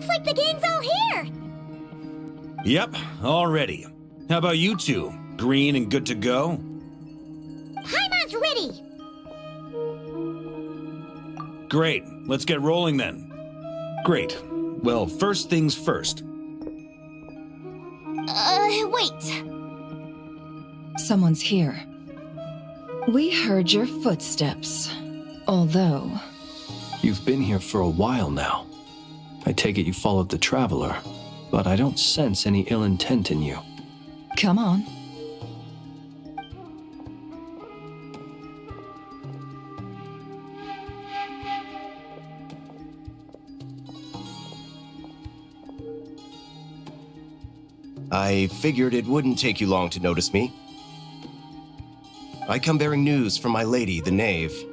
Looks like the gang's all here! Yep, all ready. How about you two? Green and good to go? Paimon's ready! Great, let's get rolling then. Great. Well, first things first. Wait. Someone's here. We heard your footsteps. Although... You've been here for a while now. I take it you followed the Traveler, but I don't sense any ill intent in you. Come on. I figured it wouldn't take you long to notice me. I come bearing news from my lady, the Knave.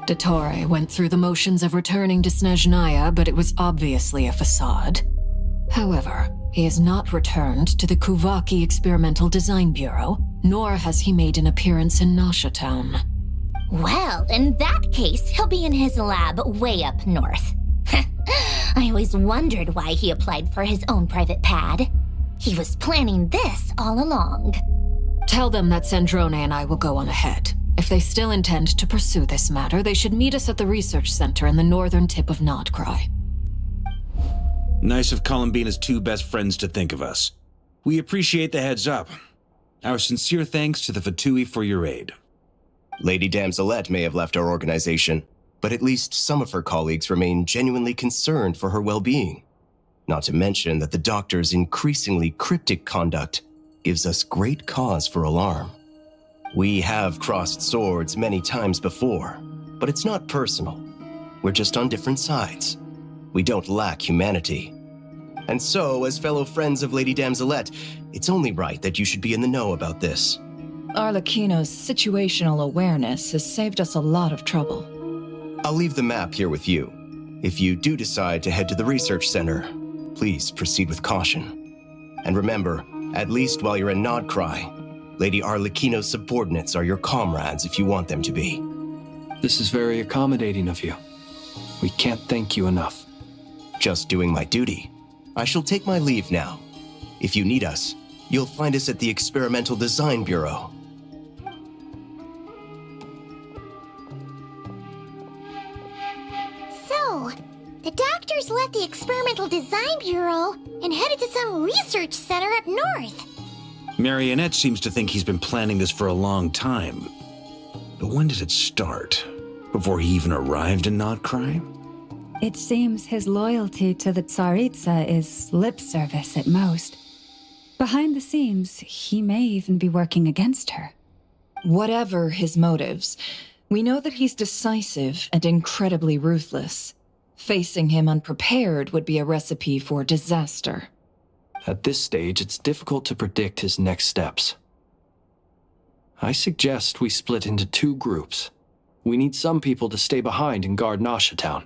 Dottore went through the motions of returning to Snezhnaya, but it was obviously a facade. However, he has not returned to the Kuvaki Experimental Design Bureau, nor has he made an appearance in Nasha Town. Well, in that case, he'll be in his lab way up north. I always wondered why he applied for his own private pad. He was planning this all along. Tell them that Sandrone and I will go on ahead. If they still intend to pursue this matter, they should meet us at the research center in the northern tip of Nod-Krai. Nice of Columbina's two best friends to think of us. We appreciate the heads up. Our sincere thanks to the Fatui for your aid. Lady Damselette may have left our organization, but at least some of her colleagues remain genuinely concerned for her well-being. Not to mention that the doctor's increasingly cryptic conduct gives us great cause for alarm. We have crossed swords many times before, but it's not personal. We're just on different sides. We don't lack humanity. And so, as fellow friends of Lady Damselette, it's only right that you should be in the know about this. Arlecchino's situational awareness has saved us a lot of trouble. I'll leave the map here with you. If you do decide to head to the research center, please proceed with caution. And remember, at least while you're in Nod-Krai, Lady Arlecchino's subordinates are your comrades if you want them to be. This is very accommodating of you. We can't thank you enough. Just doing my duty. I shall take my leave now. If you need us, you'll find us at the Experimental Design Bureau. So, the doctors left the Experimental Design Bureau and headed to some research center up north. Marionette seems to think he's been planning this for a long time. But when did it start? Before he even arrived in Nod-Krai? It seems his loyalty to the Tsaritsa is lip service at most. Behind the scenes, he may even be working against her. Whatever his motives, we know that he's decisive and incredibly ruthless. Facing him unprepared would be a recipe for disaster. At this stage, it's difficult to predict his next steps. I suggest we split into two groups. We need some people to stay behind and guard Nasha Town.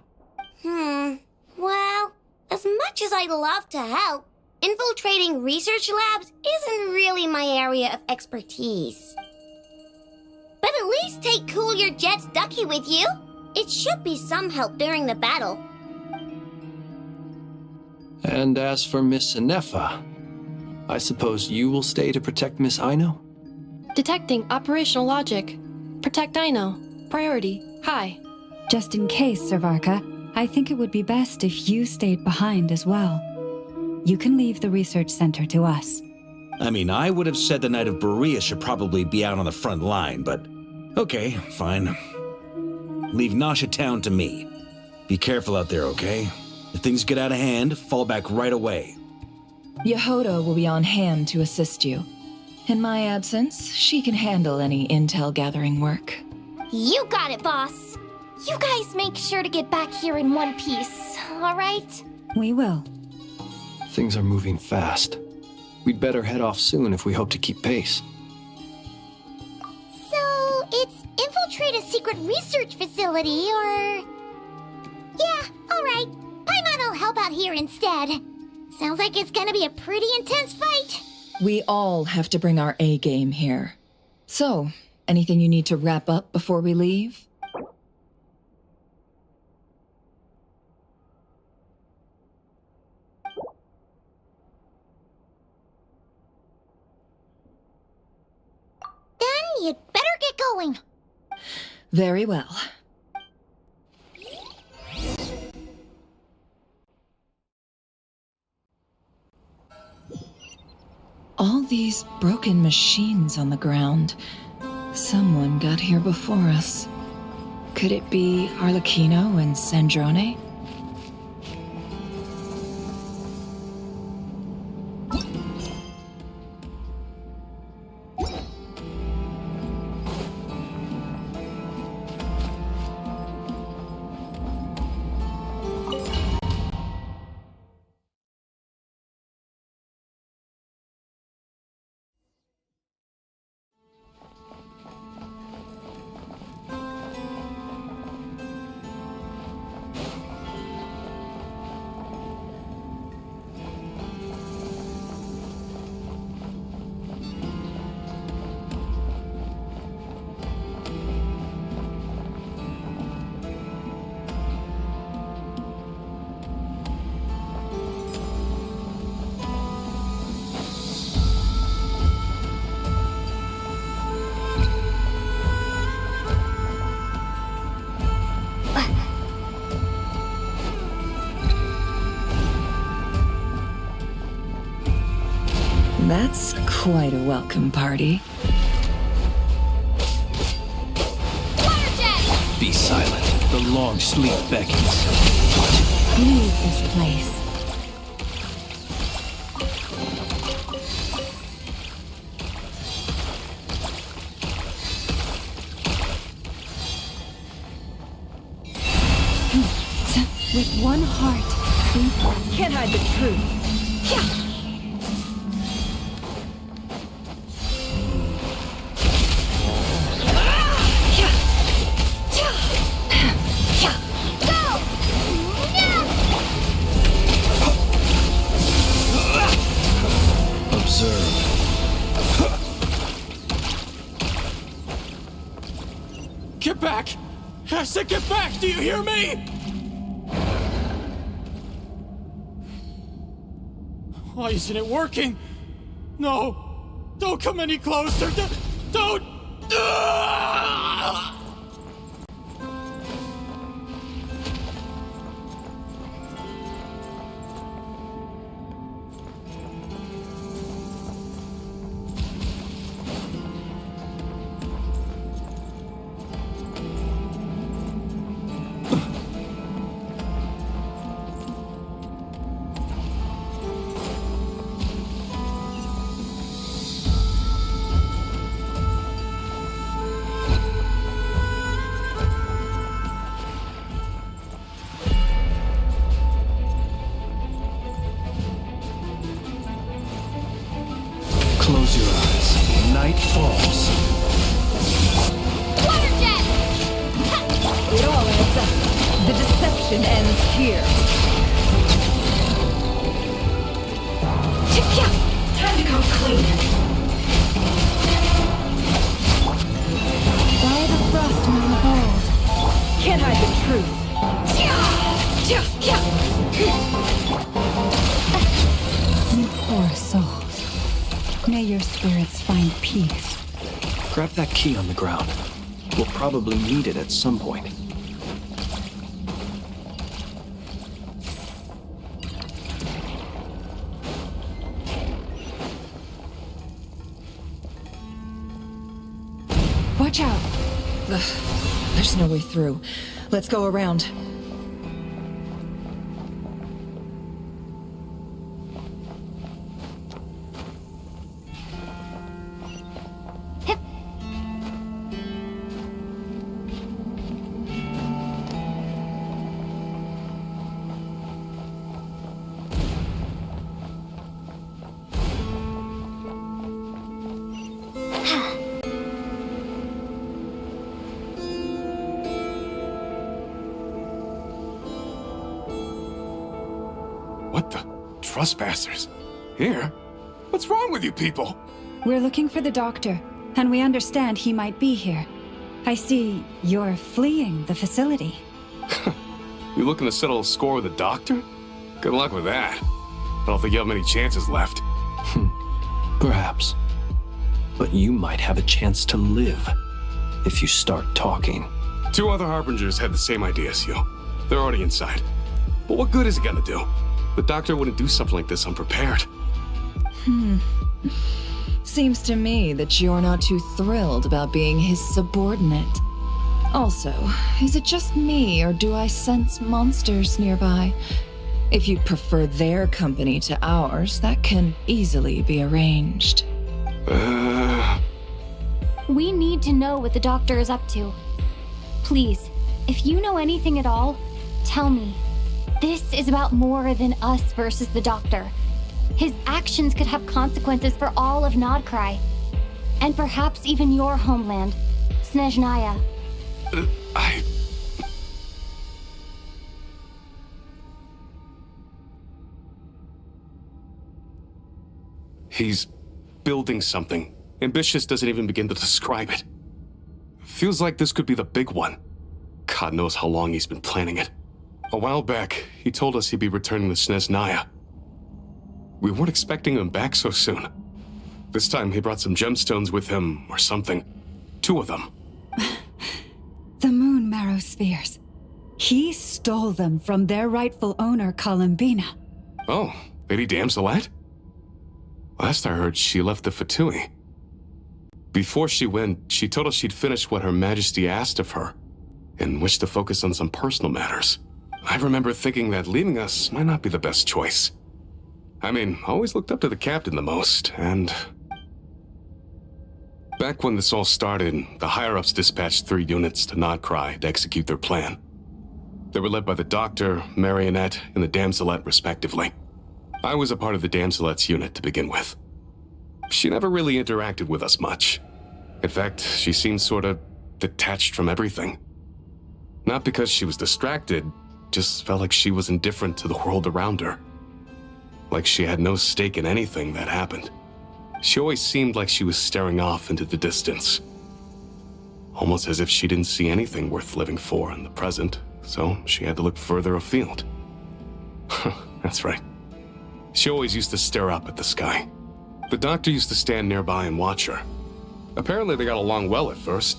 Well, as much as I'd love to help, infiltrating research labs isn't really my area of expertise. But at least take Cool Your Jet's Ducky with you. It should be some help during the battle. And as for Miss Inefa, I suppose you will stay to protect Miss Aino? Detecting operational logic. Protect Aino. Priority high. Just in case, Servarka, I think it would be best if you stayed behind as well. You can leave the research center to us. I mean, I would have said the Knight of Berea should probably be out on the front line, but okay, fine. Leave Nasha Town to me. Be careful out there, okay? If things get out of hand, fall back right away. Yehoda will be on hand to assist you. In my absence, she can handle any intel gathering work. You got it, boss. You guys make sure to get back here in one piece, all right? We will. Things are moving fast. We'd better head off soon if we hope to keep pace. So, it's infiltrate a secret research facility, or... Yeah, all right. Paimon will help out here instead. Sounds like it's gonna be a pretty intense fight. We all have to bring our A game here. So, anything you need to wrap up before we leave? We had better get going. Very well. All these broken machines on the ground. Someone got here before us. Could it be Arlecchino and Sandrone? That's quite a welcome party. Be silent. The long sleep beckons. Leave this place. With one heart, we Can't hide the truth. Yeah. Get back! I said get back! Do you hear me? Why isn't it working? No! Don't come any closer! Don't! Close your eyes. Night falls. Water jet! It all adds up. The deception ends here. Time to come clean. by the frost moon of old. Can't hide the truth. Poor souls. May your spirits find peace. Grab that key on the ground. We'll probably need it at some point. Watch out. Ugh, there's no way through. Let's go around. What the? Trespassers? Here? What's wrong with you people? We're looking for the doctor, and we understand he might be here. I see you're fleeing the facility. You looking to settle a score with the doctor? Good luck with that. I don't think you have many chances left. Perhaps. but you might have a chance to live if you start talking. 2 other Harbingers had the same idea as you. They're already inside. But what good is it gonna do? The doctor wouldn't do something like this unprepared. Seems to me that you're not too thrilled about being his subordinate. Also, is it just me, or do I sense monsters nearby? If you'd prefer their company to ours, that can easily be arranged. We need to know what the doctor is up to. Please, if you know anything at all, tell me. This is about more than us versus the doctor. His actions could have consequences for all of Nod-Krai. And perhaps even your homeland, Snezhnaya. He's building something. Ambitious doesn't even begin to describe it. Feels like this could be the big one. God knows how long he's been planning it. A while back, he told us he'd be returning to Snezhnaya. We weren't expecting him back so soon. This time he brought some gemstones with him, or something. 2 of them. The moon marrow spheres. He stole them from their rightful owner, Columbina. Oh, Lady Damselette? Last I heard, she left the Fatui. Before she went, she told us she'd finished what Her Majesty asked of her, and wished to focus on some personal matters. I remember thinking that leaving us might not be the best choice. I mean, I always looked up to the captain the most, and... Back when this all started, the higher-ups dispatched 3 units to Nod-Krai to execute their plan. They were led by the Doctor, Marionette, and the Damselette, respectively. I was a part of the Damselette's unit to begin with. She never really interacted with us much. In fact, she seemed sort of detached from everything. Not because she was distracted, just felt like she was indifferent to the world around her. Like she had no stake in anything that happened. She always seemed like she was staring off into the distance. Almost as if she didn't see anything worth living for in the present, so she had to look further afield. That's right. She always used to stare up at the sky. The Doctor used to stand nearby and watch her. Apparently they got along well at first,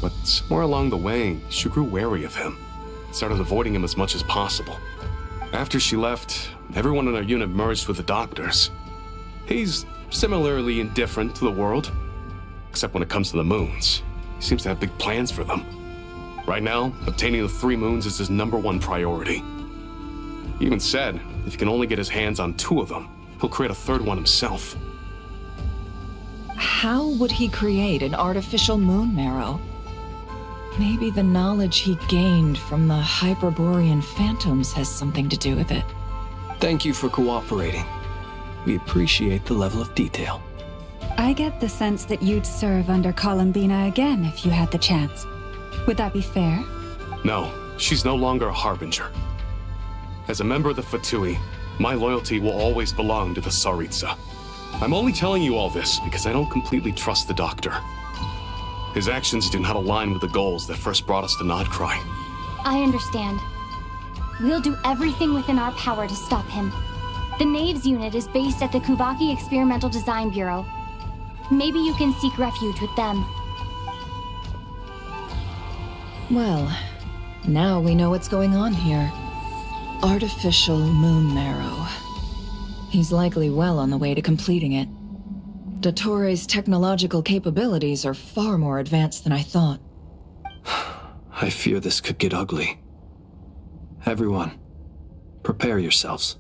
but somewhere along the way, she grew wary of him, started avoiding him as much as possible. After she left, everyone in our unit merged with the Doctor's. He's similarly indifferent to the world, except when it comes to the moons. He seems to have big plans for them. Right now, obtaining the 3 moons is his #1 priority. He even said, if he can only get his hands on 2 of them, he'll create a 3rd one himself. How would he create an artificial moon marrow? Maybe the knowledge he gained from the Hyperborean phantoms has something to do with it. Thank you for cooperating. We appreciate the level of detail. I get the sense that you'd serve under Columbina again if you had the chance. Would that be fair? No, she's no longer a Harbinger. As a member of the Fatui, my loyalty will always belong to the Tsaritsa. I'm only telling you all this because I don't completely trust the Doctor. His actions do not align with the goals that first brought us to Nod-Krai. I understand. We'll do everything within our power to stop him. The Knaves unit is based at the Kuvaki Experimental Design Bureau. Maybe you can seek refuge with them. Well, now we know what's going on here. Artificial moon marrow. He's likely well on the way to completing it. Dottore's technological capabilities are far more advanced than I thought. I fear this could get ugly. Everyone, prepare yourselves.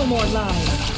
No more lies.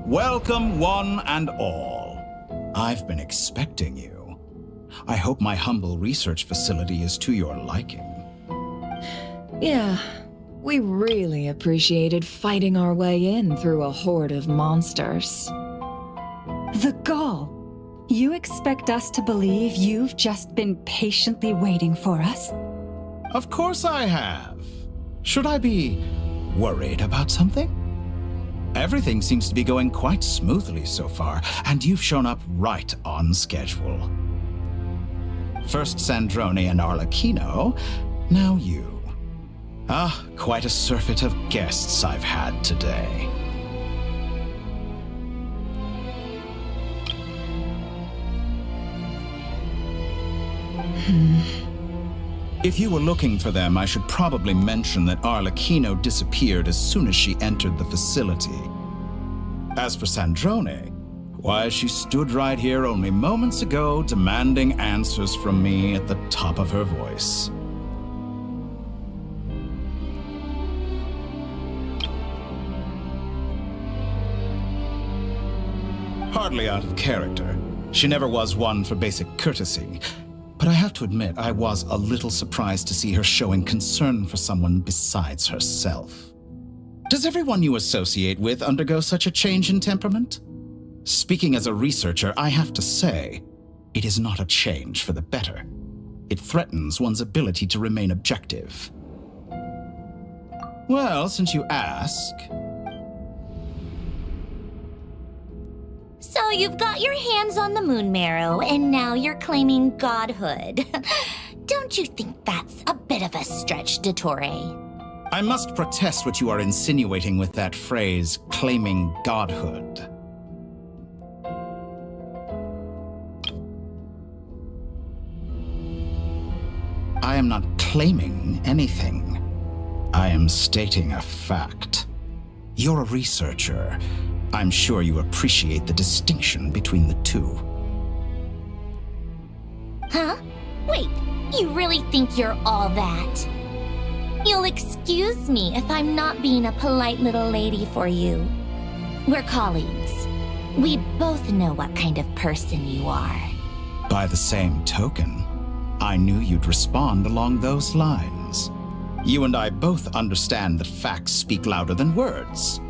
Welcome, one and all. I've been expecting you. I hope my humble research facility is to your liking. Yeah, we really appreciated fighting our way in through a horde of monsters. The gall! You expect us to believe you've just been patiently waiting for us? Of course I have. Should I be worried about something? Everything seems to be going quite smoothly so far, and you've shown up right on schedule. First Sandrone and Arlecchino, now you. Ah, quite a surfeit of guests I've had today. If you were looking for them, I should probably mention that Arlecchino disappeared as soon as she entered the facility. As for Sandrone, why, she stood right here only moments ago demanding answers from me at the top of her voice. Hardly out of character. She never was one for basic courtesy. But I have to admit, I was a little surprised to see her showing concern for someone besides herself. Does everyone you associate with undergo such a change in temperament? Speaking as a researcher, I have to say, it is not a change for the better. It threatens one's ability to remain objective. Well, since you ask... So you've got your hands on the moon marrow, and now you're claiming godhood. Don't you think that's a bit of a stretch, dottore? I must protest what you are insinuating with that phrase, claiming godhood. I am not claiming anything. I am stating a fact. You're a researcher. I'm sure you appreciate the distinction between the two. Huh? Wait, you really think you're all that? You'll excuse me if I'm not being a polite little lady for you. We're colleagues. We both know what kind of person you are. By the same token, I knew you'd respond along those lines. You and I both understand that facts speak louder than words.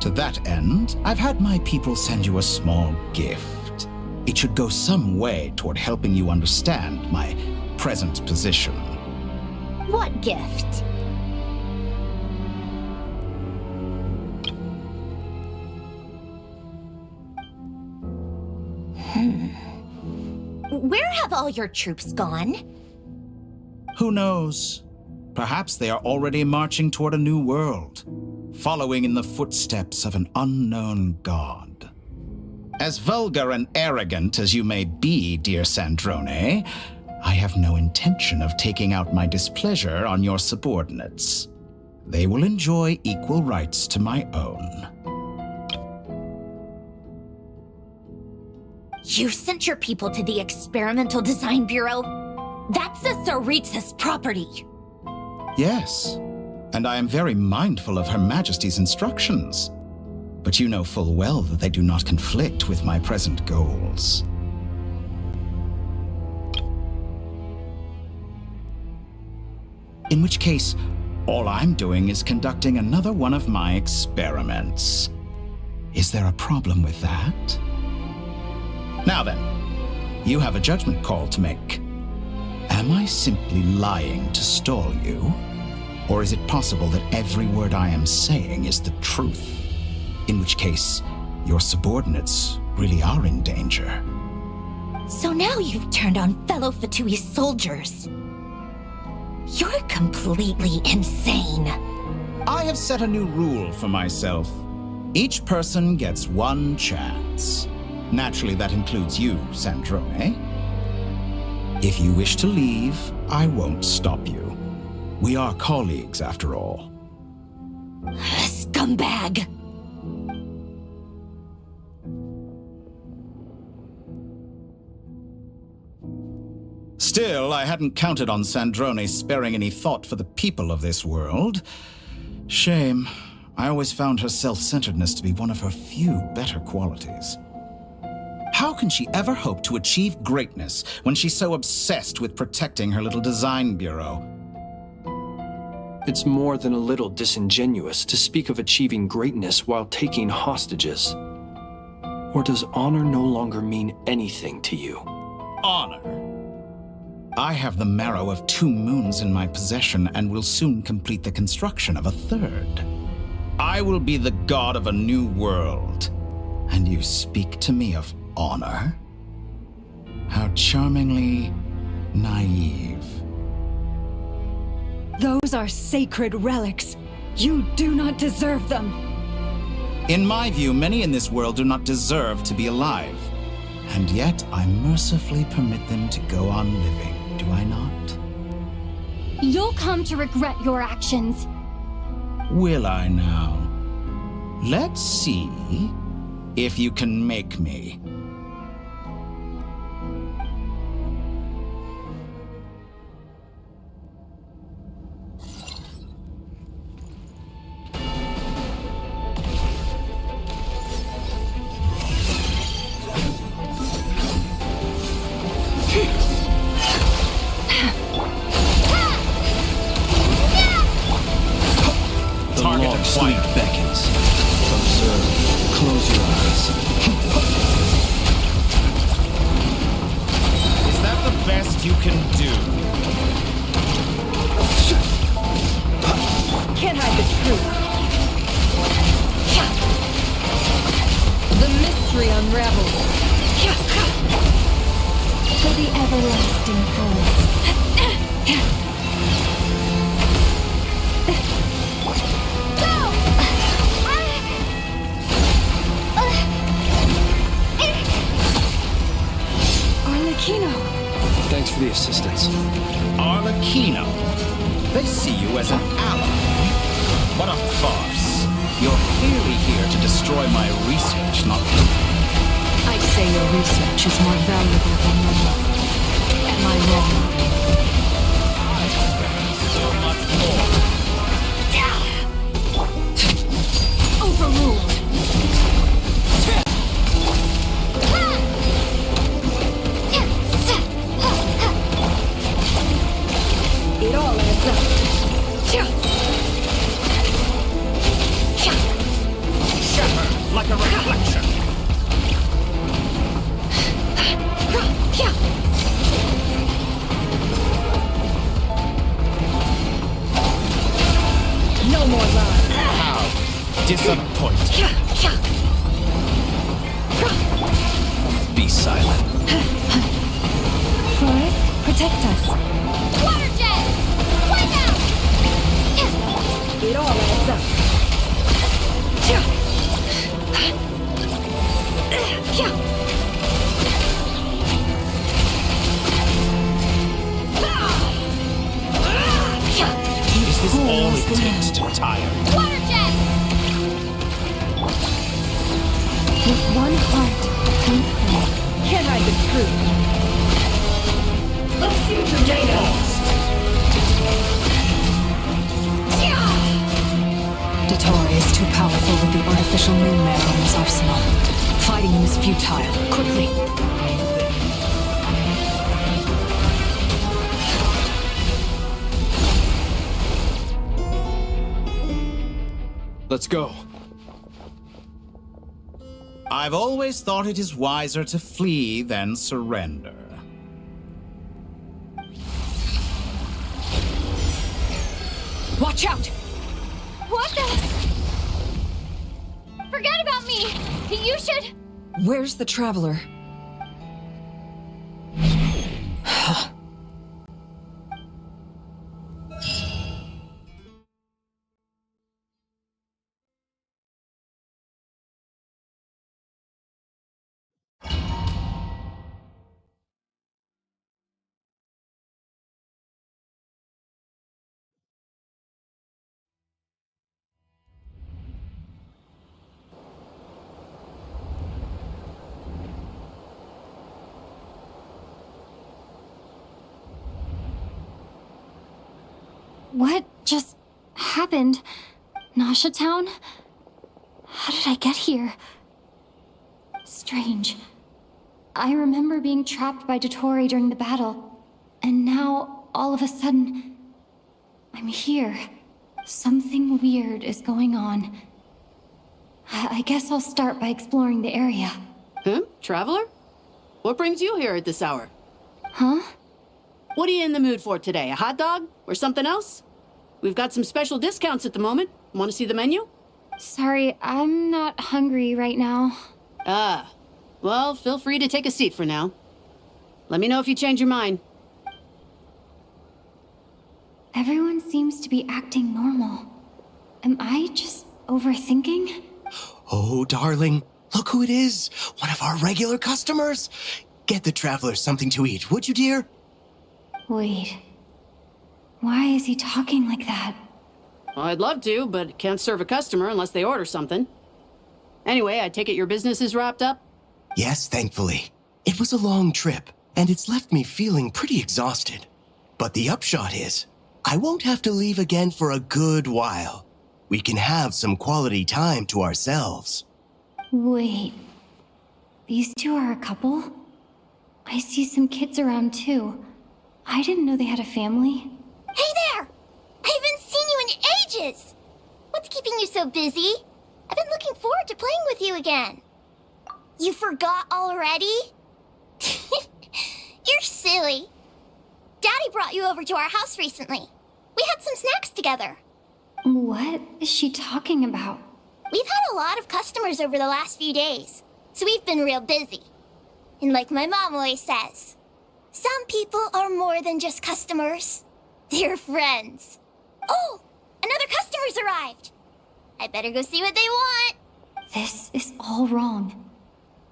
To that end, I've had my people send you a small gift. It should go some way toward helping you understand my present position. What gift? where have all your troops gone? Who knows? Perhaps they are already marching toward a new world, following in the footsteps of an unknown god. As vulgar and arrogant as you may be, dear Sandrone, I have no intention of taking out my displeasure on your subordinates. They will enjoy equal rights to my own. You sent your people to the Experimental Design Bureau? That's a Tsaritsa's property. Yes, and I am very mindful of Her Majesty's instructions. But you know full well that they do not conflict with my present goals. In which case, all I'm doing is conducting another one of my experiments. Is there a problem with that? Now then, you have a judgment call to make. Am I simply lying to stall you? Or is it possible that every word I am saying is the truth? In which case, your subordinates really are in danger. So now you've turned on fellow Fatui soldiers. You're completely insane. I have set a new rule for myself. Each person gets one chance. Naturally, that includes you, Sandrone. If you wish to leave, I won't stop you. We are colleagues, after all. Scumbag! Still, I hadn't counted on Sandrone sparing any thought for the people of this world. Shame. I always found her self-centeredness to be one of her few better qualities. How can she ever hope to achieve greatness when she's so obsessed with protecting her little design bureau? It's more than a little disingenuous to speak of achieving greatness while taking hostages. Or does honor no longer mean anything to you? Honor? I have the marrow of 2 moons in my possession and will soon complete the construction of a 3rd. I will be the god of a new world. And you speak to me of honor? How charmingly naive. Those are sacred relics. You do not deserve them. In my view, many in this world do not deserve to be alive. And yet, I mercifully permit them to go on living, do I not? You'll come to regret your actions. Will I now? Let's see if you can make me. Thanks for the assistance. Arlecchino. They see you as an ally. What a farce. You're clearly here to destroy my research, not... I say your research is more valuable than mine. Am I wrong? So much more. Overruled. It all adds up. Shatter like a reflection. No more love. How disappointing. Be silent. Flores, protect us. Water jet! Wipe out! It all adds up. Is this all it takes to tire? Water jet! With one heart and pray. Can't hide the truth. Let's see what you're made of. Dottore is too powerful with the artificial moon marrow in his arsenal. Fighting him is futile. Quickly! Let's go. I've always thought it is wiser to flee than surrender. Watch out! What the? Forget about me! You should... Where's the traveler? What just happened? Nasha Town? How did I get here? Strange. I remember being trapped by dottore during the battle, and now, all of a sudden, I'm here. Something weird is going on. I guess I'll start by exploring the area. Traveler? What brings you here at this hour? Huh? What are you in the mood for today? A hot dog? Or something else? We've got some special discounts at the moment. Want to see the menu? Sorry, I'm not hungry right now. Ah. Well, feel free to take a seat for now. Let me know if you change your mind. Everyone seems to be acting normal. Am I just overthinking? Oh, darling, look who it is. One of our regular customers. Get the traveler something to eat, would you, dear? Wait. Why is he talking like that? Well, I'd love to, but can't serve a customer unless they order something. Anyway, I take it your business is wrapped up? Yes, thankfully. It was a long trip, and it's left me feeling pretty exhausted. But the upshot is, I won't have to leave again for a good while. We can have some quality time to ourselves. Wait. These two are a couple? I see some kids around too. I didn't know they had a family. Hey there! I haven't seen you in ages! What's keeping you so busy? I've been looking forward to playing with you again. You forgot already? You're silly. Daddy brought you over to our house recently. We had some snacks together. What is she talking about? We've had a lot of customers over the last few days, so we've been real busy. And like my mom always says, some people are more than just customers. They're friends. Oh, another customer's arrived. I better go see what they want. This is all wrong.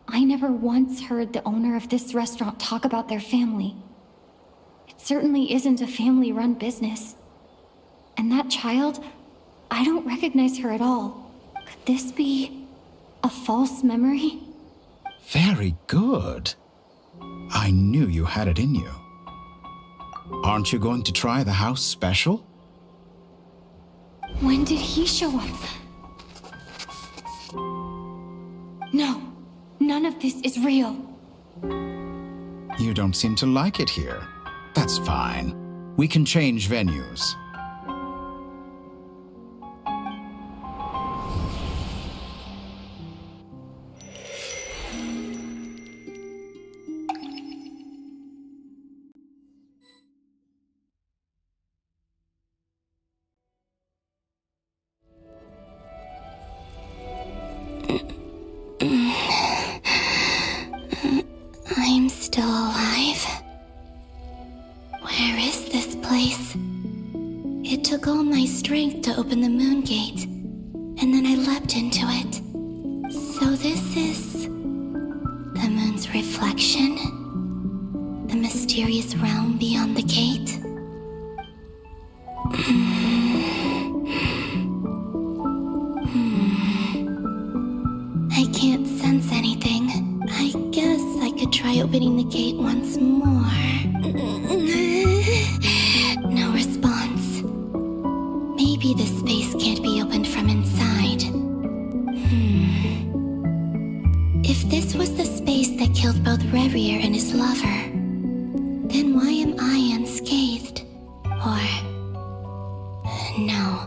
I never once heard the owner of this restaurant talk about their family. It certainly isn't a family-run business. And that child, I don't recognize her at all. Could this be a false memory? Very good. I knew you had it in you. Aren't you going to try the house special? When did he show up? No, none of this is real. You don't seem to like it here. That's fine. We can change venues. I'm still alive. It took all my strength to open the moon gate, and then I leapt into it. So this is the moon's reflection? The mysterious realm beyond the gate? I can't sense anything. I guess I could try opening the gate once more. No response. Maybe this space can't be opened from inside. If this was the space that killed both Revier and his lover, then why am I unscathed? Or... no,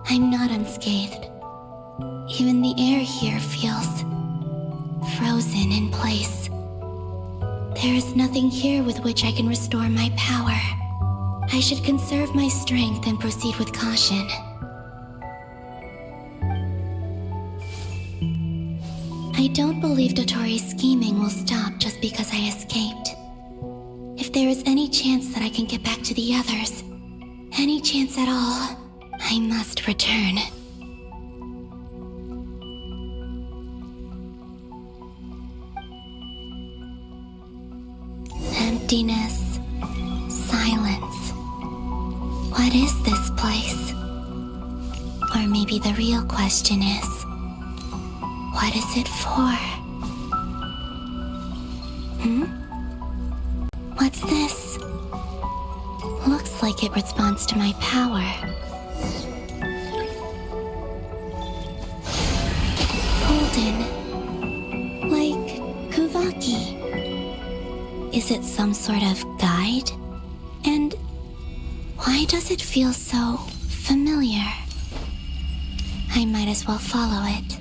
I'm not unscathed. Even the air here feels frozen in place. There is nothing here with which I can restore my power. I should conserve my strength and proceed with caution. I don't believe Dottore's scheming will stop just because I escaped. If there is any chance that I can get back to the others, any chance at all, I must return. Emptiness, silence. What is this place? Or maybe the real question is, what is it for? What's this? Looks like it responds to my power. Golden. Like Kuvaki. Is it some sort of guide? And why does it feel so familiar? I might as well follow it.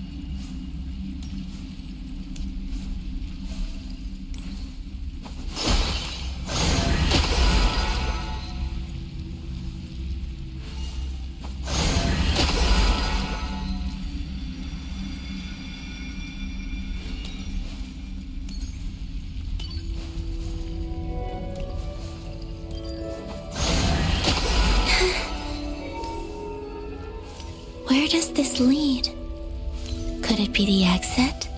Where does this lead? Could it be the exit?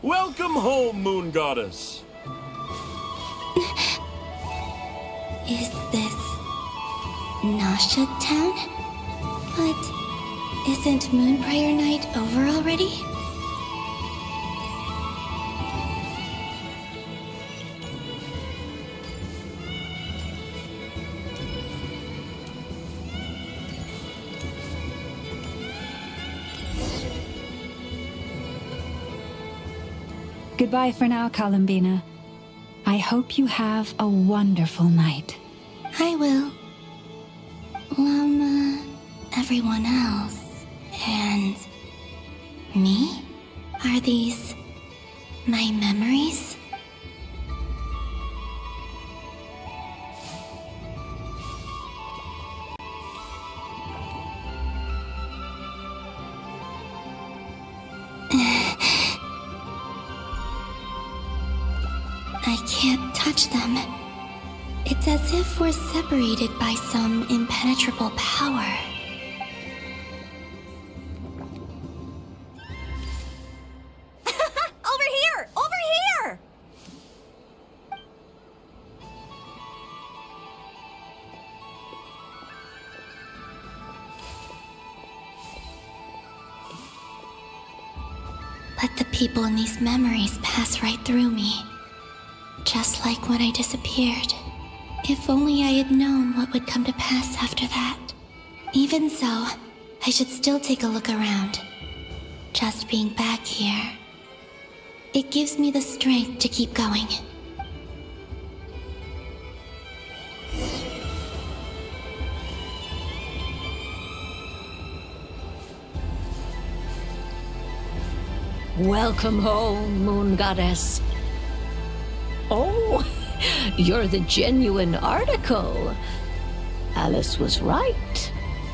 Welcome home, Moon Goddess. Is this Nasha Town? But isn't Moon Prayer Night over already? Goodbye for now, Columbina. I hope you have a wonderful night. I will. Everyone else. And... me? Are these... my memories? I can't touch them. It's as if we're separated by some impenetrable power. Over here! Over here! But the people in these memories pass right through me. Just like when I disappeared. If only I had known what would come to pass after that. Even so, I should still take a look around. Just being back here. It gives me the strength to keep going. Welcome home, Moon Goddess. Oh, you're the genuine article. Alice was right.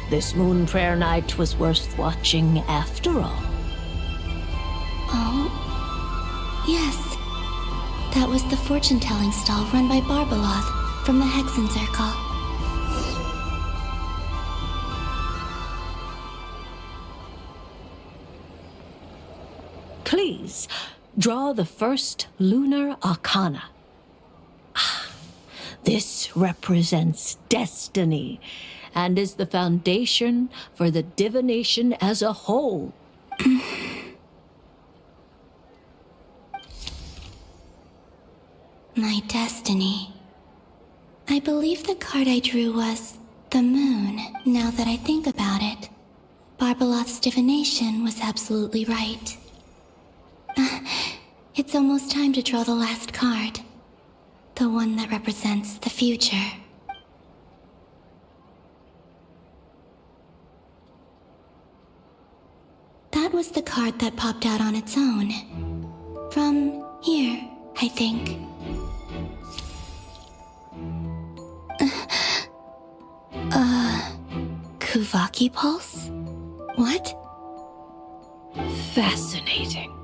This Moon Prayer Night was worth watching after all. Oh, Yes. That was the fortune-telling stall run by Barbeloth from the Hexen Circle. Please, draw the first lunar arcana. This represents destiny and is the foundation for the divination as a whole. My destiny. I believe the card I drew was the moon, now that I think about it. Barbeloth's divination was absolutely right. It's almost time to draw the last card. The one that represents the future. That was the card that popped out on its own. From here, I think. Kuvaki Pulse? What? Fascinating.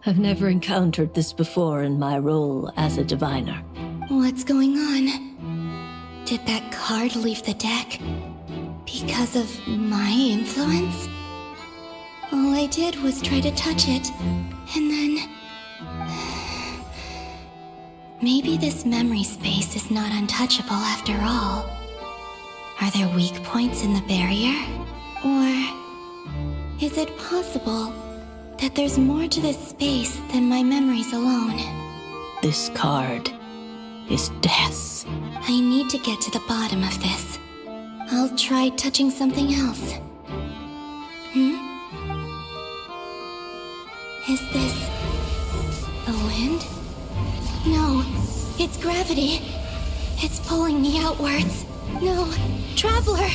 I've never encountered this before in my role as a diviner. What's going on? Did that card leave the deck because of my influence? All I did was try to touch it, and then... Maybe this memory space is not untouchable after all. Are there weak points in the barrier? Or is it possible that there's more to this space than my memories alone? This card is death. I need to get to the bottom of this. I'll try touching something else. Is this the wind? No, it's gravity. It's pulling me outwards. No, Traveler!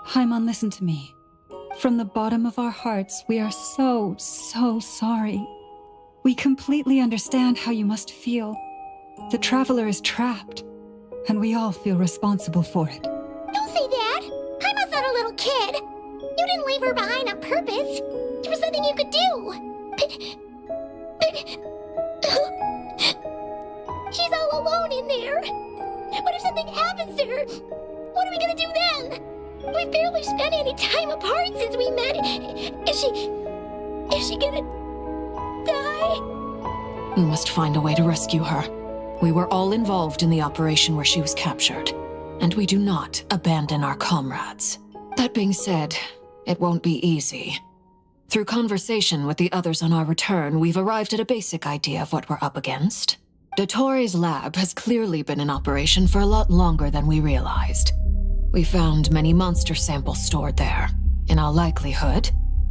Haimon, listen to me. From the bottom of our hearts, we are so sorry. We completely understand how you must feel. The Traveler is trapped, and we all feel responsible for it. Don't say that! Haimon's not a little kid! You didn't leave her behind on purpose! There was nothing you could do! She's all alone in there! What if something happens to her? What are we gonna do then? We've barely spent any time apart since we met. Is she gonna die? We must find a way to rescue her. We were all involved in the operation where she was captured, and we do not abandon our comrades. That being said, it won't be easy. Through conversation with the others on our return, we've arrived at a basic idea of what we're up against. Dottore's lab has clearly been in operation for a lot longer than we realized. We found many monster samples stored there. In all likelihood,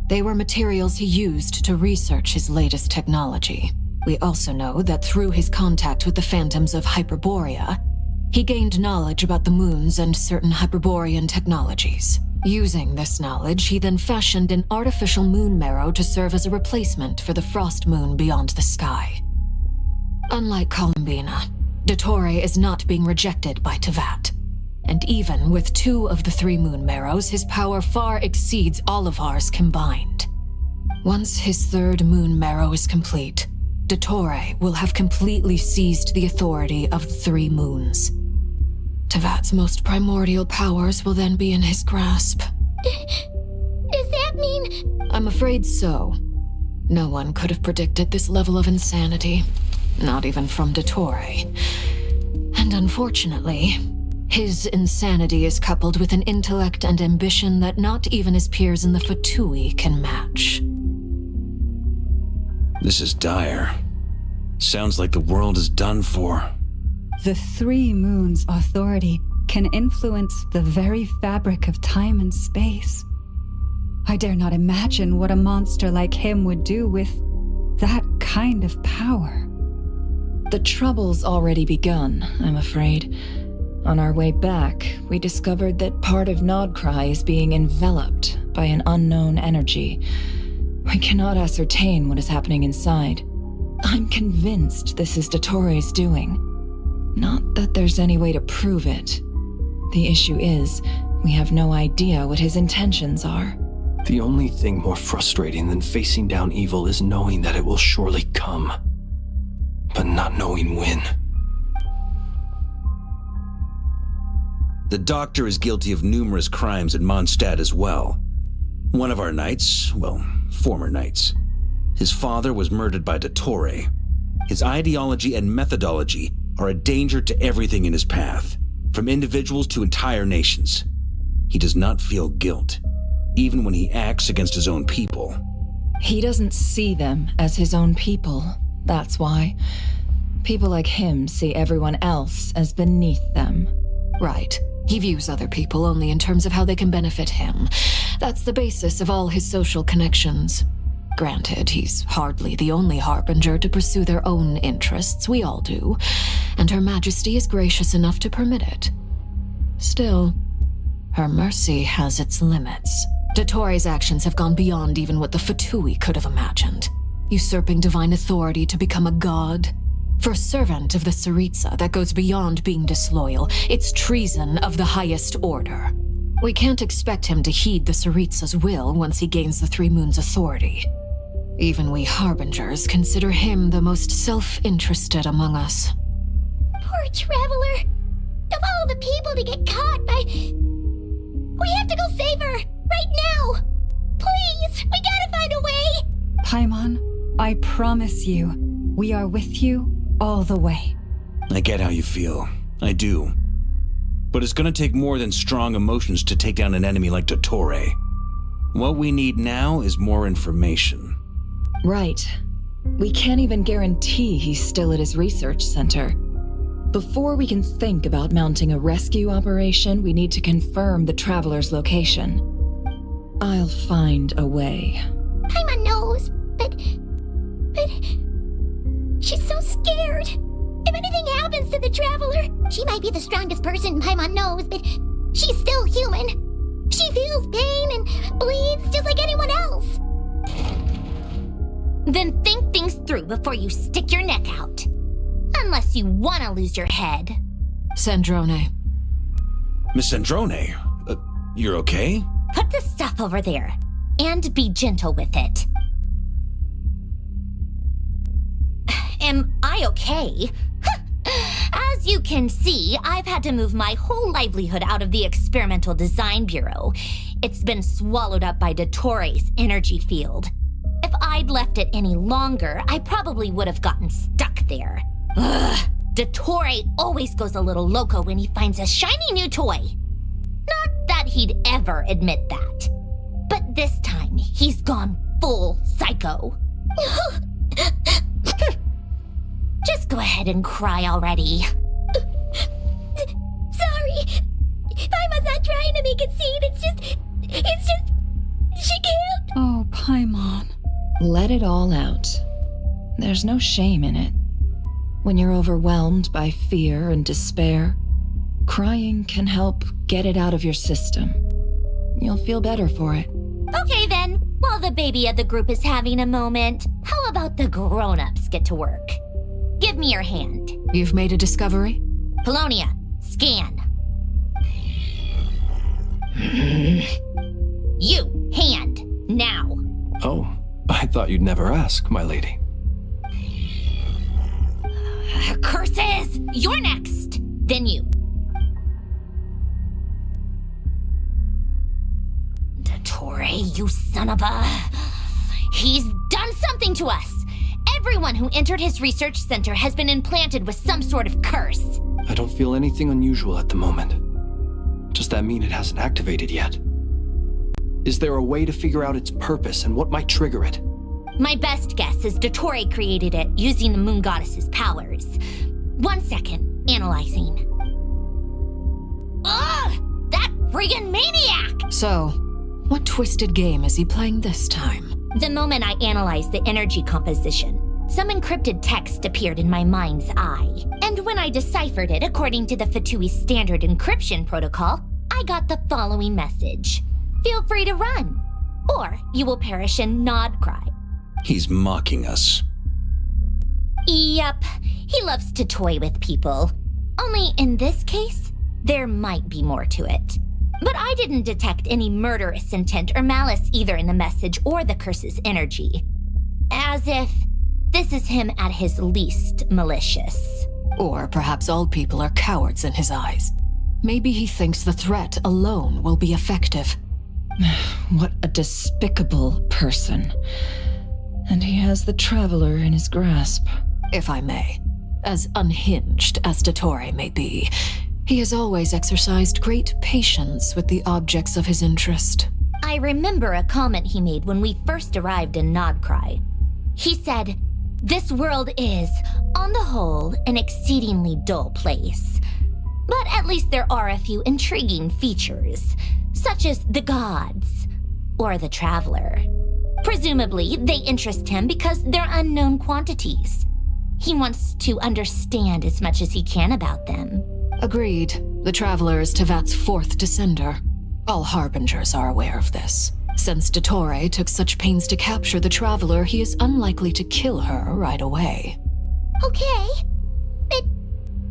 they were materials he used to research his latest technology. We also know that through his contact with the phantoms of Hyperborea, he gained knowledge about the moons and certain Hyperborean technologies. Using this knowledge, he then fashioned an artificial moon marrow to serve as a replacement for the frost moon beyond the sky. Unlike Columbina, Dottore is not being rejected by Teyvat. And even with 2 of the 3 moon marrows, his power far exceeds all of ours combined. Once his 3rd moon marrow is complete, Dottore will have completely seized the authority of the 3 moons. Teyvat's most primordial powers will then be in his grasp. Does that mean... I'm afraid so. No one could have predicted this level of insanity. Not even from Dottore. And unfortunately, His insanity is coupled with an intellect and ambition that not even his peers in the Fatui can match. This is dire. Sounds like the world is done for. The Three Moons Authority can influence the very fabric of time and space. I dare not imagine what a monster like him would do with that kind of power. The trouble's already begun, I'm afraid. On our way back, we discovered that part of Nod-Krai is being enveloped by an unknown energy. We cannot ascertain what is happening inside. I'm convinced this is Dottore's doing. Not that there's any way to prove it. The issue is, we have no idea what his intentions are. The only thing more frustrating than facing down evil is knowing that it will surely come, but not knowing when. The Doctor is guilty of numerous crimes in Mondstadt as well. One of our knights, well, former knights. His father was murdered by dottore. His ideology and methodology are a danger to everything in his path, from individuals to entire nations. He does not feel guilt, even when he acts against his own people. He doesn't see them as his own people, that's why. People like him see everyone else as beneath them. Right. He views other people only in terms of how they can benefit him. That's the basis of all his social connections. Granted, he's hardly the only harbinger to pursue their own interests. We all do. And Her Majesty is gracious enough to permit it. Still, her mercy has its limits. Dottore's actions have gone beyond even what the Fatui could have imagined. Usurping divine authority to become a god. For a servant of the Tsaritsa, that goes beyond being disloyal. It's treason of the highest order. We can't expect him to heed the Tsaritsa's will once he gains the Three Moons' authority. Even we harbingers consider him the most self-interested among us. Poor Traveler. Of all the people to get caught by... We have to go save her! Right now! Please! We gotta find a way! Paimon, I promise you, we are with you all the way. I get how you feel. I do. But it's gonna take more than strong emotions to take down an enemy like dottore. What we need now is more information. Right. We can't even guarantee he's still at his research center. Before we can think about mounting a rescue operation, we need to confirm the Traveler's location. I'll find a way. Paimon knows, but... She's so scared. If anything happens to the Traveler, she might be the strongest person Paimon knows, but she's still human. She feels pain and bleeds just like anyone else. Then think things through before you stick your neck out. Unless you want to lose your head. Sandrone. Miss Sandrone, you're okay? Put the stuff over there, and be gentle with it. Am I okay? As you can see, I've had to move my whole livelihood out of the Experimental Design Bureau. It's been swallowed up by dottore's energy field. If I'd left it any longer, I probably would have gotten stuck there. Ugh, dottore always goes a little loco when he finds a shiny new toy. Not that he'd ever admit that. But this time, he's gone full psycho. Just go ahead and cry already. Sorry. Paimon's not trying to make it seem. It's just... She can't. Oh, Paimon. Let it all out. There's no shame in it. When you're overwhelmed by fear and despair, crying can help get it out of your system. You'll feel better for it. Okay then, while the baby of the group is having a moment, how about the grown-ups get to work? Give me your hand. You've made a discovery? Polonia, scan. You, hand, now. Oh, I thought you'd never ask, my lady. Curses! You're next! Then you. Dottore, you son of a... He's done something to us! Everyone who entered his research center has been implanted with some sort of curse. I don't feel anything unusual at the moment. Does that mean it hasn't activated yet? Is there a way to figure out its purpose and what might trigger it? My best guess is dottore created it using the moon goddess's powers. 1 second, analyzing. Ugh! That friggin' maniac! So, what twisted game is he playing this time? The moment I analyzed the energy composition, some encrypted text appeared in my mind's eye. And when I deciphered it according to the Fatui's standard encryption protocol, I got the following message. Feel free to run, or you will perish in Nod-Krai. He's mocking us. Yep, he loves to toy with people. Only in this case, there might be more to it. But I didn't detect any murderous intent or malice either in the message or the curse's energy. As if this is him at his least malicious. Or perhaps all people are cowards in his eyes. Maybe he thinks the threat alone will be effective. What a despicable person. And he has the Traveler in his grasp. If I may, as unhinged as dottore may be, he has always exercised great patience with the objects of his interest. I remember a comment he made when we first arrived in Nod-Krai. He said, "This world is, on the whole, an exceedingly dull place. But at least there are a few intriguing features, such as the gods, or the Traveler. Presumably, they interest him because they're unknown quantities. He wants to understand as much as he can about them." Agreed. The Traveler is Tevat's fourth descender. All Harbingers are aware of this. Since dottore took such pains to capture the Traveler, he is unlikely to kill her right away. Okay, but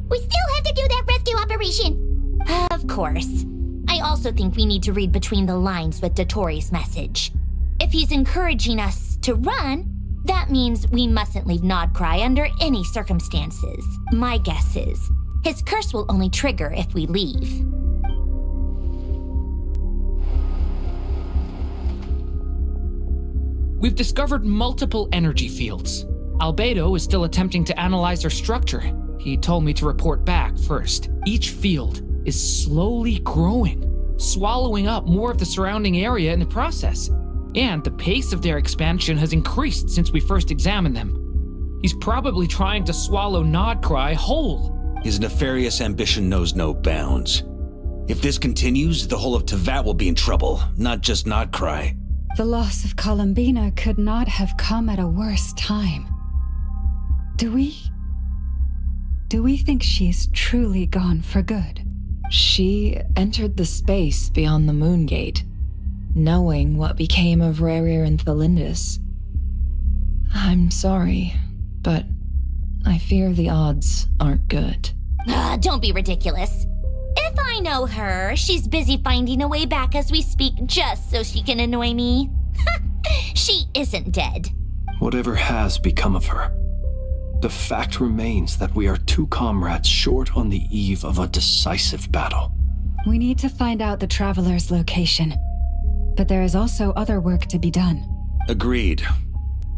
we still have to do that rescue operation. Of course. I also think we need to read between the lines with dottore's message. If he's encouraging us to run, that means we mustn't leave Nod-Krai under any circumstances. My guess is his curse will only trigger if we leave. We've discovered multiple energy fields. Albedo is still attempting to analyze their structure. He told me to report back first. Each field is slowly growing, swallowing up more of the surrounding area in the process. And the pace of their expansion has increased since we first examined them. He's probably trying to swallow Nod-Krai whole. His nefarious ambition knows no bounds. If this continues, the whole of Tevat will be in trouble, not just Nod-Krai. The loss of Columbina could not have come at a worse time. Do we think she's truly gone for good? She entered the space beyond the Moon Gate, knowing what became of Rerir and Thalindus. I'm sorry, but I fear the odds aren't good. Don't be ridiculous. If I know her, she's busy finding a way back as we speak just so she can annoy me. She isn't dead. Whatever has become of her, the fact remains that we are two comrades short on the eve of a decisive battle. We need to find out the Traveler's location. But there is also other work to be done. Agreed.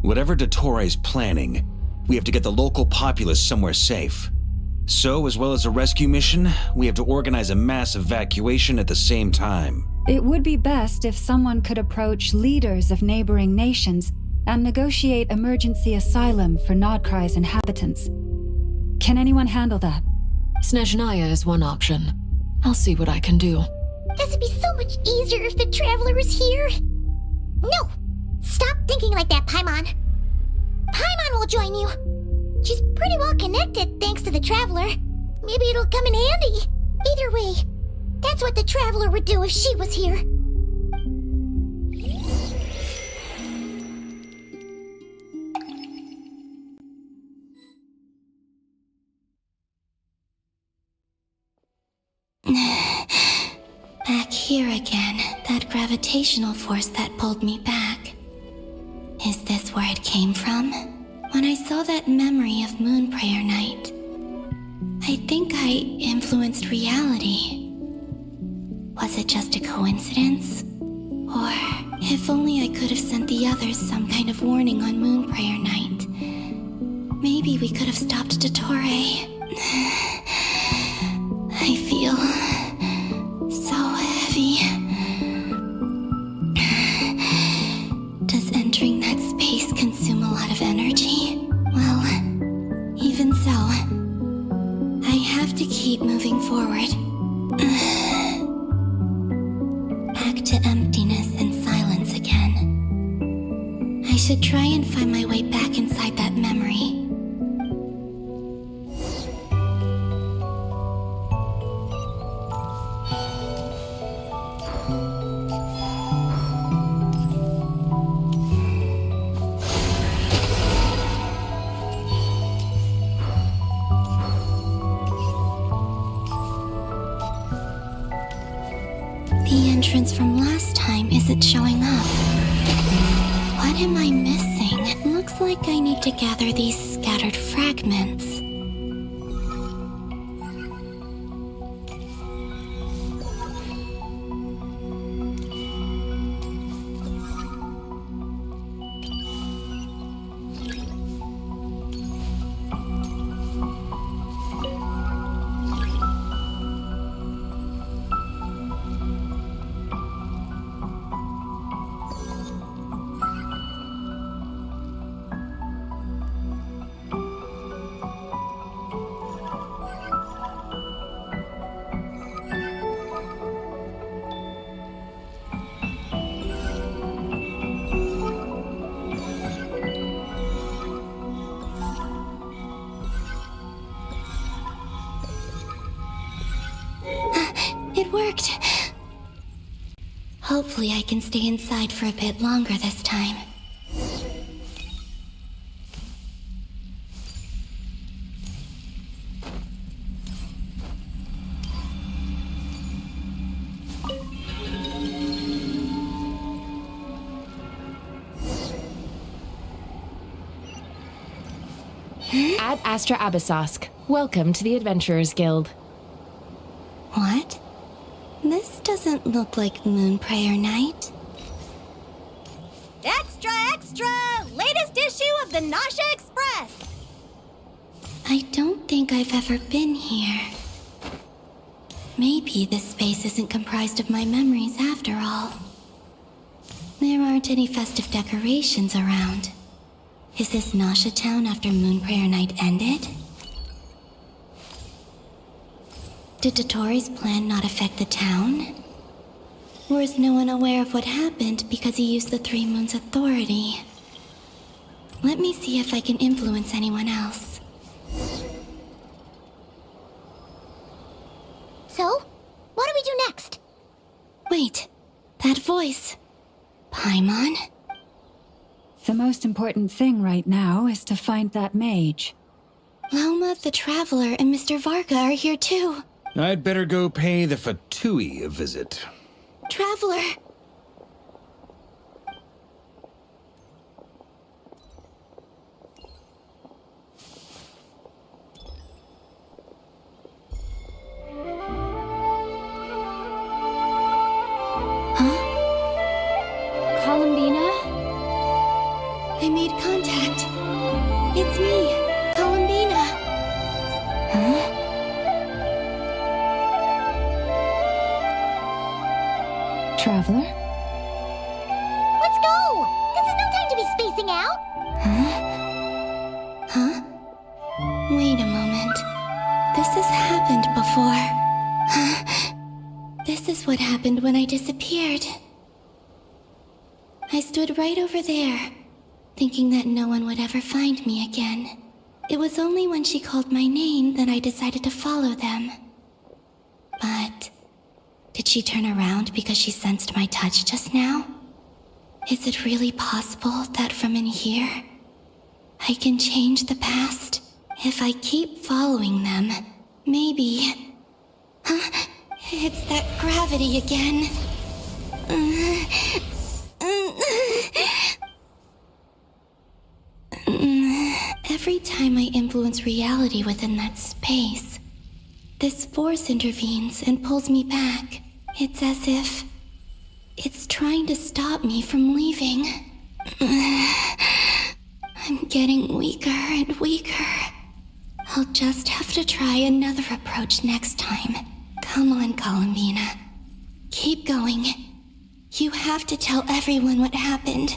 Whatever dottore's planning, we have to get the local populace somewhere safe. So, as well as a rescue mission, we have to organize a mass evacuation at the same time. It would be best if someone could approach leaders of neighboring nations and negotiate emergency asylum for Nod-Krai's inhabitants. Can anyone handle that? Snezhnaya is one option. I'll see what I can do. This would be so much easier if the Traveler was here. No! Stop thinking like that, Paimon. Paimon will join you. She's pretty well connected thanks to the Traveler. Maybe it'll come in handy. Either way, that's what the Traveler would do if she was here. Back here again, that gravitational force that pulled me back. Is this where it came from? When I saw that memory of Moon Prayer Night, I think I influenced reality. Was it just a coincidence? Or, if only I could have sent the others some kind of warning on Moon Prayer Night. Maybe we could have stopped dottore. I feel so should try and find my way back inside that memory. The entrance from last time isn't showing up. What am I missing? It looks like I need to gather these scattered fragments. It worked. Hopefully I can stay inside for a bit longer this time. Ad Astra Abyssosk. Welcome to the Adventurers Guild. What? This doesn't look like Moonprayer Night. Extra, extra! Latest issue of the Nasha Express! I don't think I've ever been here. Maybe this space isn't comprised of my memories after all. There aren't any festive decorations around. Is this Nasha Town after Moonprayer Night ended? Did Dottore's plan not affect the town? Or is no one aware of what happened because he used the Three Moons' authority? Let me see if I can influence anyone else. So, what do we do next? Wait, that voice. Paimon? The most important thing right now is to find that mage. Loma, the Traveler, and Mr. Varga are here too. I'd better go pay the Fatui a visit. Traveler! Columbina? I made contact. It's me, Columbina. Huh? Traveler? Let's go! This is no time to be spacing out! Huh? Wait a moment. This has happened before. This is what happened when I disappeared. I stood right over there, thinking that no one would ever find me again. It was only when she called my name that I decided to follow them. But did she turn around because she sensed my touch just now? Is it really possible that from in here, I can change the past? If I keep following them, maybe... It's that gravity again. Every time I influence reality within that space, this force intervenes and pulls me back. It's as if it's trying to stop me from leaving. I'm getting weaker and weaker. I'll just have to try another approach next time. Come on, Columbina. Keep going. You have to tell everyone what happened.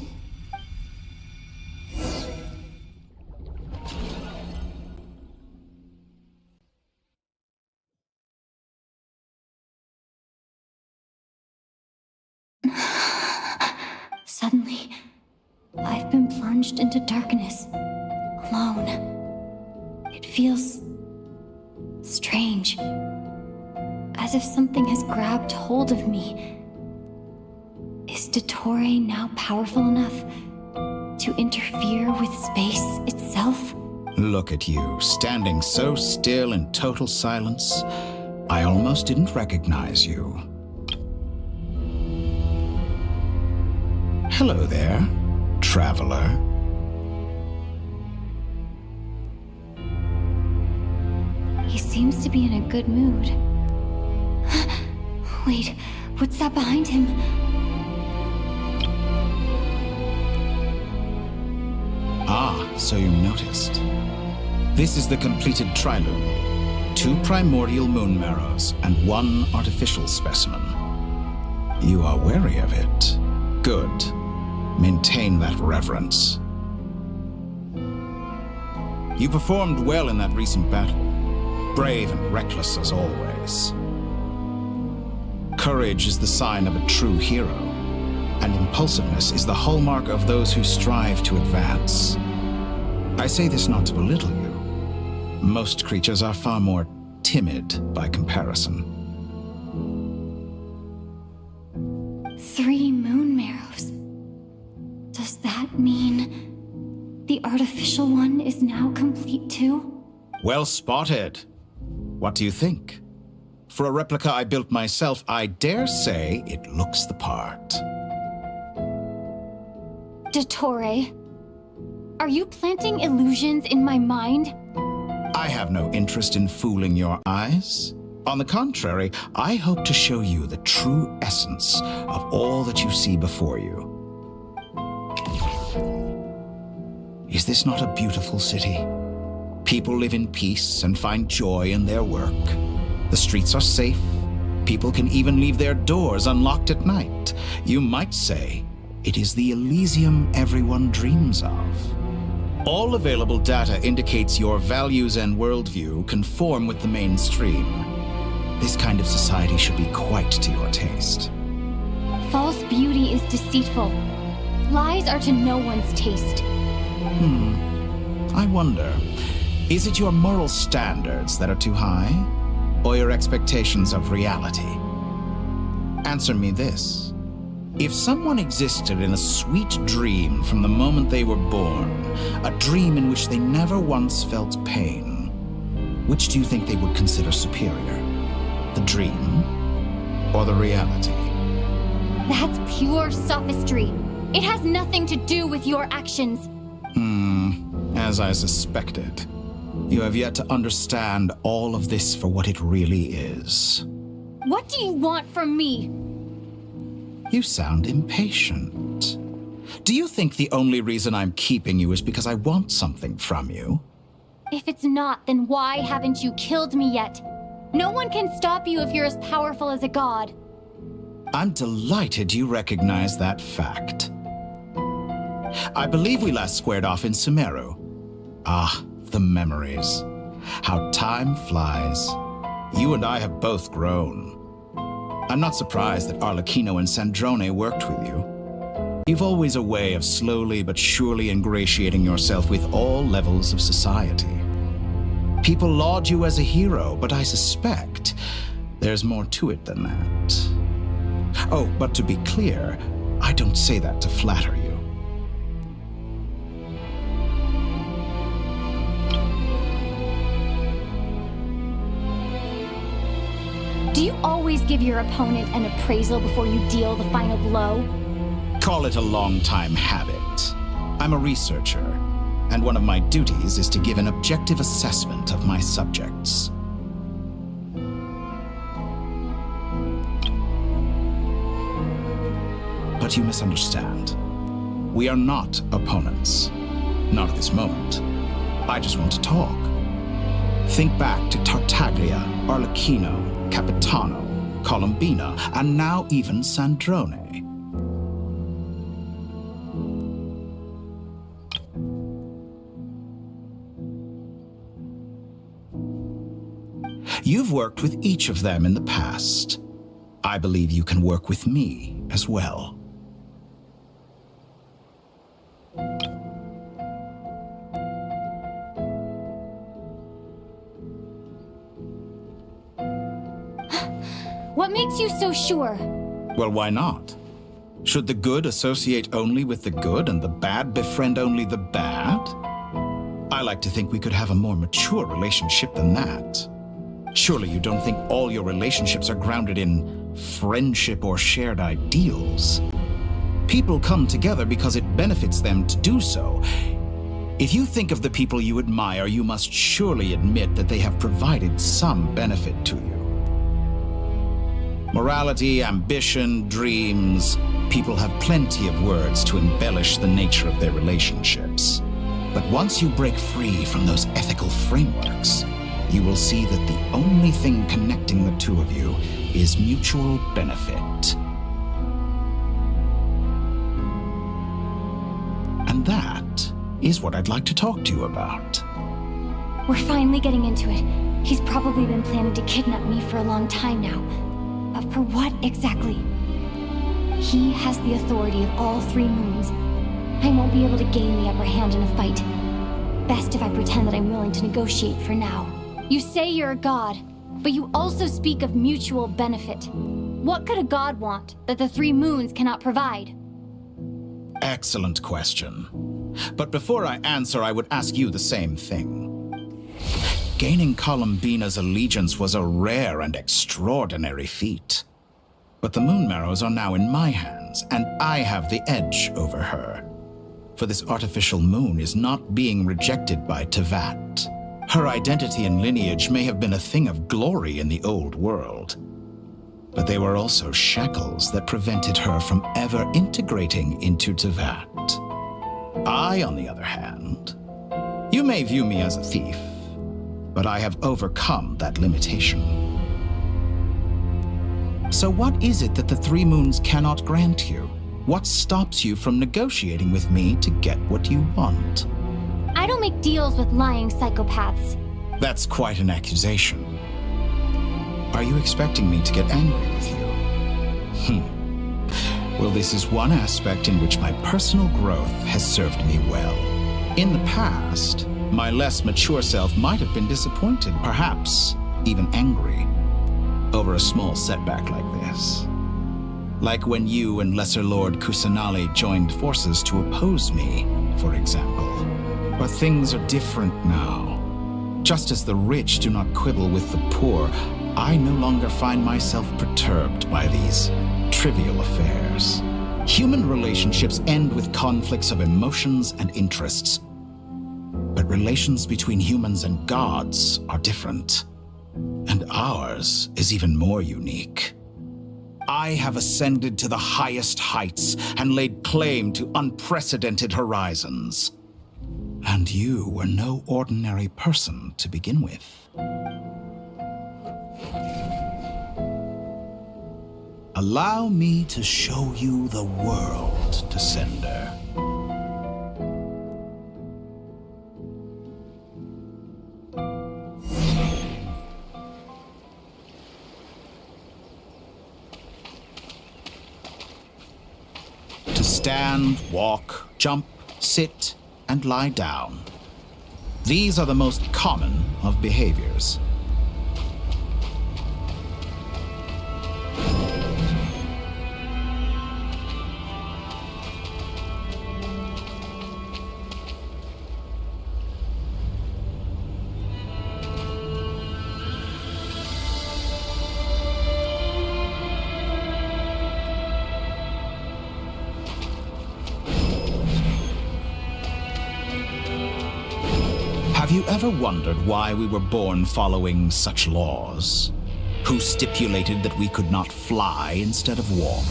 Suddenly, I've been blind. plunged into darkness, alone. It feels strange, as if something has grabbed hold of me. Is dottore now powerful enough to interfere with space itself? Look at you, standing so still in total silence. I almost didn't recognize you. Hello there, traveler. He seems to be in a good mood. Wait, what's that behind him? Ah, so you noticed. This is the completed trilune. 2 primordial moon marrows and 1 artificial specimen. You are wary of it. Good. Maintain that reverence. You performed well in that recent battle. Brave and reckless as always. Courage is the sign of a true hero, and impulsiveness is the hallmark of those who strive to advance. I say this not to belittle you. Most creatures are far more timid by comparison. 3 moon marrows. Does that mean the artificial one is now complete too? Well spotted. What do you think? For a replica I built myself, I dare say it looks the part. dottore, are you planting illusions in my mind? I have no interest in fooling your eyes. On the contrary, I hope to show you the true essence of all that you see before you. Is this not a beautiful city? People live in peace and find joy in their work. The streets are safe. People can even leave their doors unlocked at night. You might say it is the Elysium everyone dreams of. All available data indicates your values and worldview conform with the mainstream. This kind of society should be quite to your taste. False beauty is deceitful. Lies are to no one's taste. I wonder, is it your moral standards that are too high, or your expectations of reality? Answer me this. If someone existed in a sweet dream from the moment they were born, a dream in which they never once felt pain, which do you think they would consider superior? The dream or the reality? That's pure sophistry. It has nothing to do with your actions. As I suspected. You have yet to understand all of this for what it really is. What do you want from me? You sound impatient. Do you think the only reason I'm keeping you is because I want something from you? If it's not, then why haven't you killed me yet? No one can stop you if you're as powerful as a god. I'm delighted you recognize that fact. I believe we last squared off in Sumeru. Ah, the memories. How time flies. You and I have both grown. I'm not surprised that Arlecchino and Sandrone worked with you. You've always a way of slowly but surely ingratiating yourself with all levels of society. People laud you as a hero, but I suspect there's more to it than that. Oh, but to be clear, I don't say that to flatter you. Do you always give your opponent an appraisal before you deal the final blow? Call it a long-time habit. I'm a researcher, and one of my duties is to give an objective assessment of my subjects. But you misunderstand. We are not opponents. Not at this moment. I just want to talk. Think back to Tartaglia, Arlecchino, Capitano, Columbina, and now even Sandrone. You've worked with each of them in the past. I believe you can work with me as well. What makes you so sure? Well, why not? Should the good associate only with the good and the bad befriend only the bad? I like to think we could have a more mature relationship than that. Surely you don't think all your relationships are grounded in friendship or shared ideals. People come together because it benefits them to do so. If you think of the people you admire, you must surely admit that they have provided some benefit to you. Morality, ambition, dreams. People have plenty of words to embellish the nature of their relationships. But once you break free from those ethical frameworks, you will see that the only thing connecting the two of you is mutual benefit. And that is what I'd like to talk to you about. We're finally getting into it. He's probably been planning to kidnap me for a long time now. But for what exactly? He has the authority of all 3 moons. I won't be able to gain the upper hand in a fight. Best if I pretend that I'm willing to negotiate for now. You say you're a god, but you also speak of mutual benefit. What could a god want that the 3 moons cannot provide? Excellent question. But before I answer, I would ask you the same thing. Gaining Columbina's allegiance was a rare and extraordinary feat. But the Moon Marrows are now in my hands, and I have the edge over her. For this artificial moon is not being rejected by Tevat. Her identity and lineage may have been a thing of glory in the old world, but they were also shackles that prevented her from ever integrating into Tevat. I, on the other hand, you may view me as a thief, but I have overcome that limitation. So what is it that the 3 moons cannot grant you? What stops you from negotiating with me to get what you want? I don't make deals with lying psychopaths. That's quite an accusation. Are you expecting me to get angry with you? Well, this is one aspect in which my personal growth has served me well. In the past, my less mature self might have been disappointed, perhaps even angry, over a small setback like this. Like when you and Lesser Lord Kusanali joined forces to oppose me, for example. But things are different now. Just as the rich do not quibble with the poor, I no longer find myself perturbed by these trivial affairs. Human relationships end with conflicts of emotions and interests. But relations between humans and gods are different. And ours is even more unique. I have ascended to the highest heights and laid claim to unprecedented horizons. And you were no ordinary person to begin with. Allow me to show you the world, Descender. To stand, walk, jump, sit, and lie down. These are the most common of behaviors. Have you ever wondered why we were born following such laws? Who stipulated that we could not fly instead of walk?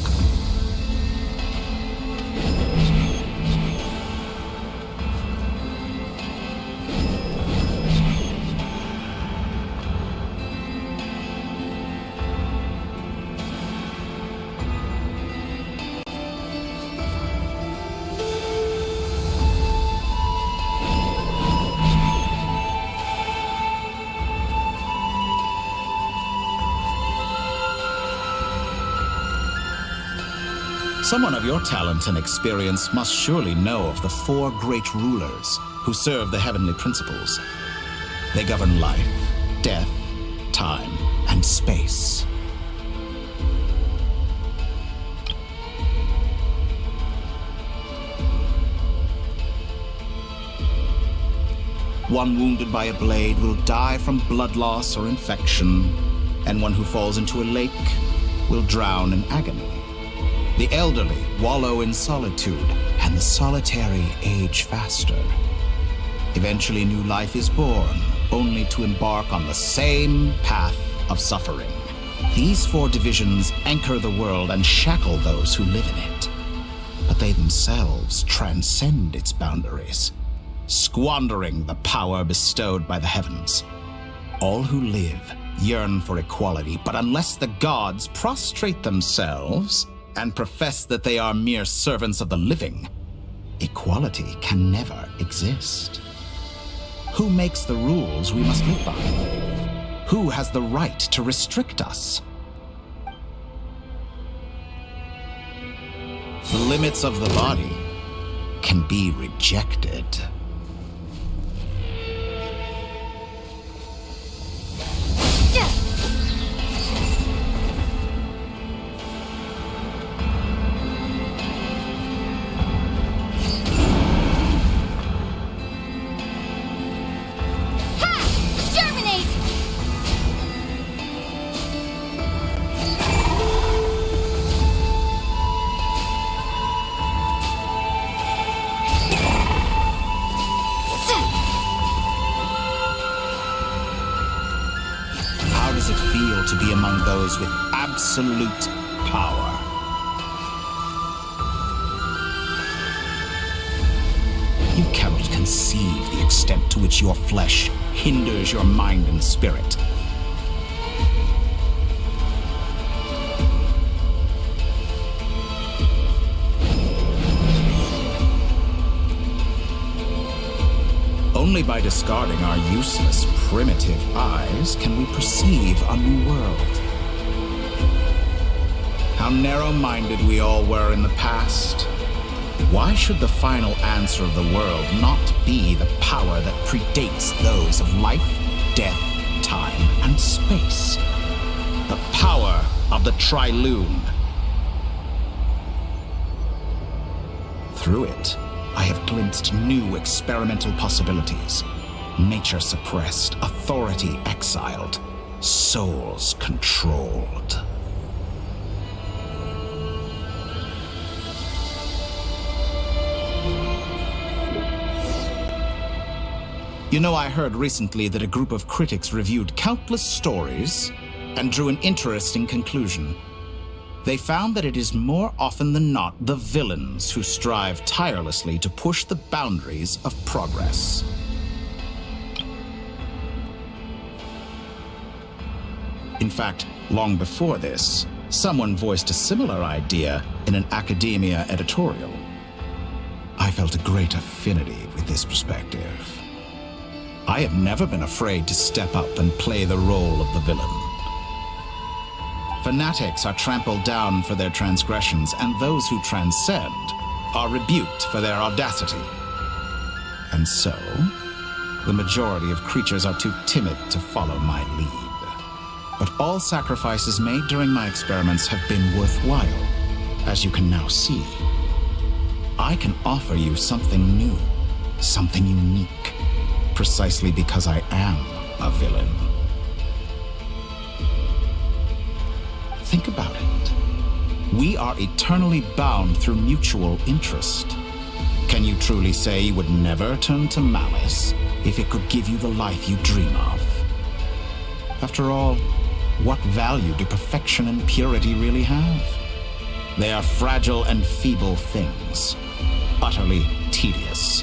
Someone of your talent and experience must surely know of the 4 great rulers who serve the heavenly principles. They govern life, death, time, and space. One wounded by a blade will die from blood loss or infection, and one who falls into a lake will drown in agony. The elderly wallow in solitude, and the solitary age faster. Eventually, new life is born, only to embark on the same path of suffering. These four divisions anchor the world and shackle those who live in it. But they themselves transcend its boundaries, squandering the power bestowed by the heavens. All who live yearn for equality, but unless the gods prostrate themselves and profess that they are mere servants of the living, equality can never exist. Who makes the rules we must live by? Who has the right to restrict us? The limits of the body can be rejected. With absolute power. You cannot conceive the extent to which your flesh hinders your mind and spirit. Only by discarding our useless, primitive eyes can we perceive a new world. How narrow-minded we all were in the past. Why should the final answer of the world not be the power that predates those of life, death, time, and space? The power of the Trilune. Through it, I have glimpsed new experimental possibilities. Nature suppressed, authority exiled, souls controlled. You know, I heard recently that a group of critics reviewed countless stories and drew an interesting conclusion. They found that it is more often than not the villains who strive tirelessly to push the boundaries of progress. In fact, long before this, someone voiced a similar idea in an academia editorial. I felt a great affinity with this perspective. I have never been afraid to step up and play the role of the villain. Fanatics are trampled down for their transgressions, and those who transcend are rebuked for their audacity. And so, the majority of creatures are too timid to follow my lead. But all sacrifices made during my experiments have been worthwhile, as you can now see. I can offer you something new, something unique, precisely because I am a villain. Think about it. We are eternally bound through mutual interest. Can you truly say you would never turn to malice if it could give you the life you dream of? After all, what value do perfection and purity really have? They are fragile and feeble things, utterly tedious.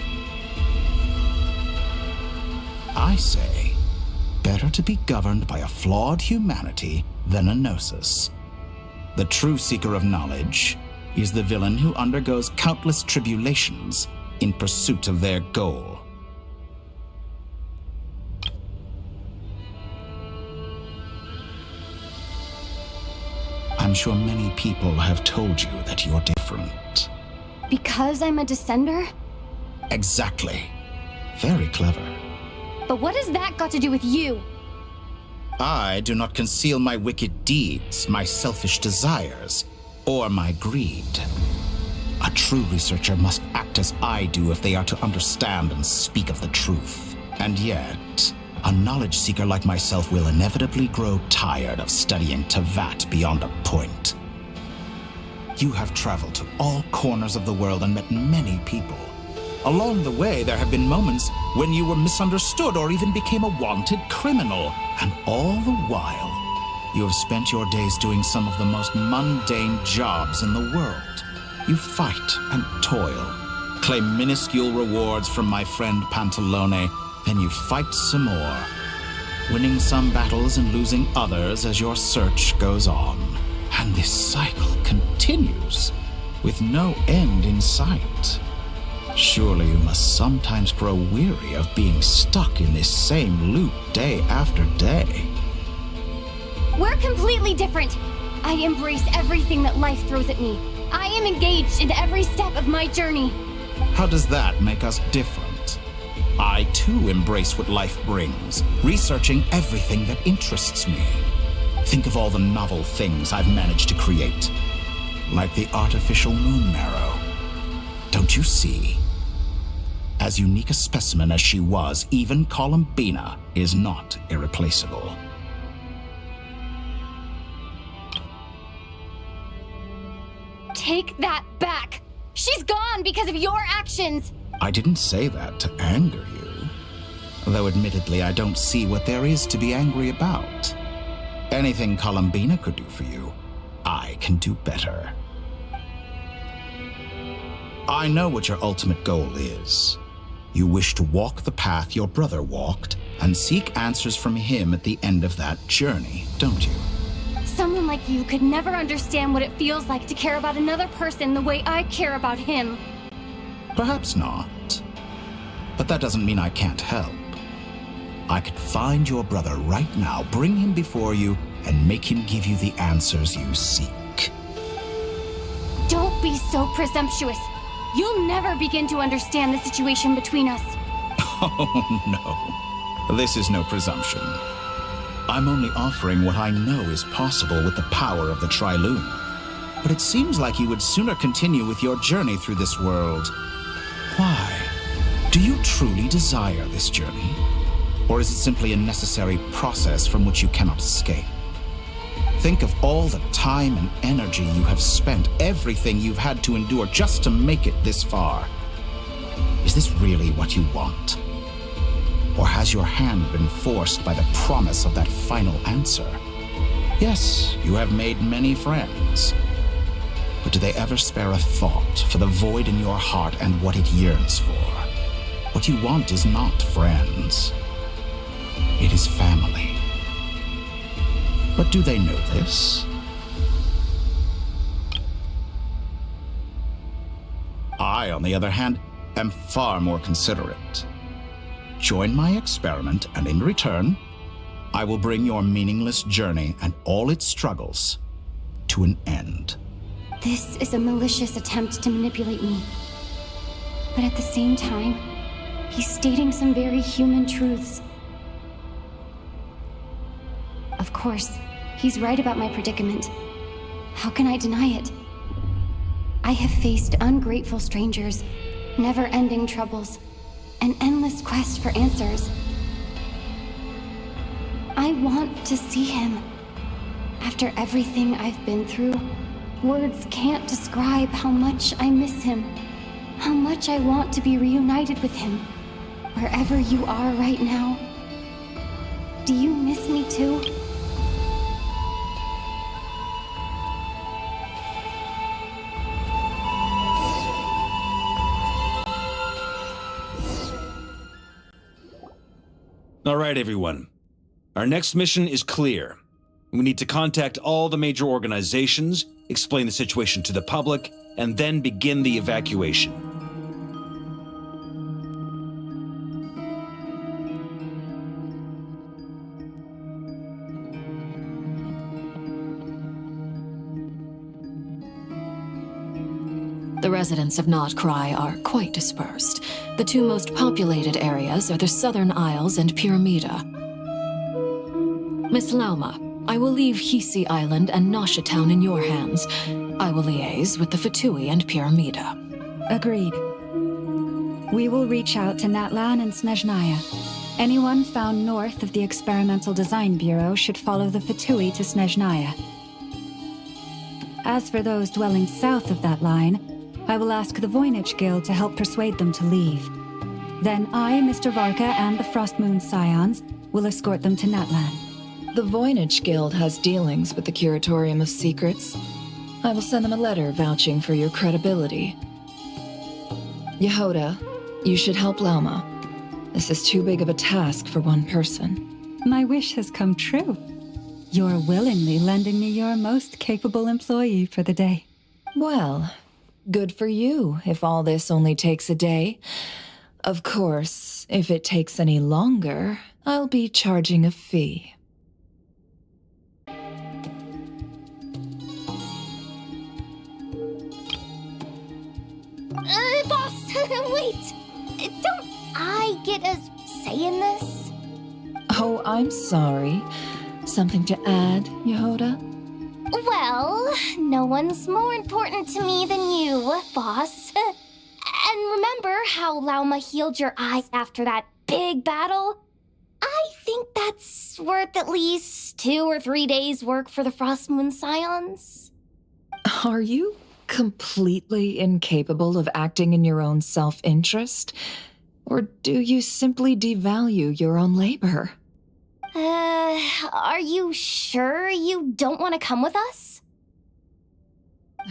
I say, better to be governed by a flawed humanity than a gnosis. The true seeker of knowledge is the villain who undergoes countless tribulations in pursuit of their goal. I'm sure many people have told you that you're different. Because I'm a descender? Exactly. Very clever. But what has that got to do with you? I do not conceal my wicked deeds, my selfish desires, or my greed. A true researcher must act as I do if they are to understand and speak of the truth. And yet, a knowledge seeker like myself will inevitably grow tired of studying Tevat beyond a point. You have traveled to all corners of the world and met many people. Along the way, there have been moments when you were misunderstood or even became a wanted criminal. And all the while, you have spent your days doing some of the most mundane jobs in the world. You fight and toil, claim minuscule rewards from my friend Pantalone, then you fight some more, winning some battles and losing others as your search goes on. And this cycle continues, with no end in sight. Surely you must sometimes grow weary of being stuck in this same loop day after day. We're completely different. I embrace everything that life throws at me. I am engaged in every step of my journey. How does that make us different? I too embrace what life brings, researching everything that interests me. Think of all the novel things I've managed to create, like the artificial moon marrow. Don't you see? As unique a specimen as she was, even Columbina is not irreplaceable. Take that back! She's gone because of your actions! I didn't say that to anger you. Though admittedly, I don't see what there is to be angry about. Anything Columbina could do for you, I can do better. I know what your ultimate goal is. You wish to walk the path your brother walked and seek answers from him at the end of that journey, don't you? Someone like you could never understand what it feels like to care about another person the way I care about him. Perhaps not. But that doesn't mean I can't help. I could find your brother right now, bring him before you, and make him give you the answers you seek. Don't be so presumptuous. You'll never begin to understand the situation between us. Oh, no. This is no presumption. I'm only offering what I know is possible with the power of the Tri-Lune. But it seems like you would sooner continue with your journey through this world. Why? Do you truly desire this journey? Or is it simply a necessary process from which you cannot escape? Think of all the time and energy you have spent, everything you've had to endure just to make it this far. Is this really what you want? Or has your hand been forced by the promise of that final answer? Yes, you have made many friends. But do they ever spare a thought for the void in your heart and what it yearns for? What you want is not friends. It is family. But do they know this? I, on the other hand, am far more considerate. Join my experiment, and in return, I will bring your meaningless journey and all its struggles to an end. This is a malicious attempt to manipulate me. But at the same time, he's stating some very human truths. Of course, he's right about my predicament. How can I deny it? I have faced ungrateful strangers, never-ending troubles, an endless quest for answers. I want to see him. After everything I've been through, words can't describe how much I miss him, how much I want to be reunited with him, wherever you are right now. Do you miss me too? All right, everyone. Our next mission is clear. We need to contact all the major organizations, explain the situation to the public, and then begin the evacuation. The residents of Nod-Krai are quite dispersed. The two most populated areas are the Southern Isles and Pyramida. Miss Lauma, I will leave Hisi Island and Nasha Town in your hands. I will liaise with the Fatui and Pyramida. Agreed. We will reach out to Natlan and Snezhnaya. Anyone found north of the Experimental Design Bureau should follow the Fatui to Snezhnaya. As for those dwelling south of that line, I will ask the Voynich Guild to help persuade them to leave. Then I, Mr. Varka, and the Frostmoon Scions will escort them to Natlan. The Voynich Guild has dealings with the Curatorium of Secrets. I will send them a letter vouching for your credibility. Yehoda, you should help Lauma. This is too big of a task for one person. My wish has come true. You're willingly lending me your most capable employee for the day. Well, good for you if all this only takes a day. Of course, if it takes any longer, I'll be charging a fee. Boss, wait! Don't I get a say in this? Oh, I'm sorry. Something to add, Yehoda? Well, no one's more important to me than you, boss. And remember how Lauma healed your eyes after that big battle? I think that's worth at least 2 or 3 days' work for the Frostmoon Scions. Are you completely incapable of acting in your own self-interest? Or do you simply devalue your own labor? Are you sure you don't want to come with us?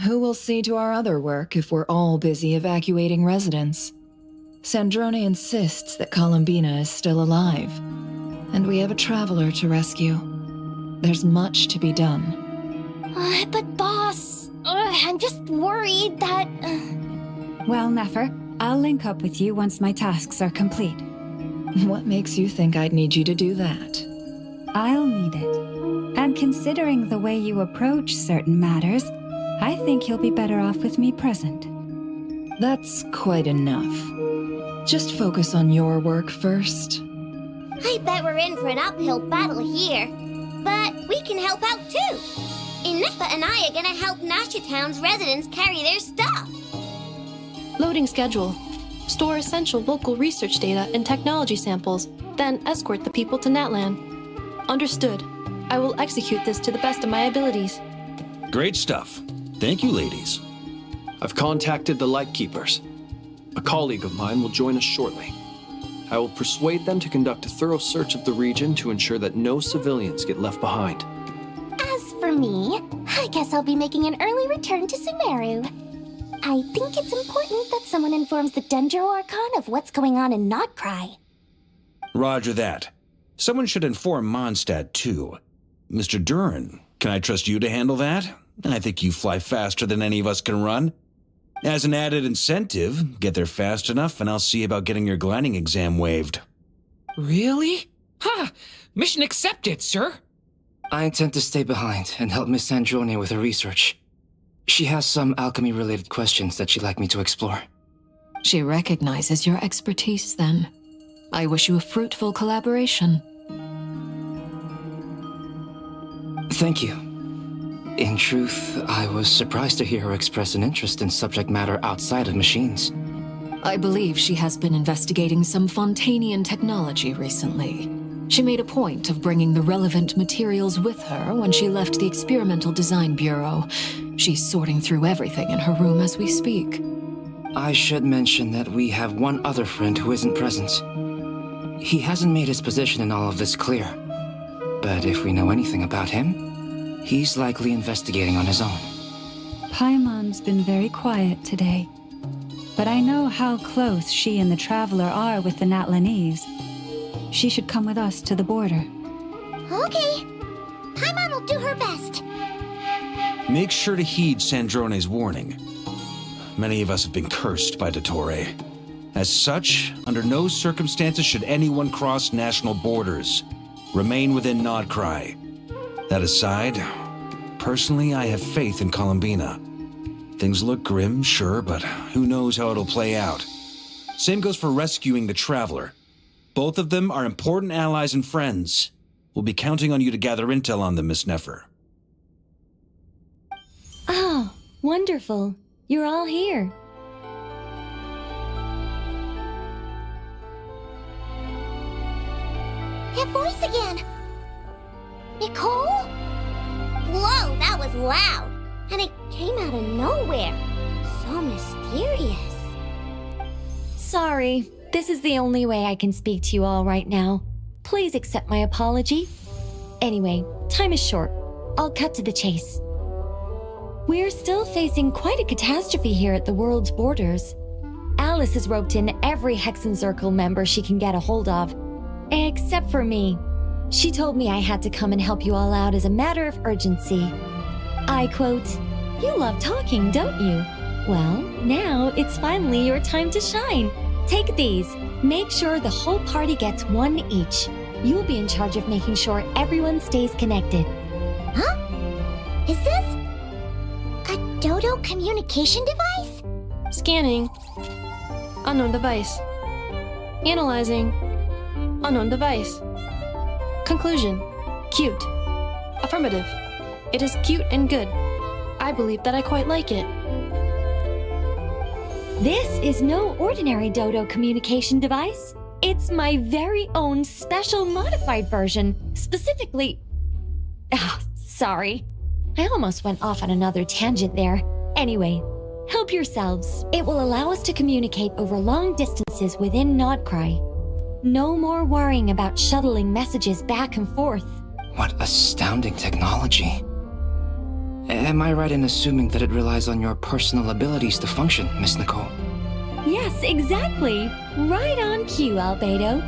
Who will see to our other work if we're all busy evacuating residents? Sandrone insists that Columbina is still alive, and we have a traveler to rescue. There's much to be done. But boss, I'm just worried that... Well, Nefer, I'll link up with you once my tasks are complete. What makes you think I'd need you to do that? I'll need it. And considering the way you approach certain matters, I think you'll be better off with me present. That's quite enough. Just focus on your work first. I bet we're in for an uphill battle here. But we can help out too. Inefa and I are gonna help Nasha Town's residents carry their stuff. Loading schedule. Store essential local research data and technology samples, then escort the people to Natlan. Understood. I will execute this to the best of my abilities. Great stuff. Thank you, ladies. I've contacted the Lightkeepers. A colleague of mine will join us shortly. I will persuade them to conduct a thorough search of the region to ensure that no civilians get left behind. As for me, I guess I'll be making an early return to Sumeru. I think it's important that someone informs the Dendro Archon of what's going on in Nod-Krai. Roger that. Someone should inform Mondstadt, too. Mr. Duran, can I trust you to handle that? I think you fly faster than any of us can run. As an added incentive, get there fast enough and I'll see about getting your gliding exam waived. Really? Ha! Mission accepted, sir. I intend to stay behind and help Miss Sandrone with her research. She has some alchemy-related questions that she'd like me to explore. She recognizes your expertise, then. I wish you a fruitful collaboration. Thank you. In truth, I was surprised to hear her express an interest in subject matter outside of machines. I believe she has been investigating some Fontanian technology recently. She made a point of bringing the relevant materials with her when she left the Experimental Design Bureau. She's sorting through everything in her room as we speak. I should mention that we have one other friend who isn't present. He hasn't made his position in all of this clear. But if we know anything about him, he's likely investigating on his own. Paimon's been very quiet today. But I know how close she and the Traveler are with the Natlanese. She should come with us to the border. Okay. Paimon will do her best. Make sure to heed Sandrone's warning. Many of us have been cursed by dottore. As such, under no circumstances should anyone cross national borders. Remain within Nod-Krai. That aside, personally, I have faith in Columbina. Things look grim, sure, but who knows how it'll play out. Same goes for rescuing the Traveler. Both of them are important allies and friends. We'll be counting on you to gather intel on them, Miss Nefer. Oh, wonderful. You're all here. That voice again! Nicole? Whoa, that was loud! And it came out of nowhere. So mysterious. Sorry, this is the only way I can speak to you all right now. Please accept my apology. Anyway, time is short. I'll cut to the chase. We're still facing quite a catastrophe here at the world's borders. Alice has roped in every Hexen Circle member she can get a hold of. Except for me. She told me I had to come and help you all out as a matter of urgency. I quote, "You love talking, don't you? Well, now it's finally your time to shine. Take these. Make sure the whole party gets one each. You'll be in charge of making sure everyone stays connected." Huh? Is this a Dodo communication device? Scanning. Unknown device. Analyzing. Unknown device. Conclusion. Cute. Affirmative. It is cute and good. I believe that I quite like it. This is no ordinary Dodo communication device. It's my very own special modified version, specifically... sorry. I almost went off on another tangent there. Anyway, help yourselves. It will allow us to communicate over long distances within Nod-Krai. No more worrying about shuttling messages back and forth. What astounding technology. Am I right in assuming that it relies on your personal abilities to function, Miss Nicole? Yes, exactly. Right on cue, Albedo.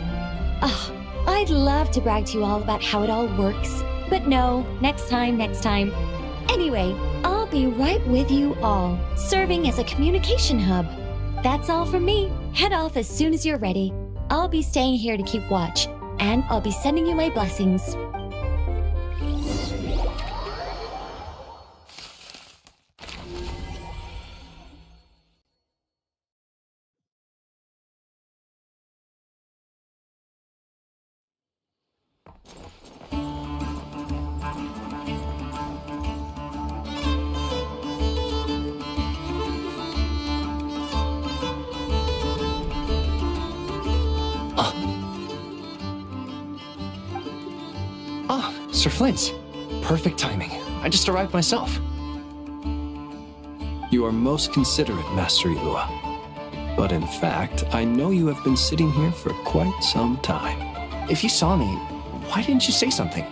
I'd love to brag to you all about how it all works. But no, next time. Anyway, I'll be right with you all, serving as a communication hub. That's all from me. Head off as soon as you're ready. I'll be staying here to keep watch, and I'll be sending you my blessings. Sir Flint. Perfect timing. I just arrived myself. You are most considerate, Master Ilua. But in fact, I know you have been sitting here for quite some time. If you saw me, why didn't you say something?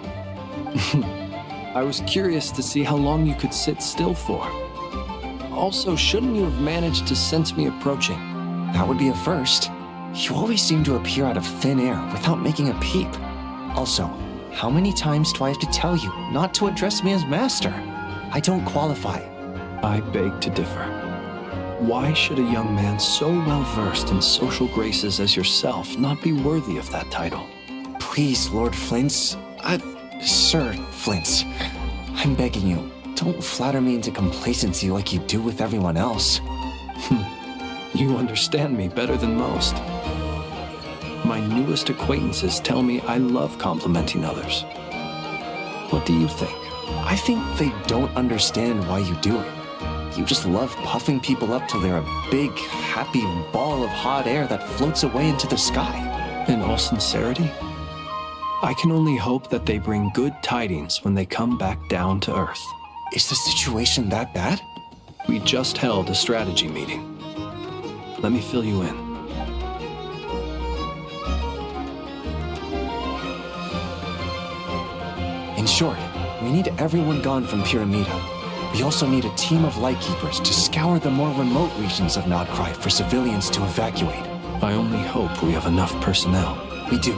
I was curious to see how long you could sit still for. Also, shouldn't you have managed to sense me approaching? That would be a first. You always seem to appear out of thin air without making a peep. Also, how many times do I have to tell you not to address me as master? I don't qualify. I beg to differ. Why should a young man so well-versed in social graces as yourself not be worthy of that title? Please, Lord Flint's... Sir Flint's. I'm begging you, don't flatter me into complacency like you do with everyone else. You understand me better than most. My newest acquaintances tell me I love complimenting others. What do you think? I think they don't understand why you do it. You just love puffing people up till they're a big, happy ball of hot air that floats away into the sky. In all sincerity, I can only hope that they bring good tidings when they come back down to Earth. Is the situation that bad? We just held a strategy meeting. Let me fill you in. In short, we need everyone gone from Pyramida. We also need a team of lightkeepers to scour the more remote regions of Nod-Krai for civilians to evacuate. I only hope we have enough personnel. We do.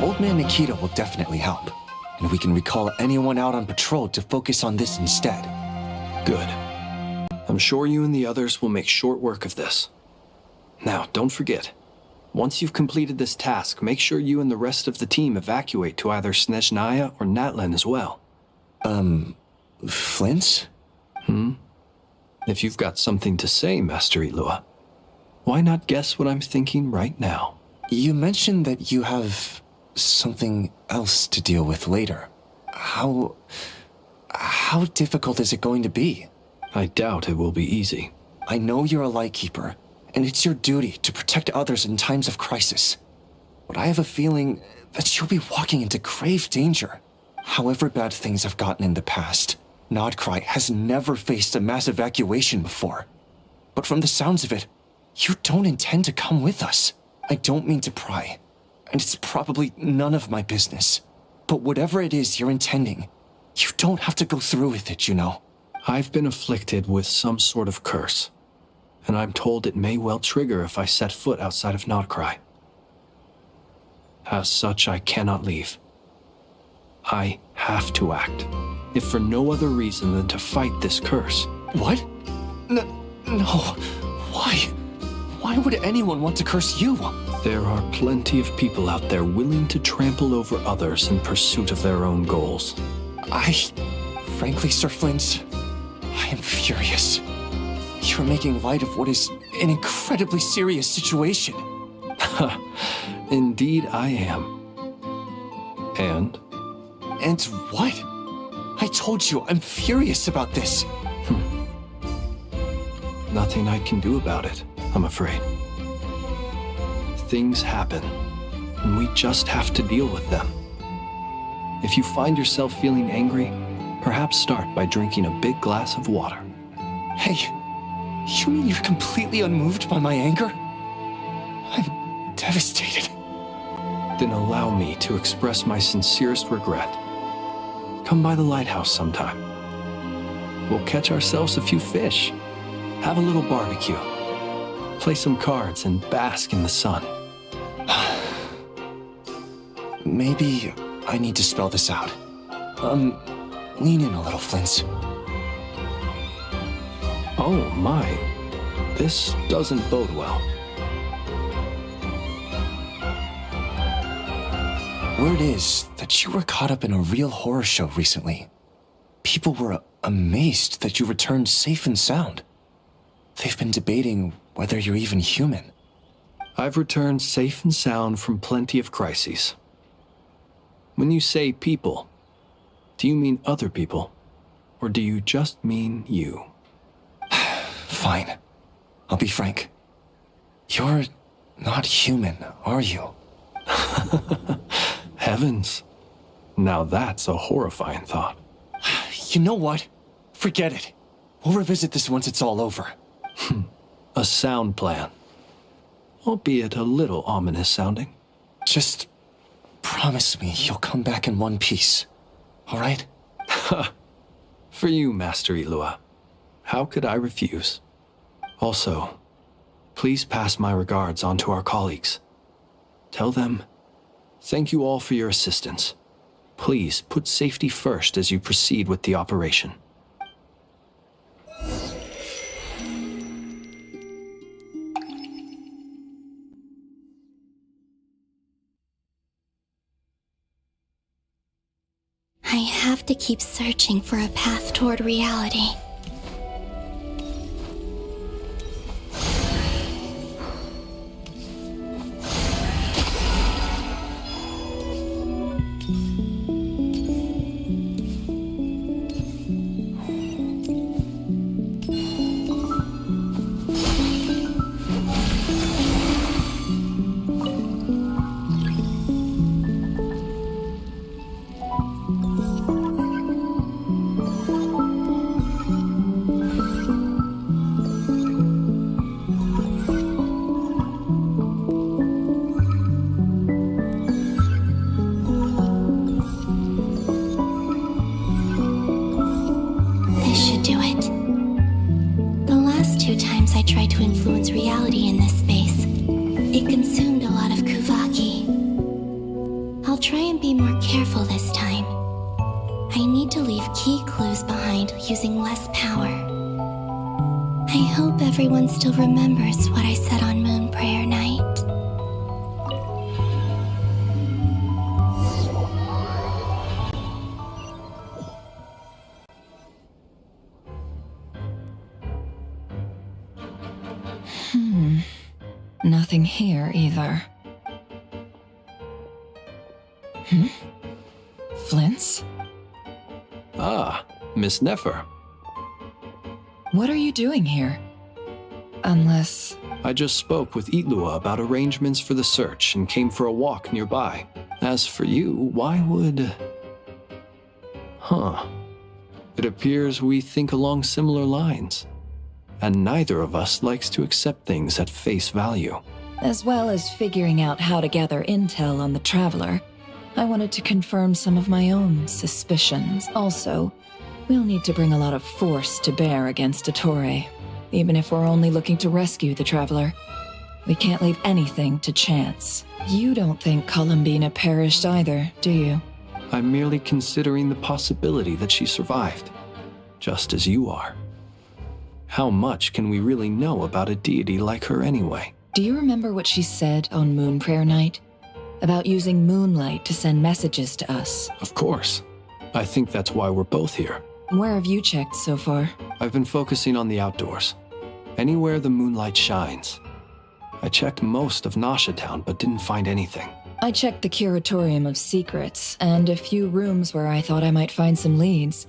Old Man Nikita will definitely help, and we can recall anyone out on patrol to focus on this instead. Good. I'm sure you and the others will make short work of this. Now, don't forget, once you've completed this task, make sure you and the rest of the team evacuate to either Snezhnaya or Natlan as well. Flint's? If you've got something to say, Master Ilua, why not guess what I'm thinking right now? You mentioned that you have something else to deal with later. How difficult is it going to be? I doubt it will be easy. I know you're a lightkeeper, and it's your duty to protect others in times of crisis. but I have a feeling that she'll be walking into grave danger. However bad things have gotten in the past, Nod-Krai has never faced a mass evacuation before. But from the sounds of it, you don't intend to come with us. I don't mean to pry, and it's probably none of my business. But whatever it is you're intending, you don't have to go through with it, you know. I've been afflicted with some sort of curse, and I'm told it may well trigger if I set foot outside of Nod-Krai. As such, I cannot leave. I have to act, if for no other reason than to fight this curse. What? No. Why? Why would anyone want to curse you? There are plenty of people out there willing to trample over others in pursuit of their own goals. Frankly, Sir Flint, I am furious. You're making light of what is an incredibly serious situation. Indeed I am. And? And what? I told you, I'm furious about this. Nothing I can do about it, I'm afraid. Things happen, and we just have to deal with them. If you find yourself feeling angry, perhaps start by drinking a big glass of water. Hey, you mean you're completely unmoved by my anger? I'm devastated. Then allow me to express my sincerest regret. Come by the lighthouse sometime. We'll catch ourselves a few fish, have a little barbecue, play some cards, and bask in the sun. Maybe I need to spell this out. Lean in a little, Flint. Oh my, this doesn't bode well. Word is that you were caught up in a real horror show recently. People were amazed that you returned safe and sound. They've been debating whether you're even human. I've returned safe and sound from plenty of crises. When you say people, do you mean other people? Or do you just mean you? Fine. I'll be frank. You're not human, are you? Heavens. Now that's a horrifying thought. You know what? Forget it. We'll revisit this once it's all over. A sound plan. Albeit a little ominous sounding. Just promise me you'll come back in one piece, all right? For you, Master Ilua. How could I refuse? Also, please pass my regards on to our colleagues. Tell them, thank you all for your assistance. Please put safety first as you proceed with the operation. I have to keep searching for a path toward reality. Everyone still remembers what I said on Moon Prayer Night. Nothing here either. Flint's? Ah, Miss Nefer. What are you doing here? Unless... I just spoke with Itlua about arrangements for the search and came for a walk nearby. As for you, why would... Huh. It appears we think along similar lines. And neither of us likes to accept things at face value. As well as figuring out how to gather intel on the Traveler, I wanted to confirm some of my own suspicions. Also, we'll need to bring a lot of force to bear against dottore, even if we're only looking to rescue the Traveler. We can't leave anything to chance. You don't think Columbina perished either, do you? I'm merely considering the possibility that she survived, just as you are. How much can we really know about a deity like her anyway? Do you remember what she said on Moon Prayer Night? About using moonlight to send messages to us? Of course. I think that's why we're both here. Where have you checked so far? I've been focusing on the outdoors. Anywhere the moonlight shines. I checked most of Nasha Town, but didn't find anything. I checked the Curatorium of Secrets, and a few rooms where I thought I might find some leads.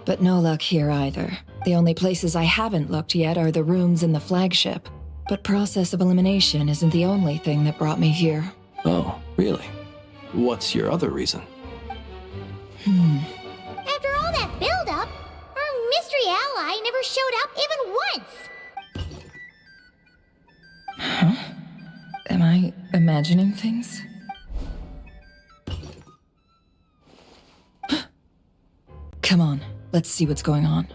But no luck here either. The only places I haven't looked yet are the rooms in the flagship. But process of elimination isn't the only thing that brought me here. Oh, really? What's your other reason? After all that build-up, our mystery ally never showed up even once. Huh? Am I imagining things? Come on, let's see what's going on.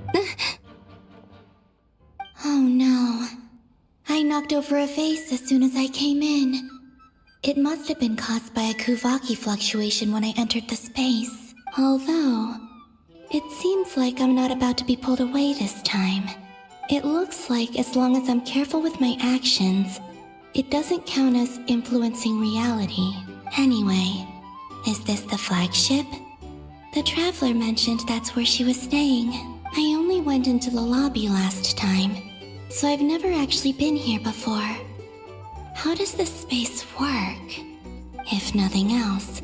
Oh no. I knocked over a vase as soon as I came in. It must have been caused by a Kuvaki fluctuation when I entered the space. Although, it seems like I'm not about to be pulled away this time. It looks like as long as I'm careful with my actions, it doesn't count as influencing reality. Anyway, is this the flagship? The Traveler mentioned that's where she was staying. I only went into the lobby last time, so I've never actually been here before. How does this space work? If nothing else,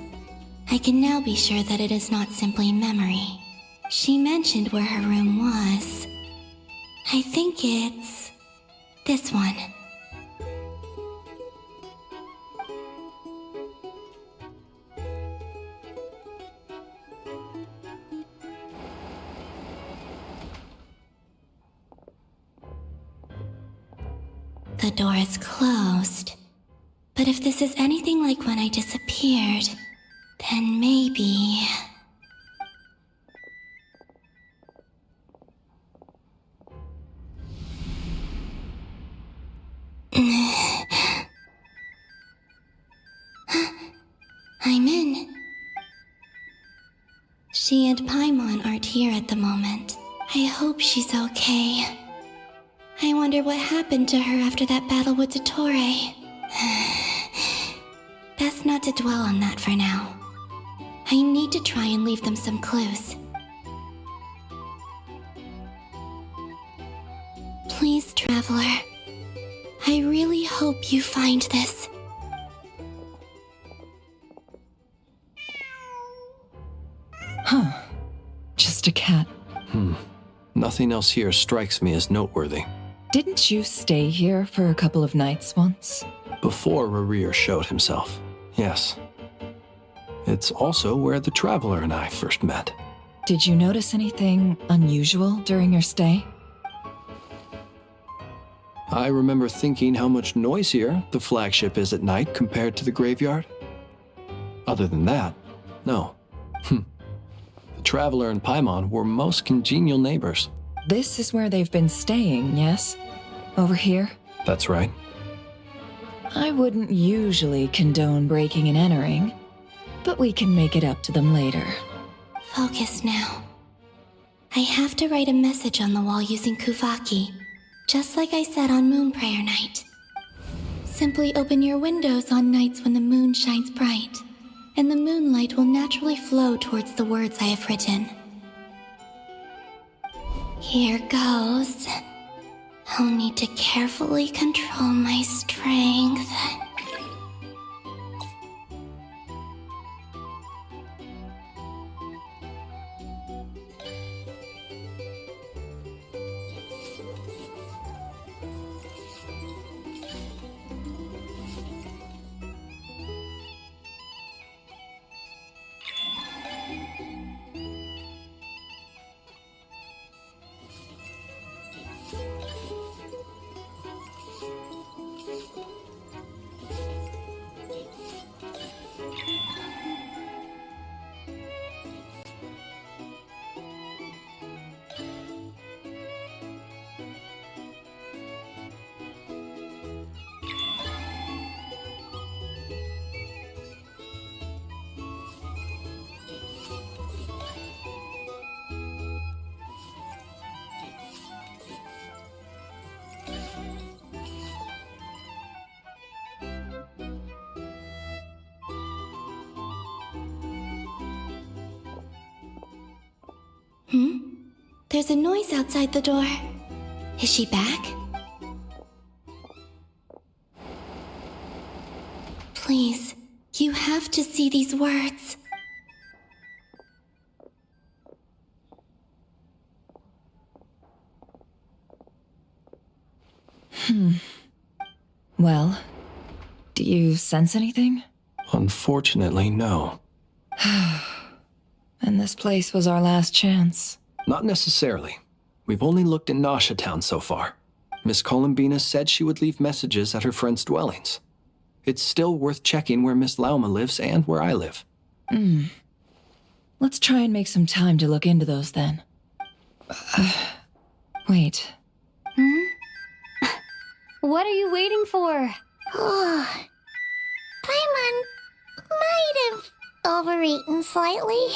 I can now be sure that it is not simply memory. She mentioned where her room was. I think it's this one. The door is closed. But if this is anything like when I disappeared, then maybe... I'm in. She and Paimon aren't here at the moment. I hope she's okay. I wonder what happened to her after that battle with dottore. Best not to dwell on that for now. I need to try and leave them some clues. Please, Traveler. I really hope you find this. Huh. Just a cat. Nothing else here strikes me as noteworthy. Didn't you stay here for a couple of nights once? Before Rarir showed himself, yes. It's also where the Traveler and I first met. Did you notice anything unusual during your stay? I remember thinking how much noisier the flagship is at night compared to the graveyard. Other than that, no. The Traveler and Paimon were most congenial neighbors. This is where they've been staying, yes? Over here? That's right. I wouldn't usually condone breaking and entering, but we can make it up to them later. Focus now. I have to write a message on the wall using Kuvaki, just like I said on Moon Prayer Night. Simply open your windows on nights when the moon shines bright, and the moonlight will naturally flow towards the words I have written. Here goes. I'll need to carefully control my strength. There's a noise outside the door. Is she back? Please, you have to see these words. Well, do you sense anything? Unfortunately, no. And this place was our last chance. Not necessarily. We've only looked in Nasha Town so far. Miss Columbina said she would leave messages at her friends' dwellings. It's still worth checking where Miss Lauma lives and where I live. Let's try and make some time to look into those then. Wait. What are you waiting for? Paimon might have overeaten slightly.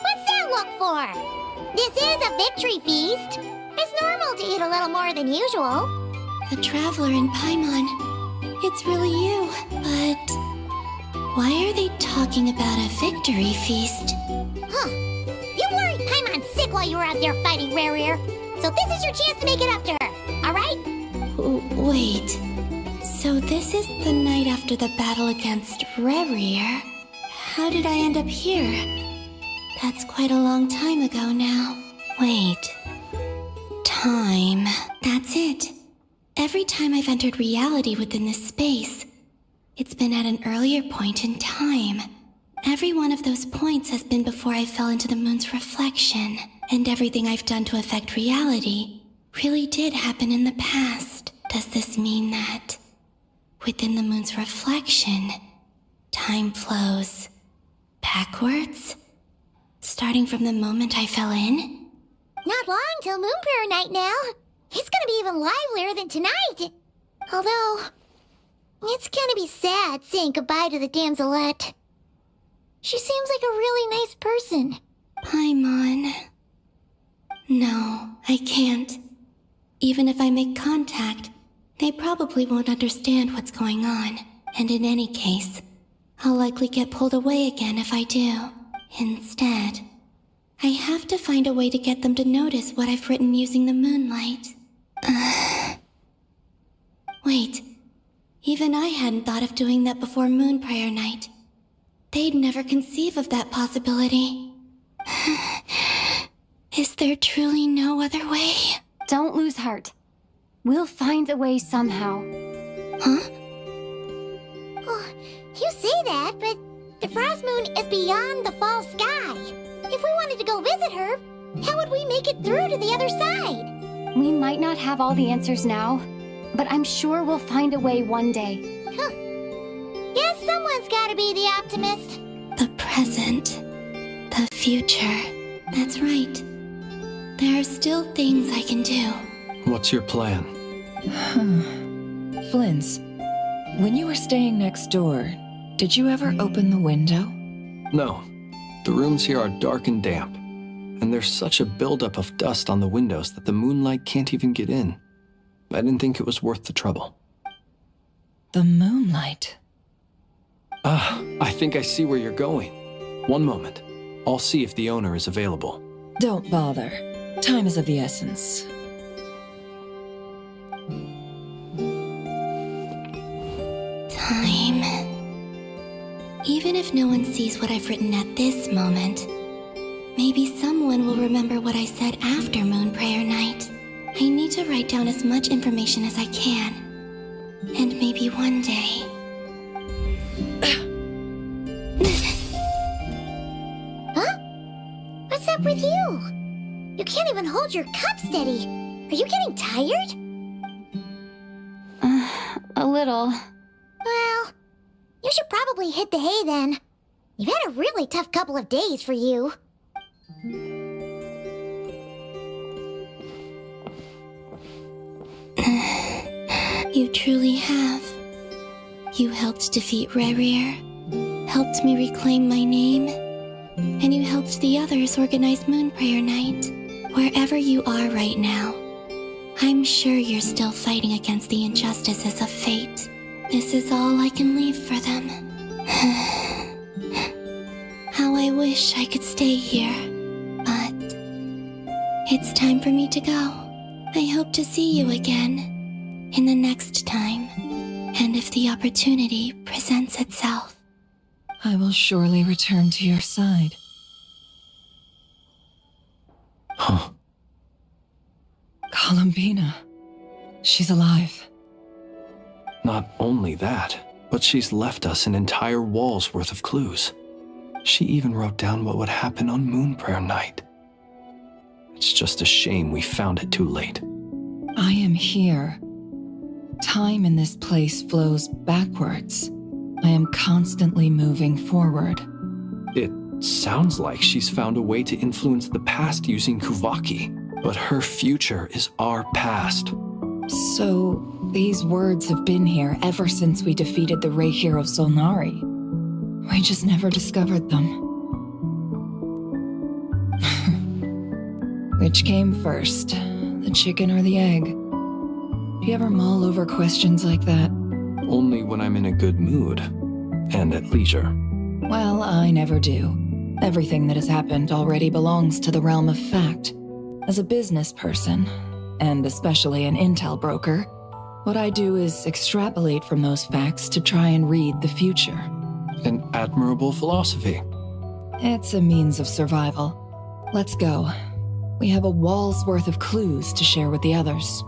What's that look for? This is a victory feast. It's normal to eat a little more than usual. The Traveler in Paimon. It's really you, but why are they talking about a victory feast? You worried Paimon sick while you were out there fighting Rare, so this is your chance to make it up to her, alright? Wait. So this is the night after the battle against Rare. How did I end up here? That's quite a long time ago now. Wait. Time. That's it. Every time I've entered reality within this space, it's been at an earlier point in time. Every one of those points has been before I fell into the moon's reflection, and everything I've done to affect reality really did happen in the past. Does this mean that within the moon's reflection, time flows backwards? Starting from the moment I fell in? Not long till Moon Prayer Night now. It's gonna be even livelier than tonight. Although, it's gonna be sad saying goodbye to the damselette. She seems like a really nice person. Paimon. No, I can't. Even if I make contact, they probably won't understand what's going on. And in any case, I'll likely get pulled away again if I do. Instead, I have to find a way to get them to notice what I've written using the moonlight. Wait, even I hadn't thought of doing that before Moon Prayer Night. They'd never conceive of that possibility. Is there truly no other way? Don't lose heart. We'll find a way somehow. Huh? Oh, you say that, but the Frost Moon is beyond the fall sky. If we wanted to go visit her, how would we make it through to the other side? We might not have all the answers now, but I'm sure we'll find a way one day. Guess someone's gotta be the optimist. The present. The future. That's right. There are still things I can do. What's your plan? Flint's, when you were staying next door, did you ever open the window? No. The rooms here are dark and damp, and there's such a buildup of dust on the windows that the moonlight can't even get in. I didn't think it was worth the trouble. The moonlight? I think I see where you're going. One moment. I'll see if the owner is available. Don't bother. Time is of the essence. Time. Even if no one sees what I've written at this moment, maybe someone will remember what I said after Moon Prayer Night. I need to write down as much information as I can. And maybe one day... Huh? What's up with you? You can't even hold your cup steady. Are you getting tired? A little. Well, you should probably hit the hay then. You've had a really tough couple of days for you. You truly have. You helped defeat Rare, helped me reclaim my name, and you helped the others organize Moon Prayer Night. Wherever you are right now, I'm sure you're still fighting against the injustices of fate. This is all I can leave for them. However, I wish I could stay here, but it's time for me to go. I hope to see you again in the next time, and if the opportunity presents itself. I will surely return to your side. Huh. Columbina. She's alive. Not only that, but she's left us an entire wall's worth of clues. She even wrote down what would happen on Moon Prayer Night. It's just a shame we found it too late. I am here. Time in this place flows backwards. I am constantly moving forward. It sounds like she's found a way to influence the past using Kuvaki, but her future is our past. So, these words have been here ever since we defeated the Ray Hero Solnari. We just never discovered them. Which came first, the chicken or the egg? Do you ever mull over questions like that? Only when I'm in a good mood, and at leisure. Well, I never do. Everything that has happened already belongs to the realm of fact. As a business person, and especially an intel broker, what I do is extrapolate from those facts to try and read the future. An admirable philosophy. It's a means of survival. Let's go. We have a wall's worth of clues to share with the others.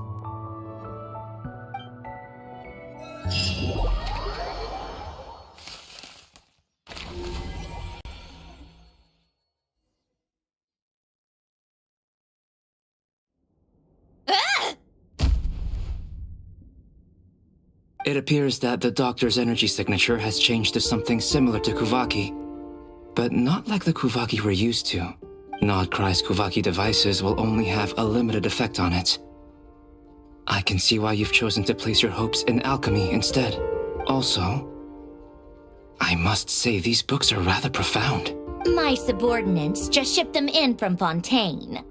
It appears that the doctor's energy signature has changed to something similar to Kuvaki, but not like the Kuvaki we're used to. Nod-Krai's Kuvaki devices will only have a limited effect on it. I can see why you've chosen to place your hopes in alchemy instead. Also, I must say these books are rather profound. My subordinates just shipped them in from Fontaine.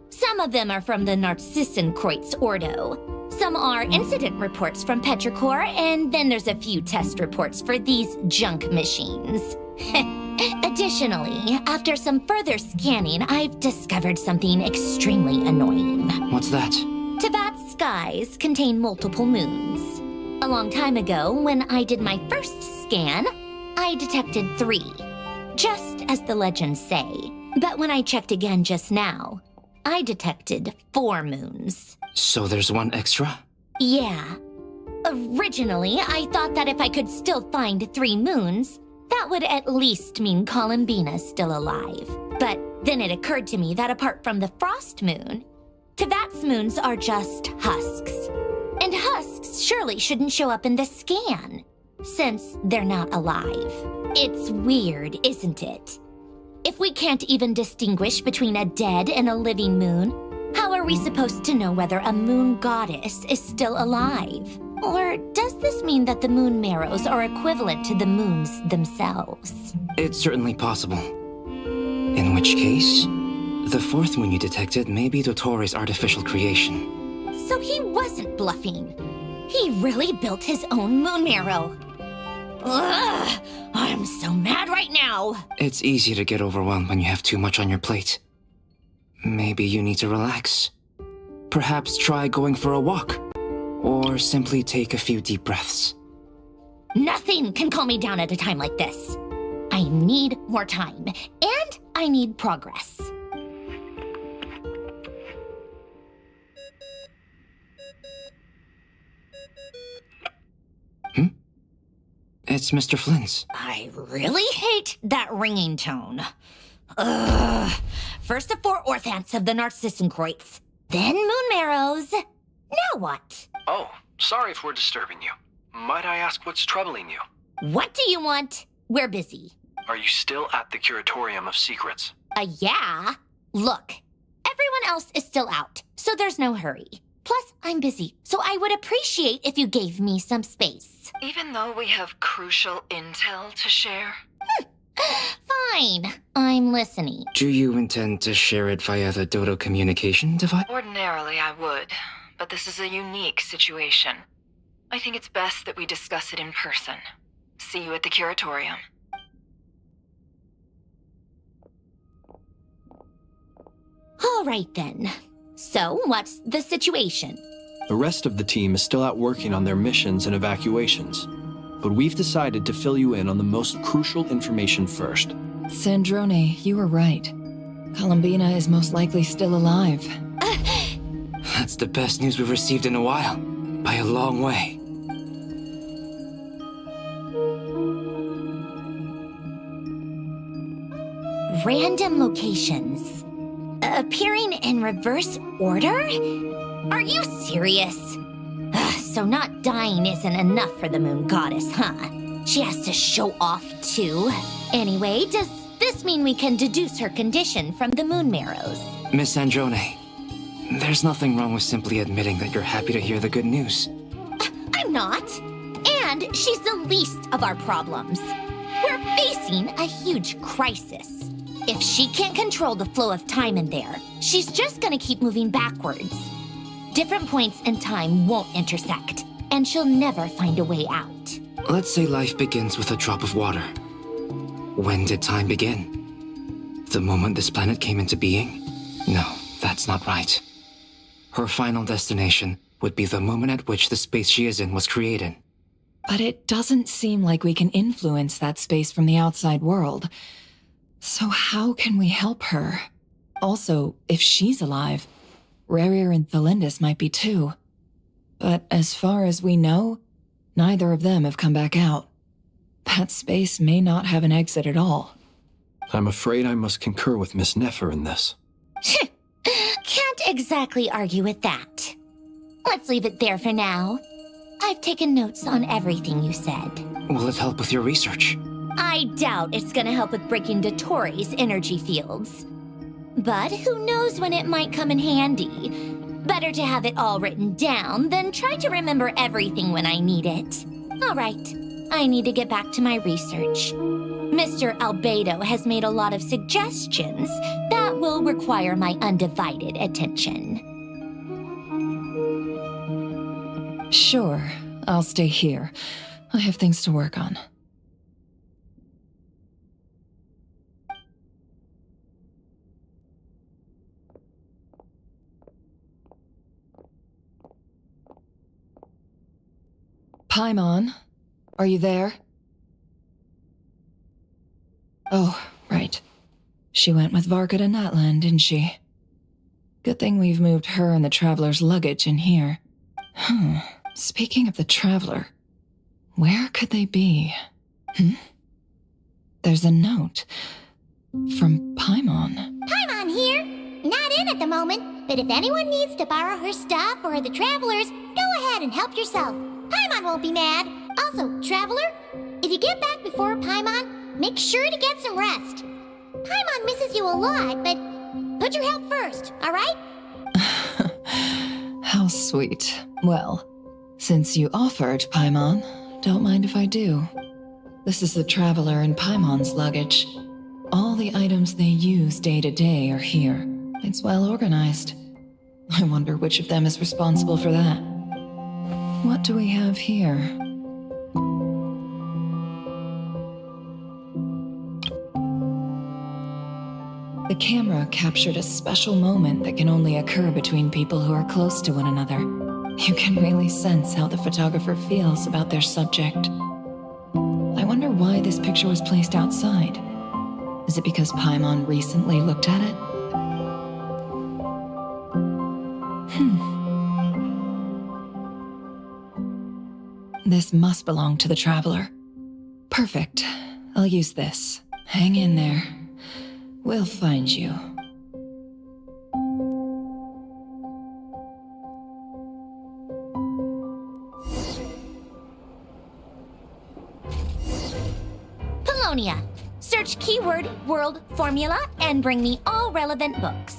Some of them are from the Narcissenkreuz Ordo. Some are incident reports from Petrichor, and then there's a few test reports for these junk machines. Additionally, after some further scanning, I've discovered something extremely annoying. What's that? Teyvat's skies contain multiple moons. A long time ago, when I did my first scan, I detected 3, just as the legends say. But when I checked again just now, I detected 4 moons. So there's one extra? Yeah. Originally, I thought that if I could still find 3 moons, that would at least mean Columbina's still alive. But then it occurred to me that apart from the frost moon, Teyvat's moons are just husks. And husks surely shouldn't show up in the scan, since they're not alive. It's weird, isn't it? If we can't even distinguish between a dead and a living moon, how are we supposed to know whether a moon goddess is still alive? Or does this mean that the moon marrows are equivalent to the moons themselves? It's certainly possible. In which case, the 4th moon you detected may be Dottore's artificial creation. So he wasn't bluffing. He really built his own moon marrow. Ugh! I'm so mad right now! It's easy to get overwhelmed when you have too much on your plate. Maybe you need to relax. Perhaps try going for a walk. Or simply take a few deep breaths. Nothing can calm me down at a time like this. I need more time, and I need progress. It's Mr. Flynn's. I really hate that ringing tone. Ugh. First the 4 orthants of the Narcissenkreuz, then moon marrows. Now what? Oh, sorry if we're disturbing you. Might I ask what's troubling you? What do you want? We're busy. Are you still at the Curatorium of Secrets? Yeah. Look, everyone else is still out, so there's no hurry. Plus, I'm busy, so I would appreciate if you gave me some space. Even though we have crucial intel to share? Fine. I'm listening. Do you intend to share it via the Dodo communication device? Ordinarily, I would, but this is a unique situation. I think it's best that we discuss it in person. See you at the Curatorium. All right then. So, what's the situation? The rest of the team is still out working on their missions and evacuations, but we've decided to fill you in on the most crucial information first. Sandrone, you were right. Columbina is most likely still alive. That's the best news we've received in a while, by a long way. Random locations. Appearing in reverse order? Are you serious? So not dying isn't enough for the moon goddess, huh? She has to show off too. Anyway, does this mean we can deduce her condition from the moon marrows? Miss Sandrone, there's nothing wrong with simply admitting that you're happy to hear the good news. I'm not. And she's the least of our problems. We're facing a huge crisis. If she can't control the flow of time in there, she's just gonna keep moving backwards. Different points in time won't intersect, and she'll never find a way out. Let's say life begins with a drop of water. When did time begin? The moment this planet came into being? No, that's not right. Her final destination would be the moment at which the space she is in was created. But it doesn't seem like we can influence that space from the outside world. So how can we help her? Also, if she's alive, Rerir and Thalindis might be too. But as far as we know, neither of them have come back out. That space may not have an exit at all. I'm afraid I must concur with Miss Nefer in this. Can't exactly argue with that. Let's leave it there for now. I've taken notes on everything you said. Will it help with your research? I doubt it's gonna help with breaking Dottore's energy fields. But who knows when it might come in handy. Better to have it all written down than try to remember everything when I need it. All right, I need to get back to my research. Mr. Albedo has made a lot of suggestions that will require my undivided attention. Sure, I'll stay here. I have things to work on. Paimon, are you there? Oh, right. She went with Varka to Natlan, didn't she? Good thing we've moved her and the Traveler's luggage in here. Speaking of the Traveler, where could they be? There's a note from Paimon. Paimon here. Not in at the moment, but if anyone needs to borrow her stuff or the Traveler's, go ahead and help yourself. Paimon won't be mad. Also, Traveler, if you get back before Paimon, make sure to get some rest. Paimon misses you a lot, but put your health first, all right? How sweet. Well, since you offered, Paimon, don't mind if I do. This is the Traveler and Paimon's luggage. All the items they use day to day are here. It's well organized. I wonder which of them is responsible for that. What do we have here? The camera captured a special moment that can only occur between people who are close to one another. You can really sense how the photographer feels about their subject. I wonder why this picture was placed outside. Is it because Paimon recently looked at it? This must belong to the Traveler. Perfect. I'll use this. Hang in there. We'll find you. Polonia. Search keyword world formula and bring me all relevant books.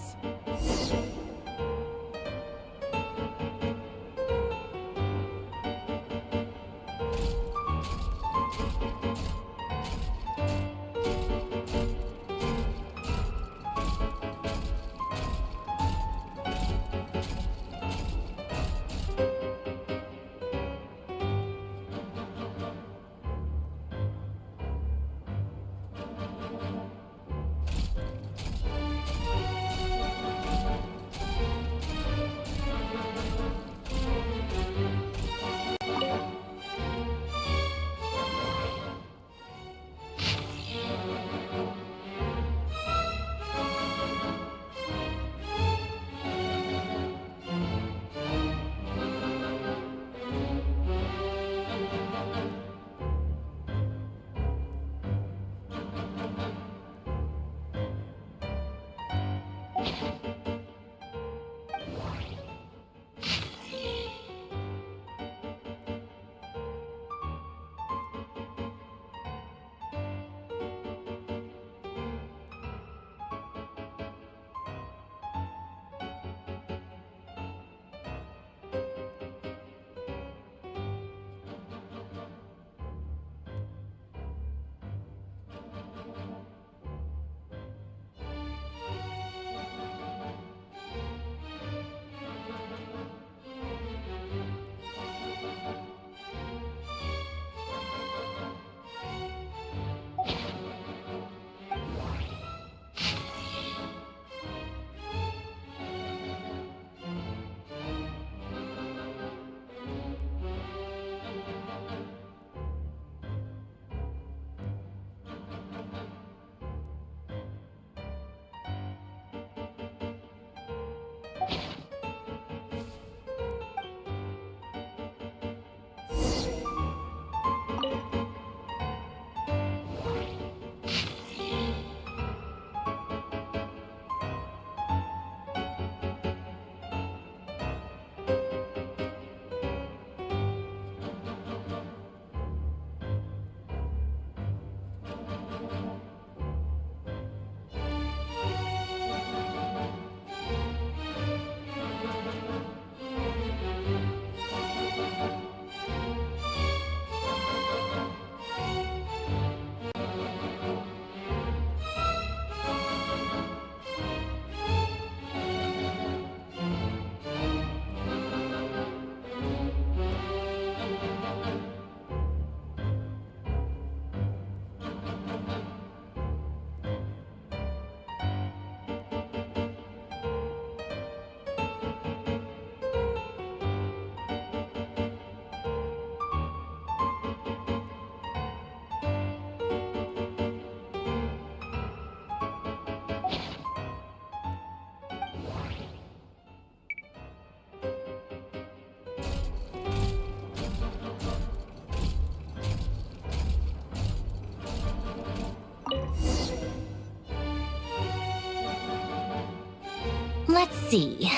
Let's see.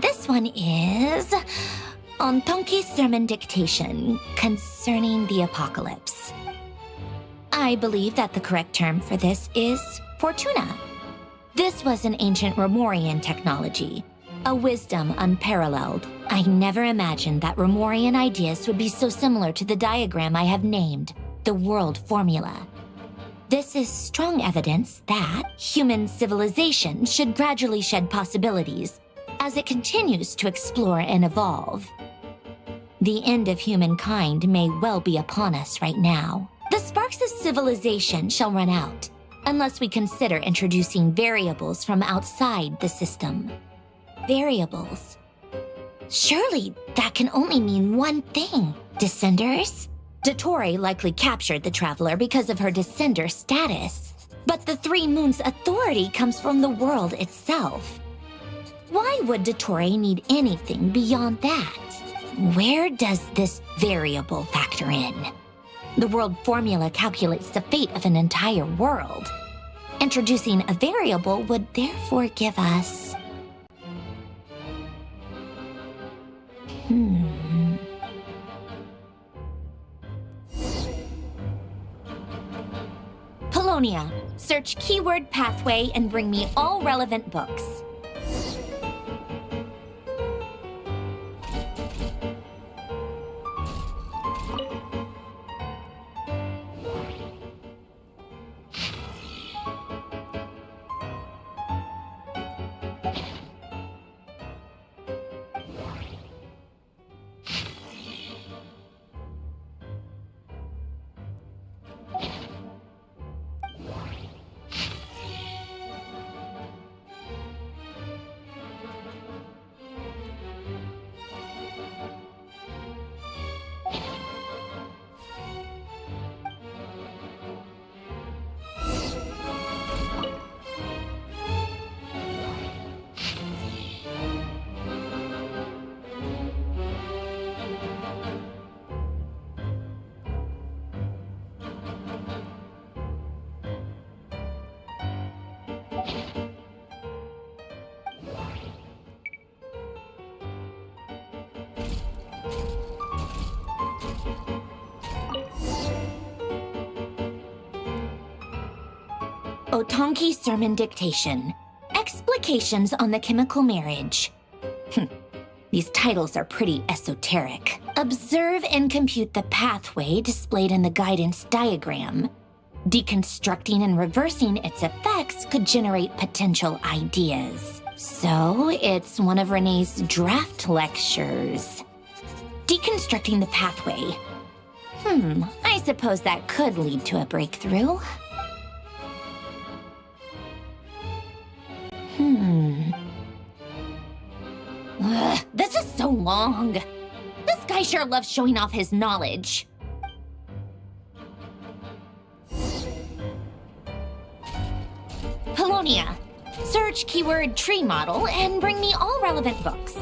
This one is Ontonki's sermon dictation concerning the apocalypse. I believe that the correct term for this is Fortuna. This was an ancient Romorian technology, a wisdom unparalleled. I never imagined that Romorian ideas would be so similar to the diagram I have named, the World Formula. This is strong evidence that human civilization should gradually shed possibilities as it continues to explore and evolve. The end of humankind may well be upon us right now. The sparks of civilization shall run out, unless we consider introducing variables from outside the system. Variables. Surely that can only mean one thing. Descenders? Dottore likely captured the traveler because of her descender status. But the Three Moons' authority comes from the world itself. Why would Dottore need anything beyond that? Where does this variable factor in? The world formula calculates the fate of an entire world. Introducing a variable would therefore give us... Polonia, search keyword pathway and bring me all relevant books. Otonki's sermon dictation. Explications on the chemical marriage. These titles are pretty esoteric. Observe and compute the pathway displayed in the guidance diagram. Deconstructing and reversing its effects could generate potential ideas. So, it's one of Renee's draft lectures. Deconstructing the pathway. I suppose that could lead to a breakthrough. This is so long. This guy sure loves showing off his knowledge. Polonia, search keyword tree model and bring me all relevant books.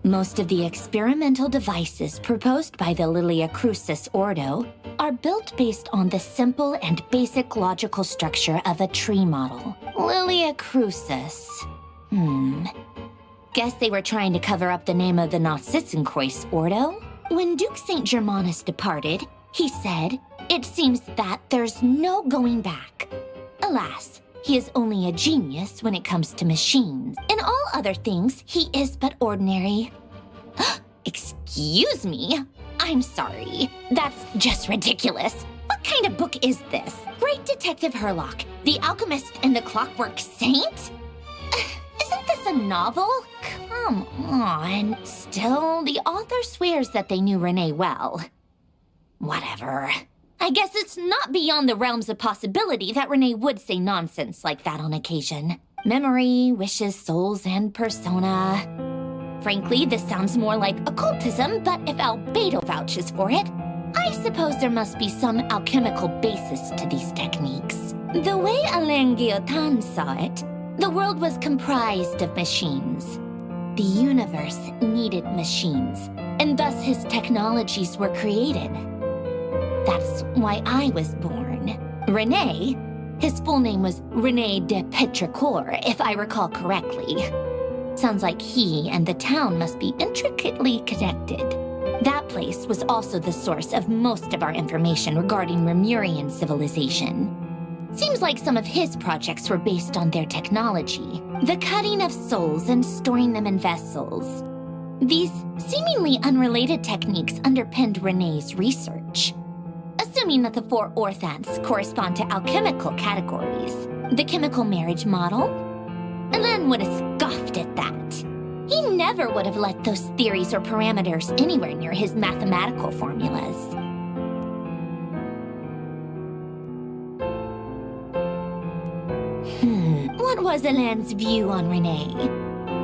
Most of the experimental devices proposed by the Lilia Crucis Ordo are built based on the simple and basic logical structure of a tree model. Lilia Crucis. Guess they were trying to cover up the name of the Nod-Krai Ordo? When Duke St. Germanus departed, he said, "It seems that there's no going back." Alas, he is only a genius when it comes to machines. In all other things, he is but ordinary. Excuse me? I'm sorry. That's just ridiculous. What kind of book is this? Great Detective Herlock, The Alchemist and the Clockwork Saint? Isn't this a novel? Come on. Still, the author swears that they knew Renee well. Whatever. I guess it's not beyond the realms of possibility that Renee would say nonsense like that on occasion. Memory, wishes, souls, and persona. Frankly, this sounds more like occultism, but if Albedo vouches for it, I suppose there must be some alchemical basis to these techniques. The way Alain Guillotin saw it, the world was comprised of machines. The universe needed machines, and thus his technologies were created. That's why I was born. Renee, his full name was Renee de Petrichor, if I recall correctly. Sounds like he and the town must be intricately connected. That place was also the source of most of our information regarding Remurian civilization. Seems like some of his projects were based on their technology. The cutting of souls and storing them in vessels. These seemingly unrelated techniques underpinned Renee's research. Assuming that the 4 orthants correspond to alchemical categories. The chemical marriage model? Alain would have scoffed at that. He never would have let those theories or parameters anywhere near his mathematical formulas. What was Alain's view on Renee?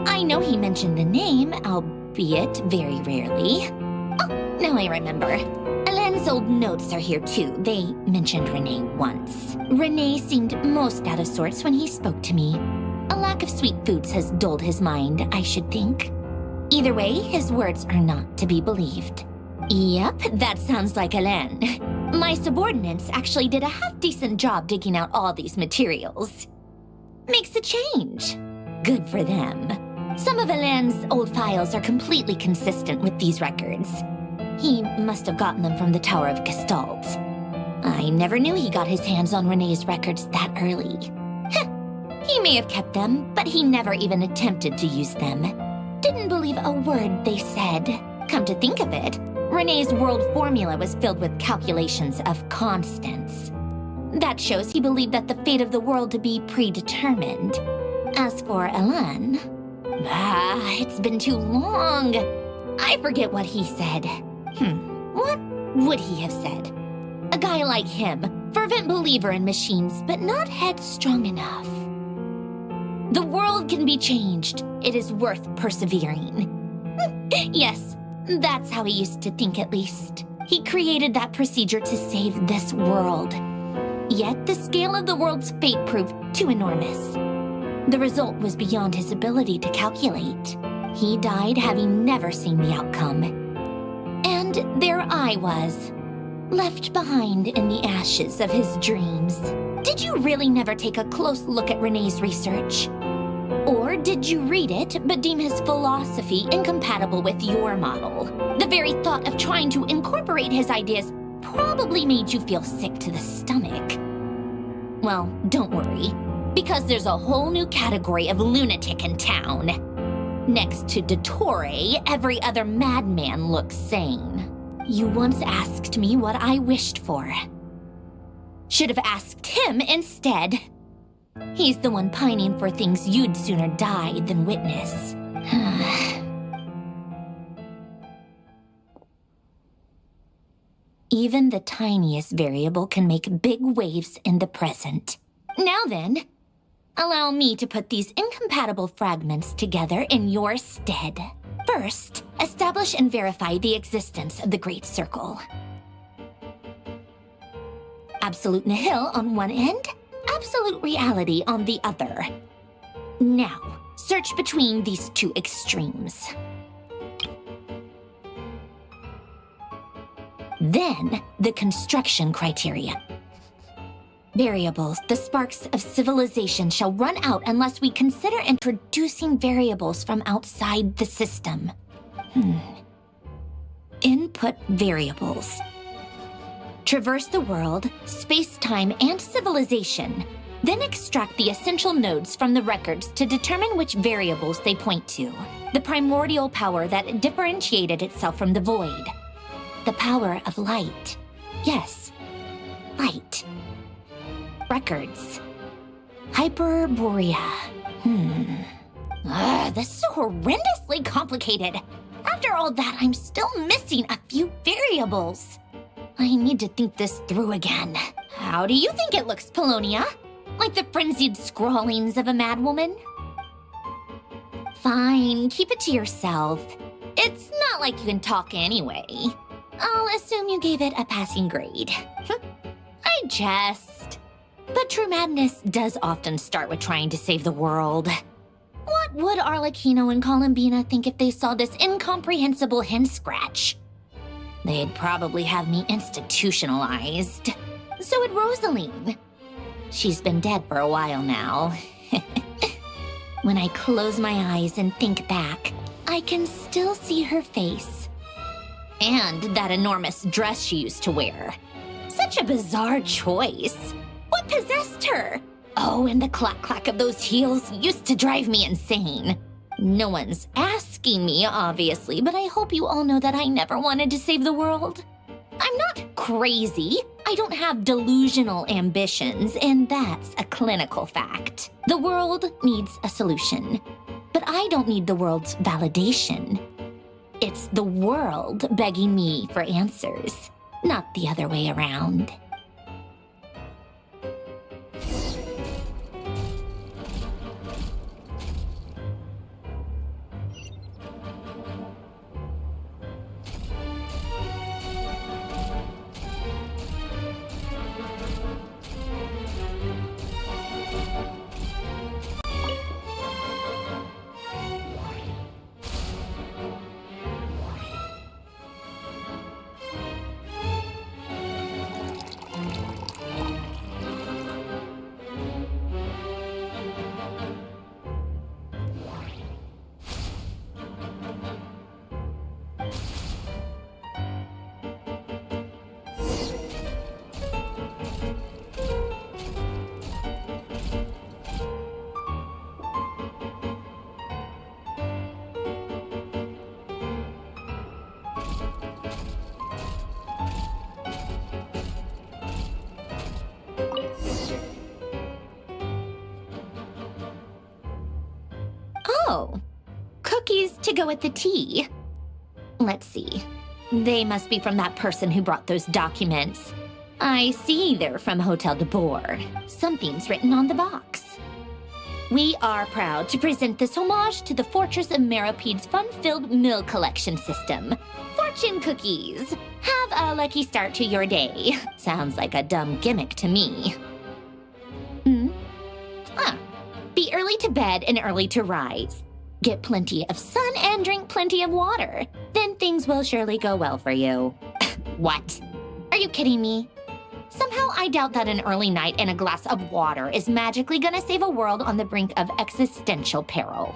I know he mentioned the name, albeit very rarely. Oh, now I remember. Alain's old notes are here too. They mentioned Renee once. Renee seemed most out of sorts when he spoke to me. A lack of sweet foods has dulled his mind, I should think. Either way, his words are not to be believed. Yep, that sounds like Alain. My subordinates actually did a half-decent job digging out all these materials. Makes a change. Good for them. Some of Alain's old files are completely consistent with these records. He must have gotten them from the Tower of Gestalt. I never knew he got his hands on Renee's records that early. He may have kept them, but he never even attempted to use them. Didn't believe a word they said. Come to think of it, Renee's world formula was filled with calculations of constants. That shows he believed that the fate of the world to be predetermined. As for Alain, it's been too long. I forget what he said. What would he have said? A guy like him, fervent believer in machines, but not headstrong enough. The world can be changed. It is worth persevering. Yes, that's how he used to think at least. He created that procedure to save this world. Yet the scale of the world's fate proved too enormous. The result was beyond his ability to calculate. He died having never seen the outcome. And there I was, left behind in the ashes of his dreams. Did you really never take a close look at Renee's research? Or did you read it but deem his philosophy incompatible with your model? The very thought of trying to incorporate his ideas probably made you feel sick to the stomach. Well, don't worry, because there's a whole new category of lunatic in town. Next to dottore, every other madman looks sane. You once asked me what I wished for. Should have asked him instead. He's the one pining for things you'd sooner die than witness. Even the tiniest variable can make big waves in the present. Now then, allow me to put these incompatible fragments together in your stead. First, establish and verify the existence of the Great Circle. Absolute nihil on one end, absolute reality on the other. Now, search between these two extremes. Then, the construction criteria. Variables. The sparks of civilization shall run out unless we consider introducing variables from outside the system. Input variables. Traverse the world, space-time, and civilization. Then extract the essential nodes from the records to determine which variables they point to. The primordial power that differentiated itself from the void. The power of light. Yes, light. Records. Hyperborea. This is so horrendously complicated. After all that, I'm still missing a few variables. I need to think this through again. How do you think it looks, Polonia? Like the frenzied scrawlings of a madwoman? Fine, keep it to yourself. It's not like you can talk anyway. I'll assume you gave it a passing grade. I jest. But true madness does often start with trying to save the world. What would Arlecchino and Columbina think if they saw this incomprehensible hen scratch? They'd probably have me institutionalized. So would Rosaline. She's been dead for a while now. When I close my eyes and think back, I can still see her face. And that enormous dress she used to wear. Such a bizarre choice. What possessed her? Oh, and the clack-clack of those heels used to drive me insane. No one's asking me, obviously, but I hope you all know that I never wanted to save the world. I'm not crazy. I don't have delusional ambitions, and that's a clinical fact. The world needs a solution, but I don't need the world's validation. It's the world begging me for answers, not the other way around. Oh, cookies to go with the tea. Let's see. They must be from that person who brought those documents. I see they're from Hotel de Boer. Something's written on the box. We are proud to present this homage to the Fortress of Meropede's fun-filled mill collection system. Fortune cookies. Have a lucky start to your day. Sounds like a dumb gimmick to me. Be early to bed and early to rise. Get plenty of sun and drink plenty of water. Then things will surely go well for you. What? Are you kidding me? Somehow I doubt that an early night and a glass of water is magically gonna save a world on the brink of existential peril.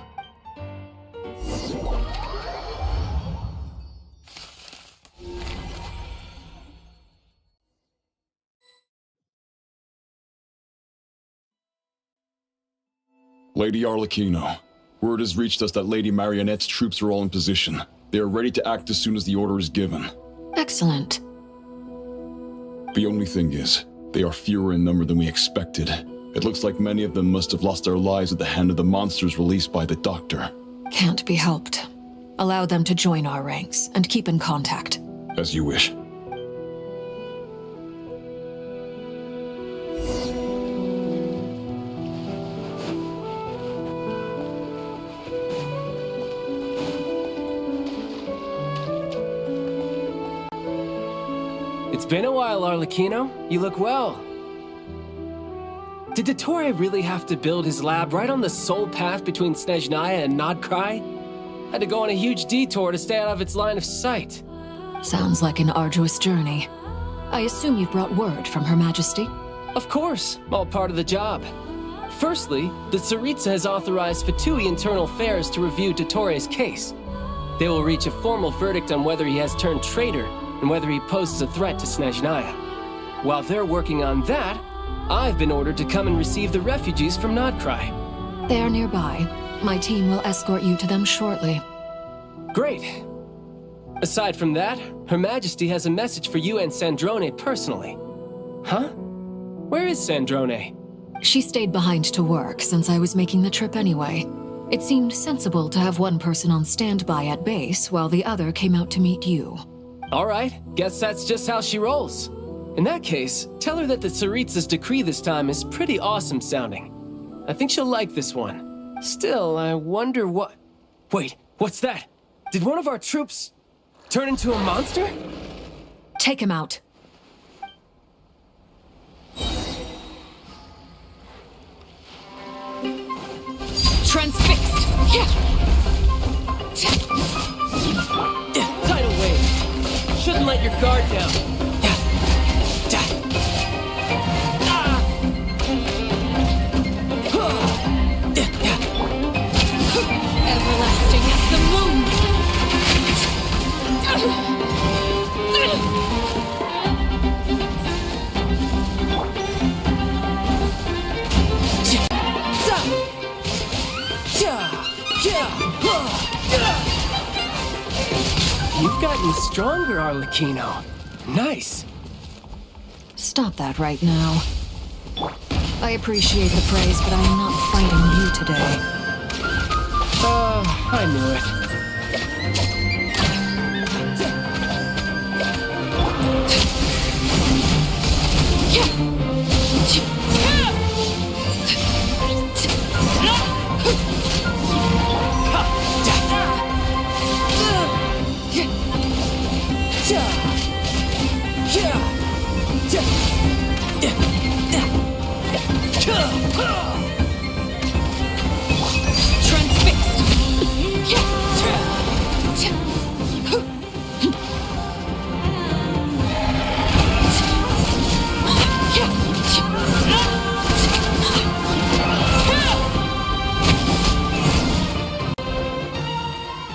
Lady Arlecchino, word has reached us that Lady Marionette's troops are all in position. They are ready to act as soon as the order is given. Excellent. The only thing is, they are fewer in number than we expected. It looks like many of them must have lost their lives at the hand of the monsters released by the Doctor. Can't be helped. Allow them to join our ranks and keep in contact. As you wish. It's been a while, Arlecchino. You look well. Did dottore really have to build his lab right on the sole path between Snezhnaya and Nod-Krai? Had to go on a huge detour to stay out of its line of sight. Sounds like an arduous journey. I assume you've brought word from Her Majesty? Of course, all part of the job. Firstly, the Tsaritsa has authorized Fatui Internal Affairs to review Dottore's case. They will reach a formal verdict on whether he has turned traitor and whether he poses a threat to Snezhnaya. While they're working on that, I've been ordered to come and receive the refugees from Nod-Krai. They are nearby. My team will escort you to them shortly. Great. Aside from that, Her Majesty has a message for you and Sandrone personally. Huh? Where is Sandrone? She stayed behind to work since I was making the trip anyway. It seemed sensible to have one person on standby at base while the other came out to meet you. All right, guess that's just how she rolls. In that case, tell her that the Tsaritsa's decree this time is pretty awesome sounding. I think she'll like this one. Still, I wonder what... Wait, what's that? Did one of our troops turn into a monster? Take him out. Transfixed! Tidal wave. Shouldn't let your guard down. Everlasting as the moon! You've gotten stronger, Arlecchino. Nice. Stop that right now. I appreciate the praise, but I am not fighting you today. I knew it.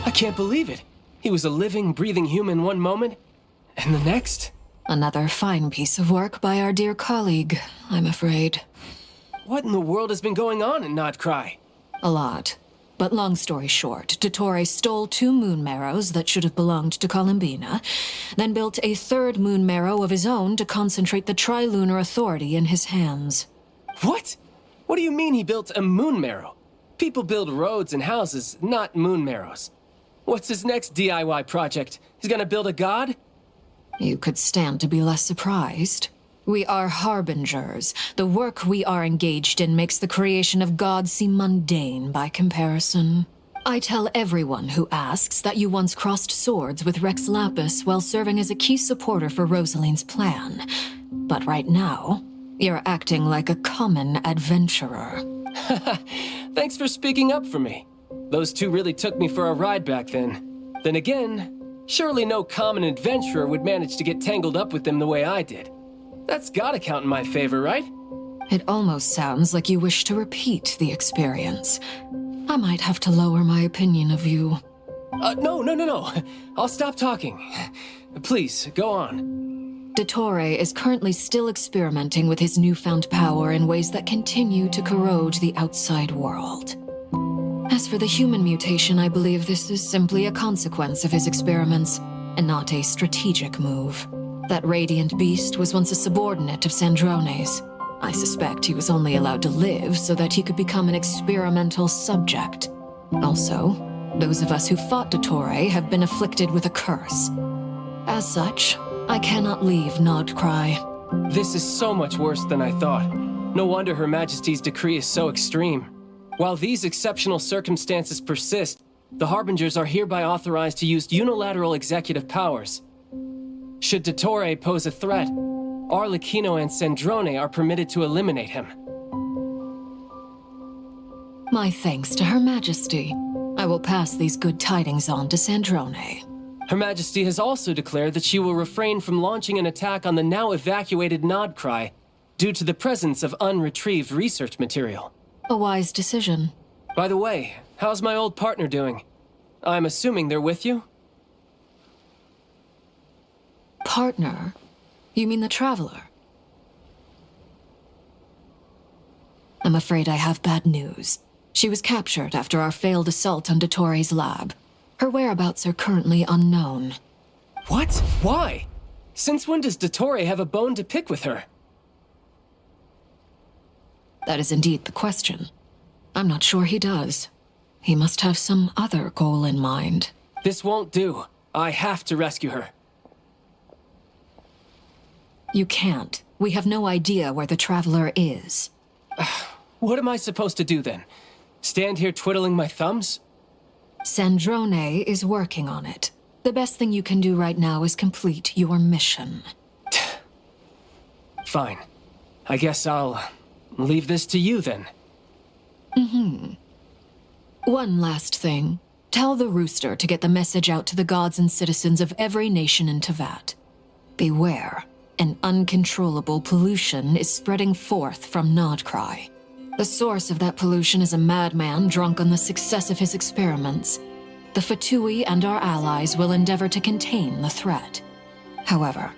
I can't believe it. He was a living, breathing human one moment, and the next? Another fine piece of work by our dear colleague, I'm afraid. What in the world has been going on in Nod-Krai? A lot. But long story short, dottore stole 2 moon marrows that should have belonged to Columbina, then built a 3rd moon marrow of his own to concentrate the Tri-Lunar Authority in his hands. What? What do you mean he built a moon marrow? People build roads and houses, not moon marrows. What's his next DIY project? He's gonna build a god? You could stand to be less surprised. We are harbingers. The work we are engaged in makes the creation of gods seem mundane by comparison. I tell everyone who asks that you once crossed swords with Rex Lapis while serving as a key supporter for Rosaline's plan. But right now, you're acting like a common adventurer. Thanks for speaking up for me. Those 2 really took me for a ride back then. Then again, surely no common adventurer would manage to get tangled up with them the way I did. That's gotta count in my favor, right? It almost sounds like you wish to repeat the experience. I might have to lower my opinion of you. No. I'll stop talking. Please, go on. Dottore is currently still experimenting with his newfound power in ways that continue to corrode the outside world. As for the human mutation, I believe this is simply a consequence of his experiments, and not a strategic move. That radiant beast was once a subordinate of Sandrone's. I suspect he was only allowed to live so that he could become an experimental subject. Also, those of us who fought dottore have been afflicted with a curse. As such, I cannot leave Nod-Krai. This is so much worse than I thought. No wonder Her Majesty's decree is so extreme. While these exceptional circumstances persist, the Harbingers are hereby authorized to use unilateral executive powers. Should dottore pose a threat, Arlecchino and Sandrone are permitted to eliminate him. My thanks to Her Majesty. I will pass these good tidings on to Sandrone. Her Majesty has also declared that she will refrain from launching an attack on the now evacuated Nod-Krai due to the presence of unretrieved research material. A wise decision. By the way, how's my old partner doing? I'm assuming they're with you? Partner? You mean the Traveler? I'm afraid I have bad news. She was captured after our failed assault on Dottore's lab. Her whereabouts are currently unknown. What? Why? Since when does dottore have a bone to pick with her? That is indeed the question. I'm not sure he does. He must have some other goal in mind. This won't do. I have to rescue her. You can't. We have no idea where the Traveler is. What am I supposed to do then? Stand here twiddling my thumbs? Sandrone is working on it. The best thing you can do right now is complete your mission. Fine. I guess I'll leave this to you then. One last thing. Tell the Rooster to get the message out to the gods and citizens of every nation in Teyvat. Beware. An uncontrollable pollution is spreading forth from Nod-Krai. The source of that pollution is a madman drunk on the success of his experiments. The Fatui and our allies will endeavor to contain the threat. However,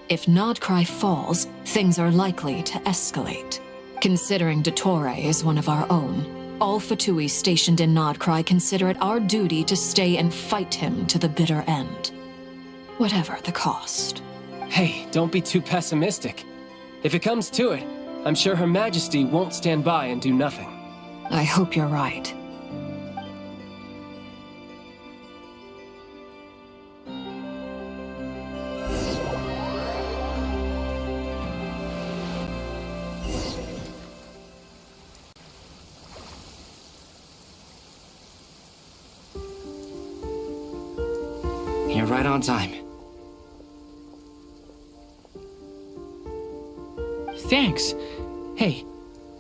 if Nod-Krai falls, things are likely to escalate. Considering dottore is one of our own, all Fatui stationed in Nod-Krai consider it our duty to stay and fight him to the bitter end. Whatever the cost. Hey, don't be too pessimistic. If it comes to it, I'm sure Her Majesty won't stand by and do nothing. I hope you're right. You're right on time. Thanks. Hey,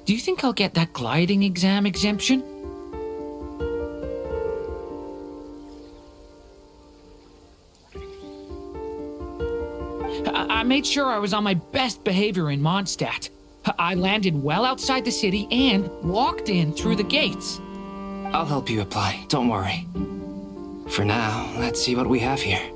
do you think I'll get that gliding exam exemption? I made sure I was on my best behavior in Mondstadt. I landed well outside the city and walked in through the gates. I'll help you apply, don't worry. For now, let's see what we have here.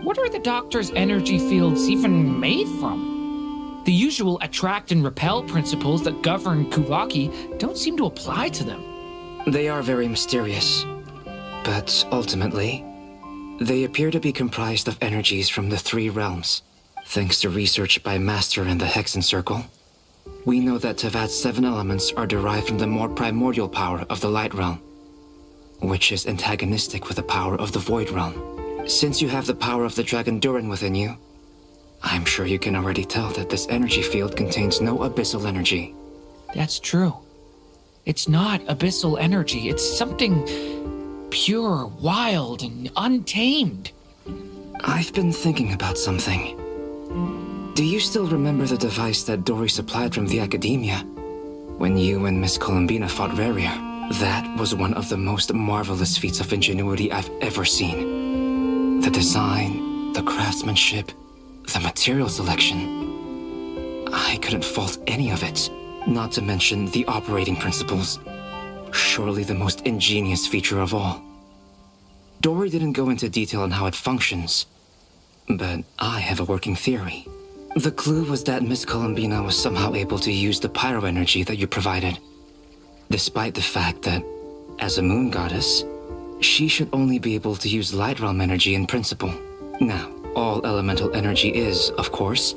What are the Doctor's energy fields even made from? The usual attract and repel principles that govern Kuvaki don't seem to apply to them. They are very mysterious, but ultimately, they appear to be comprised of energies from the three realms. Thanks to research by Master in the Hexen Circle, we know that Teyvat's 7 elements are derived from the more primordial power of the Light Realm, which is antagonistic with the power of the Void Realm. Since you have the power of the Dragon Durin within you, I'm sure you can already tell that this energy field contains no abyssal energy. That's true. It's not abyssal energy. It's something pure, wild, and untamed. I've been thinking about something. Do you still remember the device that Dory supplied from the Academia? When you and Miss Columbina fought Raria, that was one of the most marvelous feats of ingenuity I've ever seen. The design, the craftsmanship, the material selection. I couldn't fault any of it, not to mention the operating principles. Surely the most ingenious feature of all. Dory didn't go into detail on how it functions, but I have a working theory. The clue was that Miss Columbina was somehow able to use the pyro energy that you provided, despite the fact that, as a moon goddess, she should only be able to use light realm energy in principle. Now, all elemental energy is, of course,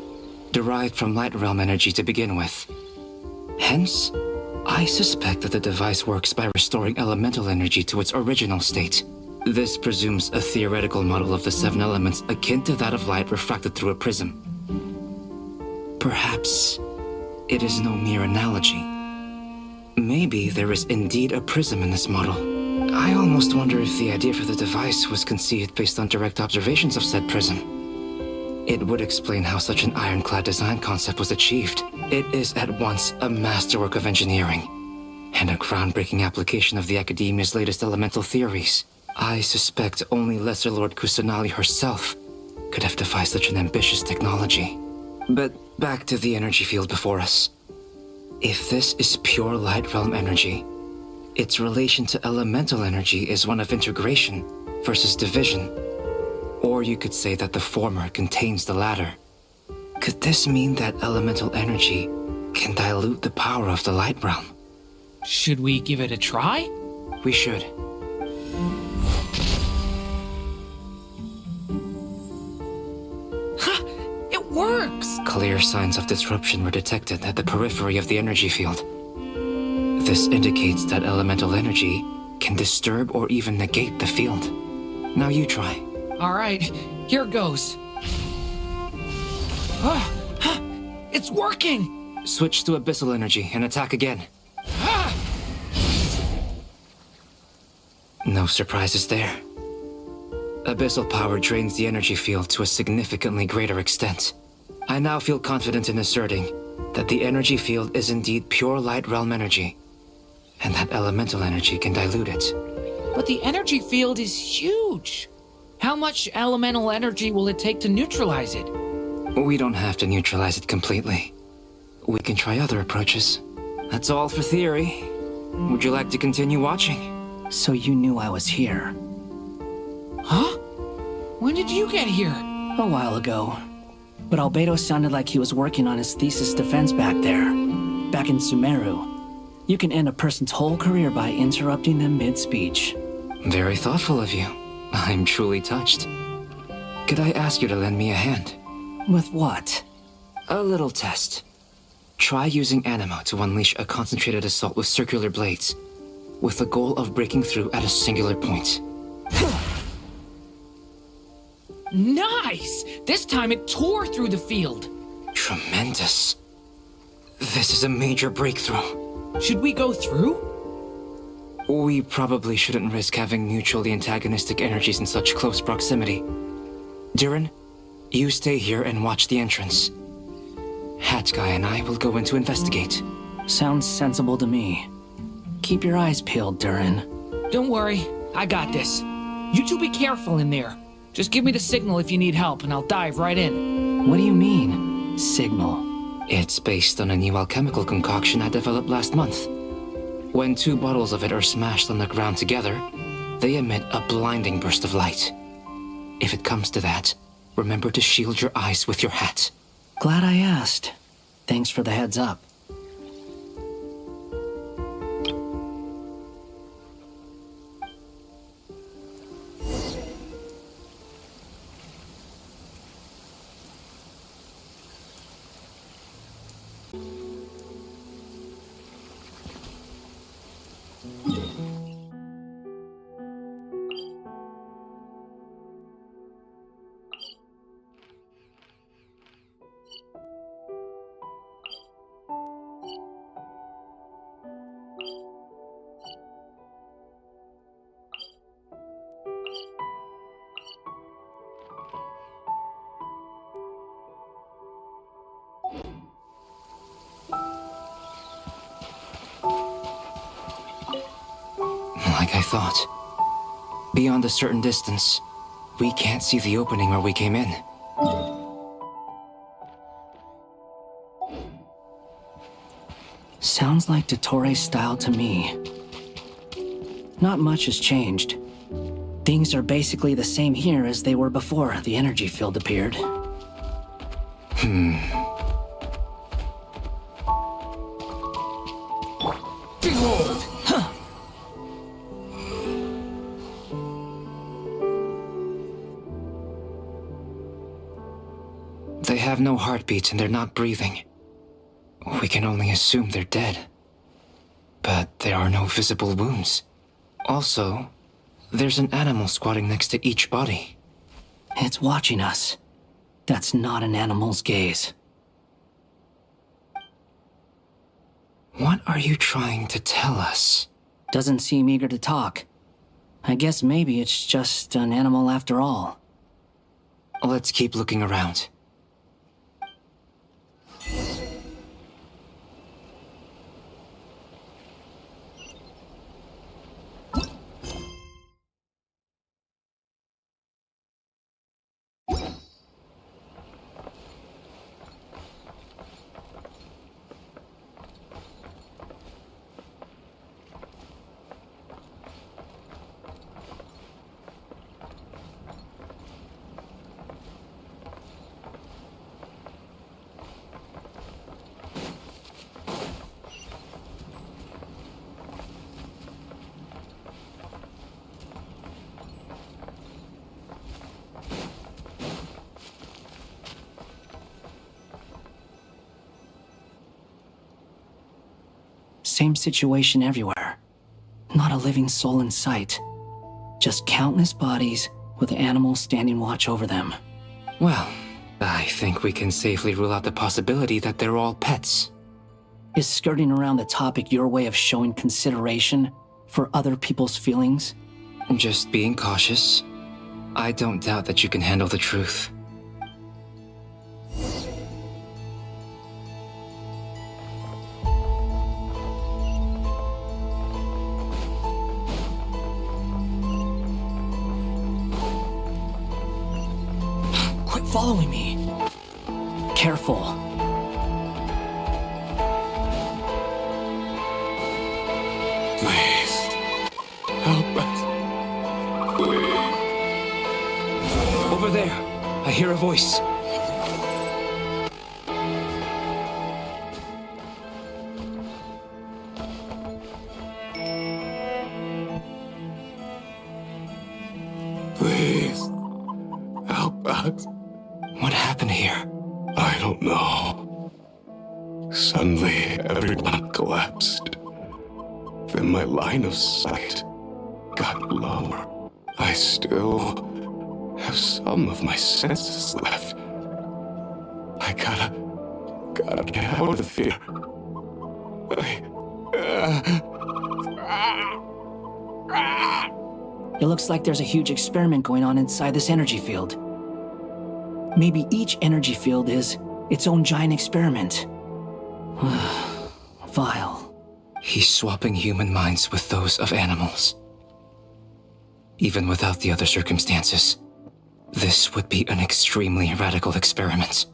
derived from light realm energy to begin with. Hence, I suspect that the device works by restoring elemental energy to its original state. This presumes a theoretical model of the 7 elements akin to that of light refracted through a prism. Perhaps it is no mere analogy. Maybe there is indeed a prism in this model. I almost wonder if the idea for the device was conceived based on direct observations of said prism. It would explain how such an ironclad design concept was achieved. It is at once a masterwork of engineering and a groundbreaking application of the Academia's latest elemental theories. I suspect only Lesser Lord Kusanali herself could have devised such an ambitious technology. But back to the energy field before us. If this is pure light realm energy, its relation to elemental energy is one of integration versus division. Or you could say that the former contains the latter. Could this mean that elemental energy can dilute the power of the light realm? Should we give it a try? We should. Ha! It works! Clear signs of disruption were detected at the periphery of the energy field. This indicates that elemental energy can disturb or even negate the field. Now you try. Alright, here goes. It's working! Switch to abyssal energy and attack again. No surprises there. Abyssal power drains the energy field to a significantly greater extent. I now feel confident in asserting that the energy field is indeed pure light realm energy, and that elemental energy can dilute it. But the energy field is huge! How much elemental energy will it take to neutralize it? We don't have to neutralize it completely. We can try other approaches. That's all for theory. Would you like to continue watching? So you knew I was here. Huh? When did you get here? A while ago. But Albedo sounded like he was working on his thesis defense back there. Back in Sumeru. You can end a person's whole career by interrupting them mid-speech. Very thoughtful of you. I'm truly touched. Could I ask you to lend me a hand? With what? A little test. Try using Animo to unleash a concentrated assault with circular blades, with the goal of breaking through at a singular point. Nice! This time it tore through the field. Tremendous. This is a major breakthrough. Should we go through? We probably shouldn't risk having mutually antagonistic energies in such close proximity. Durin, you stay here and watch the entrance. Hat Guy and I will go in to investigate. Sounds sensible to me. Keep your eyes peeled, Durin. Don't worry, I got this. You two be careful in there. Just give me the signal if you need help and I'll dive right in. What do you mean, signal? It's based on a new alchemical concoction I developed last month. When 2 bottles of it are smashed on the ground together, they emit a blinding burst of light. If it comes to that, remember to shield your eyes with your hat. Glad I asked. Thanks for the heads up. Like I thought. Beyond a certain distance, we can't see the opening where we came in. Sounds like Dottore's style to me. Not much has changed. Things are basically the same here as they were before the energy field appeared. Behold! Huh. They have no heartbeats and they're not breathing. We can only assume they're dead. But there are no visible wounds. Also, there's an animal squatting next to each body. It's watching us. That's not an animal's gaze. What are you trying to tell us? Doesn't seem eager to talk. I guess maybe it's just an animal after all. Let's keep looking around. Same situation everywhere. Not a living soul in sight. Just countless bodies with animals standing watch over them. Well, I think we can safely rule out the possibility that they're all pets. Is skirting around the topic your way of showing consideration for other people's feelings? Just being cautious. I don't doubt that you can handle the truth. Quit following me. Careful. Please, help us. Please. Over there, I hear a voice. Please, help us. What happened here? I don't know. Suddenly, everyone collapsed. Then my line of sight got lower. I still have some of my senses left. I gotta get out of here. It looks like there's a huge experiment going on inside this energy field. Maybe each energy field is its own giant experiment. Vile. He's swapping human minds with those of animals. Even without the other circumstances, this would be an extremely radical experiment.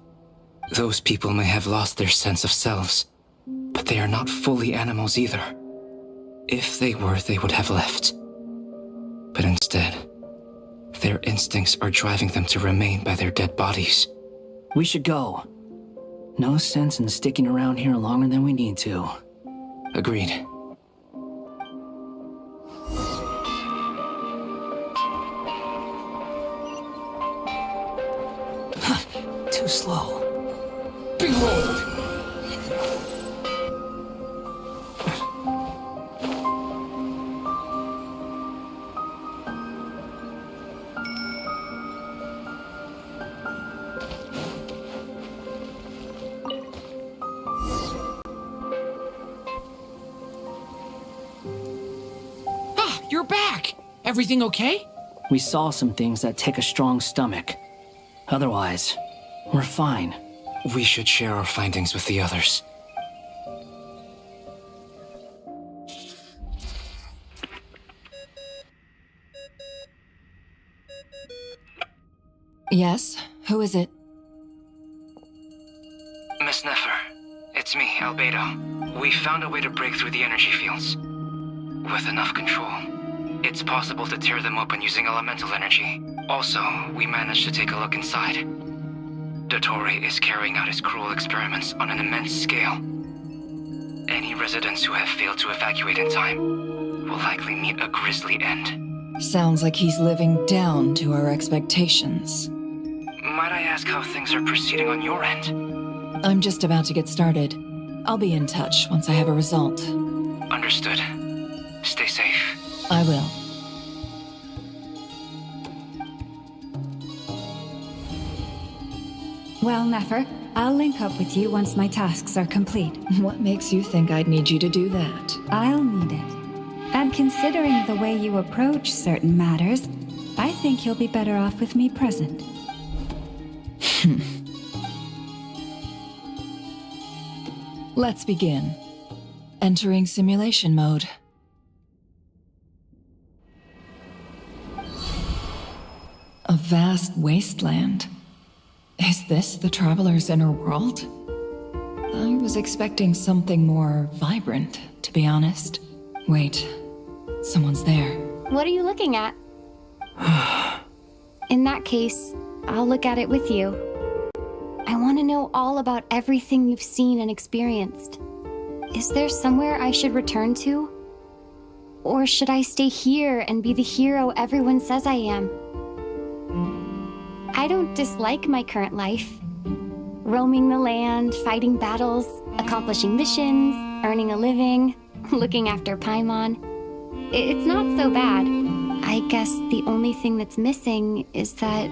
Those people may have lost their sense of selves, but they are not fully animals either. If they were, they would have left. But instead, their instincts are driving them to remain by their dead bodies. We should go. No sense in sticking around here longer than we need to. Agreed. Too slow. Behold! You're back! Everything okay? We saw some things that take a strong stomach. Otherwise, we're fine. We should share our findings with the others. Yes? Who is it? Miss Nefer, it's me, Albedo. We found a way to break through the energy fields. With enough control, it's possible to tear them open using elemental energy. Also, we managed to take a look inside. Dottore is carrying out his cruel experiments on an immense scale. Any residents who have failed to evacuate in time will likely meet a grisly end. Sounds like he's living down to our expectations. Might I ask how things are proceeding on your end? I'm just about to get started. I'll be in touch once I have a result. Understood. Stay safe. I will. Well, Nefer, I'll link up with you once my tasks are complete. What makes you think I'd need you to do that? I'll need it. And considering the way you approach certain matters, I think you'll be better off with me present. Let's begin. Entering simulation mode. A vast wasteland. Is this the traveler's inner world? I was expecting something more vibrant, to be honest. Wait, someone's there. What are you looking at? In that case, I'll look at it with you. I want to know all about everything you've seen and experienced. Is there somewhere I should return to? Or should I stay here and be the hero everyone says I am? I don't dislike my current life. Roaming the land, fighting battles, accomplishing missions, earning a living. looking after Paimon. It's not so bad. I guess the only thing that's missing is that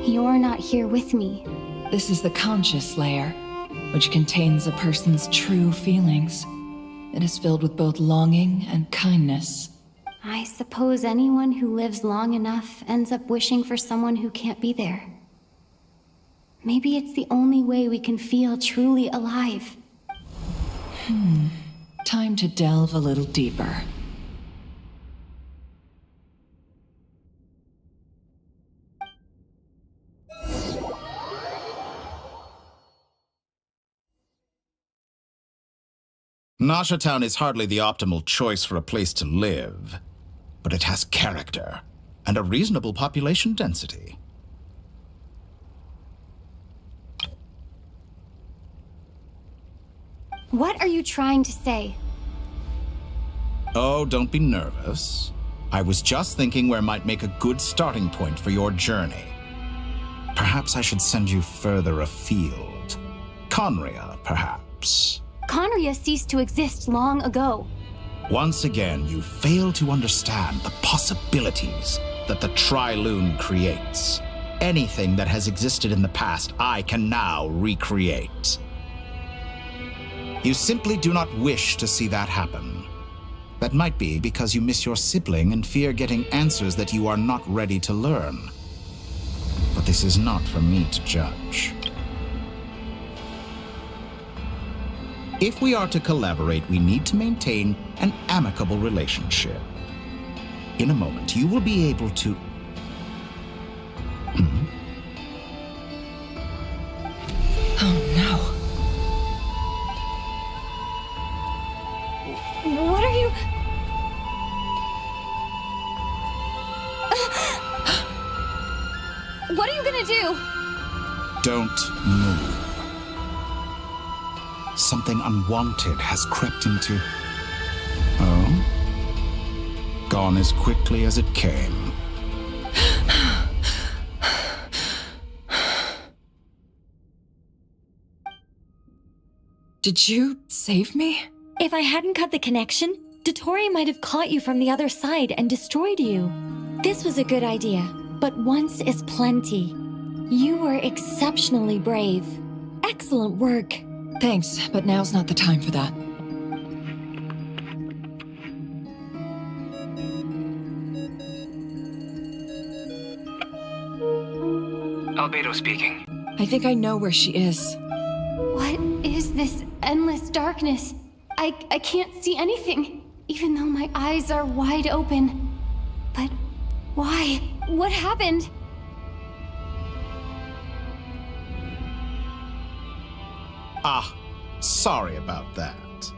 you're not here with me. This is the conscious layer, which contains a person's true feelings. It is filled with both longing and kindness. I suppose anyone who lives long enough ends up wishing for someone who can't be there. Maybe it's the only way we can feel truly alive. Time to delve a little deeper. Nasha Town is hardly the optimal choice for a place to live, but it has character and a reasonable population density. What are you trying to say? Oh, don't be nervous. I was just thinking where might make a good starting point for your journey. Perhaps I should send you further afield. Conria, perhaps. Conria ceased to exist long ago. Once again, you fail to understand the possibilities that the Tri-Lune creates. Anything that has existed in the past, I can now recreate. You simply do not wish to see that happen. That might be because you miss your sibling and fear getting answers that you are not ready to learn. But this is not for me to judge. If we are to collaborate, we need to maintain an amicable relationship. In a moment, you will be able to... Oh no. What are you... What are you gonna do? Don't move. Something unwanted has crept into... Oh? Gone as quickly as it came. Did you save me? If I hadn't cut the connection, dottore might have caught you from the other side and destroyed you. This was a good idea, but once is plenty. You were exceptionally brave. Excellent work. Thanks, but now's not the time for that. Albedo speaking. I think I know where she is. What is this endless darkness? I can't see anything, even though my eyes are wide open. But why? What happened? Ah, sorry about that.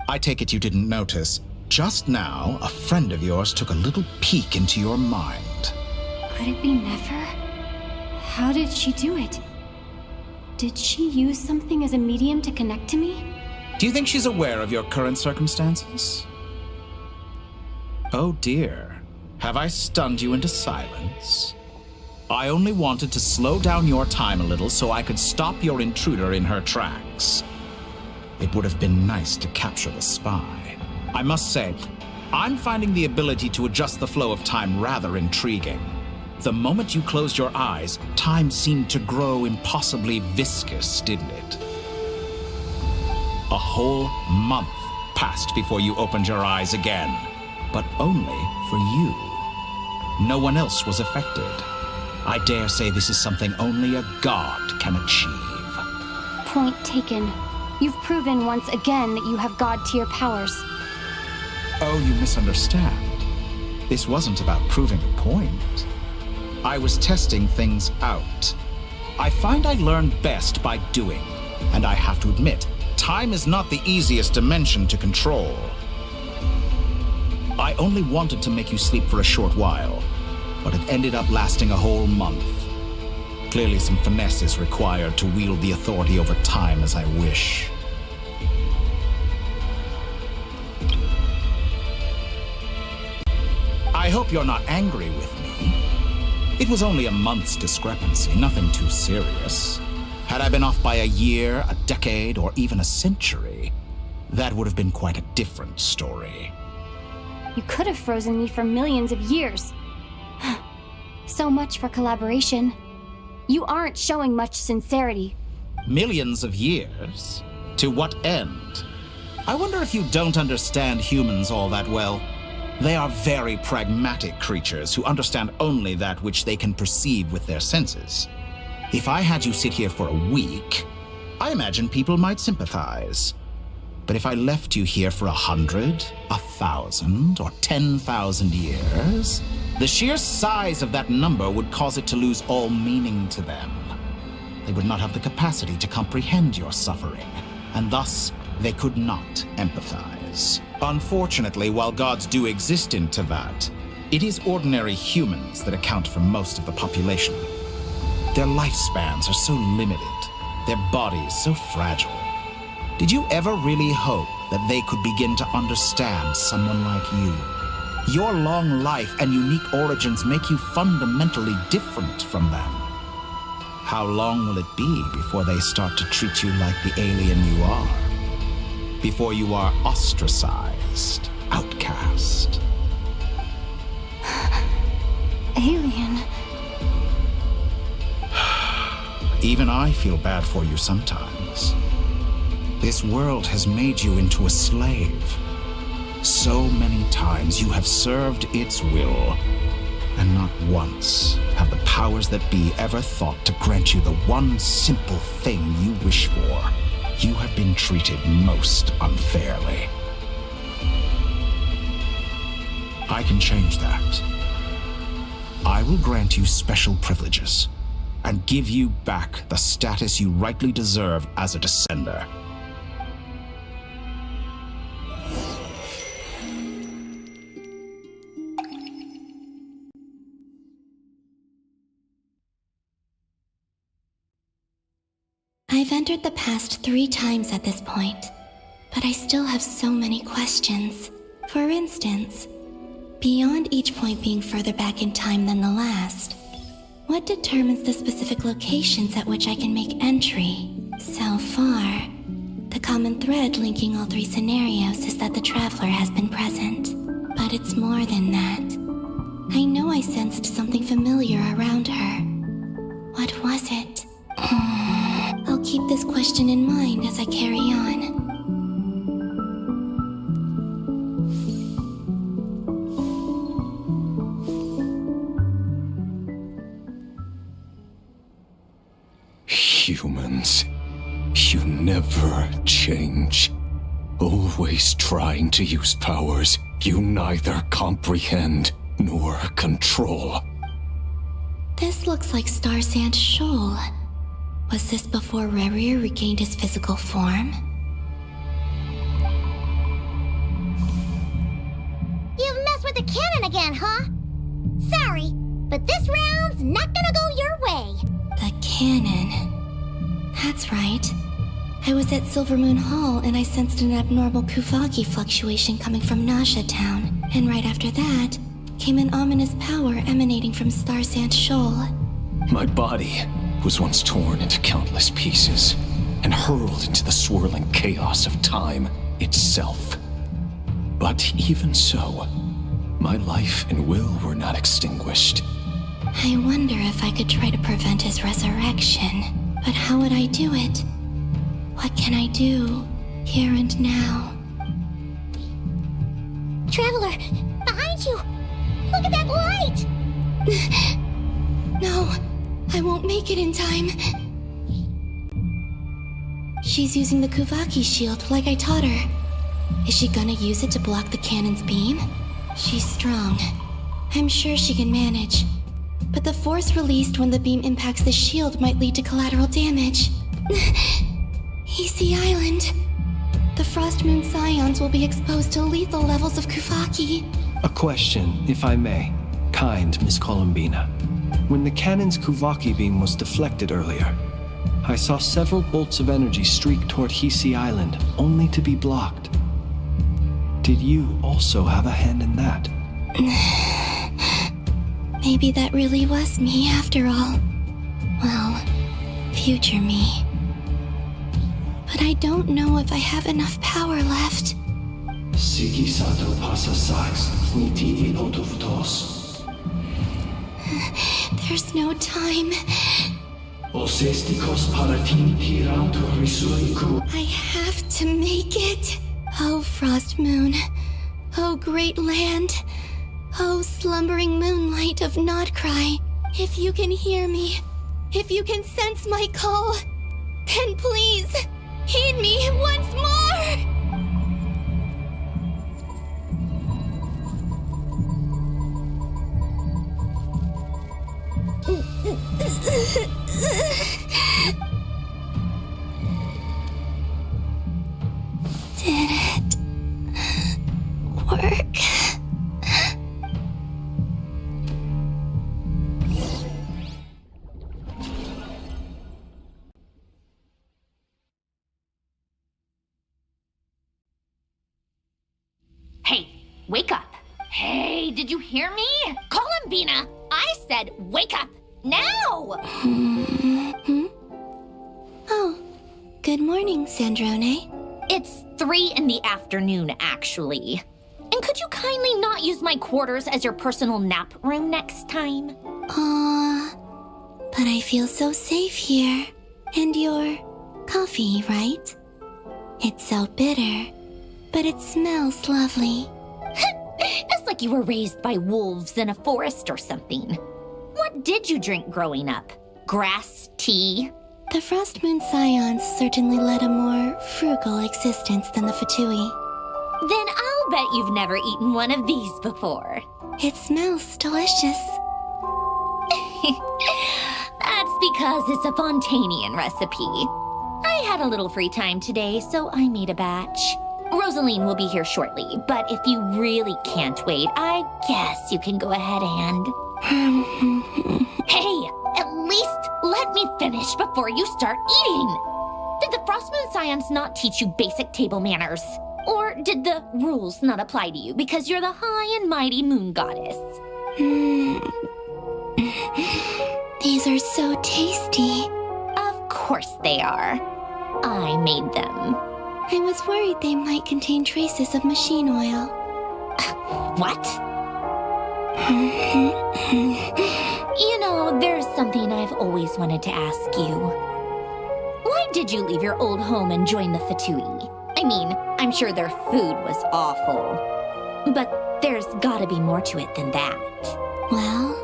I take it you didn't notice. Just now, a friend of yours took a little peek into your mind. Could it be Nefer? How did she do it? Did she use something as a medium to connect to me? Do you think she's aware of your current circumstances? Oh dear. Have I stunned you into silence? I only wanted to slow down your time a little so I could stop your intruder in her tracks. It would have been nice to capture the spy. I must say, I'm finding the ability to adjust the flow of time rather intriguing. The moment you closed your eyes, time seemed to grow impossibly viscous, didn't it? A whole month passed before you opened your eyes again, but only for you. No one else was affected. I dare say this is something only a god can achieve. Point taken. You've proven once again that you have god-tier powers. Oh, you misunderstand. This wasn't about proving a point. I was testing things out. I find I learn best by doing, and I have to admit, time is not the easiest dimension to control. I only wanted to make you sleep for a short while, but it ended up lasting a whole month. Clearly some finesse is required to wield the authority over time as I wish. I hope you're not angry with me. It was only a month's discrepancy, nothing too serious. Had I been off by a year, a decade, or even a century, that would have been quite a different story. You could have frozen me for millions of years. So much for collaboration. You aren't showing much sincerity. Millions of years? To what end? I wonder if you don't understand humans all that well. They are very pragmatic creatures who understand only that which they can perceive with their senses. If I had you sit here for a week, I imagine people might sympathize. But if I left you here for 100, 1,000, or 10,000 years, the sheer size of that number would cause it to lose all meaning to them. They would not have the capacity to comprehend your suffering, and thus they could not empathize. Unfortunately, while gods do exist in Teyvat, it is ordinary humans that account for most of the population. Their lifespans are so limited, their bodies so fragile. Did you ever really hope that they could begin to understand someone like you? Your long life and unique origins make you fundamentally different from them. How long will it be before they start to treat you like the alien you are? Before you are ostracized, outcast? Alien. Even I feel bad for you sometimes. This world has made you into a slave. So many times you have served its will, and not once have the powers that be ever thought to grant you the one simple thing you wish for. You have been treated most unfairly. I can change that. I will grant you special privileges and give you back the status you rightly deserve as a descender. I've entered the past 3 times at this point, but I still have so many questions. For instance, beyond each point being further back in time than the last, what determines the specific locations at which I can make entry? So far, the common thread linking all 3 scenarios is that the Traveler has been present. But it's more than that. I know I sensed something familiar around her. What was it? I'll keep this question in mind as I carry on. Humans, you never change. Always trying to use powers you neither comprehend nor control. This looks like Star Sand Shoal. Was this before Rerir regained his physical form? You've messed with the cannon again, huh? Sorry, but this round's not gonna go your way. The cannon. That's right. I was at Silvermoon Hall and I sensed an abnormal Kuvaki fluctuation coming from Nasha Town. And right after that, came an ominous power emanating from Star Sand Shoal. My body was once torn into countless pieces and hurled into the swirling chaos of time itself. But even so, my life and will were not extinguished. I wonder if I could try to prevent his resurrection. But how would I do it? What can I do, here and now? Traveler, behind you! Look at that light! No, I won't make it in time. She's using the Kuvaki shield like I taught her. Is she gonna use it to block the cannon's beam? She's strong. I'm sure she can manage. But the force released when the beam impacts the shield might lead to collateral damage. Easy Island. The Frost Moon Scions will be exposed to lethal levels of Kuvaki. A question, if I may. Kind Miss Columbina. When the cannon's Kuvaki beam was deflected earlier, I saw several bolts of energy streak toward Hisi Island, only to be blocked. Did you also have a hand in that? Maybe that really was me after all. Well, future me. But I don't know if I have enough power left. Siki sato pasa sax, niti ipotovtos. There's no time. Osestikos paratin tiranto risuiku. I have to make it. Oh, Frost Moon. Oh, great land. Oh, slumbering moonlight of Nod-Krai. If you can hear me, if you can sense my call, then please, heed me once more! Did it work? Hey, wake up. Hey, did you hear me? Columbina, I said wake up now! Oh, good morning, Sandrone. It's 3 in the afternoon, actually. And could you kindly not use my quarters as your personal nap room next time? But I feel so safe here. And your coffee, right? It's so bitter, but it smells lovely. It's like you were raised by wolves in a forest or something. What did you drink growing up? Grass tea? The Frost Moon Scions certainly led a more frugal existence than the Fatui. Then I'll bet you've never eaten one of these before. It smells delicious. That's because it's a Fontanian recipe. I had a little free time today, so I made a batch. Rosaline will be here shortly, but if you really can't wait, I guess you can go ahead and... Hey, at least let me finish before you start eating! Did the Frost Moon Scions not teach you basic table manners? Or did the rules not apply to you because you're the high and mighty moon goddess? These are so tasty. Of course they are. I made them. I was worried they might contain traces of machine oil. What? You know, there's something I've always wanted to ask you. Why did you leave your old home and join the Fatui? I mean, I'm sure their food was awful. But there's gotta be more to it than that. Well,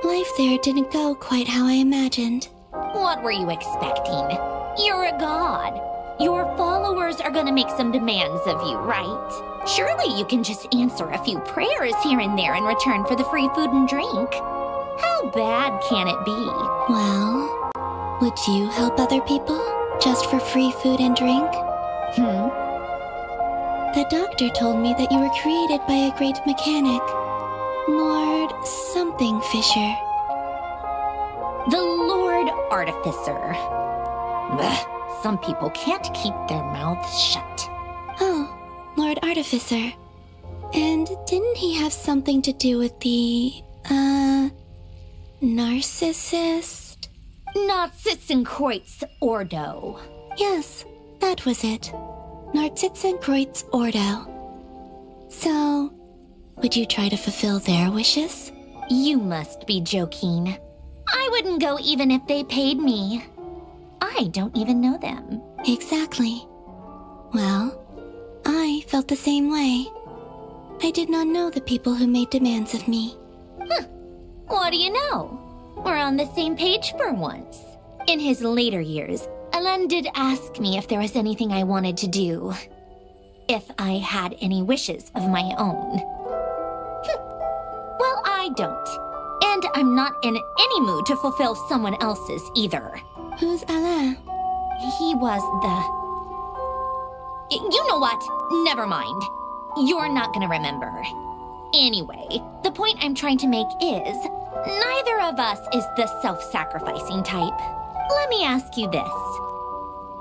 life there didn't go quite how I imagined. What were you expecting? You're a god. Your followers are gonna make some demands of you, right? Surely you can just answer a few prayers here and there in return for the free food and drink. How bad can it be? Well, would you help other people just for free food and drink? The doctor told me that you were created by a great mechanic, Lord something Fisher. The Lord Artificer. Ugh. Some people can't keep their mouths shut. Oh, Lord Artificer. And didn't he have something to do with the, narcissist? Narcissenkreuz Ordo. Yes, that was it. Narcissenkreuz Ordo. So, would you try to fulfill their wishes? You must be joking. I wouldn't go even if they paid me. I don't even know them. Exactly. Well, I felt the same way. I did not know the people who made demands of me. What do you know? We're on the same page for once. In his later years, Alain did ask me if there was anything I wanted to do. If I had any wishes of my own. Well, I don't. And I'm not in any mood to fulfill someone else's either. Who's Alain? He was the... You know what? Never mind. You're not gonna remember. Anyway, the point I'm trying to make is, neither of us is the self-sacrificing type. Let me ask you this.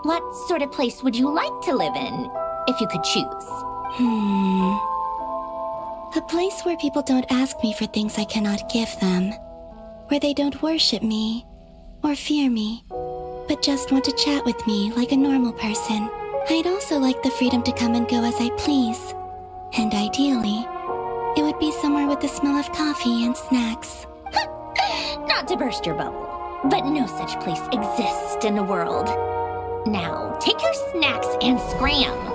What sort of place would you like to live in, if you could choose? A place where people don't ask me for things I cannot give them. Where they don't worship me, or fear me, but just want to chat with me like a normal person. I'd also like the freedom to come and go as I please. And ideally, it would be somewhere with the smell of coffee and snacks. Not to burst your bubble, but no such place exists in the world. Now, take your snacks and scram.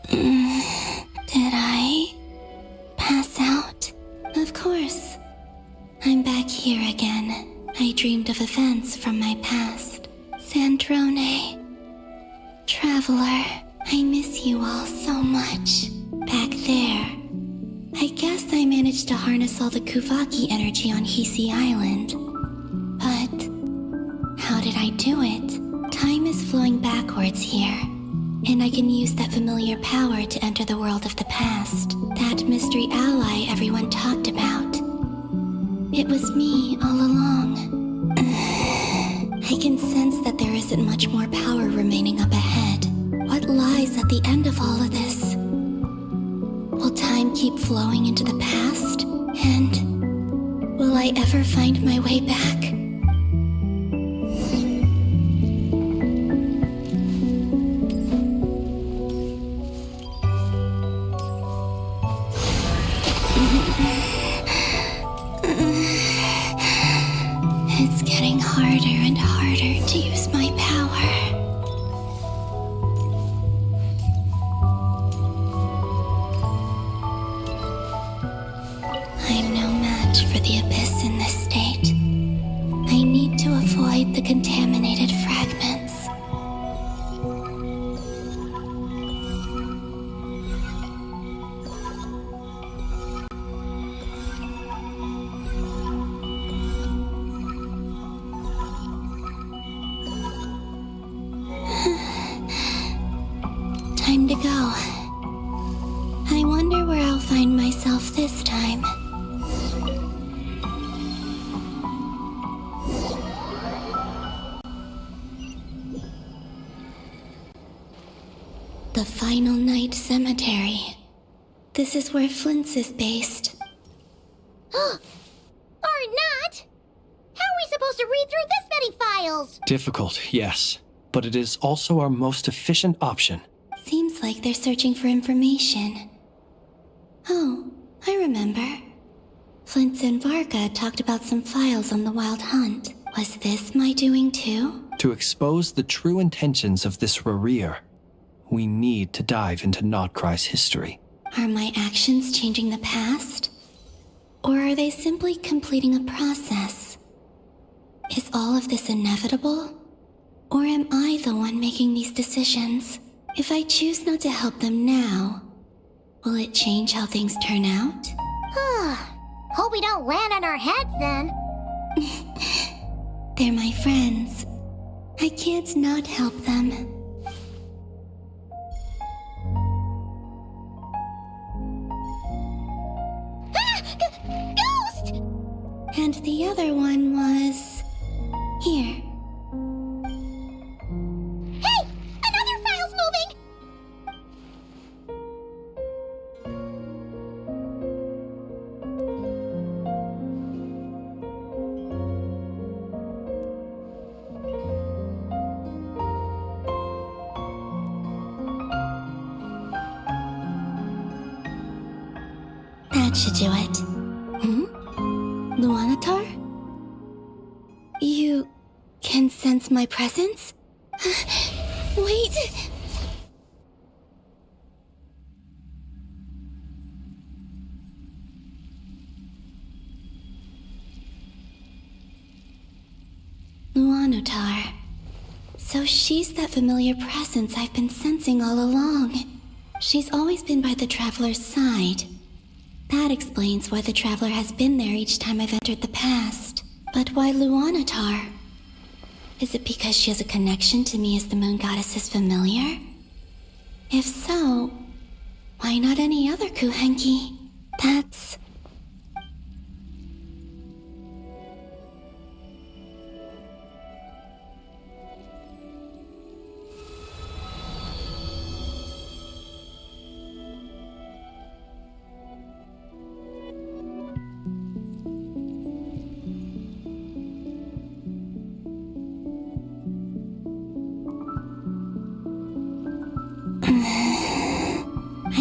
Did I pass out? Of course. I'm back here again. I dreamed of events from my past. Sandrone. Traveler, I miss you all so much. Back there. I guess I managed to harness all the Kuvaki energy on Hisi Island. But how did I do it? Time is flowing backwards here, and I can use that familiar power to enter the world of the past. That mystery ally everyone talked about. It was me all along. I can sense that there isn't much more power remaining up ahead. What lies at the end of all of this? Will time keep flowing into the past? And will I ever find my way back? It's getting harder and harder to use my power. I'm no match for the abyss in this state. I need to avoid the contaminated fragments. Time to go. I wonder where I'll find myself this time. The Final Night Cemetery. This is where Flint's is based. Or not! How are we supposed to read through this many files? Difficult, yes, but it is also our most efficient option. Seems like they're searching for information. Oh, I remember. Flint and Varga talked about some files on the Wild Hunt. Was this my doing too? To expose the true intentions of this Rarir, we need to dive into Nod-Krai's history. Are my actions changing the past? Or are they simply completing a process? Is all of this inevitable? Or am I the one making these decisions? If I choose not to help them now, will it change how things turn out? Hope we don't land on our heads then. They're my friends. I can't not help them. Ghost! And the other one was... here. Hey! Another file's moving! That should do it. Luanatar? You can sense my presence? Wait! Luanatar. So she's that familiar presence I've been sensing all along. She's always been by the Traveler's side. That explains why the Traveler has been there each time I've entered the past. But why Luanatar? Is it because she has a connection to me as the Moon Goddess's familiar? If so, why not any other Kuhenki? That's...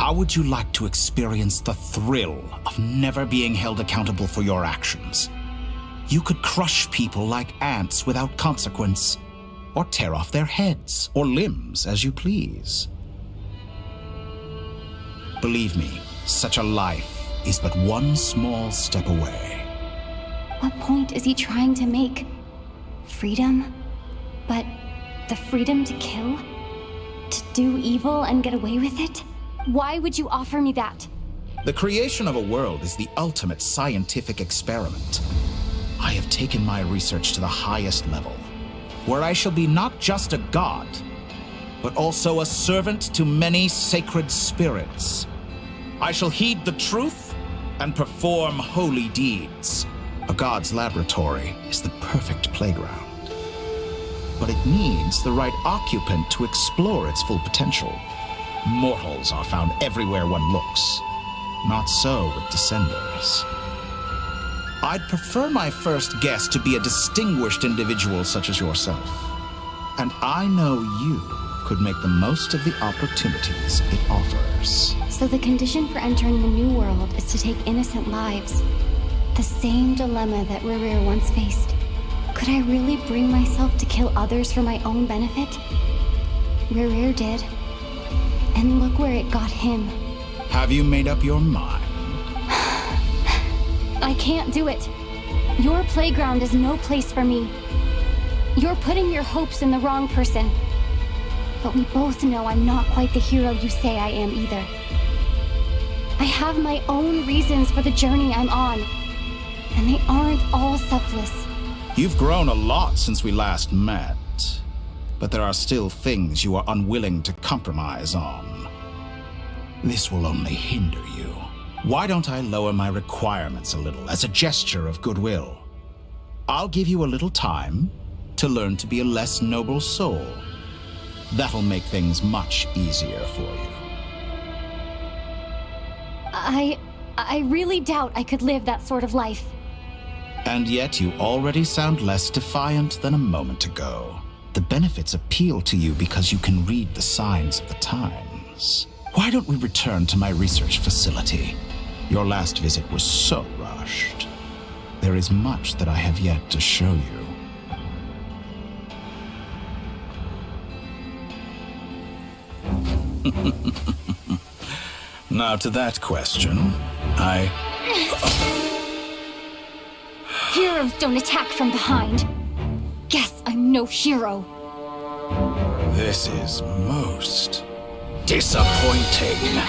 How would you like to experience the thrill of never being held accountable for your actions? You could crush people like ants without consequence, or tear off their heads or limbs as you please. Believe me, such a life is but one small step away. What point is he trying to make? Freedom? But the freedom to kill? To do evil and get away with it? Why would you offer me that? The creation of a world is the ultimate scientific experiment. I have taken my research to the highest level, where I shall be not just a god, but also a servant to many sacred spirits. I shall heed the truth and perform holy deeds. A god's laboratory is the perfect playground. But it needs the right occupant to explore its full potential. Mortals are found everywhere one looks. Not so with Descenders. I'd prefer my first guest to be a distinguished individual such as yourself. And I know you could make the most of the opportunities it offers. So the condition for entering the new world is to take innocent lives. The same dilemma that Rerir once faced. Could I really bring myself to kill others for my own benefit? Rerir did. And look where it got him. Have you made up your mind? I can't do it. Your playground is no place for me. You're putting your hopes in the wrong person. But we both know I'm not quite the hero you say I am either. I have my own reasons for the journey I'm on. And they aren't all selfless. You've grown a lot since we last met. But there are still things you are unwilling to compromise on. This will only hinder you. Why don't I lower my requirements a little as a gesture of goodwill? I'll give you a little time to learn to be a less noble soul. That'll make things much easier for you. I really doubt I could live that sort of life. And yet you already sound less defiant than a moment ago. The benefits appeal to you because you can read the signs of the times. Why don't we return to my research facility? Your last visit was so rushed. There is much that I have yet to show you. Now to that question, Heroes don't attack from behind. Guess I'm no hero. This is most disappointing.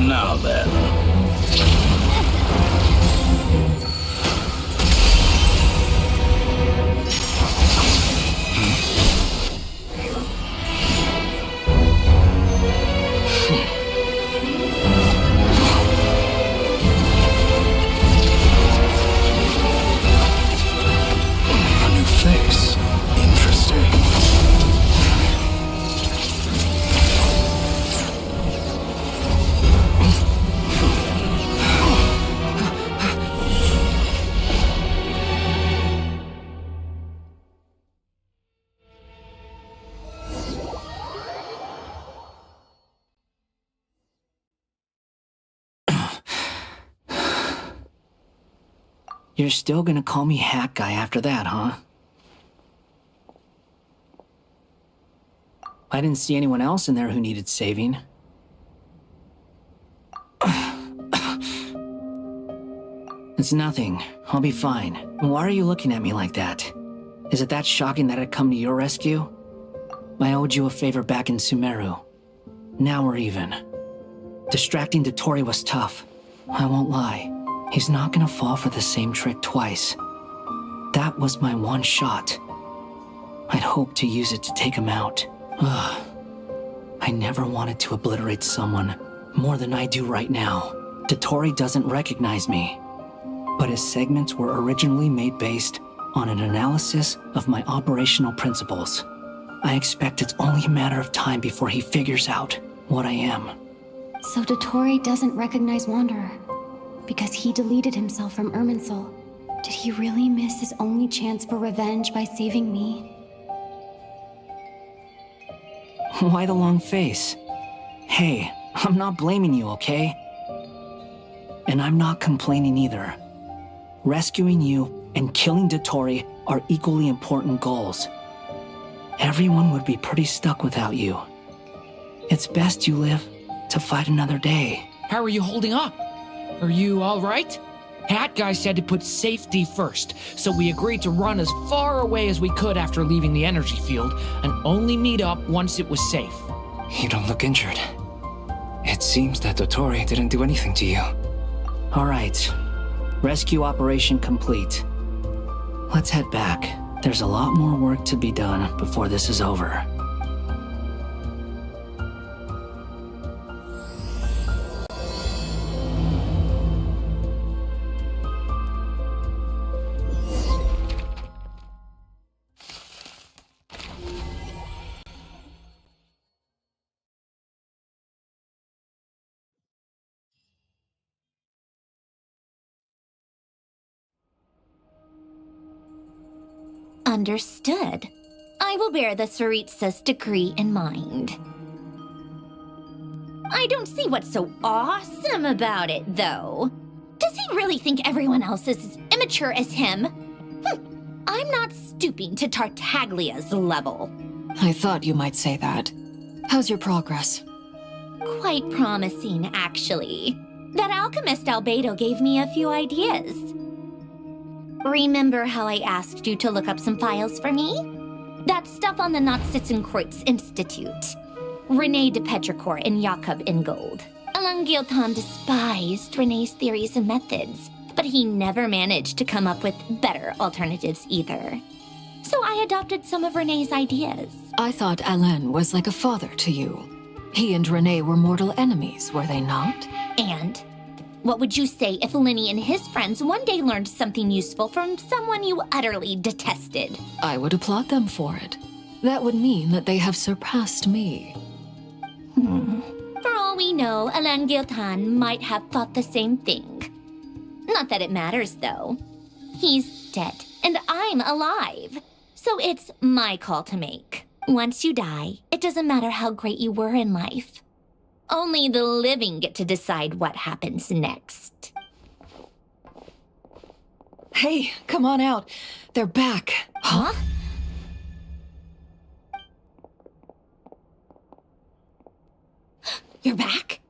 Now then. A new face. Interesting. You're still gonna call me Hack Guy after that, huh? I didn't see anyone else in there who needed saving. It's nothing. I'll be fine. Why are you looking at me like that? Is it that shocking that I'd come to your rescue? I owed you a favor back in Sumeru. Now we're even. Distracting dottore was tough, I won't lie. He's not gonna fall for the same trick twice. That was my one shot. I'd hoped to use it to take him out. Ugh. I never wanted to obliterate someone more than I do right now. Dottore doesn't recognize me, but his segments were originally made based on an analysis of my operational principles. I expect it's only a matter of time before he figures out what I am. So dottore doesn't recognize Wanderer because he deleted himself from Irminsul. Did he really miss his only chance for revenge by saving me? Why the long face? Hey, I'm not blaming you, okay? And I'm not complaining either. Rescuing you and killing dottore are equally important goals. Everyone would be pretty stuck without you. It's best you live to fight another day. How are you holding up? Are you all right? Hat Guy said to put safety first, so we agreed to run as far away as we could after leaving the energy field and only meet up once it was safe. You don't look injured. It seems that dottore didn't do anything to you. All right. Rescue operation complete. Let's head back. There's a lot more work to be done before this is over. Understood. I will bear the Tsaritsa's decree in mind. I don't see what's so awesome about it, though. Does he really think everyone else is as immature as him? I'm not stooping to Tartaglia's level. I thought you might say that. How's your progress? Quite promising, actually. That alchemist Albedo gave me a few ideas. Remember how I asked you to look up some files for me? That stuff on the Nazi-Kreuz Institute. René de Petrichor and Jakob Ingold. Alain Guillotin despised René's theories and methods, but he never managed to come up with better alternatives either. So I adopted some of René's ideas. I thought Alain was like a father to you. He and René were mortal enemies, were they not? And what would you say if Linny and his friends one day learned something useful from someone you utterly detested? I would applaud them for it. That would mean that they have surpassed me. For all we know, Alain Guillotin might have thought the same thing. Not that it matters, though. He's dead, and I'm alive. So it's my call to make. Once you die, it doesn't matter how great you were in life. Only the living get to decide what happens next. Hey, come on out. They're back. Huh? You're back?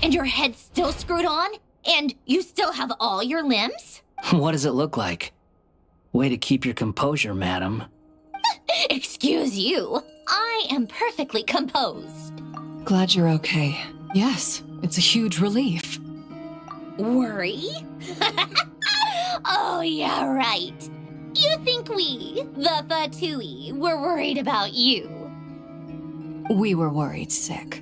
And your head's still screwed on? And you still have all your limbs? What does it look like? Way to keep your composure, madam. Excuse you. I am perfectly composed. Glad you're okay. Yes, it's a huge relief. Worry? Oh, yeah, right. You think we, the Fatui, were worried about you? We were worried sick.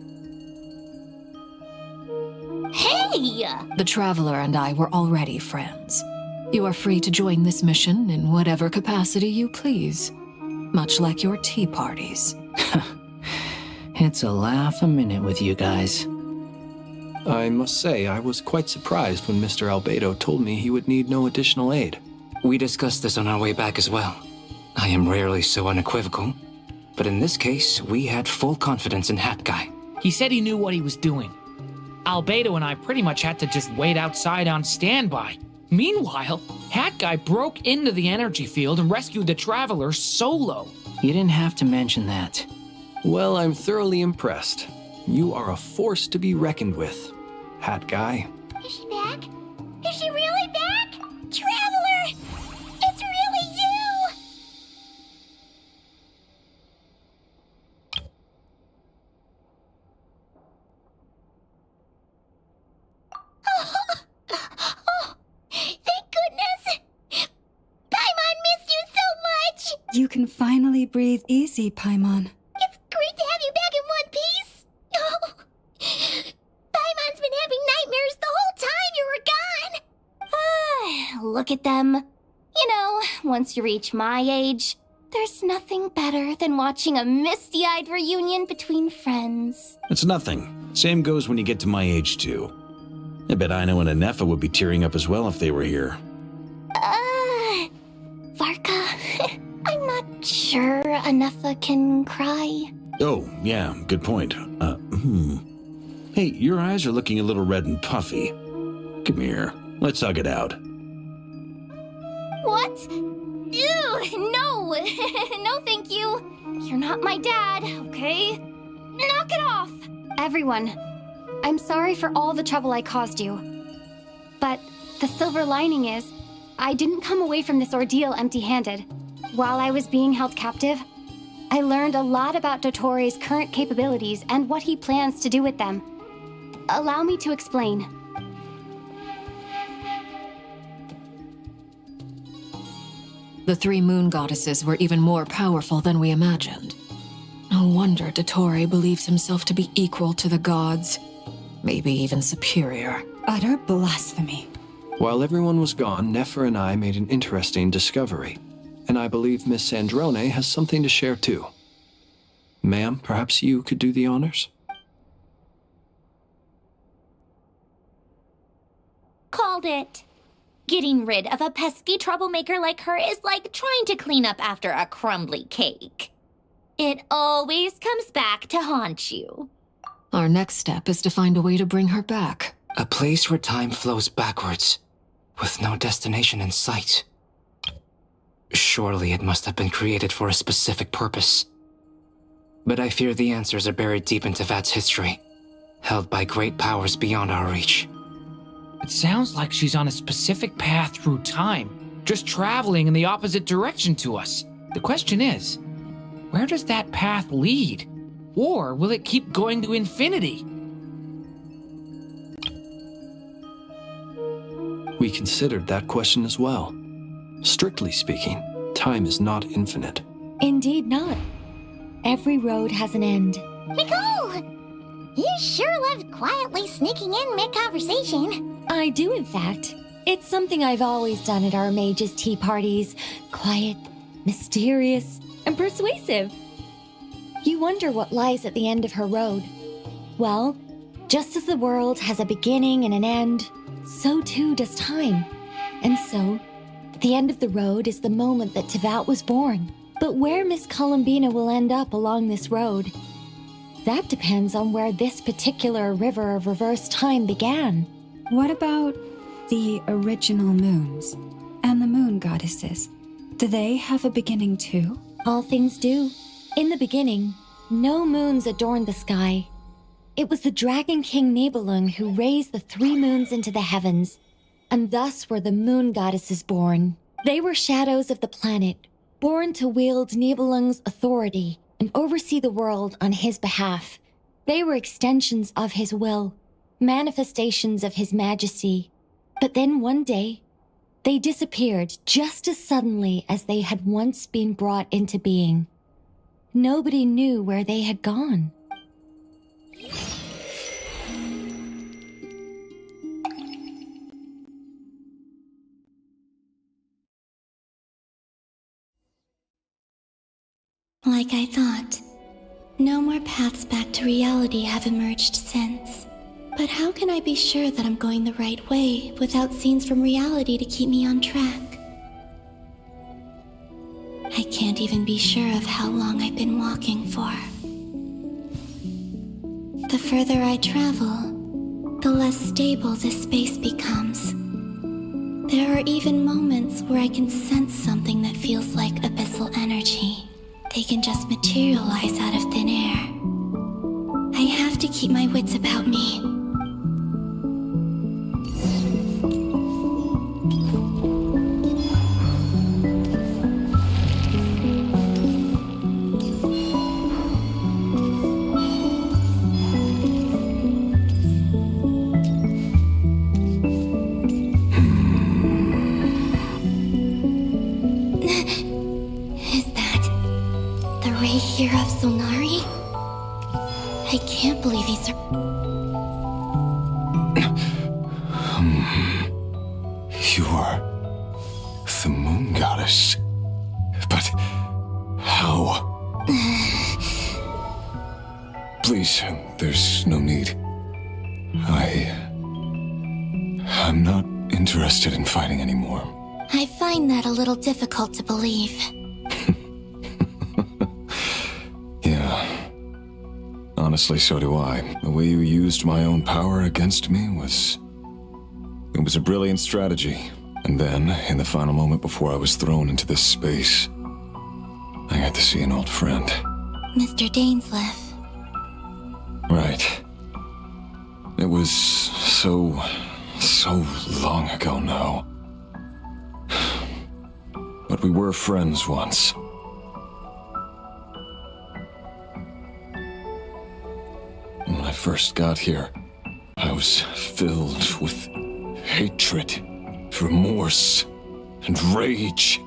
Hey! The Traveler and I were already friends. You are free to join this mission in whatever capacity you please. Much like your tea parties. It's a laugh a minute with you guys. I must say, I was quite surprised when Mr. Albedo told me he would need no additional aid. We discussed this on our way back as well. I am rarely so unequivocal, but in this case, we had full confidence in Hat Guy. He said he knew what he was doing. Albedo and I pretty much had to just wait outside on standby. Meanwhile, Hat Guy broke into the energy field and rescued the Traveler solo. You didn't have to mention that. Well, I'm thoroughly impressed. You are a force to be reckoned with, Hat Guy. Is she back? Is she really back? Traveler! It's really you! You can finally breathe easy, Paimon. It's great to have you back in one piece. Oh, Paimon's been having nightmares the whole time you were gone. Look at them. You know, once you reach my age, there's nothing better than watching a misty-eyed reunion between friends. It's nothing. Same goes when you get to my age, too. I bet Ino and Anefa would be tearing up as well if they were here. Varka, I'm not sure Anefa can cry. Oh, yeah, good point. Hey, your eyes are looking a little red and puffy. Come here, let's hug it out. What? Ew, no! No, thank you. You're not my dad, okay? Knock it off! Everyone, I'm sorry for all the trouble I caused you. But the silver lining is, I didn't come away from this ordeal empty-handed. While I was being held captive, I learned a lot about Dottore's current capabilities and what he plans to do with them. Allow me to explain. The three moon goddesses were even more powerful than we imagined. No wonder Dottore believes himself to be equal to the gods. Maybe even superior. Utter blasphemy. While everyone was gone, Nefer and I made an interesting discovery. And I believe Miss Sandrone has something to share too. Ma'am, perhaps you could do the honors? Called it. Getting rid of a pesky troublemaker like her is like trying to clean up after a crumbly cake. It always comes back to haunt you. Our next step is to find a way to bring her back. A place where time flows backwards, with no destination in sight. Surely it must have been created for a specific purpose. But I fear the answers are buried deep in Tevat's history, held by great powers beyond our reach. It sounds like she's on a specific path through time, just traveling in the opposite direction to us. The question is, where does that path lead? Or will it keep going to infinity? We considered that question as well. Strictly speaking, time is not infinite. Indeed not. Every road has an end. Nicole! You sure loved quietly sneaking in mid-conversation. I do, in fact. It's something I've always done at our mages' tea parties. Quiet, mysterious, and persuasive. You wonder what lies at the end of her road. Well, just as the world has a beginning and an end, so too does time. And so, the end of the road is the moment that Tevat was born. But where Miss Columbina will end up along this road, that depends on where this particular river of reverse time began. What about the original moons and the moon goddesses? Do they have a beginning too? All things do. In the beginning, no moons adorned the sky. It was the Dragon King Nibelung who raised the three moons into the heavens, and thus were the moon goddesses born. They were shadows of the planet, born to wield Nibelung's authority and oversee the world on his behalf. They were extensions of his will, manifestations of his majesty. But then one day, they disappeared just as suddenly as they had once been brought into being. Nobody knew where they had gone. Like I thought, no more paths back to reality have emerged since. But how can I be sure that I'm going the right way without scenes from reality to keep me on track? I can't even be sure of how long I've been walking for. The further I travel, the less stable this space becomes. There are even moments where I can sense something that feels like abyssal energy. They can just materialize out of thin air. I have to keep my wits about me. Is that The ray here of Solnari? I can't believe he's... You are the moon goddess. But how? Please, there's no need. I'm not interested in fighting anymore. I find that a little difficult to believe. Yeah. Honestly, so do I. The way you used my own power against me was... It was a brilliant strategy. And then, in the final moment before I was thrown into this space, I got to see an old friend. Mr. Dainsleif. Right. It was so long ago now. But we were friends once. When I first got here, I was filled with hatred, remorse, and rage.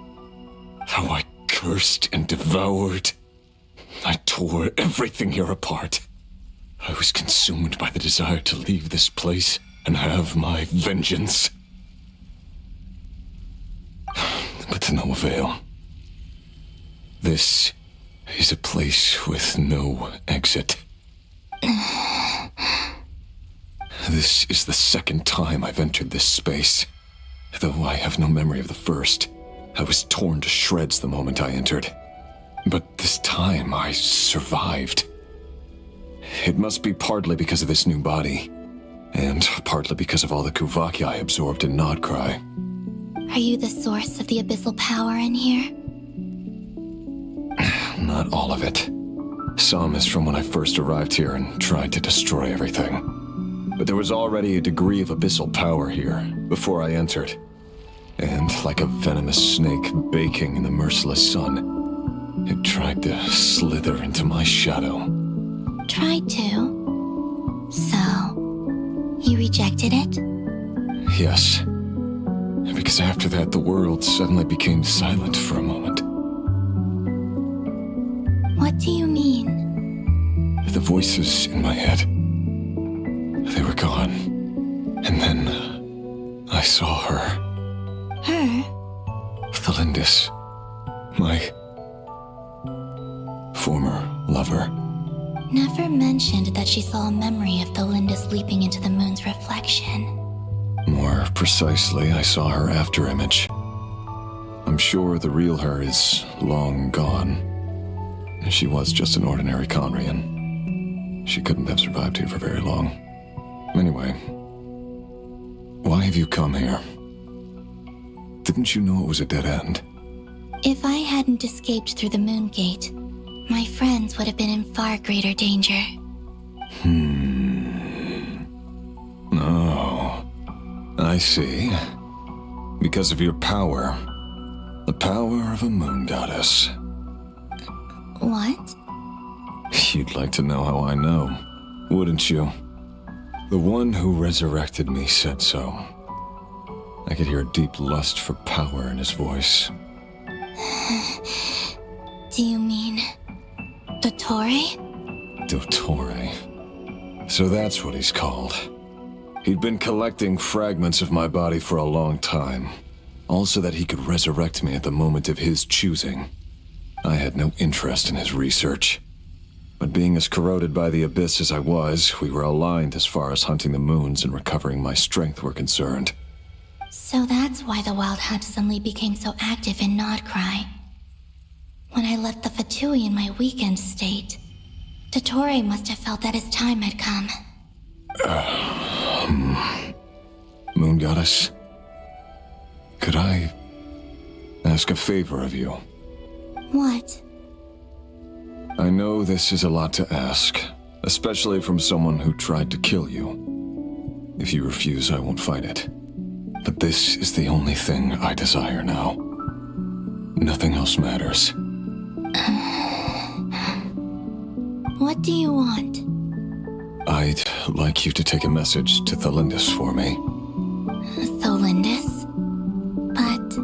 How I cursed and devoured. I tore everything here apart. I was consumed by the desire to leave this place and have my vengeance. But to no avail. This is a place with no exit. This is the second time I've entered this space. Though I have no memory of the first. I was torn to shreds the moment I entered. But this time I survived. It must be partly because of this new body, and partly because of all the Kuvaki I absorbed in Nod-Krai. Are you the source of the abyssal power in here? Not all of it. Some is from when I first arrived here and tried to destroy everything. But there was already a degree of abyssal power here before I entered. And like a venomous snake baking in the merciless sun, it tried to slither into my shadow. Tried to? So, you rejected it? Yes. Because after that, the world suddenly became silent for a moment. What do you mean? The voices in my head, they were gone. And then, I saw her. Her? Thalindis. My former lover. Never mentioned that she saw a memory of Thalindis leaping into the moon's reflection. More precisely, I saw her afterimage. I'm sure the real her is long gone. She was just an ordinary Conrian. She couldn't have survived here for very long. Anyway, why have you come here? Didn't you know it was a dead end? If I hadn't escaped through the moon gate, my friends would have been in far greater danger. Oh, I see. Because of your power. The power of a moon goddess. What? You'd like to know how I know, wouldn't you? The one who resurrected me said so. I could hear a deep lust for power in his voice. Do you mean... dottore? Dottore. So that's what he's called. He'd been collecting fragments of my body for a long time. Also that he could resurrect me at the moment of his choosing. I had no interest in his research. But being as corroded by the abyss as I was, we were aligned as far as hunting the moons and recovering my strength were concerned. So that's why the Wild Hunt suddenly became so active in Nod-Krai. When I left the Fatui in my weakened state, dottore must have felt that his time had come. Moon Goddess, could I ask a favor of you? What? I know this is a lot to ask, especially from someone who tried to kill you. If you refuse, I won't fight it. But this is the only thing I desire now. Nothing else matters. What do you want? I'd like you to take a message to Thalindis for me. Thalindis? But...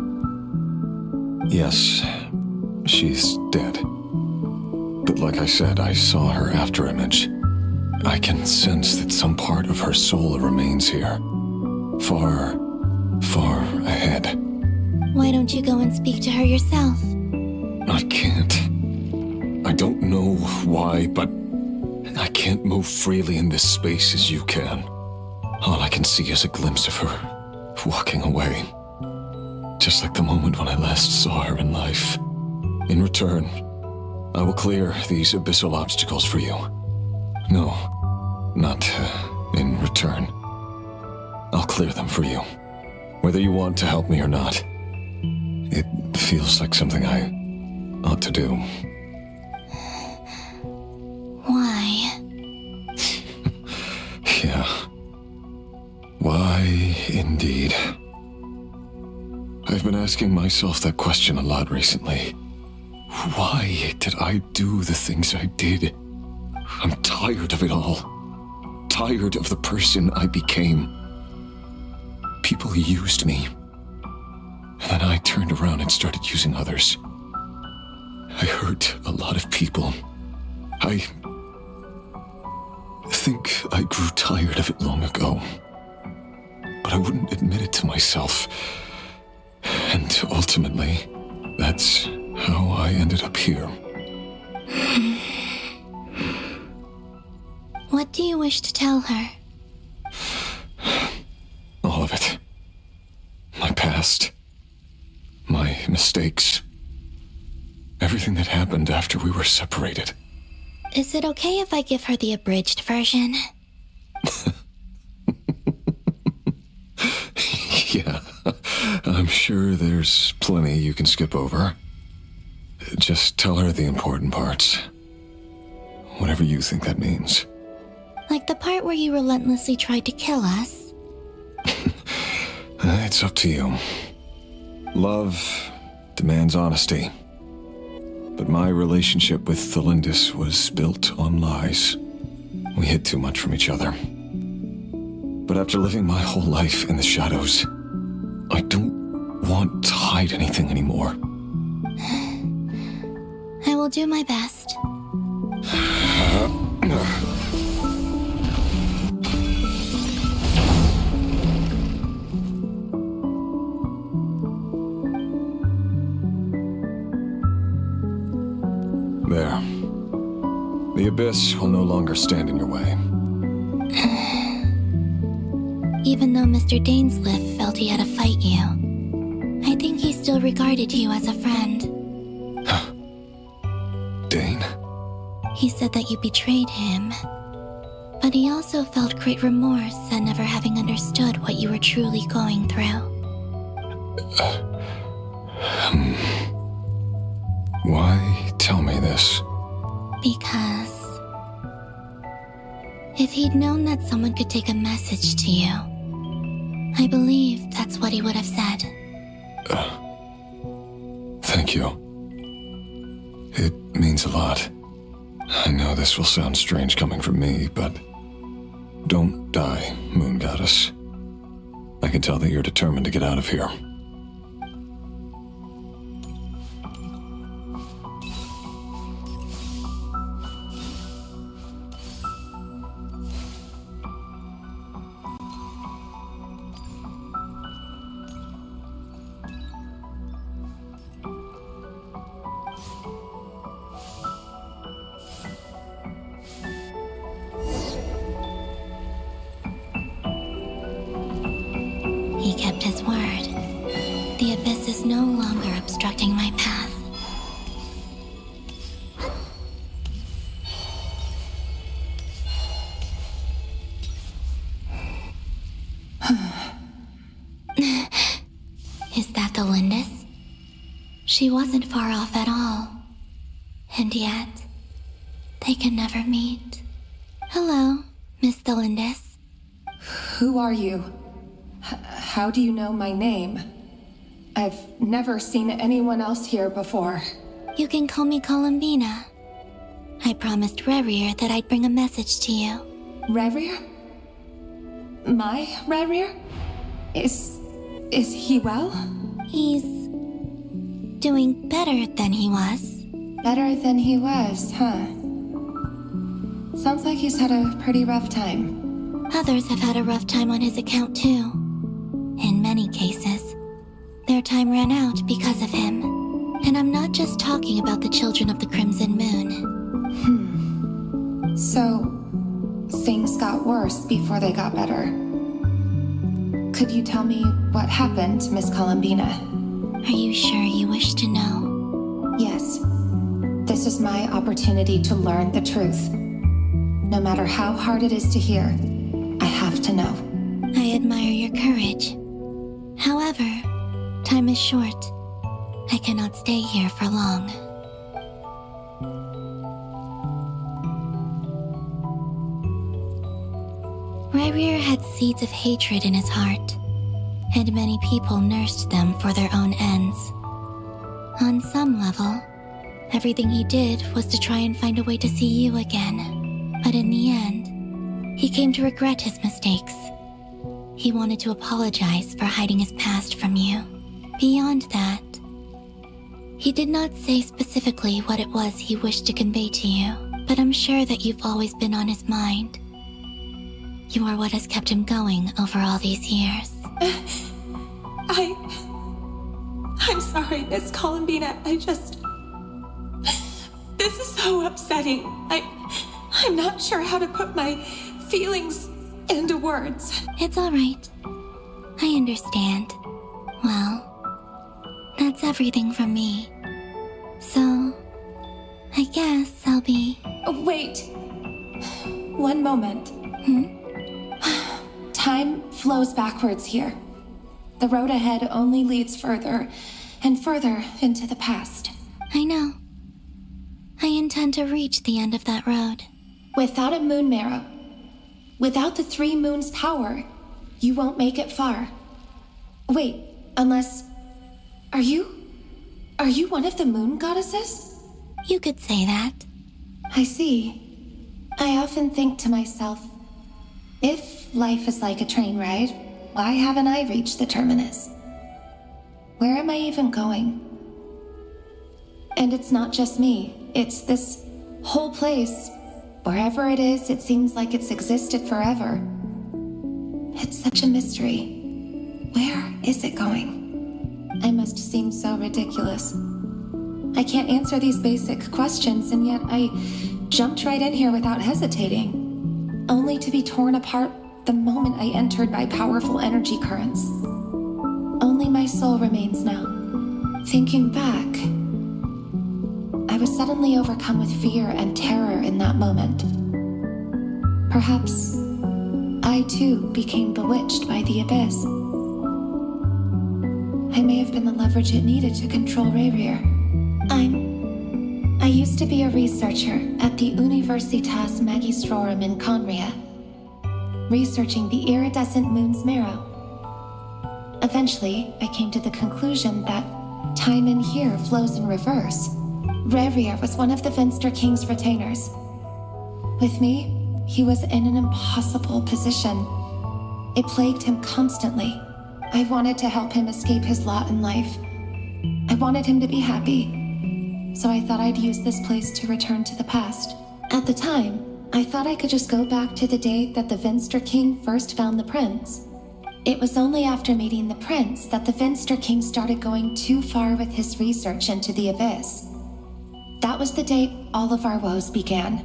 Yes, she's dead. But like I said, I saw her afterimage. I can sense that some part of her soul remains here. Far, far ahead. Why don't you go and speak to her yourself? I can't. I don't know why, but I can't move freely in this space as you can. All I can see is a glimpse of her walking away. Just like the moment when I last saw her in life. In return, I will clear these abyssal obstacles for you. No, not in return. I'll clear them for you. Whether you want to help me or not. It feels like something I ought to do. Why? Yeah. Why, indeed. I've been asking myself that question a lot recently. Why did I do the things I did? I'm tired of it all. Tired of the person I became. People used me. And then I turned around and started using others. I hurt a lot of people. I think I grew tired of it long ago. But I wouldn't admit it to myself. And ultimately, that's how I ended up here. What do you wish to tell her? All of it. My past. My mistakes. Everything that happened after we were separated. Is it okay if I give her the abridged version? Yeah, I'm sure there's plenty you can skip over. Just tell her the important parts. Whatever you think that means. Like the part where you relentlessly tried to kill us? It's up to you. Love demands honesty. But my relationship with Thelindis was built on lies. We hid too much from each other. But after living my whole life in the shadows, I don't want to hide anything anymore. I will do my best. There. The abyss will no longer stand in your way. Even though Mr. Dainsleif felt he had to fight you, I think he still regarded you as a friend. Dane? He said that you betrayed him, but he also felt great remorse at never having understood what you were truly going through. Why tell me this? Because if he'd known that someone could take a message to you, I believe that's what he would have said. Thank you. It means a lot. I know this will sound strange coming from me, but don't die, Moon Goddess. I can tell that you're determined to get out of here. He kept his word. The abyss is no longer obstructing my path. Is that the Lindis? She wasn't far off at all. And yet, they can never meet. Hello, Miss Thelindis. Who are you? How do you know my name? I've never seen anyone else here before. You can call me Columbina. I promised Rerir that I'd bring a message to you. Rerir? My Rerir? Is he well? He's doing better than he was. Better than he was, huh? Sounds like he's had a pretty rough time. Others have had a rough time on his account, too. In many cases, their time ran out because of him. And I'm not just talking about the children of the Crimson Moon. So, things got worse before they got better. Could you tell me what happened, Miss Columbina? Are you sure you wish to know? Yes. This is my opportunity to learn the truth. No matter how hard it is to hear, I have to know. I admire your courage. However, time is short. I cannot stay here for long. Ryrir had seeds of hatred in his heart, and many people nursed them for their own ends. On some level, everything he did was to try and find a way to see you again. But in the end, he came to regret his mistakes. He wanted to apologize for hiding his past from you. Beyond that, he did not say specifically what it was he wished to convey to you, but I'm sure that you've always been on his mind. You are what has kept him going over all these years. I'm sorry, Miss Columbina. This is so upsetting. I'm not sure how to put my feelings into words. It's all right. I understand. Well, that's everything from me. So, I guess I'll be... Wait. One moment. Time flows backwards here. The road ahead only leads further and further into the past. I know. I intend to reach the end of that road. Without a moon marrow, without the 3 moons' power, you won't make it far. Wait, unless... Are you one of the moon goddesses? You could say that. I see. I often think to myself, if life is like a train ride, why haven't I reached the terminus? Where am I even going? And it's not just me. It's this whole place. Wherever it is, it seems like it's existed forever. It's such a mystery. Where is it going? I must seem so ridiculous. I can't answer these basic questions, and yet I jumped right in here without hesitating, only to be torn apart the moment I entered by powerful energy currents. Only my soul remains now. Thinking back, I was suddenly overcome with fear and terror in that moment. Perhaps I too became bewitched by the abyss. I may have been the leverage it needed to control Ryrir. I used to be a researcher at the Universitas Magistrorum in Conria, researching the iridescent moon's marrow. Eventually, I came to the conclusion that time in here flows in reverse. Ryrir was one of the Venster King's retainers. With me, he was in an impossible position. It plagued him constantly. I wanted to help him escape his lot in life. I wanted him to be happy. So I thought I'd use this place to return to the past. At the time, I thought I could just go back to the day that the Venster King first found the prince. It was only after meeting the prince that the Venster King started going too far with his research into the abyss. That was the day all of our woes began.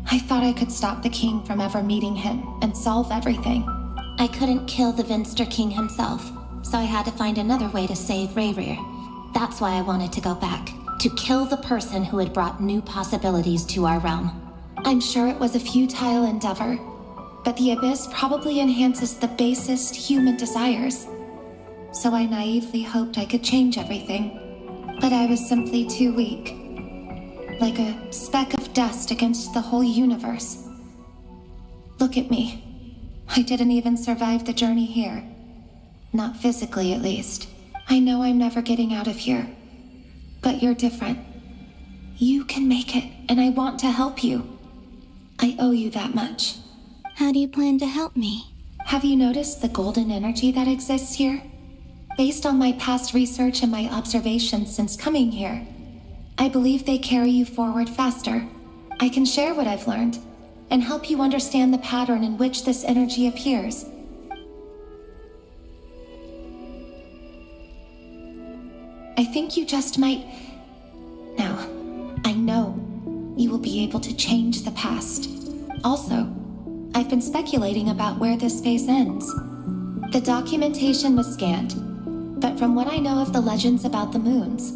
I thought I could stop the king from ever meeting him and solve everything. I couldn't kill the Venster King himself, so I had to find another way to save Ryrir. That's why I wanted to go back, to kill the person who had brought new possibilities to our realm. I'm sure it was a futile endeavor, but the abyss probably enhances the basest human desires. So I naively hoped I could change everything, but I was simply too weak. Like a speck of dust against the whole universe. Look at me. I didn't even survive the journey here. Not physically, at least. I know I'm never getting out of here. But you're different. You can make it, and I want to help you. I owe you that much. How do you plan to help me? Have you noticed the golden energy that exists here? Based on my past research and my observations since coming here, I believe they carry you forward faster. I can share what I've learned and help you understand the pattern in which this energy appears. I think you just might... Now, I know you will be able to change the past. Also, I've been speculating about where this phase ends. The documentation was scanned, but from what I know of the legends about the moons,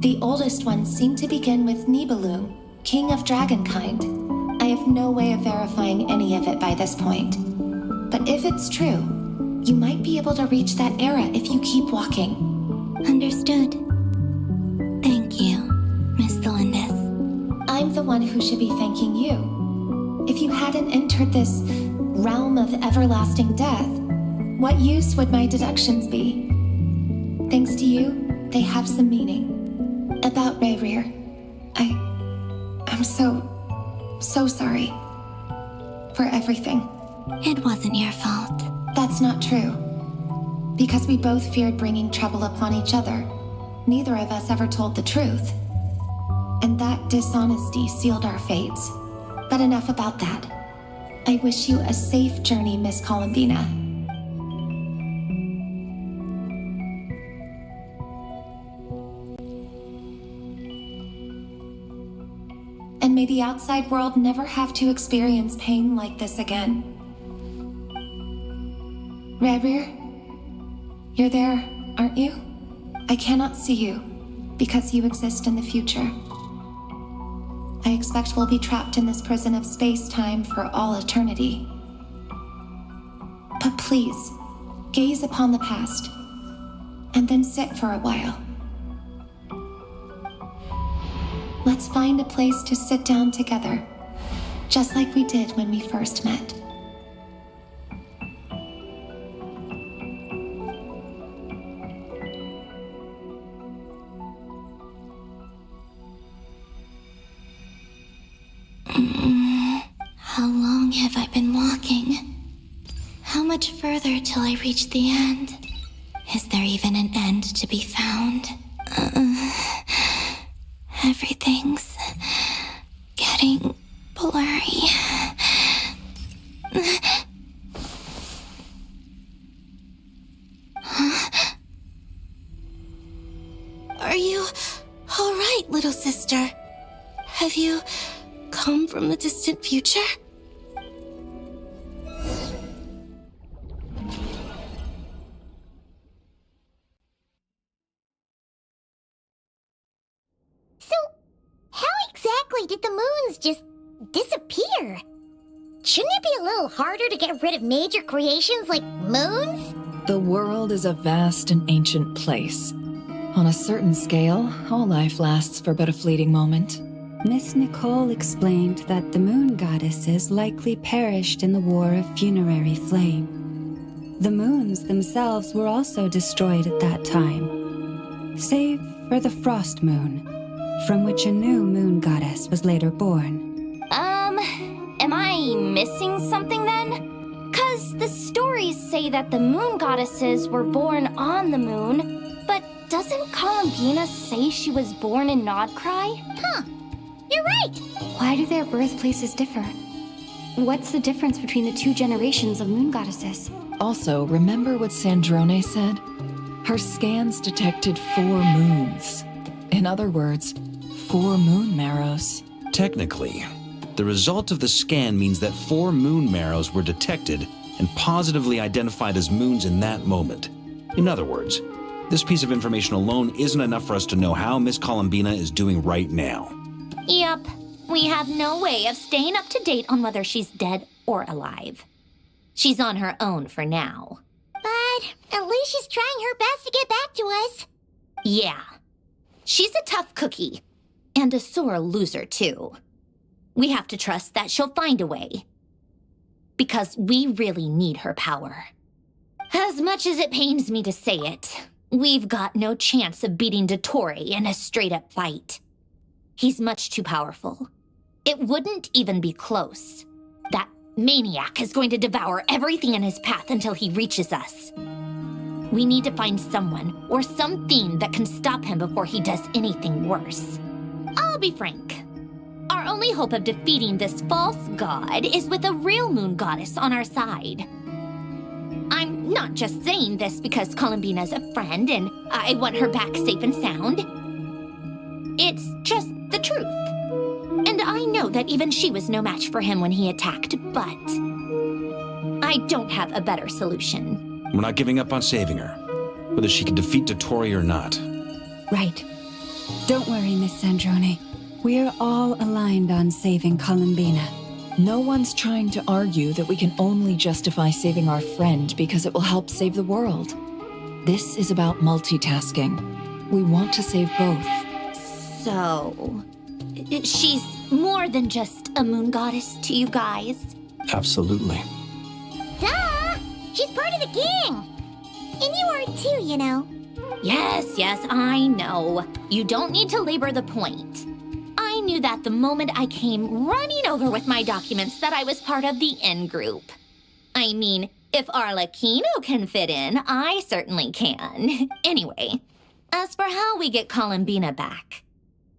the oldest ones seem to begin with Nibelung, king of dragonkind. I have no way of verifying any of it by this point. But if it's true, you might be able to reach that era if you keep walking. Understood. Thank you, Miss Delindis. I'm the one who should be thanking you. If you hadn't entered this realm of everlasting death, what use would my deductions be? Thanks to you, they have some meaning. About Rayrir, I'm so sorry for everything. It wasn't your fault. That's not true. Because we both feared bringing trouble upon each other, neither of us ever told the truth. And that dishonesty sealed our fates. But enough about that. I wish you a safe journey, Miss Columbina. And may the outside world never have to experience pain like this again. Rayrir, you're there, aren't you? I cannot see you, because you exist in the future. I expect we'll be trapped in this prison of space-time for all eternity. But please, gaze upon the past, and then sit for a while. Let's find a place to sit down together, just like we did when we first met. How long have I been walking? How much further till I reach the end? Is there even an end to be found? Everything's getting blurry. Huh? Are you all right, little sister? Have you come from the distant future? So, how exactly did the moons just disappear? Shouldn't it be a little harder to get rid of major creations like moons? The world is a vast and ancient place. On a certain scale, all life lasts for but a fleeting moment. Miss Nicole explained that the moon goddesses likely perished in the War of Funerary Flame. The moons themselves were also destroyed at that time, save for the Frost Moon, from which a new moon goddess was later born. Am I missing something then? 'Cause the stories say that the moon goddesses were born on the moon, but doesn't Columbina say she was born in Nod-Krai? Huh. You're right! Why do their birthplaces differ? What's the difference between the two generations of moon goddesses? Also, remember what Sandrone said? Her scans detected 4 moons. In other words, 4 moon marrows. Technically, the result of the scan means that 4 moon marrows were detected and positively identified as moons in that moment. In other words, this piece of information alone isn't enough for us to know how Miss Columbina is doing right now. Yep, we have no way of staying up to date on whether she's dead or alive. She's on her own for now. But at least she's trying her best to get back to us. Yeah, she's a tough cookie, and a sore loser too. We have to trust that she'll find a way. Because we really need her power. As much as it pains me to say it, we've got no chance of beating dottore in a straight-up fight. He's much too powerful. It wouldn't even be close. That maniac is going to devour everything in his path until he reaches us. We need to find someone or something that can stop him before he does anything worse. I'll be frank. Our only hope of defeating this false god is with a real moon goddess on our side. I'm not just saying this because Columbina's a friend and I want her back safe and sound. It's just the truth. And I know that even she was no match for him when he attacked, but I don't have a better solution. We're not giving up on saving her, whether she can defeat dottore or not. Right. Don't worry, Miss Sandrone. We're all aligned on saving Columbina. No one's trying to argue that we can only justify saving our friend because it will help save the world. This is about multitasking. We want to save both. So, she's more than just a moon goddess to you guys? Absolutely. Duh! She's part of the gang! And you are too, you know. Yes, I know. You don't need to labor the point. I knew that the moment I came running over with my documents that I was part of the in-group. I mean, if Arlecchino can fit in, I certainly can. Anyway, as for how we get Columbina back,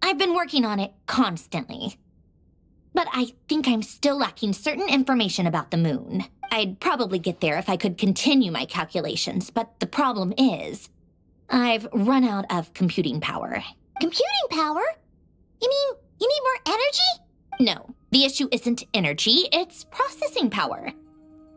I've been working on it constantly. But I think I'm still lacking certain information about the moon. I'd probably get there if I could continue my calculations, but the problem is, I've run out of computing power. Computing power? You mean you need more energy? No, the issue isn't energy, it's processing power.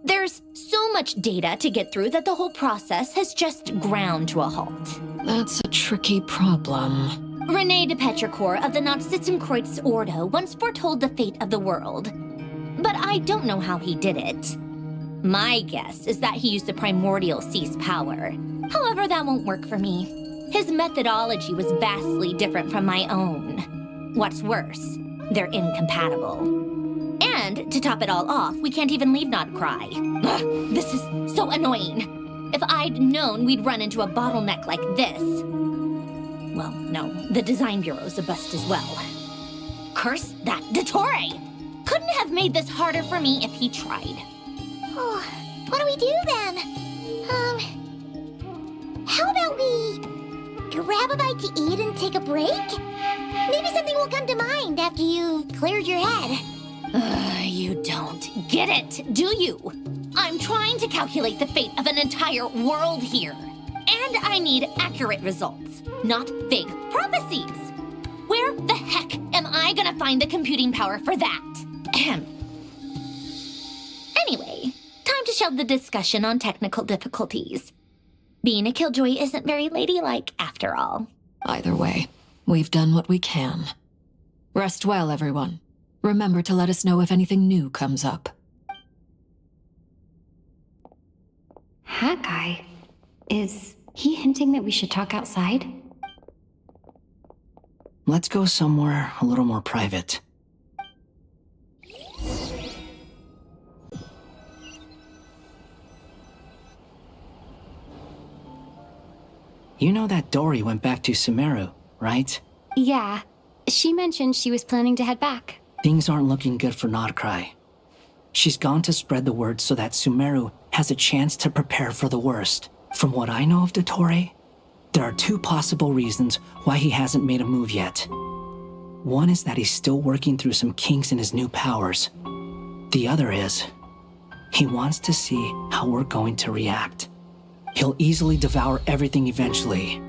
There's so much data to get through that the whole process has just ground to a halt. That's a tricky problem. René de Petrichor of the Nazissenkreuz Ordo once foretold the fate of the world. But I don't know how he did it. My guess is that he used the primordial sea's power. However, that won't work for me. His methodology was vastly different from my own. What's worse, they're incompatible. And to top it all off, we can't even leave Nod-Krai. Ugh, this is so annoying. If I'd known we'd run into a bottleneck like this... Well, no, the design bureau's a bust as well. Curse that dottore! Couldn't have made this harder for me if he tried. Oh, what do we do then? How about we grab a bite to eat and take a break? Maybe something will come to mind after you've cleared your head. You don't get it, do you? I'm trying to calculate the fate of an entire world here. And I need accurate results, not vague prophecies. Where the heck am I gonna find the computing power for that? Anyway, time to shelve the discussion on technical difficulties. Being a killjoy isn't very ladylike after all. Either way, we've done what we can. Rest well, everyone. Remember to let us know if anything new comes up. That guy, is he hinting that we should talk outside? Let's go somewhere a little more private. You know that Dory went back to Sumeru, right? Yeah, she mentioned she was planning to head back. Things aren't looking good for Nod-Krai. She's gone to spread the word so that Sumeru has a chance to prepare for the worst. From what I know of dottore, there are two possible reasons why he hasn't made a move yet. One is that he's still working through some kinks in his new powers. The other is, he wants to see how we're going to react. He'll easily devour everything eventually,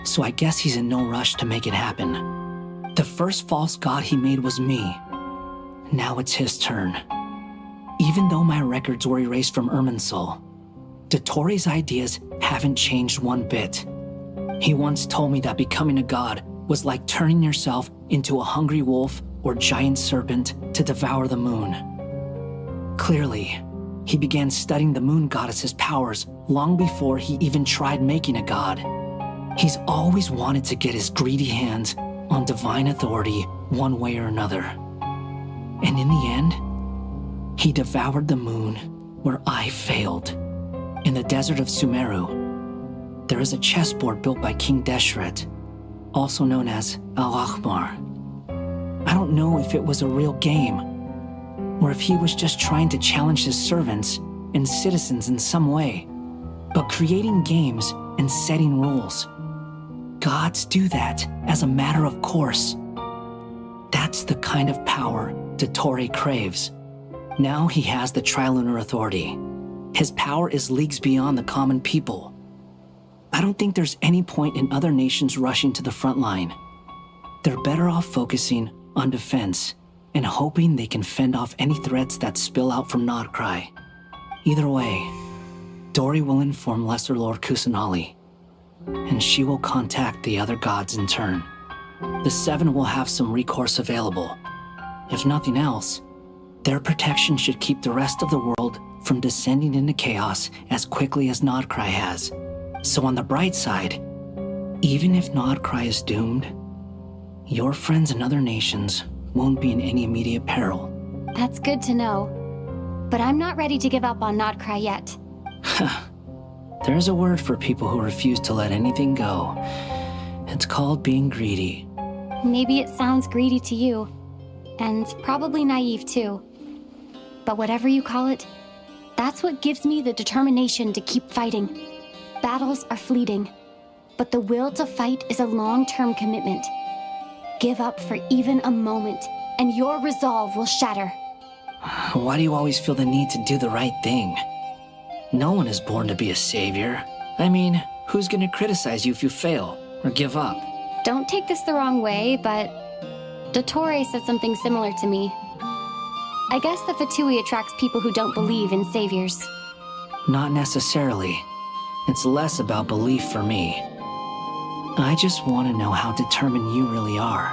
so I guess he's in no rush to make it happen. The first false god he made was me. Now it's his turn. Even though my records were erased from Irminsul, dottore's ideas haven't changed one bit. He once told me that becoming a god was like turning yourself into a hungry wolf or giant serpent to devour the moon. Clearly, he began studying the moon goddess's powers long before he even tried making a god. He's always wanted to get his greedy hands on divine authority one way or another. And in the end, he devoured the moon where I failed. In the desert of Sumeru, there is a chessboard built by King Deshret, also known as Al-Ahmar. I don't know if it was a real game, or if he was just trying to challenge his servants and citizens in some way. But creating games and setting rules, gods do that as a matter of course. That's the kind of power dottore craves. Now he has the Trilunar Authority. His power is leagues beyond the common people. I don't think there's any point in other nations rushing to the front line. They're better off focusing on defense and hoping they can fend off any threats that spill out from Nod-Krai. Either way, Dori will inform Lesser Lord Kusanali, and she will contact the other gods in turn. The Seven will have some recourse available. If nothing else, their protection should keep the rest of the world from descending into chaos as quickly as Nod-Krai has. So on the bright side, even if Nod-Krai is doomed, your friends in other nations won't be in any immediate peril. That's good to know. But I'm not ready to give up on Nod-Krai yet. There's a word for people who refuse to let anything go. It's called being greedy. Maybe it sounds greedy to you, and probably naive too. But whatever you call it, that's what gives me the determination to keep fighting. Battles are fleeting, but the will to fight is a long-term commitment. Give up for even a moment, and your resolve will shatter. Why do you always feel the need to do the right thing? No one is born to be a savior. I mean, who's gonna criticize you if you fail or give up? Don't take this the wrong way, but dottore said something similar to me. I guess the Fatui attracts people who don't believe in saviors. Not necessarily. It's less about belief for me. I just want to know how determined you really are.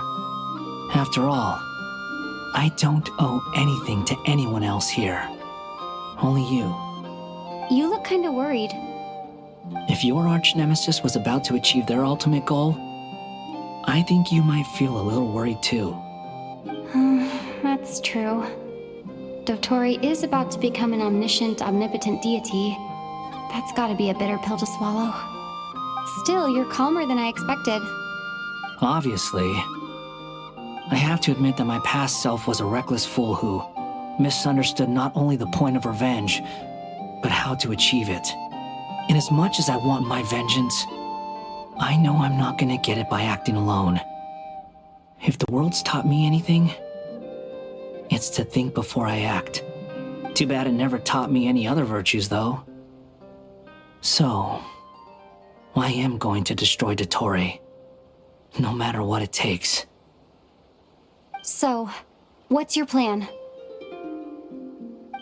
After all, I don't owe anything to anyone else here. Only you. You look kinda worried. If your arch-nemesis was about to achieve their ultimate goal, I think you might feel a little worried too. That's true. Dottore is about to become an omniscient, omnipotent deity. That's gotta be a bitter pill to swallow. Still, you're calmer than I expected. Obviously. I have to admit that my past self was a reckless fool who misunderstood not only the point of revenge, but how to achieve it. And as much as I want my vengeance, I know I'm not gonna get it by acting alone. If the world's taught me anything, it's to think before I act. Too bad it never taught me any other virtues, though. So, I am going to destroy dottore, no matter what it takes. So, what's your plan?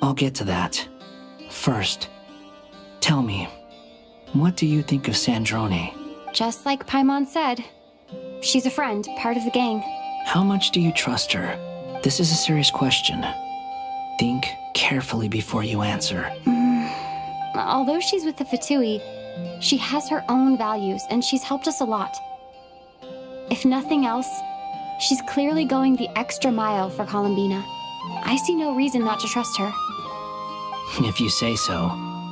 I'll get to that. First, tell me, what do you think of Sandrone? Just like Paimon said, she's a friend, part of the gang. How much do you trust her? This is a serious question. Think carefully before you answer. Although she's with the Fatui, she has her own values, and she's helped us a lot. If nothing else, she's clearly going the extra mile for Columbina. I see no reason not to trust her. If you say so.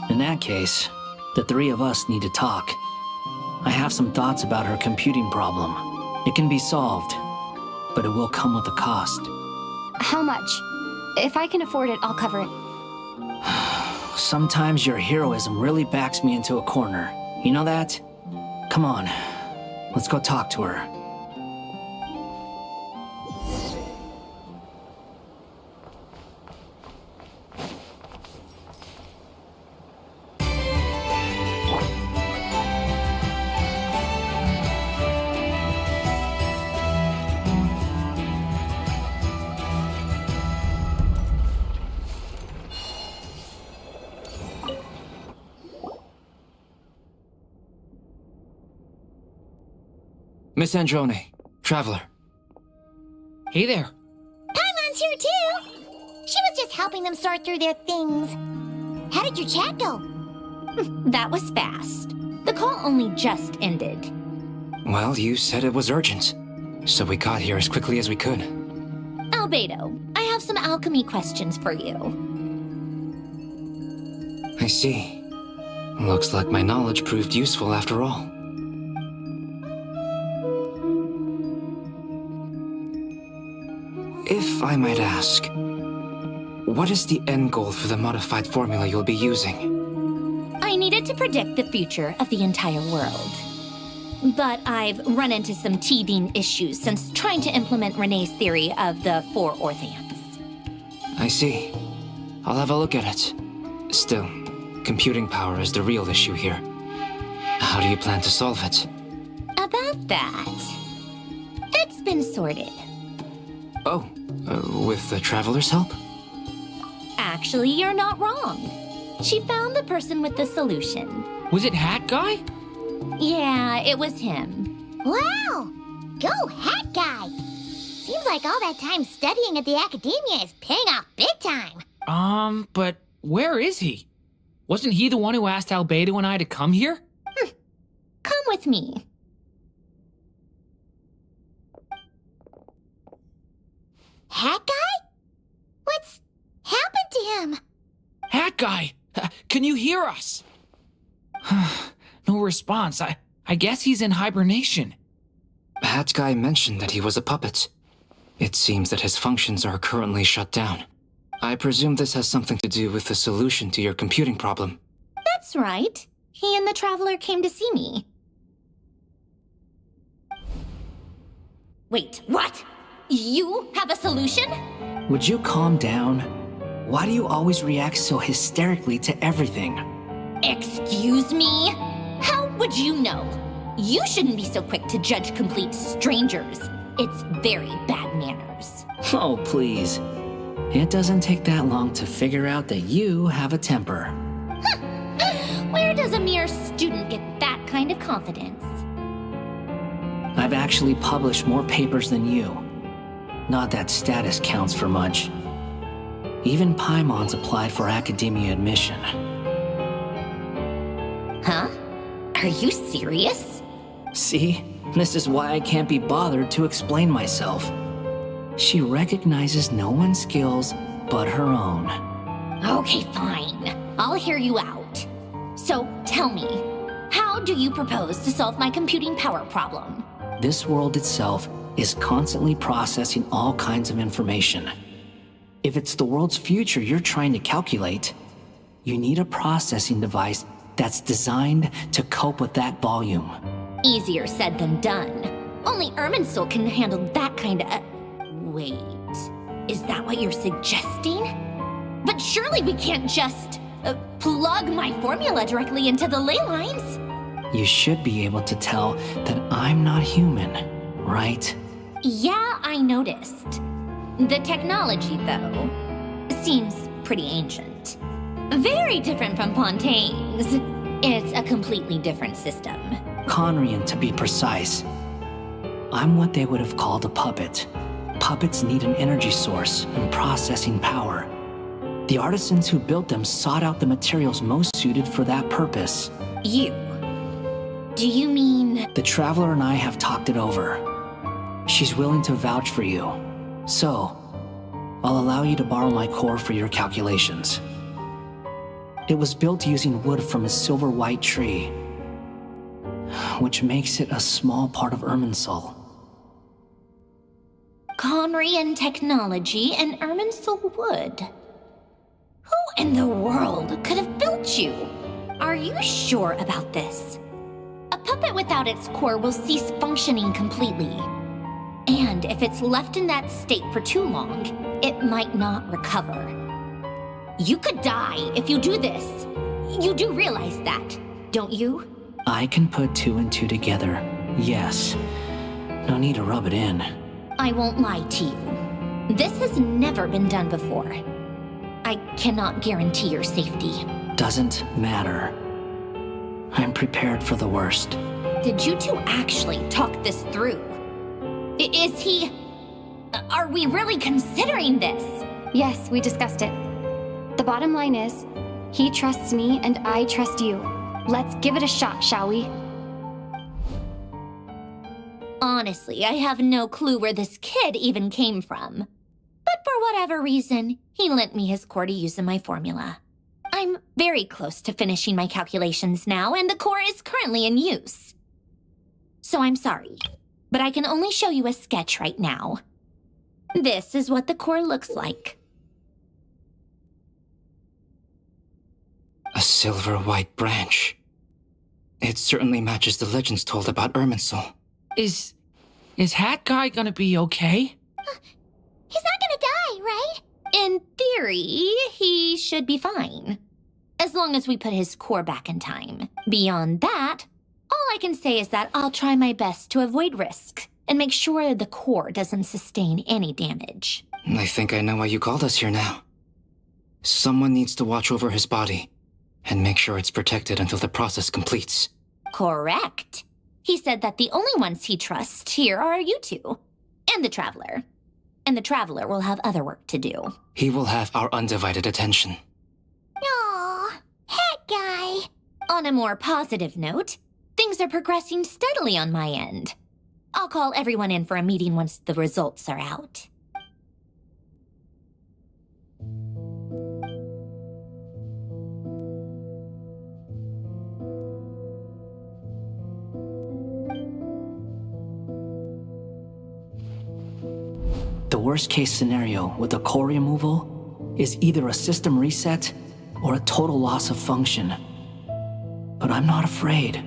In that case, the three of us need to talk. I have some thoughts about her computing problem. It can be solved, but it will come with a cost. How much? If I can afford it, I'll cover it. Sometimes your heroism really backs me into a corner. You know that? Come on, let's go talk to her. Miss Androne, Traveler. Hey there. Paimon's here too! She was just helping them sort through their things. How did your chat go? That was fast. The call only just ended. Well, you said it was urgent, so we got here as quickly as we could. Albedo, I have some alchemy questions for you. I see. Looks like my knowledge proved useful after all. If I might ask, what is the end goal for the modified formula you'll be using? I needed to predict the future of the entire world. But I've run into some teething issues since trying to implement Renee's theory of the 4 Orthants. I see. I'll have a look at it. Still, computing power is the real issue here. How do you plan to solve it? About that, it's been sorted. Oh, with the Traveler's help? Actually, you're not wrong. She found the person with the solution. Was it Hat Guy? Yeah, it was him. Wow! Go Hat Guy! Seems like all that time studying at the academia is paying off big time. But where is he? Wasn't he the one who asked Albedo and I to come here? Come with me. Hat Guy? What's happened to him? Hat Guy! Can you hear us? No response. I guess he's in hibernation. Hat Guy mentioned that he was a puppet. It seems that his functions are currently shut down. I presume this has something to do with the solution to your computing problem. That's right. He and the Traveler came to see me. Wait, what? You have a solution? Would you calm down? Why do you always react so hysterically to everything? Excuse me? How would you know? You shouldn't be so quick to judge complete strangers. It's very bad manners. Oh, please. It doesn't take that long to figure out that you have a temper. Where does a mere student get that kind of confidence? I've actually published more papers than you. Not that status counts for much. Even Paimon's applied for academia admission. Huh? Are you serious? See? This is why I can't be bothered to explain myself. She recognizes no one's skills but her own. Okay, fine. I'll hear you out. So, tell me, how do you propose to solve my computing power problem? This world itself is constantly processing all kinds of information. If it's the world's future you're trying to calculate, you need a processing device that's designed to cope with that volume. Easier said than done. Only Irminsul can handle that kind of... Wait, is that what you're suggesting? But surely we can't just plug my formula directly into the ley lines. You should be able to tell that I'm not human, right? Yeah, I noticed. The technology, though, seems pretty ancient. Very different from Pontaine's. It's a completely different system. Conrian, to be precise. I'm what they would have called a puppet. Puppets need an energy source and processing power. The artisans who built them sought out the materials most suited for that purpose. You? Do you mean... The Traveler and I have talked it over. She's willing to vouch for you. So, I'll allow you to borrow my core for your calculations. It was built using wood from a silver white tree, which makes it a small part of Irminsul. Conrian technology and Irminsul wood. Who in the world could have built you? Are you sure about this? A puppet without its core will cease functioning completely. And if it's left in that state for too long, it might not recover. You could die if you do this. You do realize that, don't you? I can put 2 and 2 together, yes. No need to rub it in. I won't lie to you. This has never been done before. I cannot guarantee your safety. Doesn't matter. I'm prepared for the worst. Did you two actually talk this through? Is he... Are we really considering this? Yes, we discussed it. The bottom line is, he trusts me and I trust you. Let's give it a shot, shall we? Honestly, I have no clue where this kid even came from. But for whatever reason, he lent me his core to use in my formula. I'm very close to finishing my calculations now, and the core is currently in use. So I'm sorry, but I can only show you a sketch right now. This is what the core looks like. A silver white branch. It certainly matches the legends told about Irminsul. Is Hat Guy gonna be okay? He's not gonna die, right? In theory, he should be fine. As long as we put his core back in time. Beyond that, all I can say is that I'll try my best to avoid risk and make sure the core doesn't sustain any damage. I think I know why you called us here now. Someone needs to watch over his body and make sure it's protected until the process completes. Correct. He said that the only ones he trusts here are you two, and the Traveler. And the Traveler will have other work to do. He will have our undivided attention. Aww, Hat Guy. On a more positive note, things are progressing steadily on my end. I'll call everyone in for a meeting once the results are out. The worst case scenario with the core removal is either a system reset or a total loss of function. But I'm not afraid.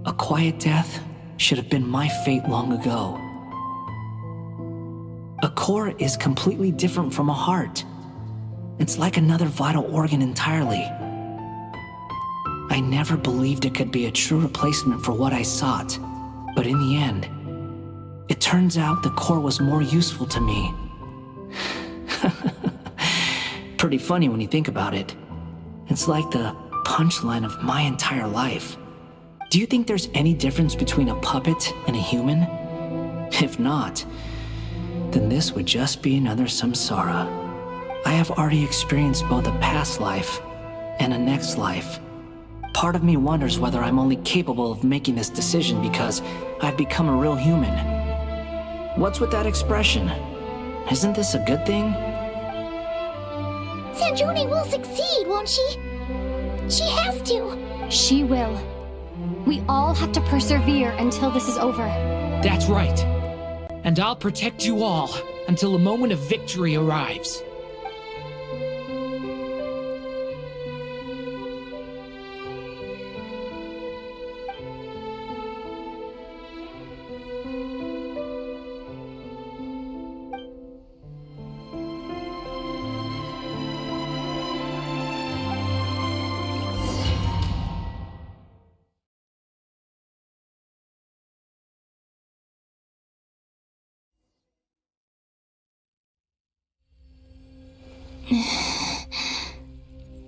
A quiet death should have been my fate long ago. A core is completely different from a heart. It's like another vital organ entirely. I never believed it could be a true replacement for what I sought, but in the end, it turns out the core was more useful to me. Pretty funny when you think about it. It's like the punchline of my entire life. Do you think there's any difference between a puppet and a human? If not, then this would just be another samsara. I have already experienced both a past life and a next life. Part of me wonders whether I'm only capable of making this decision because I've become a real human. What's with that expression? Isn't this a good thing? Sanjoni will succeed, won't she? She has to. She will. We all have to persevere until this is over. That's right. And I'll protect you all until a moment of victory arrives.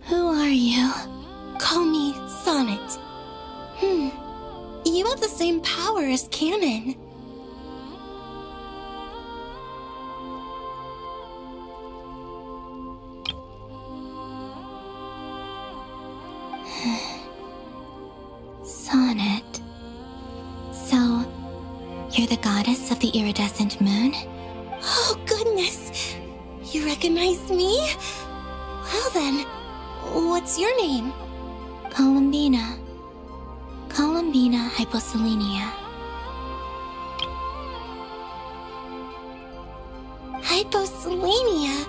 Who are you? Call me Sonnet. You have the same power as Canon. Sonnet. So, you're the goddess of the iridescent moon? Oh, goodness! You recognize me? Well then, what's your name? Columbina. Columbina Hyposelenia. Hyposelenia?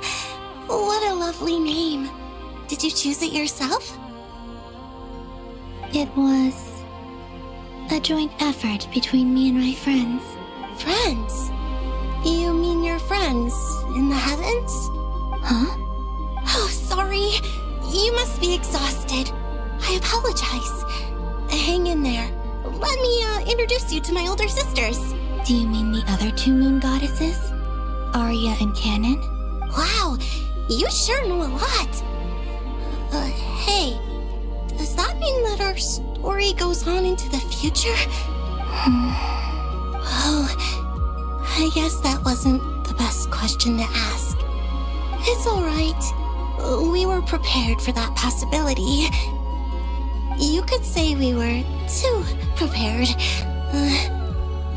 What a lovely name. Did you choose it yourself? It was a joint effort between me and my friends. Friends? You mean your friends in the heavens? Huh? Oh, sorry. You must be exhausted. I apologize. Hang in there. Let me introduce you to my older sisters. Do you mean the other two moon goddesses? Arya and Canon? Wow, you sure know a lot. Hey, does that mean that our story goes on into the future? Oh, I guess that wasn't the best question to ask. It's alright. We were prepared for that possibility. You could say we were too prepared.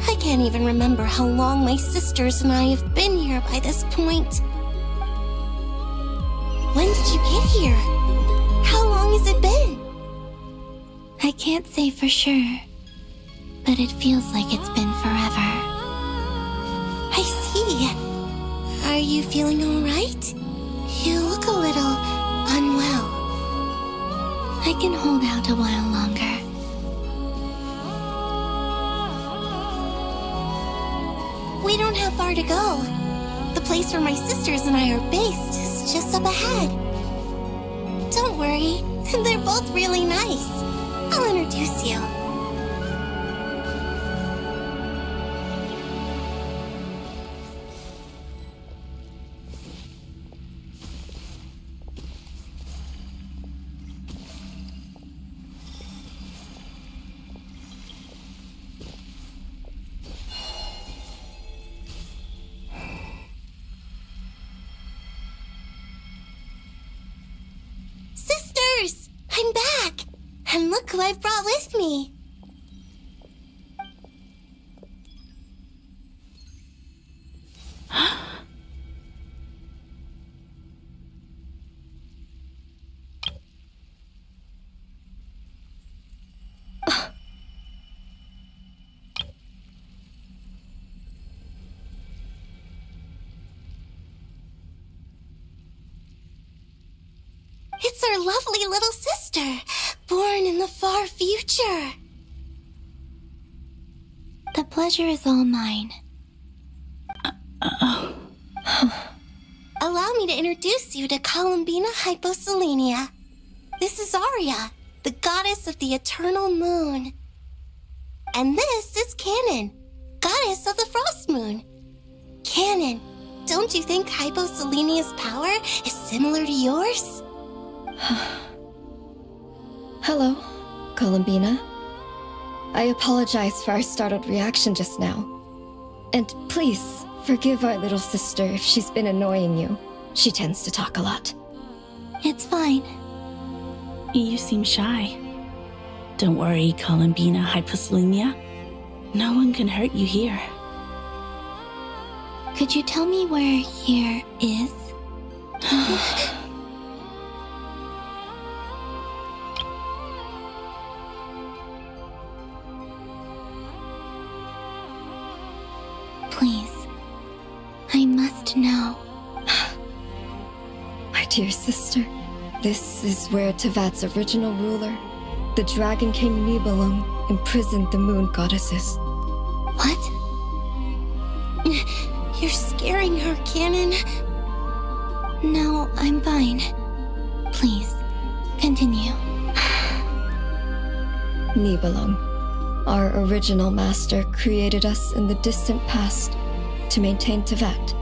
I can't even remember how long my sisters and I have been here by this point. When did you get here? How long has it been? I can't say for sure, but it feels like it's been forever. I see. Are you feeling alright? You look a little unwell. I can hold out a while longer. We don't have far to go. The place where my sisters and I are based is just up ahead. Don't worry, they're both really nice. I'll introduce you. Sisters! I'm back! And look who I brought with me! It's our lovely little sister, born in the far future. The pleasure is all mine. Allow me to introduce you to Columbina Hyposelenia. This is Arya, the goddess of the eternal moon. And this is Canon, goddess of the frost moon. Canon, don't you think Hyposelenia's power is similar to yours? Hello, Columbina. I apologize for our startled reaction just now. And please, forgive our little sister if she's been annoying you. She tends to talk a lot. It's fine. You seem shy. Don't worry, Columbina Hyposelenia. No one can hurt you here. Could you tell me where here is? Please, I must know. My dear sister, this is where Tevat's original ruler, the Dragon King Nibelung, imprisoned the moon goddesses. What? You're scaring her, Canon. No, I'm fine. Please, continue. Nibelung, our original master, created us in the distant past to maintain Tevat.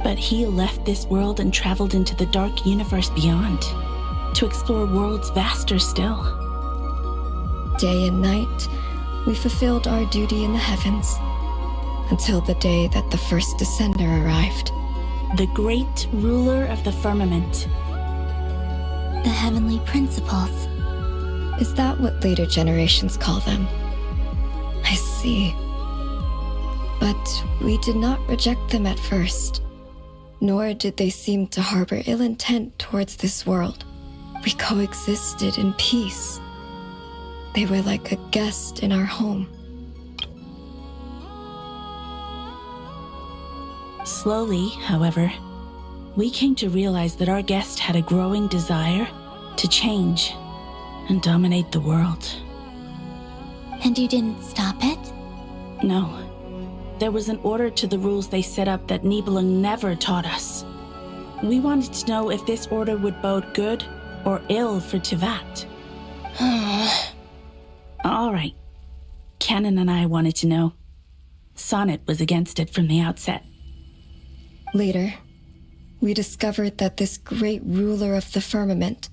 But he left this world and traveled into the dark universe beyond, to explore worlds vaster still. Day and night, we fulfilled our duty in the heavens, until the day that the first descender arrived. The great ruler of the firmament. The heavenly principles. Is that what later generations call them? I see. But we did not reject them at first, nor did they seem to harbor ill intent towards this world. We coexisted in peace. They were like a guest in our home. Slowly, however, we came to realize that our guest had a growing desire to change and dominate the world. And you didn't stop it? No. There was an order to the rules they set up that Nibelung never taught us. We wanted to know if this order would bode good or ill for Tevat. All right. Canon and I wanted to know. Sonnet was against it from the outset. Later, we discovered that this great ruler of the firmament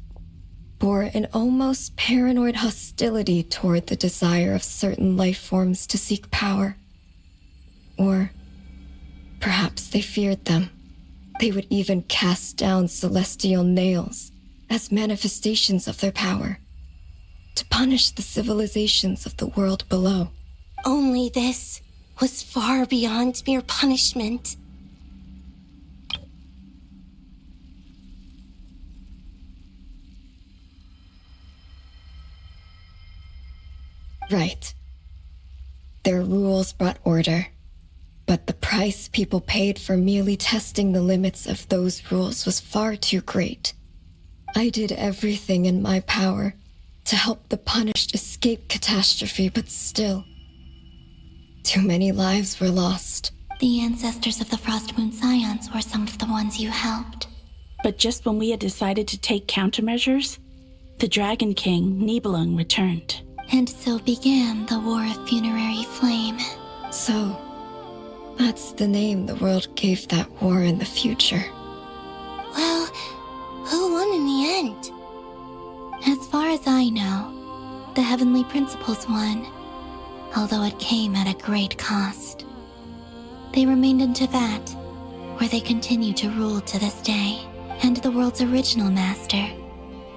bore an almost paranoid hostility toward the desire of certain life forms to seek power. Or perhaps they feared them. They would even cast down celestial nails as manifestations of their power, to punish the civilizations of the world below. Only this was far beyond mere punishment. Right. Their rules brought order, but the price people paid for merely testing the limits of those rules was far too great. I did everything in my power to help the punished escape catastrophe, but still, too many lives were lost. The ancestors of the Frost Moon Scions were some of the ones you helped. But just when we had decided to take countermeasures, the Dragon King, Nibelung, returned. And so began the War of Funerary Flame. So, that's the name the world gave that war in the future. Well, who won in the end? As far as I know, the Heavenly Principles won, although it came at a great cost. They remained in Teyvat, where they continue to rule to this day, and the world's original master,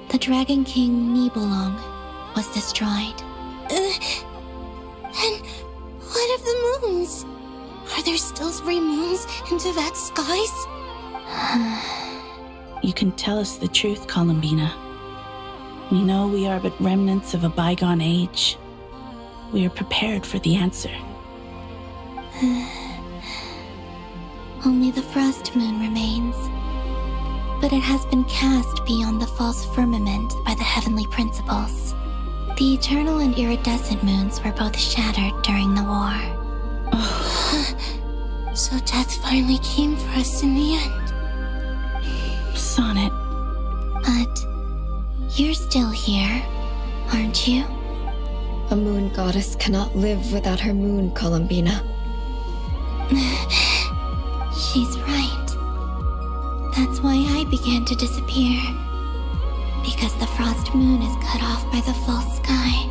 the Dragon King Nibelung, was destroyed. And what of the moons? Are there still 3 moons in Teyvat's skies? You can tell us the truth, Columbina. We know we are but remnants of a bygone age. We are prepared for the answer. Only the Frost Moon remains. But it has been cast beyond the false firmament by the Heavenly Principles. The eternal and iridescent moons were both shattered during the war. So death finally came for us in the end. Sonnet. But you're still here, aren't you? A moon goddess cannot live without her moon, Columbina. She's right. That's why I began to disappear. Because the Frost Moon is cut off by the false sky.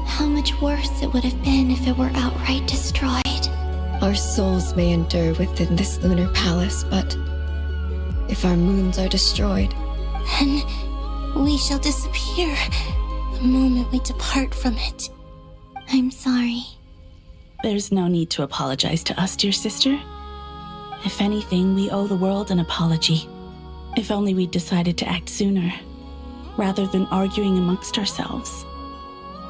How much worse it would have been if it were outright destroyed. Our souls may endure within this lunar palace, but if our moons are destroyed, then we shall disappear the moment we depart from it. I'm sorry. There's no need to apologize to us, dear sister. If anything, we owe the world an apology. If only we'd decided to act sooner, rather than arguing amongst ourselves.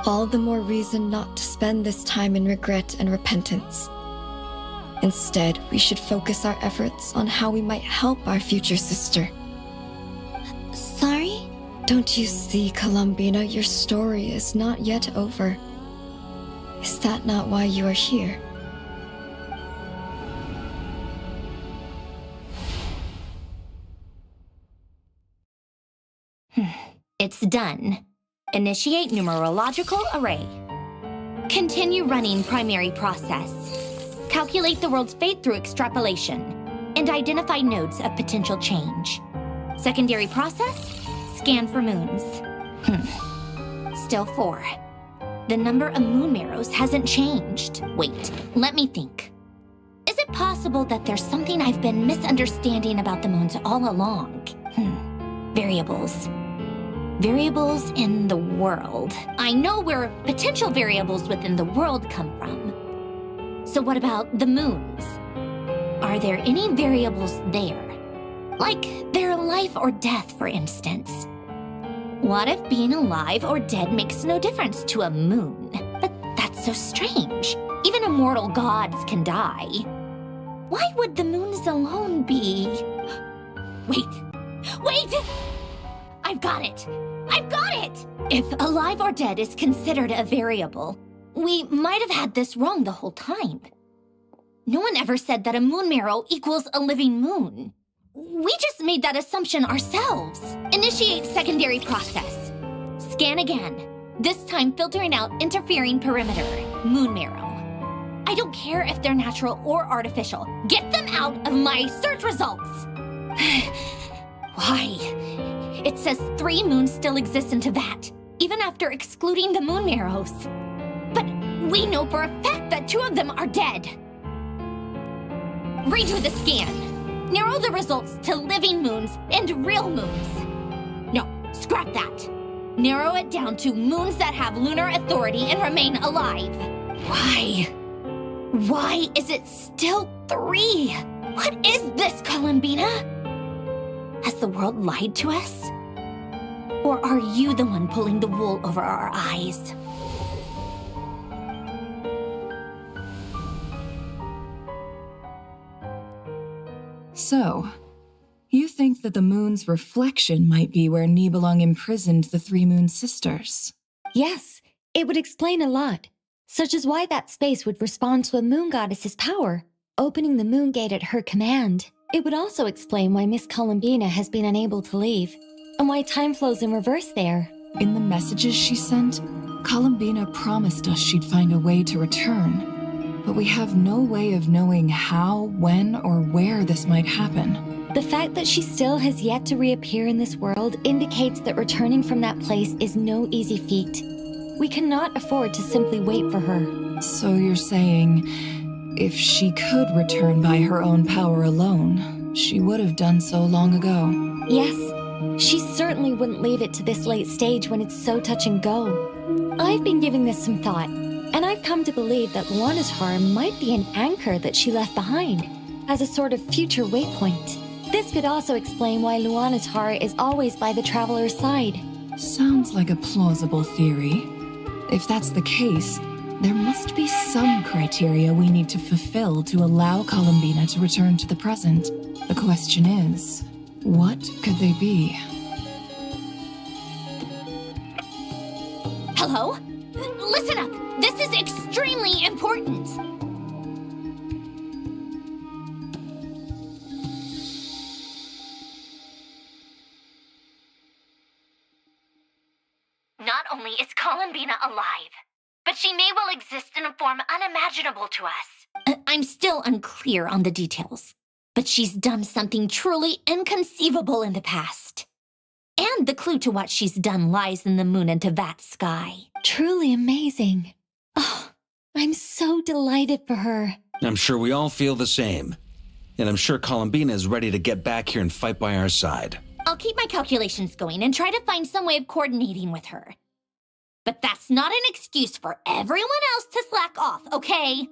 all the more reason not to spend this time in regret and repentance. Instead, we should focus our efforts on how we might help our future sister. Sorry? Don't you see, Columbina, your story is not yet over. Is that not why you are here? It's done. Initiate numerological array. Continue running primary process. Calculate the world's fate through extrapolation. And identify nodes of potential change. Secondary process, scan for moons. Still 4. The number of moon marrows hasn't changed. Wait, let me think. Is it possible that there's something I've been misunderstanding about the moons all along? Variables. Variables in the world. I know where potential variables within the world come from. So what about the moons? Are there any variables there? Like their life or death, for instance. What if being alive or dead makes no difference to a moon? But that's so strange. Even immortal gods can die. Why would the moons alone be... Wait! I've got it! If alive or dead is considered a variable, we might have had this wrong the whole time. No one ever said that a moon marrow equals a living moon. We just made that assumption ourselves. Initiate secondary process. Scan again. This time filtering out interfering perimeter, moon marrow. I don't care if they're natural or artificial. Get them out of my search results! Why? It says 3 moons still exist in Teyvat, even after excluding the moon marrows. But we know for a fact that 2 of them are dead. Redo the scan. Narrow the results to living moons and real moons. No, scrap that. Narrow it down to moons that have lunar authority and remain alive. Why? Why is it still 3? What is this, Columbina? Has the world lied to us? Or are you the one pulling the wool over our eyes? So, you think that the moon's reflection might be where Nibelung imprisoned the 3 moon sisters? Yes, it would explain a lot. such as why that space would respond to a moon goddess's power, opening the moon gate at her command. It would also explain why Miss Columbina has been unable to leave, and why time flows in reverse there. In the messages she sent, Columbina promised us she'd find a way to return, but we have no way of knowing how, when, or where this might happen. The fact that she still has yet to reappear in this world indicates that returning from that place is no easy feat. We cannot afford to simply wait for her. So you're saying, if she could return by her own power alone, she would have done so long ago? Yes, she certainly wouldn't leave it to this late stage when it's so touch and go. I've been giving this some thought, and I've come to believe that Luna might be an anchor that she left behind, as a sort of future waypoint. This could also explain why Luna is always by the traveler's side. Sounds like a plausible theory. If that's the case, there must be some criteria we need to fulfill to allow Columbina to return to the present. The question is, what could they be? Hello? Listen up! This is extremely important! Not only is Columbina alive, but she may well exist in a form unimaginable to us. I'm still unclear on the details, but she's done something truly inconceivable in the past. And the clue to what she's done lies in the moon and Tevat sky. Truly amazing. Oh, I'm so delighted for her. I'm sure we all feel the same. And I'm sure Columbina is ready to get back here and fight by our side. I'll keep my calculations going and try to find some way of coordinating with her. But that's not an excuse for everyone else to slack off, okay?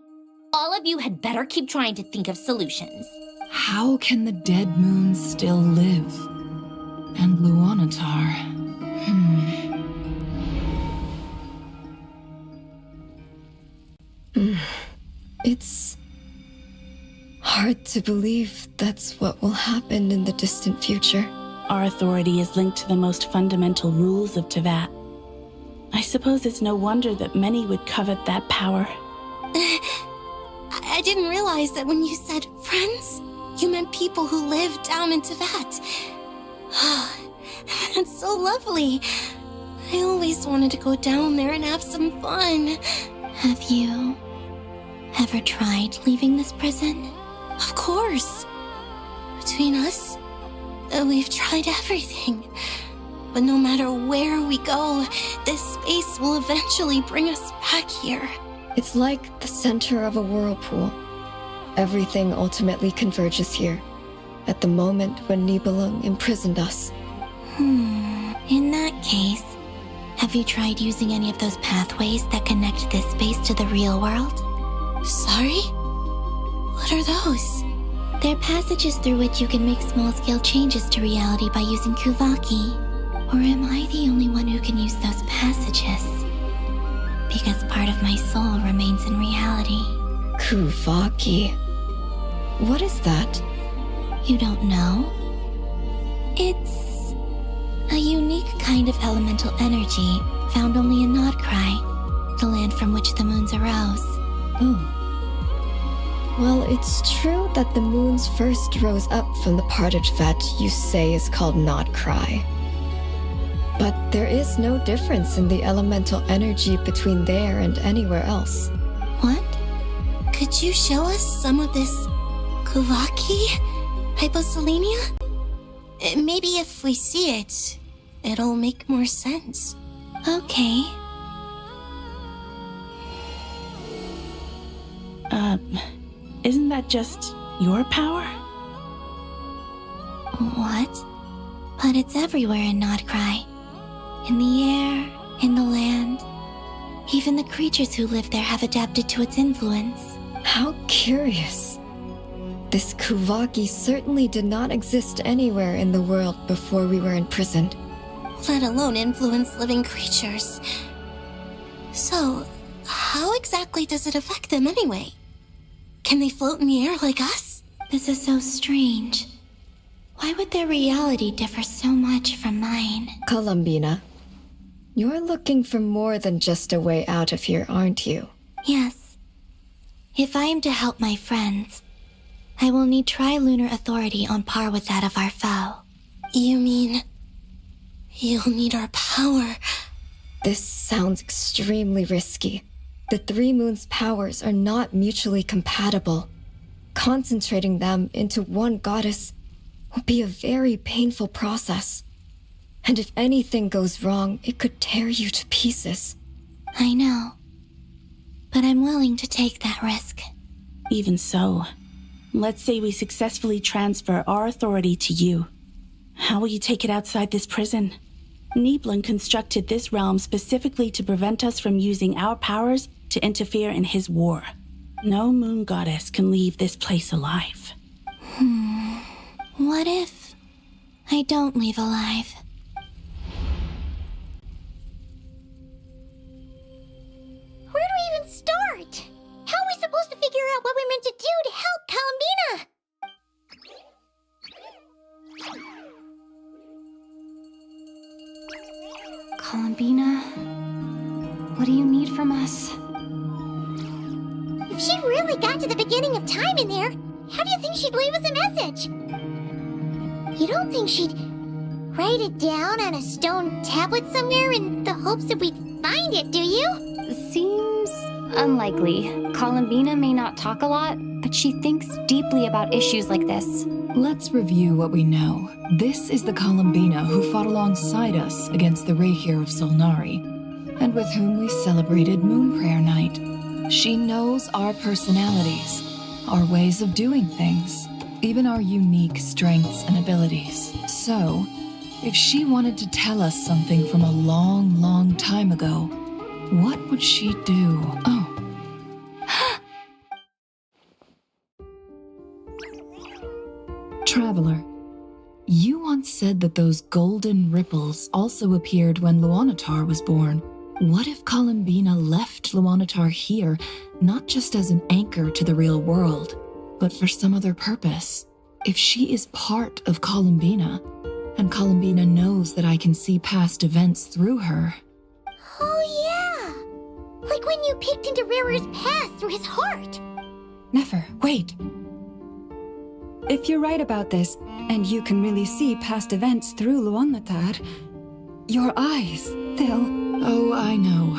All of you had better keep trying to think of solutions. How can the dead moon still live? And Luanatar. It's hard to believe that's what will happen in the distant future. Our authority is linked to the most fundamental rules of Tevat. I suppose it's no wonder that many would covet that power. I didn't realize that when you said friends, you meant people who live down in Tevat. That's so lovely. I always wanted to go down there and have some fun. Have you ever tried leaving this prison? Of course. Between us, we've tried everything. But no matter where we go, this space will eventually bring us back here. It's like the center of a whirlpool. Everything ultimately converges here, at the moment when Nibelung imprisoned us. In that case, have you tried using any of those pathways that connect this space to the real world? Sorry? What are those? They're passages through which you can make small-scale changes to reality by using Kuvaki. Or am I the only one who can use those passages? Because part of my soul remains in reality. Kuvaki? What is that? You don't know? It's a unique kind of elemental energy found only in Nod-Krai, the land from which the moons arose. Oh. Well, it's true that the moons first rose up from the part of Tevat you say is called Nod-Krai. But there is no difference in the elemental energy between there and anywhere else. What? Could you show us some of this Kuvaki? Hyposelenia? Maybe if we see it, it'll make more sense. Okay. Isn't that just your power? What? But it's everywhere in Nod-Krai. In the air, in the land. Even the creatures who live there have adapted to its influence. How curious. This Kuvaki certainly did not exist anywhere in the world before we were imprisoned. Let alone influence living creatures. So, how exactly does it affect them anyway? Can they float in the air like us? This is so strange. Why would their reality differ so much from mine? Columbina, you're looking for more than just a way out of here, aren't you? Yes. If I am to help my friends, I will need tri-lunar authority on par with that of our foe. You mean... you'll need our power? This sounds extremely risky. The three moons' powers are not mutually compatible. Concentrating them into one goddess will be a very painful process. And if anything goes wrong, it could tear you to pieces. I know. But I'm willing to take that risk. Even so, let's say we successfully transfer our authority to you. How will you take it outside this prison? Niblin constructed this realm specifically to prevent us from using our powers to interfere in his war. No moon goddess can leave this place alive. What if I don't leave alive? Where do we even start? How are we supposed to figure out what we're meant to do to help Columbina? Columbina, what do you need from us? If she really got to the beginning of time in there, how do you think she'd leave us a message? You don't think she'd write it down on a stone tablet somewhere in the hopes that we'd find it, do you? Seems unlikely. Columbina may not talk a lot, but she thinks deeply about issues like this. Let's review what we know. This is the Columbina who fought alongside us against the Raihir of Solnari, and with whom we celebrated Moon Prayer Night. She knows our personalities, our ways of doing things, even our unique strengths and abilities. So, if she wanted to tell us something from a long, long time ago, what would she do? Oh. Traveler, you once said that those golden ripples also appeared when Luanatar was born. What if Columbina left Luanatar here, not just as an anchor to the real world, but for some other purpose? If she is part of Columbina, and Columbina knows that I can see past events through her. Oh yeah! Like when you peeked into Rare's past through his heart! Never, wait. If you're right about this, and you can really see past events through Luanatar, your eyes, they'll... Oh, I know.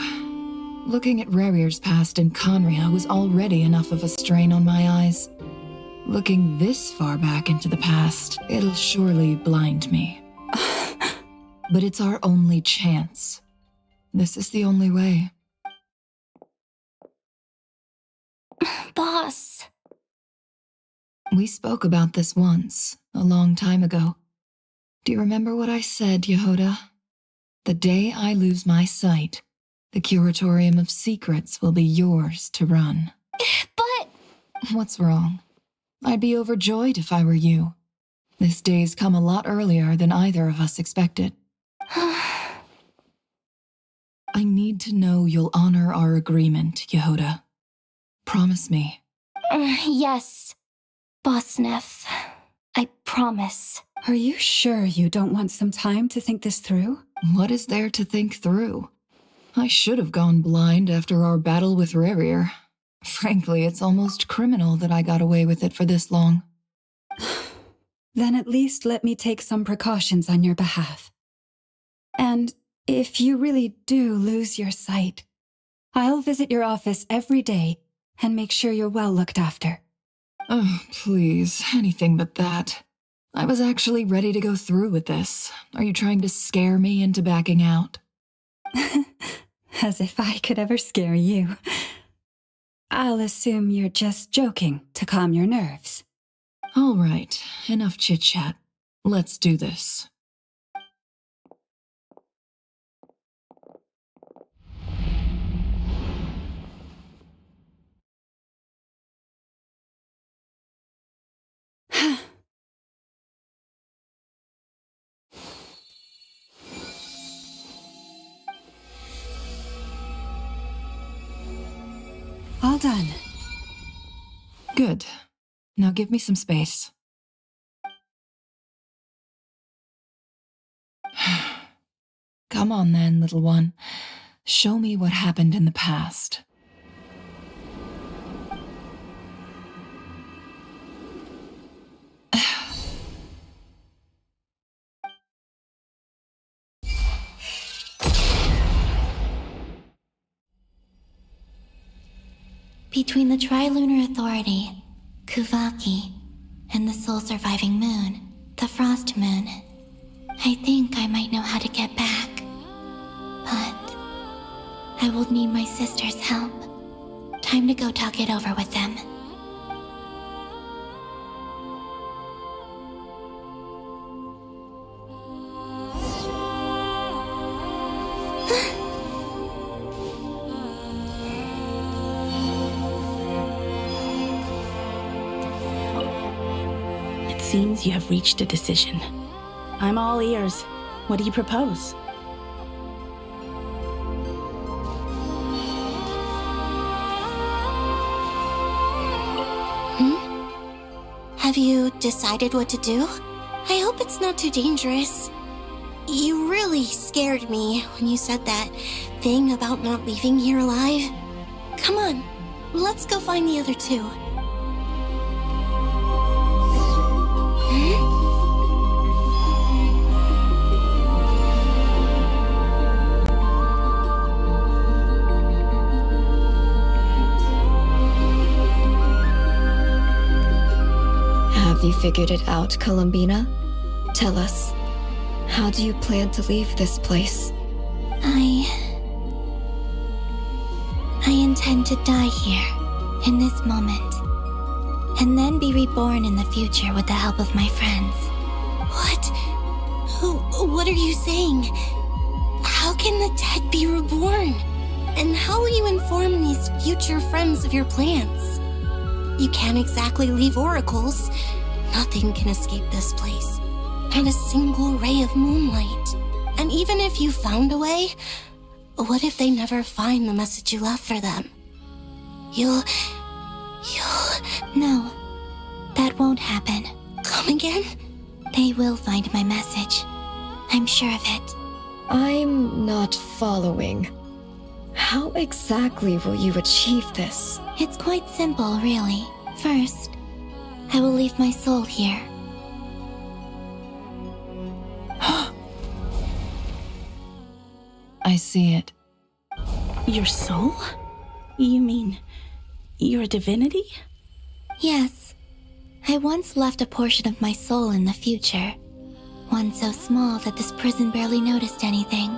Looking at Rare's past in Conria was already enough of a strain on my eyes. Looking this far back into the past, it'll surely blind me. But it's our only chance. This is the only way. Boss. We spoke about this once, a long time ago. Do you remember what I said, Yehoda? The day I lose my sight, the Curatorium of Secrets will be yours to run. But... What's wrong? I'd be overjoyed if I were you. This day's come a lot earlier than either of us expected. I need to know you'll honor our agreement, Yehoda. Promise me. Yes, Boss Neff. I promise. Are you sure you don't want some time to think this through? What is there to think through? I should have gone blind after our battle with Rarir. Frankly, it's almost criminal that I got away with it for this long. Then at least let me take some precautions on your behalf. And if you really do lose your sight, I'll visit your office every day and make sure you're well looked after. Oh, please, anything but that. I was actually ready to go through with this. Are you trying to scare me into backing out? As if I could ever scare you. I'll assume you're just joking to calm your nerves. All right, enough chit-chat. Let's do this. All done. Good. Now give me some space. Come on then, little one. Show me what happened in the past. Between the Tri-Lunar Authority, Kuvaki, and the soul-surviving moon, the Frost Moon, I think I might know how to get back. But I will need my sister's help. Time to go talk it over with them. It seems you have reached a decision. I'm all ears. What do you propose? Have you decided what to do? I hope it's not too dangerous. You really scared me when you said that thing about not leaving here alive. Come on, let's go find the other two. Have you figured it out, Columbina? Tell us, how do you plan to leave this place? I intend to die here, in this moment, and then be reborn in the future with the help of my friends. What? What are you saying? How can the dead be reborn? And how will you inform these future friends of your plans? You can't exactly leave oracles. Nothing can escape this place. Not a single ray of moonlight. And even if you found a way, what if they never find the message you left for them? You'll... No, that won't happen. Come again? They will find my message. I'm sure of it. I'm not following. How exactly will you achieve this? It's quite simple, really. First, I will leave my soul here. I see it. Your soul? You mean you're a divinity? Yes. I once left a portion of my soul in the future. One so small that this prison barely noticed anything.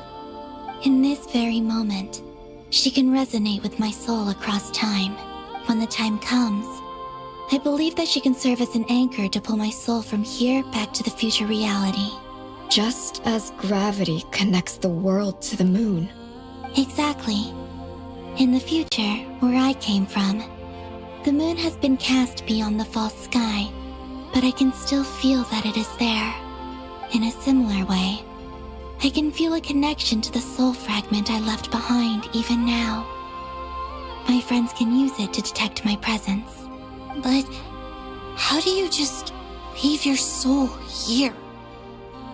In this very moment, she can resonate with my soul across time. When the time comes, I believe that she can serve as an anchor to pull my soul from here back to the future reality. Just as gravity connects the world to the moon. Exactly. In the future, where I came from, the moon has been cast beyond the false sky, but I can still feel that it is there. In a similar way, I can feel a connection to the soul fragment I left behind even now. My friends can use it to detect my presence. But how do you just leave your soul here?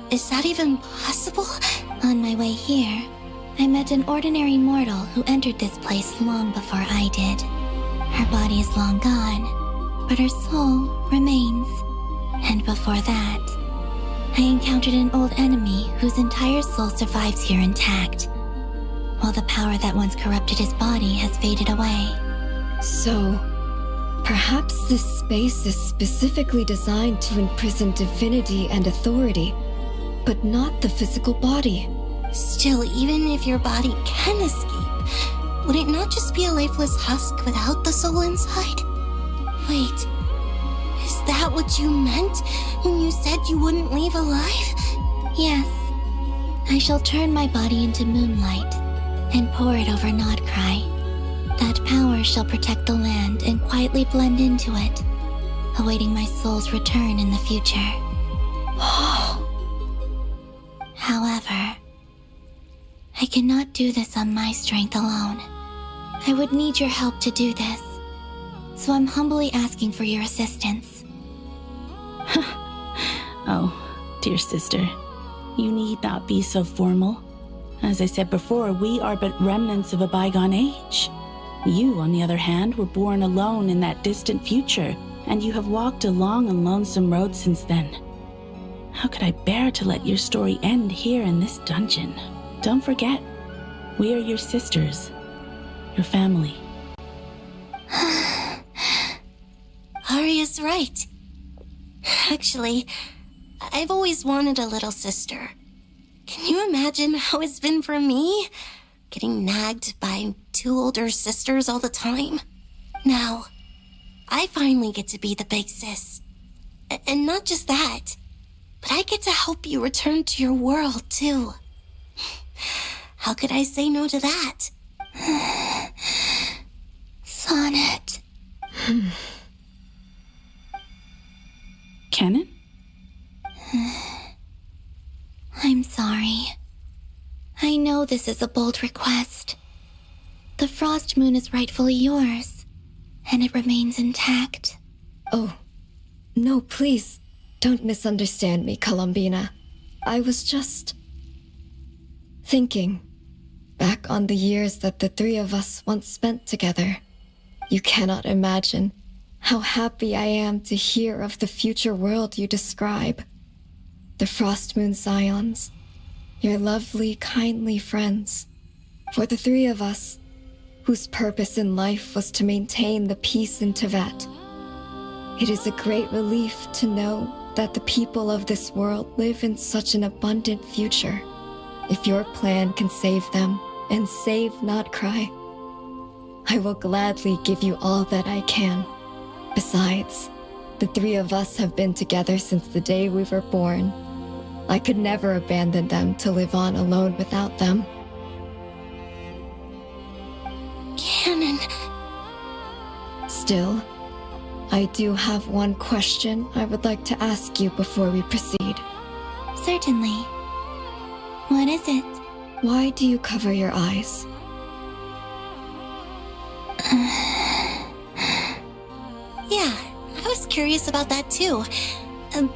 Is that even possible? On my way here, I met an ordinary mortal who entered this place long before I did. Her body is long gone, but her soul remains. And before that, I encountered an old enemy whose entire soul survives here intact, while the power that once corrupted his body has faded away. So, perhaps this space is specifically designed to imprison divinity and authority, but not the physical body. Still, even if your body can escape, would it not just be a lifeless husk without the soul inside? Wait, is that what you meant when you said you wouldn't leave alive? Yes. I shall turn my body into moonlight and pour it over Nod-Krai. That power shall protect the land and quietly blend into it, awaiting my soul's return in the future. However, I cannot do this on my strength alone. I would need your help to do this, so I'm humbly asking for your assistance. Oh, dear sister, you need not be so formal. As I said before, we are but remnants of a bygone age. You, on the other hand, were born alone in that distant future, and you have walked a long and lonesome road since then. How could I bear to let your story end here in this dungeon? Don't forget, we are your sisters, your family. was right. Actually, I've always wanted a little sister. Can you imagine how it's been for me? Getting nagged by 2 older sisters all the time. Now, I finally get to be the big sis. And not just that, but I get to help you return to your world, too. How could I say no to that? Sonnet. Canon? I'm sorry. I know this is a bold request. The Frost Moon is rightfully yours, and it remains intact. Oh, no, please, don't misunderstand me, Columbina. I was just thinking back on the years that the 3 of us once spent together. You cannot imagine how happy I am to hear of the future world you describe. The Frost Moon Scions, your lovely, kindly friends. For the 3 of us, whose purpose in life was to maintain the peace in Teyvat, it is a great relief to know that the people of this world live in such an abundant future. If your plan can save them and save Nod-Krai, I will gladly give you all that I can. Besides, the 3 of us have been together since the day we were born. I could never abandon them to live on alone without them. Canon. Still, I do have one question I would like to ask you before we proceed. Certainly. What is it? Why do you cover your eyes? Yeah, I was curious about that too.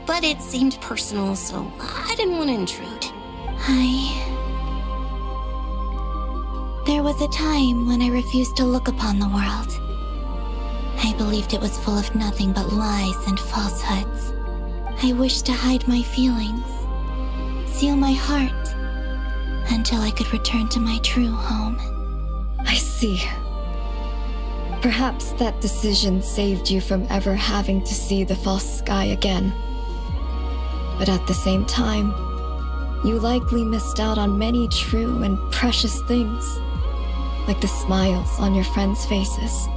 But it seemed personal, so I didn't want to intrude. There was a time when I refused to look upon the world. I believed it was full of nothing but lies and falsehoods. I wished to hide my feelings, seal my heart, until I could return to my true home. I see. Perhaps that decision saved you from ever having to see the false sky again. But at the same time, you likely missed out on many true and precious things, like the smiles on your friends' faces.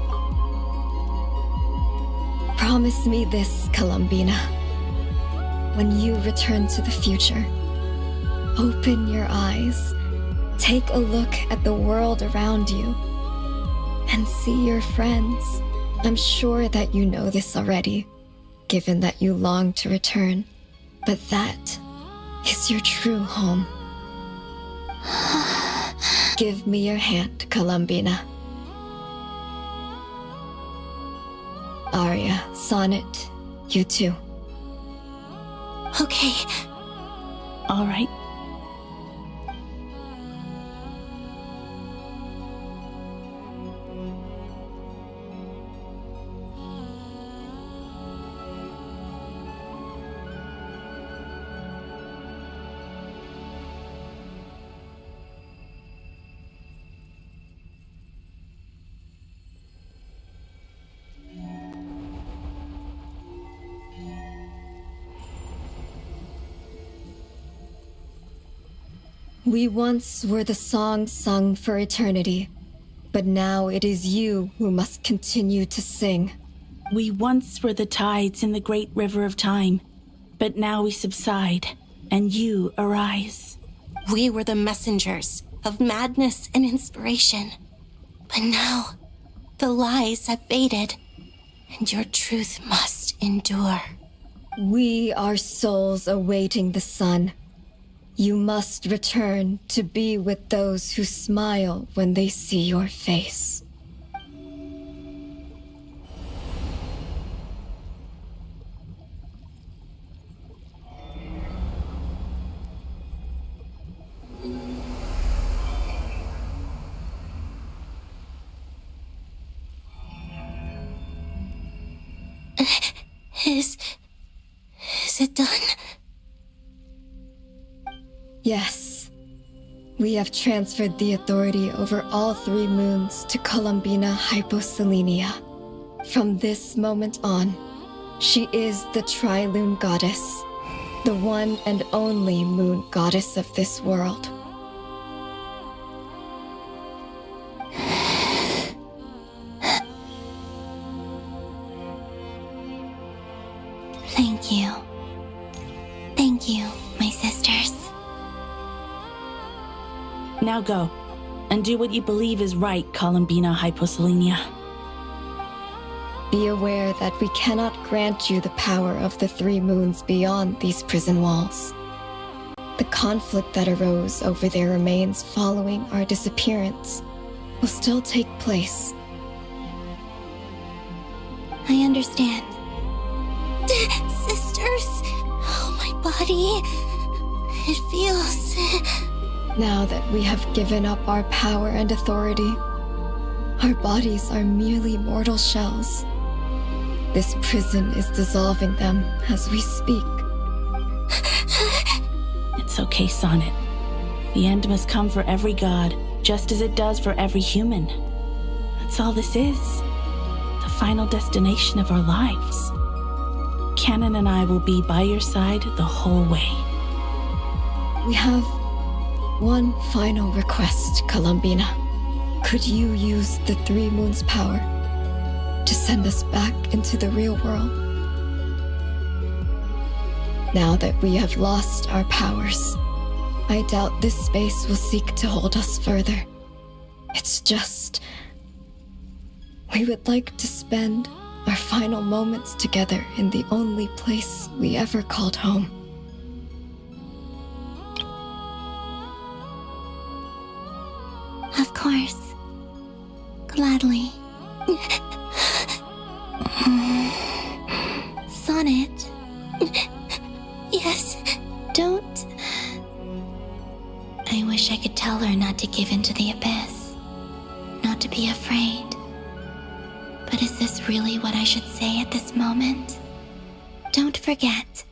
Promise me this, Columbina. When you return to the future, open your eyes, take a look at the world around you, and see your friends. I'm sure that you know this already, given that you long to return. But that is your true home. Give me your hand, Columbina. Arya, Sonnet, you too. Okay. All right. We once were the song sung for eternity, but now it is you who must continue to sing. We once were the tides in the great river of time, but now we subside, and you arise. We were the messengers of madness and inspiration, but now the lies have faded, and your truth must endure. We are souls awaiting the sun. You must return to be with those who smile when they see your face. Is it done? Yes. We have transferred the authority over all 3 moons to Columbina Hyposelenia. From this moment on, She is the Tri-Lune Goddess, the one and only moon goddess of this world. Thank you. Thank you, my sisters. Now go, and do what you believe is right, Columbina Hyposelenia. Be aware that we cannot grant you the power of the three moons beyond these prison walls. The conflict that arose over their remains following our disappearance will still take place. I understand. Sisters, oh, my body. It feels... Now that we have given up our power and authority, our bodies are merely mortal shells. This prison is dissolving them as we speak. It's okay, Sonnet. The end must come for every god, just as it does for every human. That's all this is. The final destination of our lives. Canon and I will be by your side the whole way. We have one final request, Columbina. Could you use the three moons' power to send us back into the real world? Now that we have lost our powers, I doubt this space will seek to hold us further. It's just... we would like to spend our final moments together in the only place we ever called home. Of course. Gladly. Sonnet. Yes. Don't. I wish I could tell her not to give in to the abyss. Not to be afraid. But is this really what I should say at this moment? Don't forget.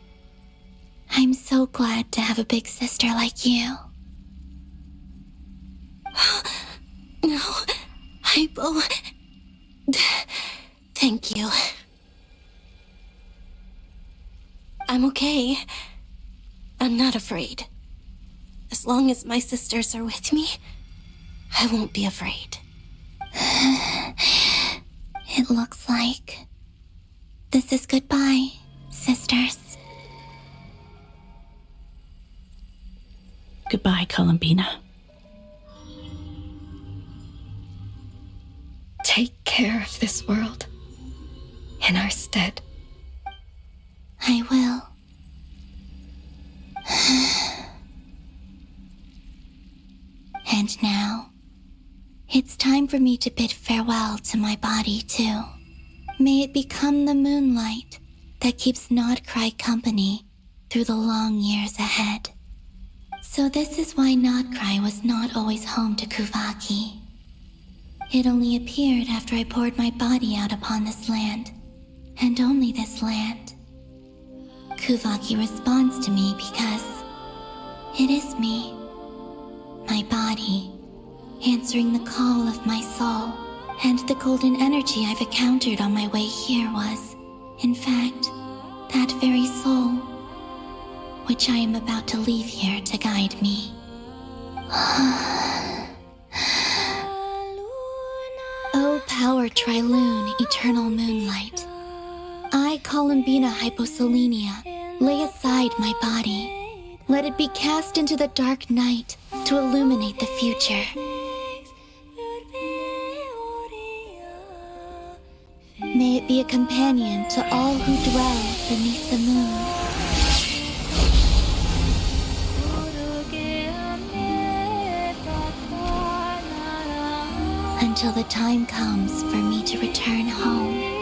I'm so glad to have a big sister like you. No, Hypo. Thank you. I'm okay. I'm not afraid. As long as my sisters are with me, I won't be afraid. It looks like this is goodbye, sisters. Goodbye, Columbina. Take care of this world in our stead. I will. And now, it's time for me to bid farewell to my body, too. May it become the moonlight that keeps Nod-Krai company through the long years ahead. So this is why Nod-Krai was not always home to Kuvaki. It only appeared after I poured my body out upon this land, and only this land. Kuvaki responds to me because it is me, my body, answering the call of my soul, and the golden energy I've encountered on my way here was, in fact, that very soul, which I am about to leave here to guide me. O power Tri-Lune, eternal moonlight. I, Columbina Hyposelenia, lay aside my body. Let it be cast into the dark night to illuminate the future. May it be a companion to all who dwell beneath the moon. Until the time comes for me to return home.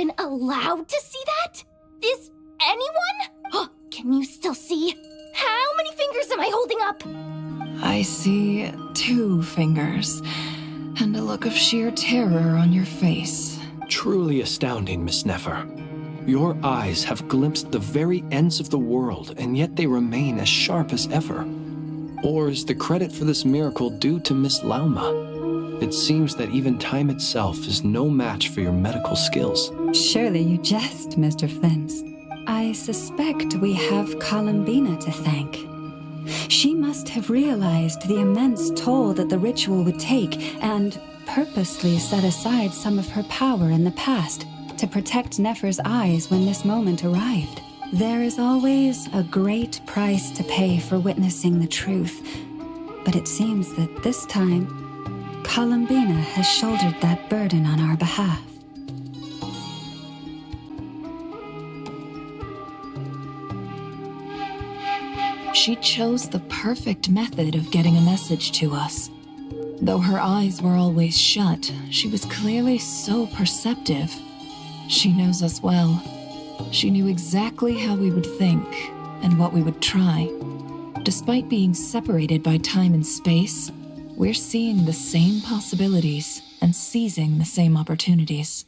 even allowed to see that? Is anyone? Can you still see? How many fingers am I holding up? I see 2 fingers, and a look of sheer terror on your face. Truly astounding, Miss Nefer. Your eyes have glimpsed the very ends of the world, and yet they remain as sharp as ever. Or is the credit for this miracle due to Miss Lauma? It seems that even time itself is no match for your medical skills. Surely you jest, Mr. Flins. I suspect we have Columbina to thank. She must have realized the immense toll that the ritual would take and purposely set aside some of her power in the past to protect Nefer's eyes when this moment arrived. There is always a great price to pay for witnessing the truth, but it seems that this time, Columbina has shouldered that burden on our behalf. She chose the perfect method of getting a message to us. Though her eyes were always shut, she was clearly so perceptive. She knows us well. She knew exactly how we would think and what we would try. Despite being separated by time and space, we're seeing the same possibilities and seizing the same opportunities.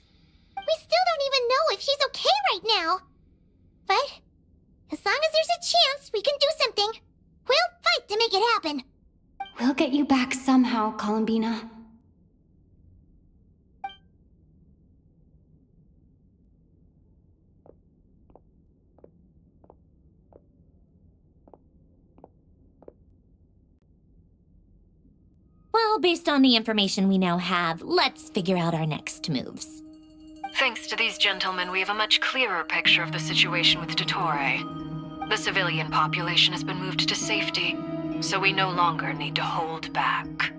We still don't even know if she's okay right now. But as long as there's a chance we can do something, we'll fight to make it happen. We'll get you back somehow, Columbina. Well, based on the information we now have, let's figure out our next moves. Thanks to these gentlemen, we have a much clearer picture of the situation with dottore. The civilian population has been moved to safety, so we no longer need to hold back.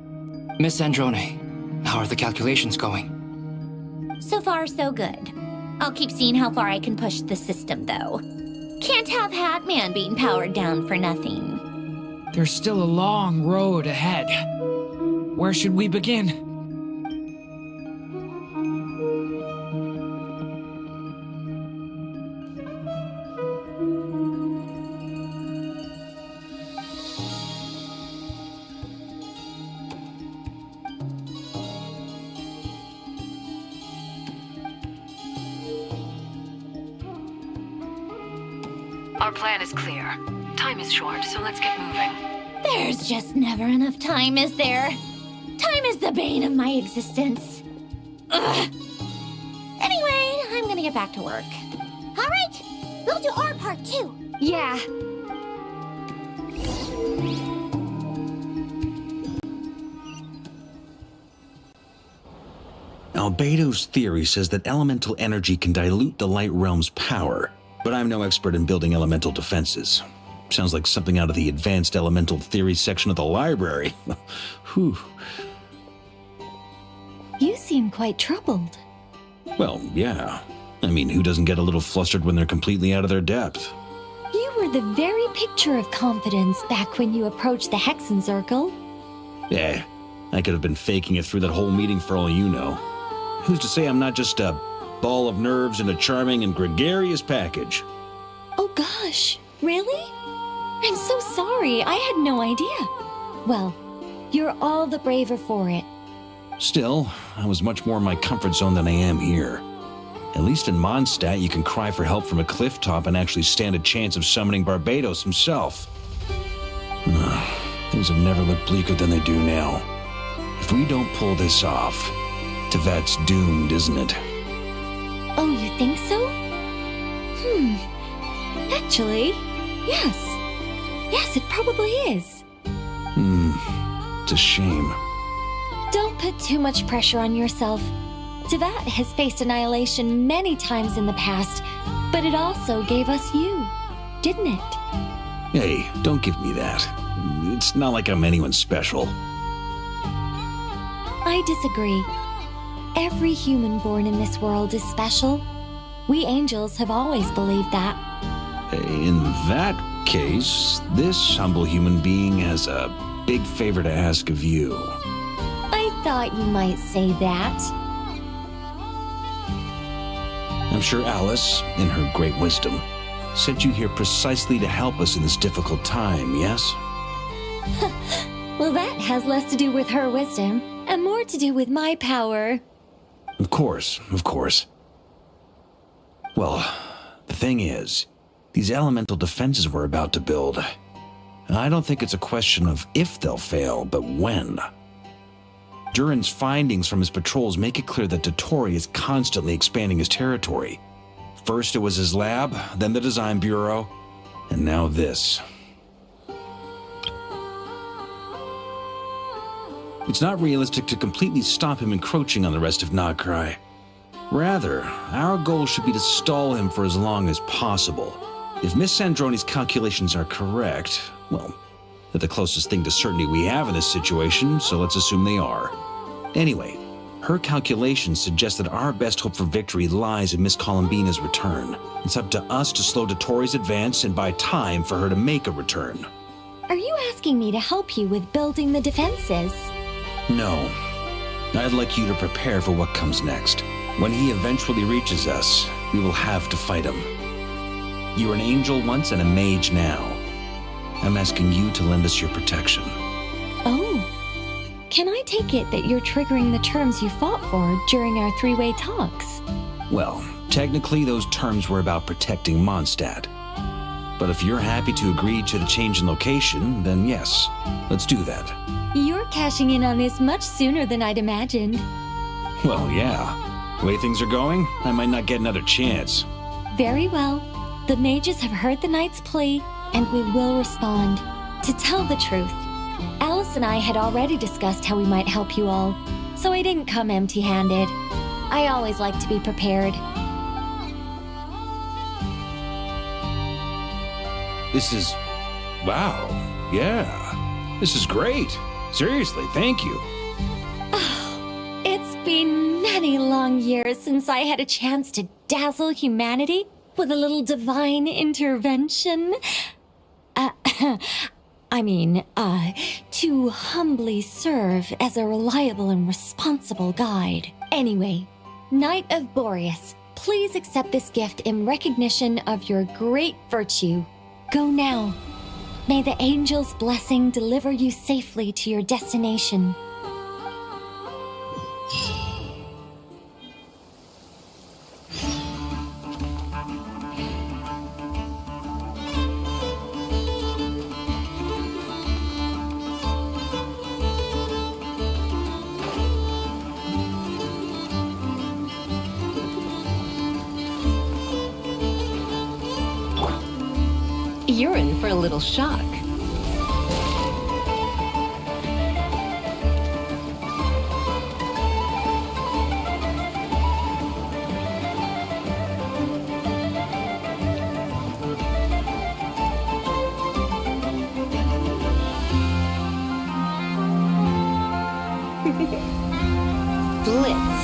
Miss Androne, how are the calculations going? So far, so good. I'll keep seeing how far I can push the system, though. Can't have Hatman being powered down for nothing. There's still a long road ahead. Where should we begin? Our plan is clear. Time is short, so let's get moving. There's just never enough time, is there? Time is the bane of my existence. Ugh. Anyway, I'm gonna get back to work. All right, we'll do our part too. Yeah. Albedo's theory says that elemental energy can dilute the light realm's power, but I'm no expert in building elemental defenses. Sounds like something out of the advanced elemental theory section of the library. Whew. You seem quite troubled. Well, yeah. I mean, who doesn't get a little flustered when they're completely out of their depth? You were the very picture of confidence back when you approached the Hexen Circle. Yeah, I could have been faking it through that whole meeting for all you know. Who's to say I'm not just a ball of nerves in a charming and gregarious package? Oh gosh, really? I'm so sorry, I had no idea. Well, you're all the braver for it. Still, I was much more in my comfort zone than I am here. At least in Mondstadt, you can cry for help from a cliff top and actually stand a chance of summoning Barbados himself. Things have never looked bleaker than they do now. If we don't pull this off, Tevat's doomed, isn't it? Oh, you think so? Actually, yes. Yes, it probably is. It's a shame. Don't put too much pressure on yourself. Tevat has faced annihilation many times in the past, but it also gave us you, didn't it? Hey, don't give me that. It's not like I'm anyone special. I disagree. Every human born in this world is special. We angels have always believed that. In that case, this humble human being has a big favor to ask of you. I thought you might say that. I'm sure Alice, in her great wisdom, sent you here precisely to help us in this difficult time, yes? Well, that has less to do with her wisdom and more to do with my power. Of course, of course. Well, the thing is, these elemental defenses we're about to build, I don't think it's a question of if they'll fail, but when. Durin's findings from his patrols make it clear that dottore is constantly expanding his territory. First it was his lab, then the design bureau, and now this. It's not realistic to completely stop him encroaching on the rest of Nod-Krai. Rather, our goal should be to stall him for as long as possible. If Miss Sandroni's calculations are correct, well, they're the closest thing to certainty we have in this situation, so let's assume they are. Anyway, her calculations suggest that our best hope for victory lies in Miss Columbina's return. It's up to us to slow dottore's advance and buy time for her to make a return. Are you asking me to help you with building the defenses? No. I'd like you to prepare for what comes next. When he eventually reaches us, we will have to fight him. You were an angel once and a mage now. I'm asking you to lend us your protection. Oh. Can I take it that you're triggering the terms you fought for during our three-way talks? Well, technically those terms were about protecting Mondstadt. But if you're happy to agree to the change in location, then yes, let's do that. You're cashing in on this much sooner than I'd imagined. Well, yeah. The way things are going, I might not get another chance. Very well. The mages have heard the knight's plea, and we will respond. To tell the truth, Alice and I had already discussed how we might help you all, so I didn't come empty-handed. I always like to be prepared. This is... wow. Yeah. This is great. Seriously, thank you. Oh, it's been many long years since I had a chance to dazzle humanity with a little divine intervention. To humbly serve as a reliable and responsible guide. Anyway, Knight of Boreas, please accept this gift in recognition of your great virtue. Go now. May the angel's blessing deliver you safely to your destination. You're in for a little shock. Blitz.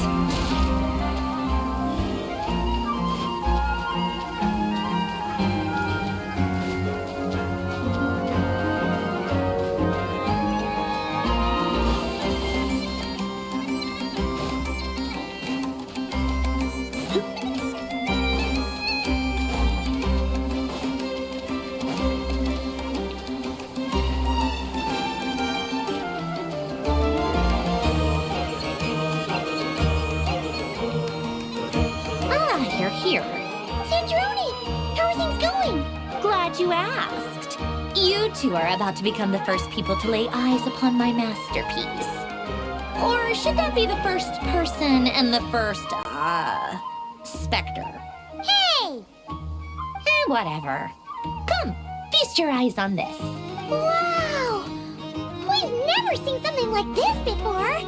Here. Sandroni, how are things going? Glad you asked. You two are about to become the first people to lay eyes upon my masterpiece. Or should that be the first person and the first, specter? Hey! Whatever. Come, feast your eyes on this. Wow! We've never seen something like this before.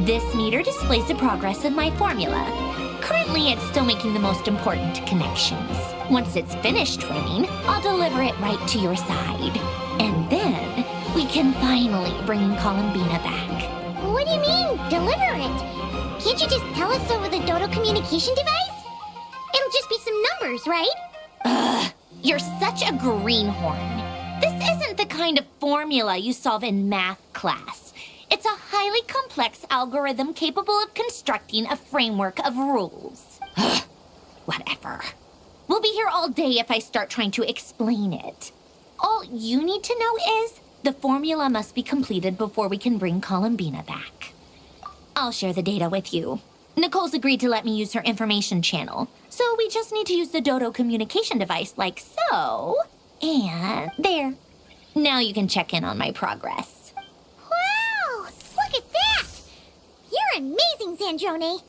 This meter displays the progress of my formula. Currently, it's still making the most important connections. Once it's finished running, I'll deliver it right to your side. And then, we can finally bring Columbina back. What do you mean, deliver it? Can't you just tell us over the Dodo communication device? It'll just be some numbers, right? Ugh, you're such a greenhorn. This isn't the kind of formula you solve in math class. It's a highly complex algorithm capable of constructing a framework of rules. whatever. We'll be here all day if I start trying to explain it. All you need to know is the formula must be completed before we can bring Columbina back. I'll share the data with you. Nicole's agreed to let me use her information channel, so we just need to use the Dodo communication device like so. And there. Now you can check in on my progress. Wow! Look at that! You're amazing, Sandrone!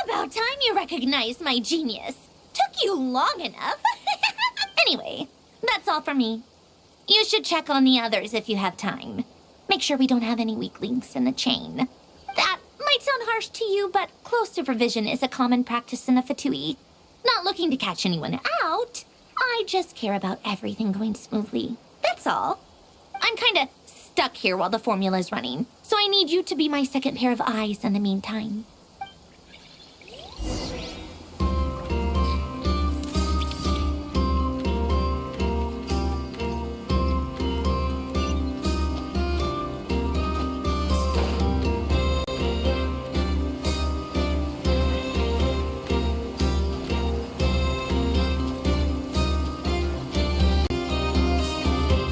About time you recognized my genius. Took you long enough. Anyway, that's all for me. You should check on the others if you have time. Make sure we don't have any weak links in the chain. That might sound harsh to you, but close supervision is a common practice in the Fatui. Not looking to catch anyone out. I just care about everything going smoothly. That's all. I'm kinda stuck here while the formula's running, so I need you to be my second pair of eyes in the meantime.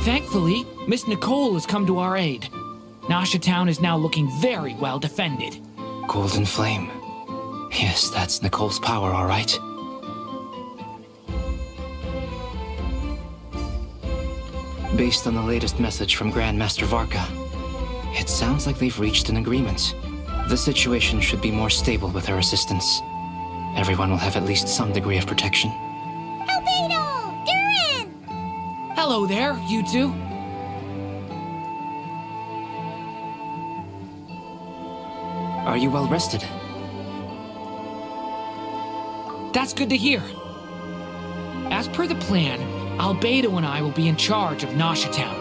Thankfully, Miss Nicole has come to our aid. Nasha Town is now looking very well defended. Golden Flame. Yes, that's Nicole's power, all right. Based on the latest message from Grandmaster Varka, it sounds like they've reached an agreement. The situation should be more stable with her assistance. Everyone will have at least some degree of protection. Albedo! Durin! Hello there, you two. Are you well rested? That's good to hear. As per the plan, Albedo and I will be in charge of Nasha Town.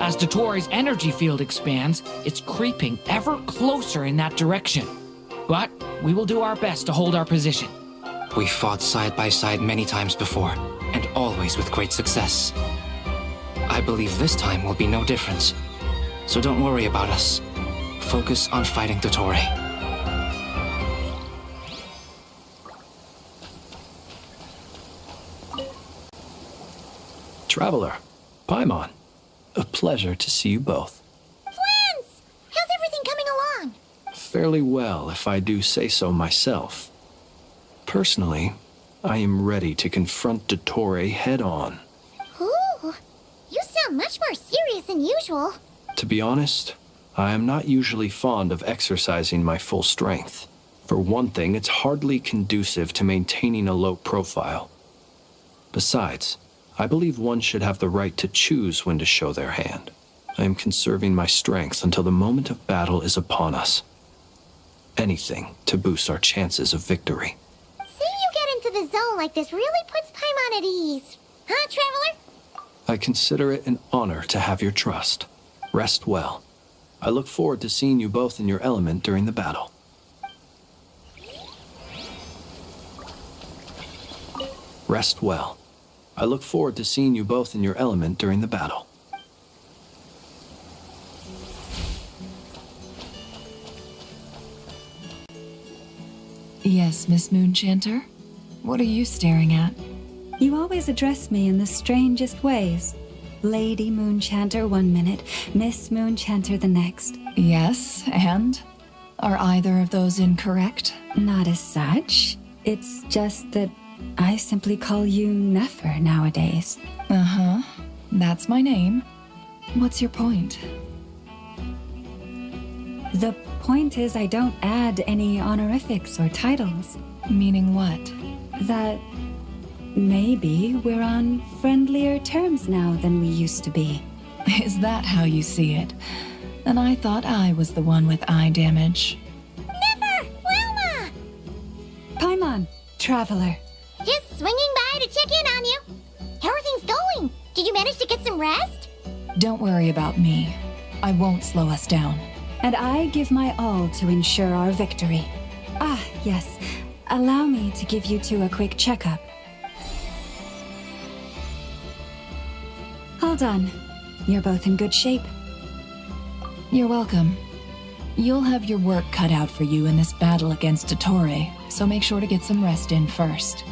As Dottore's energy field expands, it's creeping ever closer in that direction. But we will do our best to hold our position. We fought side by side many times before, and always with great success. I believe this time will be no different. So don't worry about us. Focus on fighting Dottore. Traveler, Paimon, a pleasure to see you both. Twins! How's everything coming along? Fairly well, if I do say so myself. Personally, I am ready to confront Dottore head-on. Ooh, you sound much more serious than usual. To be honest, I am not usually fond of exercising my full strength. For one thing, it's hardly conducive to maintaining a low profile. Besides, I believe one should have the right to choose when to show their hand. I am conserving my strength until the moment of battle is upon us. Anything to boost our chances of victory. Seeing you get into the zone like this really puts Paimon at ease. Huh, Traveler? I consider it an honor to have your trust. Rest well. I look forward to seeing you both in your element during the battle. Rest well. I look forward to seeing you both in your element during the battle. Yes, Miss Moonchanter? What are you staring at? You always address me in the strangest ways. Lady Moonchanter 1 minute, Miss Moonchanter the next. Yes, and? Are either of those incorrect? Not as such. It's just that I simply call you Nefer nowadays. Uh-huh. That's my name. What's your point? The point is I don't add any honorifics or titles. Meaning what? That maybe we're on friendlier terms now than we used to be. Is that how you see it? And I thought I was the one with eye damage. Never! Wilma! Paimon, Traveler. Just swinging by to check in on you. How are things going? Did you manage to get some rest? Don't worry about me. I won't slow us down. And I give my all to ensure our victory. Ah, yes. Allow me to give you two a quick checkup. All done. You're both in good shape. You're welcome. You'll have your work cut out for you in this battle against dottore, so make sure to get some rest in first.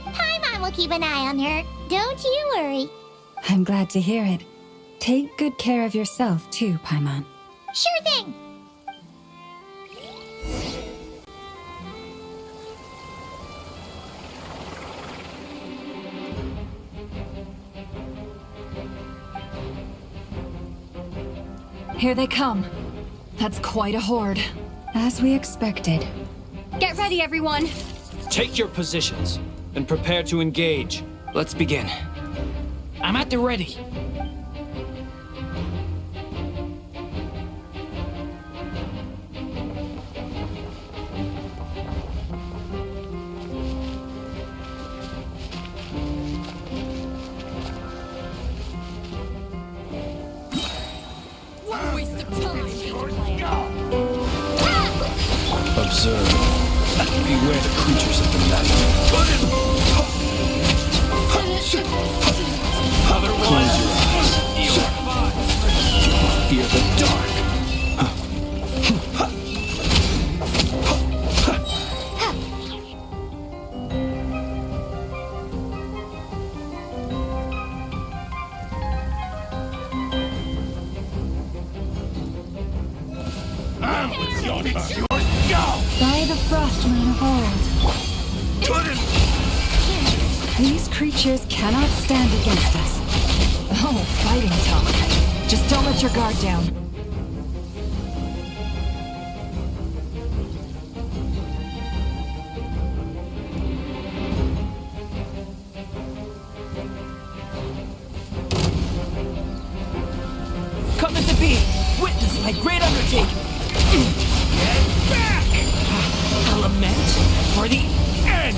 Paimon will keep an eye on her. Don't you worry. I'm glad to hear it. Take good care of yourself, too, Paimon. Sure thing. Here they come. That's quite a horde. As we expected. Get ready, everyone. Take your positions and prepare to engage. Let's begin. I'm at the ready. Observe. Beware the creatures of the night. Close your eyes. Fear the dark. By the frostman of old. These creatures cannot stand against us. Oh, fighting talk. Just don't let your guard down. Coming to be! Witness my great undertaking! Get back! A lament for the end!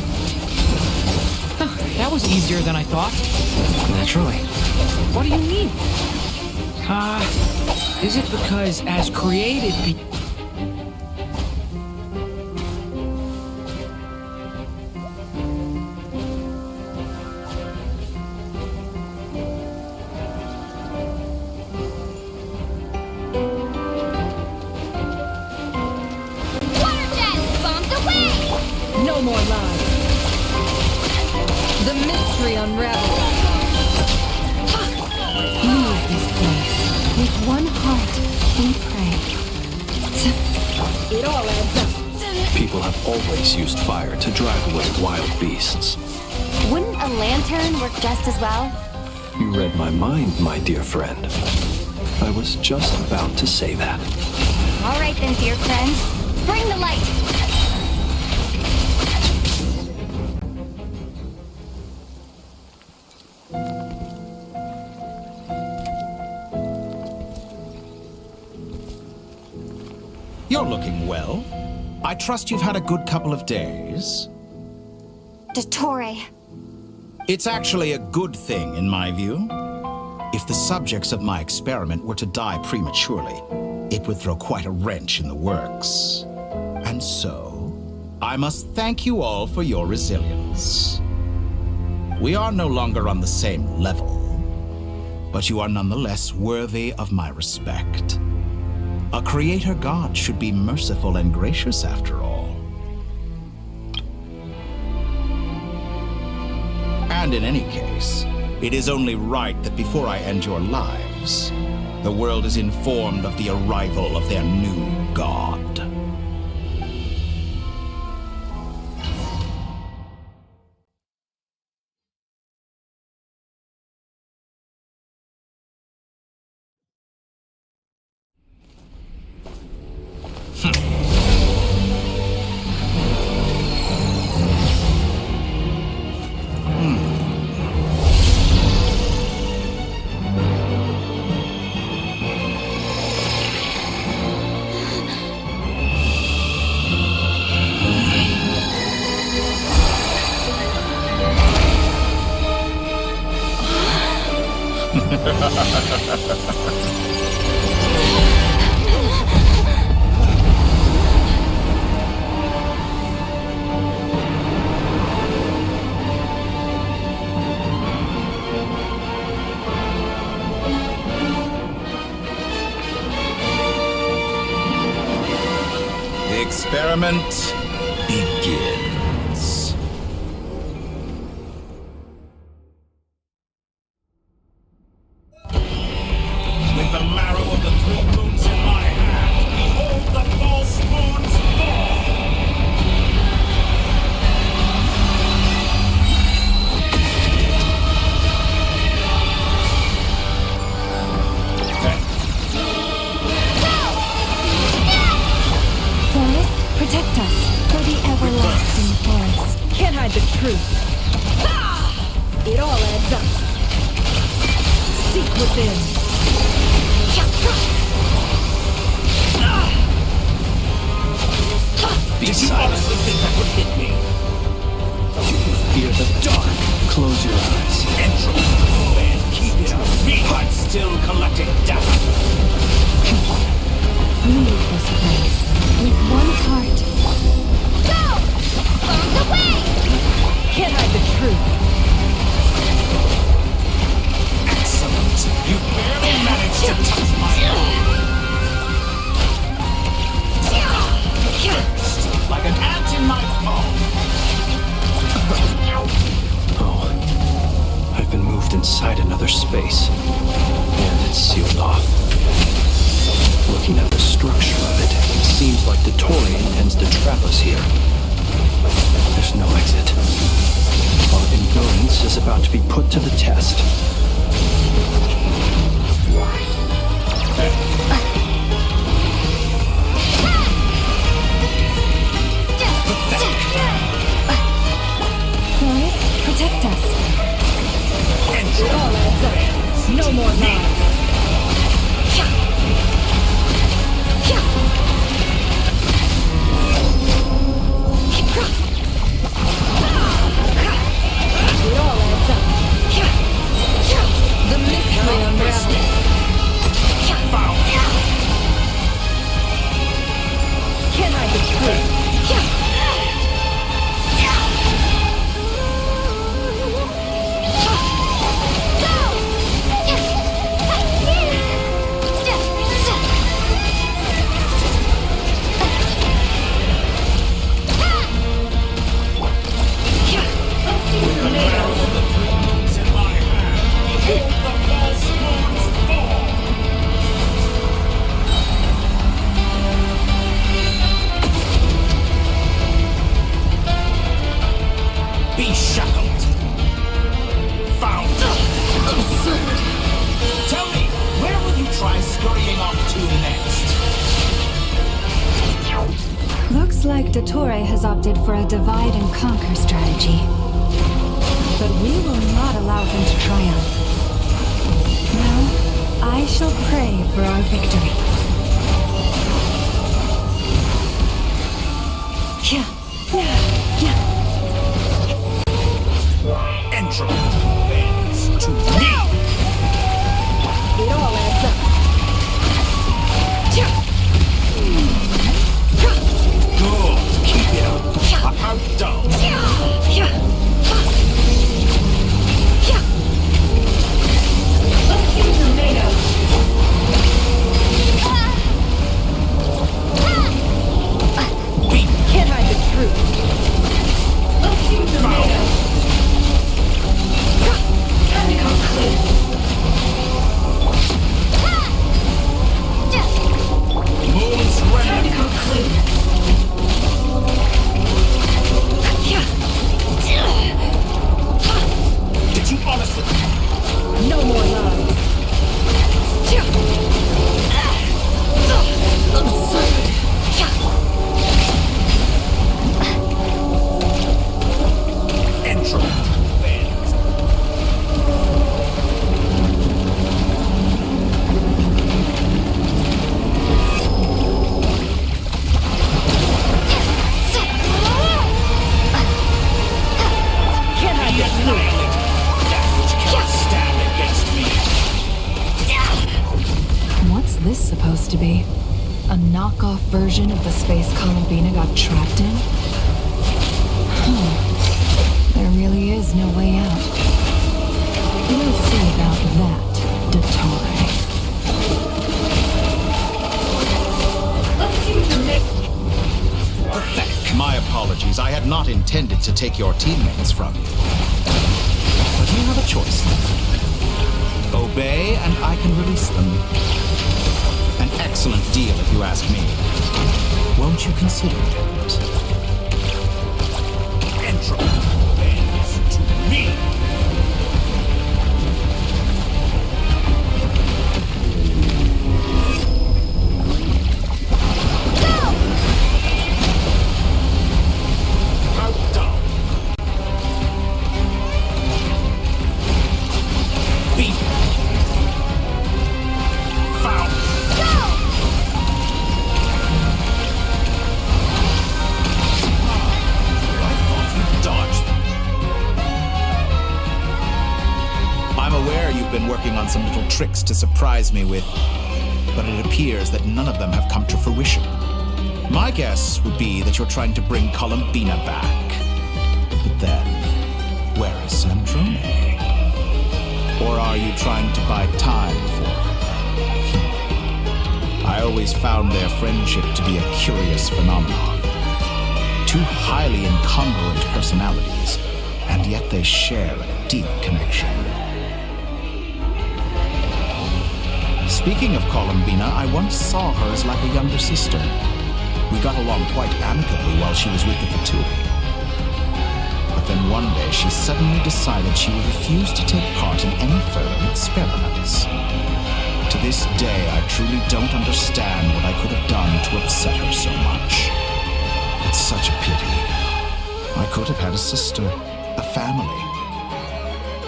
That was easier than I thought. Naturally. What do you mean? Is it because as created No more lies. The mystery unravels. Leave this place. With one heart, we pray. It all adds up. People have always used fire to drive away wild beasts. Wouldn't a lantern work just as well? You read my mind, my dear friend. I was just about to say that. All right then, dear friends. Bring the light. You're looking well. I trust you've had a good couple of days. Dottore. It's actually a good thing, in my view. If the subjects of my experiment were to die prematurely, it would throw quite a wrench in the works. And so, I must thank you all for your resilience. We are no longer on the same level, but you are nonetheless worthy of my respect. A creator god should be merciful and gracious after all. And in any case, it is only right that before I end your lives, the world is informed of the arrival of their new god. experiment begins. With the marrow of the 3 moons in my hand, behold the false moons fall! Forest, protect us for the everlasting forest. Can't hide the truth. It all adds up. Seek within. Did you honestly think that would hit me? Fear the dark. Close your eyes. Entropy. And keep it up. I'm still collecting data. Leave this place with one heart. Go! Close the way! Can't hide the truth. Excellent. You barely managed to touch my arm. First, like an ant in my palm. Oh, I've been moved inside another space, and it's sealed off. Looking at the structure of it, it seems like dottore intends to trap us here. There's no exit. Our endurance is about to be put to the test. Forest, protect us. It all adds up. No more lies. It all adds up. The mystery unravels. Can't hide the truth. Be shackled. Found. Absurd. Tell me, where will you try scurrying off to next? Looks like dottore has opted for a divide and conquer strategy. But we will not allow him to triumph. Now, I shall pray for our victory. Entropy bends to me. It all adds up. Good. Keep it up. How dull. Can't hide the truth. Moon's ready. Did you honestly? No more lies. Absurd. Entropy bends. Can't hide the truth. That which cannot stand against me. What's this supposed to be? A knockoff version of the space columbina got trapped in? There really is no way out. We'll see about that, dottore. The intended to take your teammates from you. But you have a choice. Obey, and I can release them. An excellent deal, if you ask me. Won't you consider it? Intro bends to me. Some little tricks to surprise me with, but it appears that none of them have come to fruition. My guess would be that you're trying to bring Columbina back. But then, where is Sandrone? Or are you trying to buy time for her? I always found their friendship to be a curious phenomenon. Two highly incongruent personalities, and yet they share a deep connection. Speaking of Columbina, I once saw her as like a younger sister. We got along quite amicably while she was with the Fatui. But then one day she suddenly decided she would refuse to take part in any further experiments. To this day, I truly don't understand what I could have done to upset her so much. It's such a pity. I could have had a sister, a family.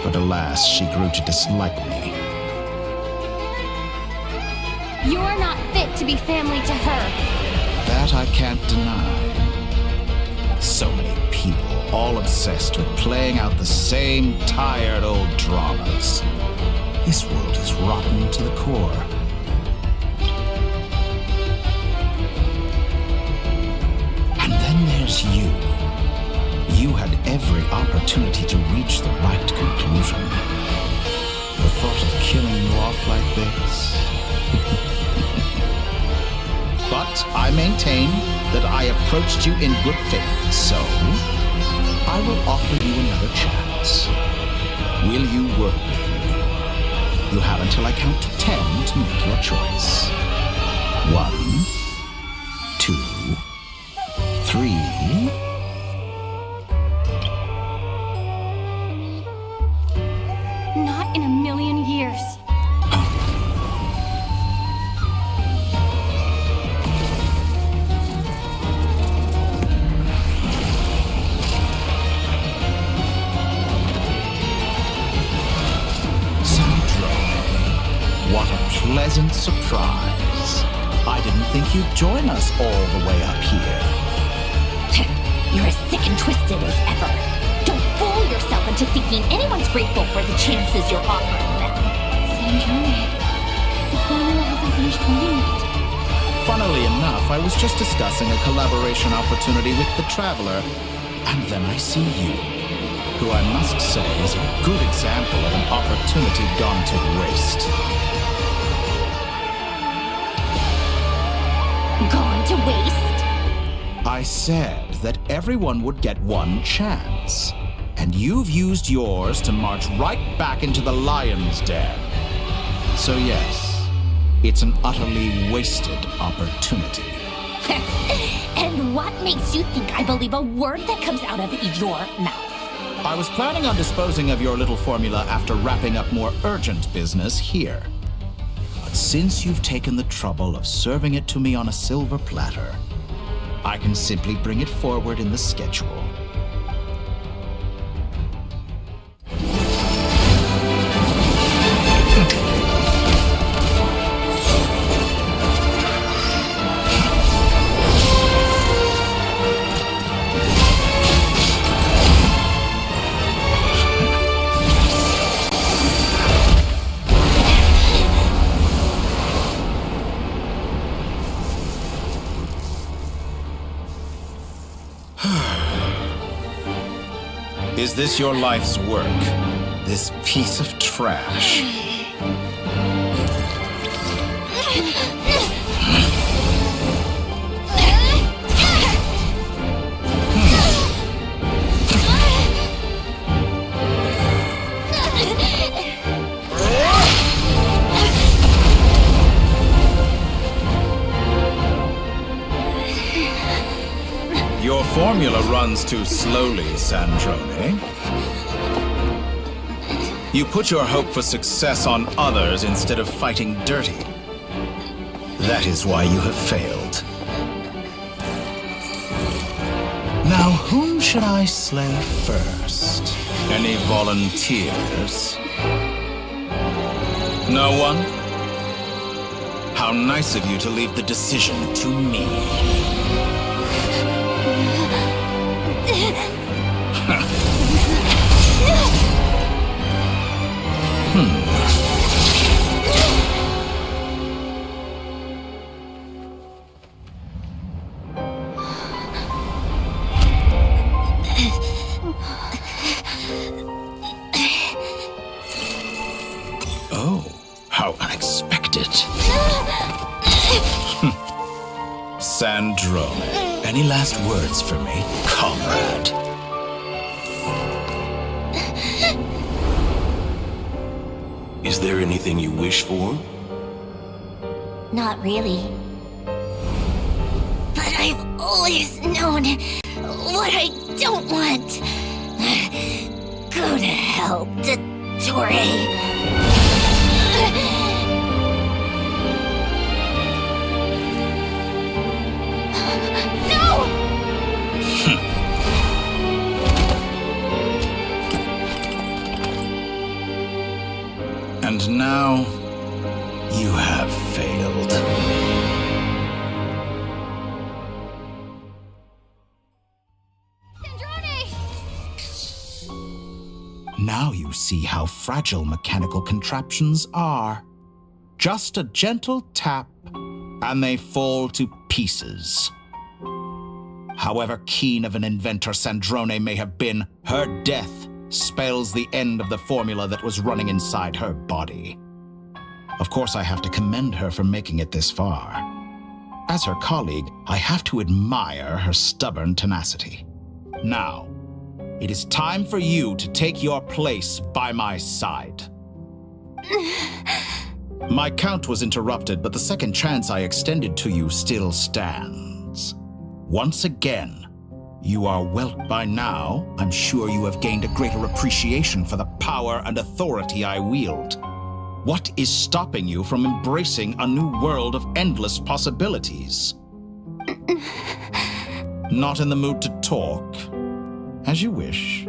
But alas, she grew to dislike me. You're not fit to be family to her. That I can't deny. So many people, all obsessed with playing out the same tired old dramas. This world is rotten to the core. And then there's you. You had every opportunity to reach the right conclusion. The thought of killing you off like this... But I maintain that I approached you in good faith, so I will offer you another chance. Will you work with me? You have until I count to 10 to make your choice. 1, 2, 3... Not in a million years. What a pleasant surprise. I didn't think you'd join us all the way up here. You're as sick and twisted as ever. Don't fool yourself into thinking anyone's grateful for the chances you're offering them. Sandrone, the formula hasn't finished writing yet. Funnily enough, I was just discussing a collaboration opportunity with the Traveler, and then I see you, who I must say is a good example of an opportunity gone to waste. Gone to waste? I said that everyone would get one chance, and you've used yours to march right back into the lion's den. So yes, it's an utterly wasted opportunity. And what makes you think I believe a word that comes out of your mouth? I was planning on disposing of your little formula after wrapping up more urgent business here. But since you've taken the trouble of serving it to me on a silver platter, I can simply bring it forward in the schedule. Is this your life's work? This piece of trash? formula runs too slowly, Sandrone. You put your hope for success on others instead of fighting dirty. That is why you have failed. Now, whom should I slay first? Any volunteers? No one? How nice of you to leave the decision to me. Oh, how unexpected. Sandrone, any last words for me, comrade? Is there anything you wish for? Not really. But I've always known what I don't want. Go to hell, dottore. And now, you have failed. Now you see how fragile mechanical contraptions are. Just a gentle tap, and they fall to pieces. However keen of an inventor Sandrone may have been, her death spells the end of the formula that was running inside her body. Of course, I have to commend her for making it this far. As her colleague, I have to admire her stubborn tenacity. Now, it is time for you to take your place by my side. My count was interrupted, but the second chance I extended to you still stands. Once again, you are whelped by now. I'm sure you have gained a greater appreciation for the power and authority I wield. What is stopping you from embracing a new world of endless possibilities? Not in the mood to talk? As you wish.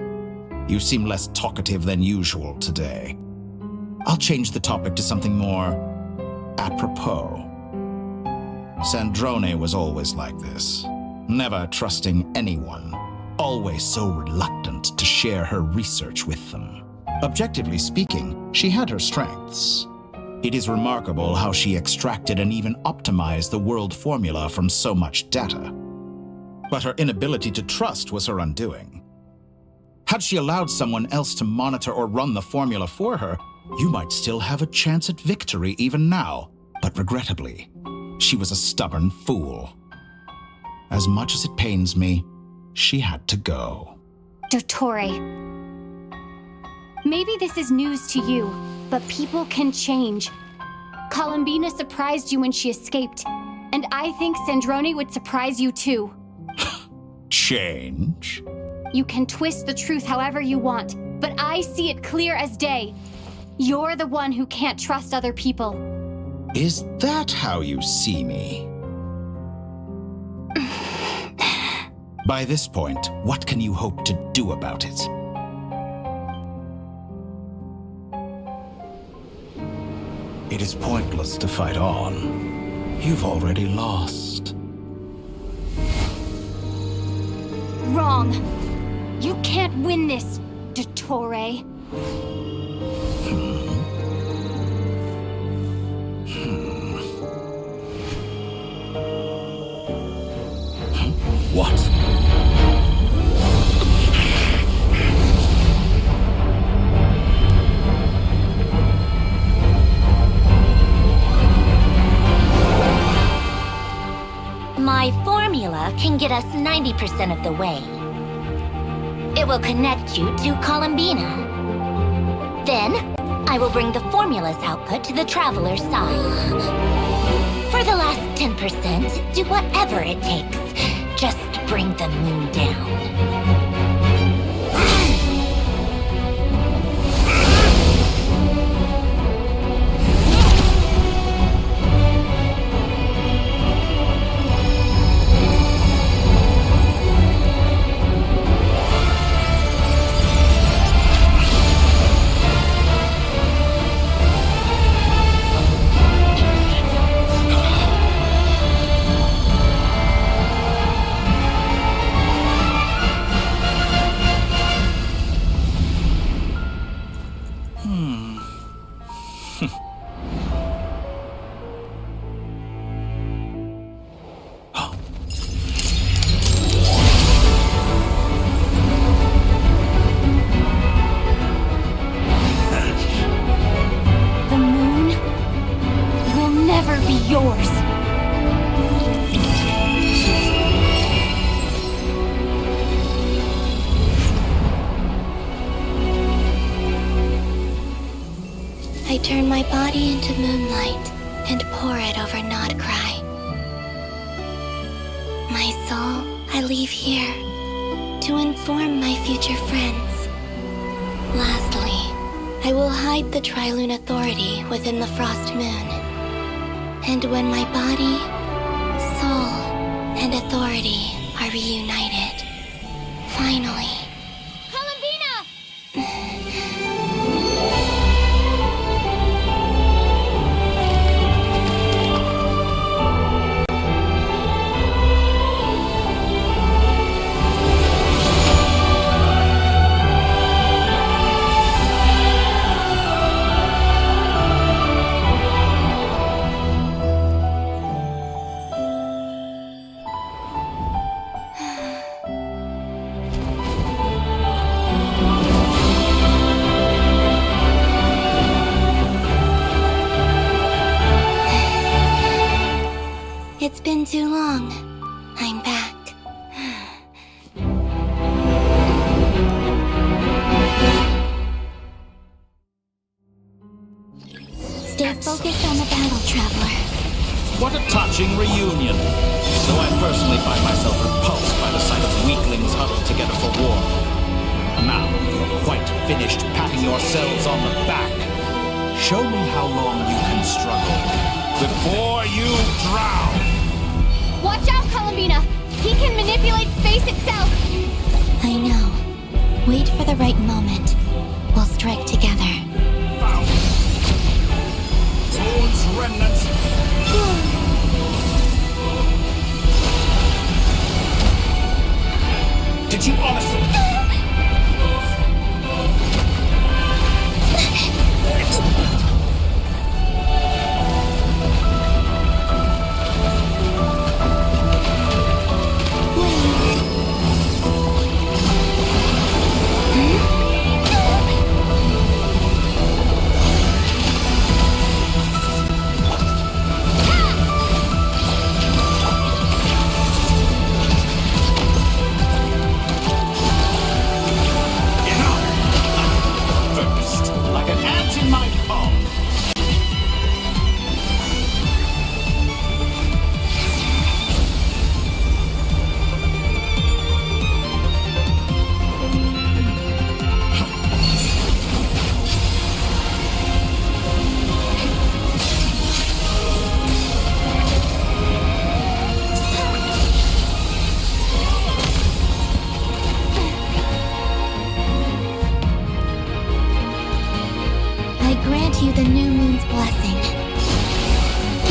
You seem less talkative than usual today. I'll change the topic to something more apropos. Sandrone was always like this. Never trusting anyone, always so reluctant to share her research with them. Objectively speaking, she had her strengths. It is remarkable how she extracted and even optimized the world formula from so much data. But her inability to trust was her undoing. Had she allowed someone else to monitor or run the formula for her, you might still have a chance at victory even now. But regrettably, she was a stubborn fool. As much as it pains me, she had to go. Dottore. Maybe this is news to you, but people can change. Columbina surprised you when she escaped, and I think Sandrone would surprise you too. Change? You can twist the truth however you want, but I see it clear as day. You're the one who can't trust other people. Is that how you see me? By this point, what can you hope to do about it? It is pointless to fight on. You've already lost. Wrong. You can't win this, dottore. What? My formula can get us 90% of the way. It will connect you to Columbina. Then, I will bring the formula's output to the Traveler's side. For the last 10%, do whatever it takes. Just bring the moon down. I turn my body into moonlight and pour it over Nod-Krai. My soul I leave here to inform my future friends. Lastly, I will hide the Trilune Authority within the Frost Moon. And when my body, soul, and authority are reunited, finally... It's been too long. I'm back. Stay focused on the battle, Traveler. What a touching reunion. Though I personally find myself repulsed by the sight of weaklings huddled together for war. Now, you're quite finished patting yourselves on the back. Show me how long you can struggle before you drown. Watch out, Columbina! He can manipulate space itself! I know. Wait for the right moment. We'll strike together. Found. Zone's remnants. Did you honestly... You the new moon's blessing.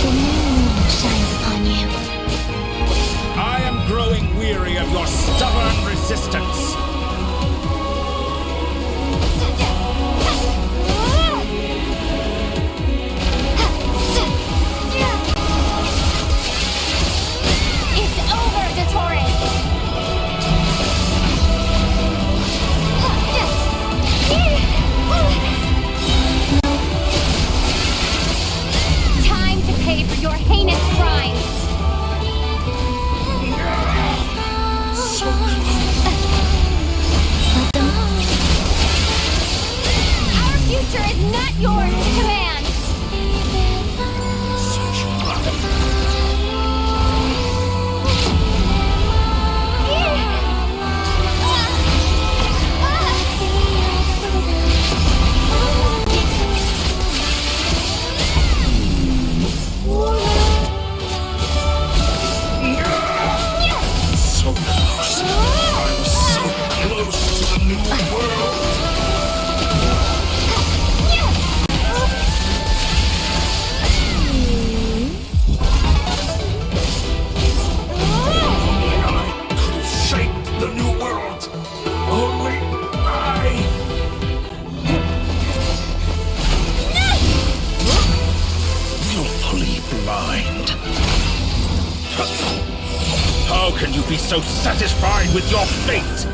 The new moon shines upon you. I am growing weary of your stubborn resistance. It's over, dottore! Pay for your heinous crimes! Our future is not yours to command! so satisfied with your fate?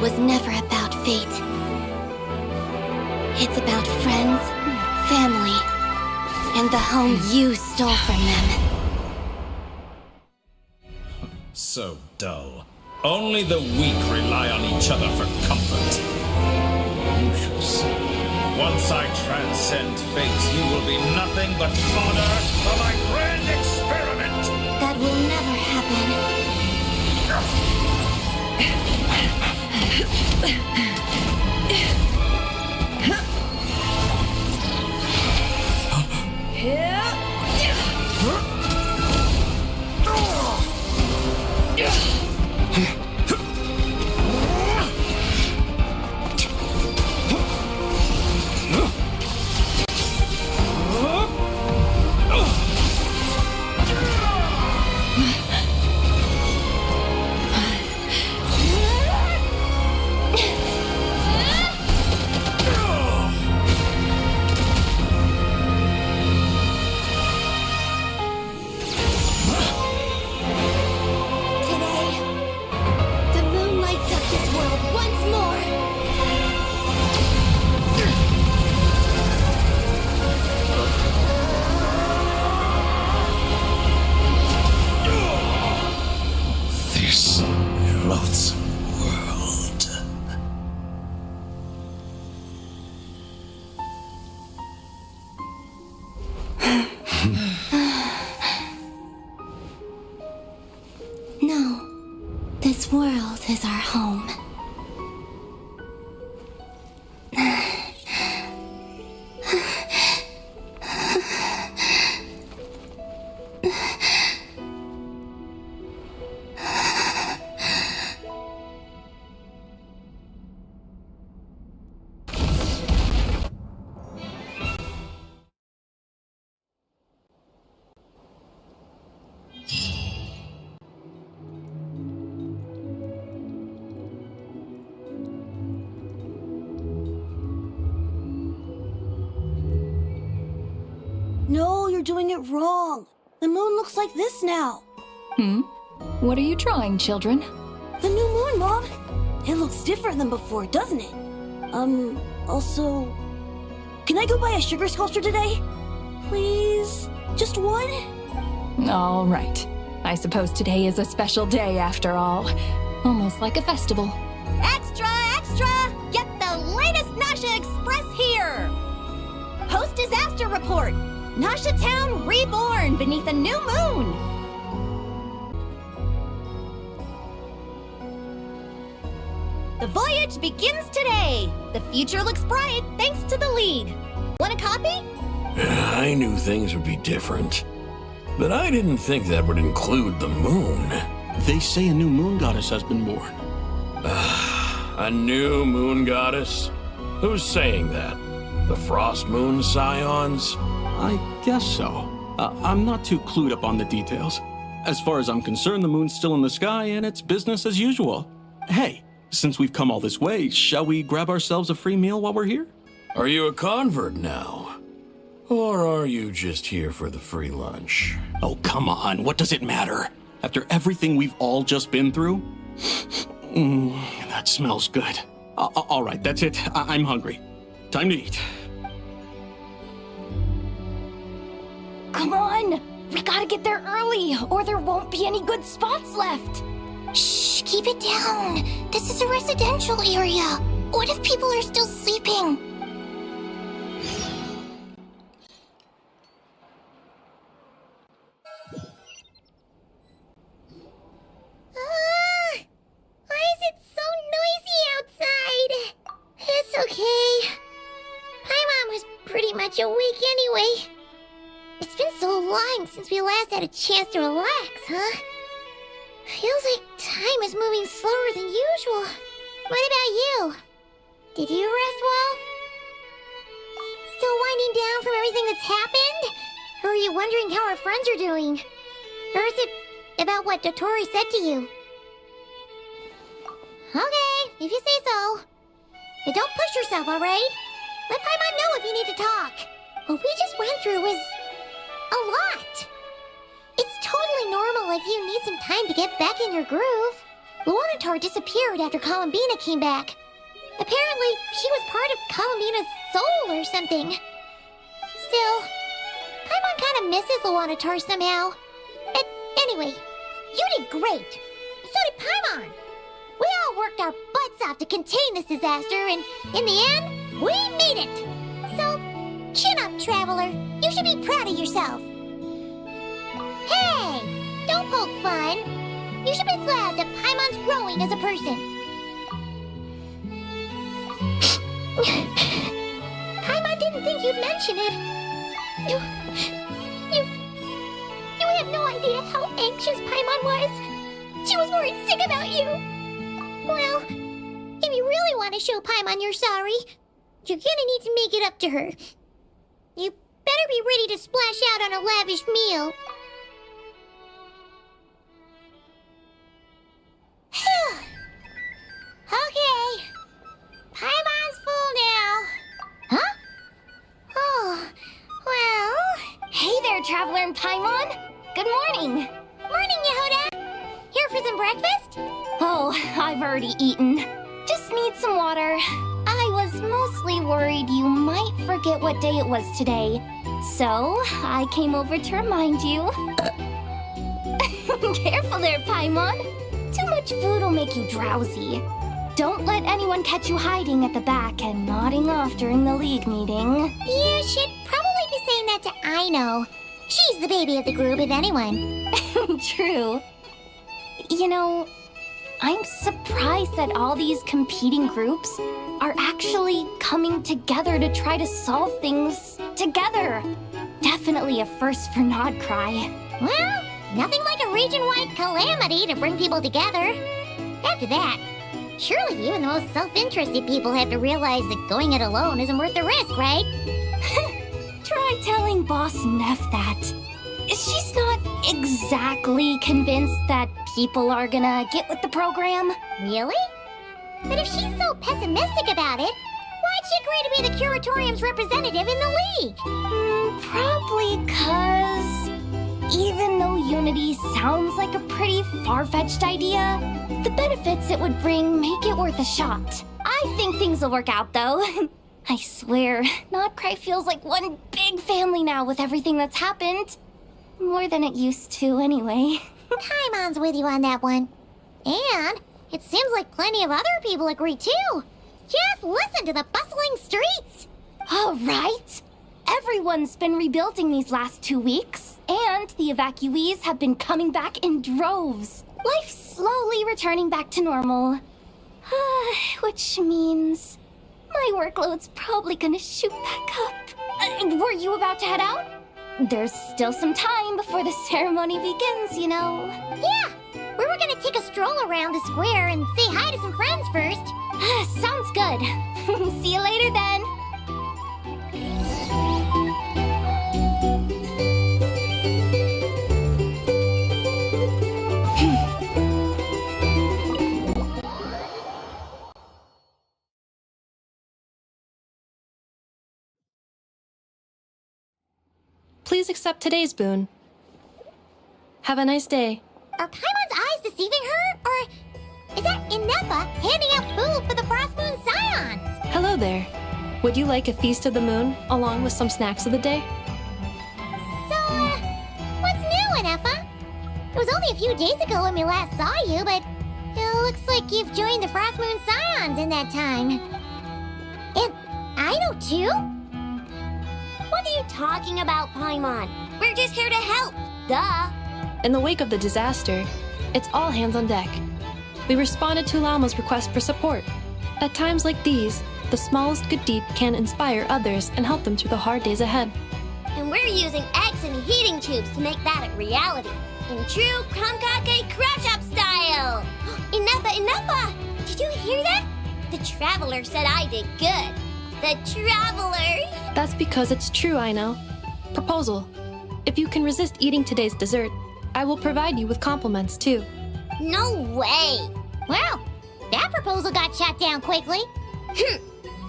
Was never about fate. It's about friends, family, and the home you stole from them. So dull. Only the weak rely on each other for comfort. You shall see. Once I transcend fate, you will be nothing but fodder for my grand experiment! That will never happen. No, this world is our home. No, you're doing it wrong. The moon looks like this now. What are you trying, children? The new moon, Mom. It looks different than before, doesn't it? Also... Can I go buy a sugar sculpture today? Please? Just one? All right. I suppose today is a special day after all. Almost like a festival. Extra, extra! Get the latest Nasha Express here! Post-disaster report! Nasha Town reborn beneath a new moon! The voyage begins today! The future looks bright thanks to the lead. Want a copy? I knew things would be different, but I didn't think that would include the moon. They say a new moon goddess has been born. A new moon goddess? Who's saying that? The Frost Moon Scions? I guess so. I'm not too clued up on the details. As far as I'm concerned, the moon's still in the sky and it's business as usual. Hey, since we've come all this way, shall we grab ourselves a free meal while we're here? Are you a convert now? Or are you just here for the free lunch? Oh, come on. What does it matter? After everything we've all just been through? That smells good. All right, that's it. I'm hungry. Time to eat. Come on! We gotta get there early, or there won't be any good spots left! Shh, keep it down. This is a residential area. What if people are still sleeping? Why is it so noisy outside? It's okay. time since we last had a chance to relax, huh? Feels like time is moving slower than usual. What about you? Did you rest well? Still winding down from everything that's happened? Or are you wondering how our friends are doing? Or is it about what dottore said to you? Okay, if you say so. But don't push yourself, alright? Let Paimon know if you need to talk. What we just went through was a lot. It's totally normal if you need some time to get back in your groove. Luna disappeared after Columbina came back. Apparently, she was part of Columbine's soul or something. Still, Paimon kind of misses Luna somehow. But anyway, you did great. So did Paimon. We all worked our butts off to contain this disaster, and in the end, we made it. So, chin up, Traveler. You should be proud of yourself. Hey, don't poke fun. You should be glad that Paimon's growing as a person. Paimon didn't think you'd mention it. You have no idea how anxious Paimon was. She was worried sick about you. Well, if you really want to show Paimon you're sorry, you're gonna need to make it up to her. You better be ready to splash out on a lavish meal. Okay. Paimon's full now. Huh? Oh, well... Hey there, Traveler and Paimon! Good morning! Morning, Yehuda! Here for some breakfast? Oh, I've already eaten. Just need some water. I was mostly worried you might forget what day it was today. So, I came over to remind you. Careful there, Paimon. Too much food will make you drowsy. Don't let anyone catch you hiding at the back and nodding off during the league meeting. You should probably be saying that to Aino. She's the baby of the group, if anyone. True. You know, I'm surprised that all these competing groups are actually coming together to try to solve things together. Definitely a first for Nod-Krai. Well, nothing like a region-wide calamity to bring people together. After that, surely even the most self-interested people have to realize that going it alone isn't worth the risk, right? Try telling Boss Neff that. She's not exactly convinced that people are gonna get with the program. Really? But if she's so pessimistic about it, why'd she agree to be the Curatorium's representative in the league? Probably 'cause even though unity sounds like a pretty far-fetched idea, the benefits it would bring make it worth a shot. I think things will work out, though. I swear, Nod-Krai feels like one big family now with everything that's happened. More than it used to, anyway. Paimon's with you on that one. And it seems like plenty of other people agree, too. Just listen to the bustling streets. All right. Everyone's been rebuilding these last 2 weeks, and the evacuees have been coming back in droves. Life's slowly returning back to normal. Which means my workload's probably gonna shoot back up. Were you about to head out? There's still some time before the ceremony begins, you know. Yeah, we were gonna take a stroll around the square and say hi to some friends first. Sounds good. See you later then. Please accept today's boon. Have a nice day. Are Paimon's eyes deceiving her? Or is that Inepa handing out food for the Frost Moon Scions? Hello there. Would you like a feast of the moon, along with some snacks of the day? So, what's new, Inepa? It was only a few days ago when we last saw you, but it looks like you've joined the Frost Moon Scions in that time. And Aino too? What are you talking about, Paimon? We're just here to help. Duh. In the wake of the disaster, it's all hands on deck. We responded to Lama's request for support. At times like these, the smallest good deed can inspire others and help them through the hard days ahead. And we're using eggs and heating tubes to make that a reality. In true Krumkake crash up style! Enough! Did you hear that? The Traveler said I did good. The Traveler! That's because it's true, I know. Proposal. If you can resist eating today's dessert, I will provide you with compliments, too. No way! Well, that proposal got shot down quickly.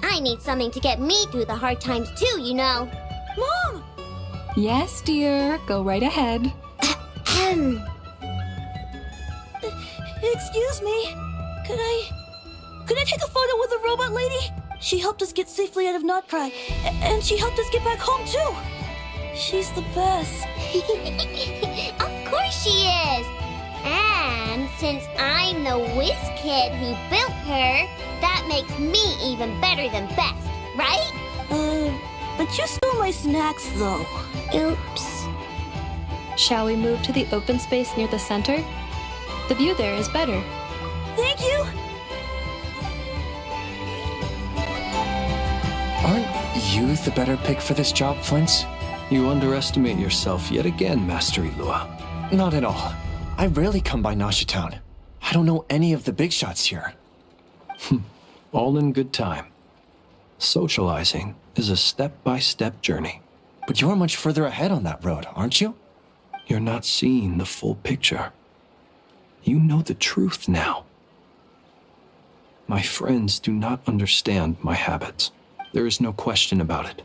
I need something to get me through the hard times too, you know. Mom! Yes, dear. Go right ahead. Excuse me. Could I take a photo with the robot lady? She helped us get safely out of Nod-Krai, and she helped us get back home too. She's the best. Of course she is. And since I'm the whiz kid who built her, that makes me even better than best, right? But you stole my snacks though. Oops. Shall we move to the open space near the center? The view there is better. Thank you! Aren't you the better pick for this job, Flint's? You underestimate yourself yet again, Master Ilua. Not at all. I rarely come by Nasha Town. I don't know any of the big shots here. All in good time. Socializing is a step-by-step journey. But you're much further ahead on that road, aren't you? You're not seeing the full picture. You know the truth now. My friends do not understand my habits. There is no question about it.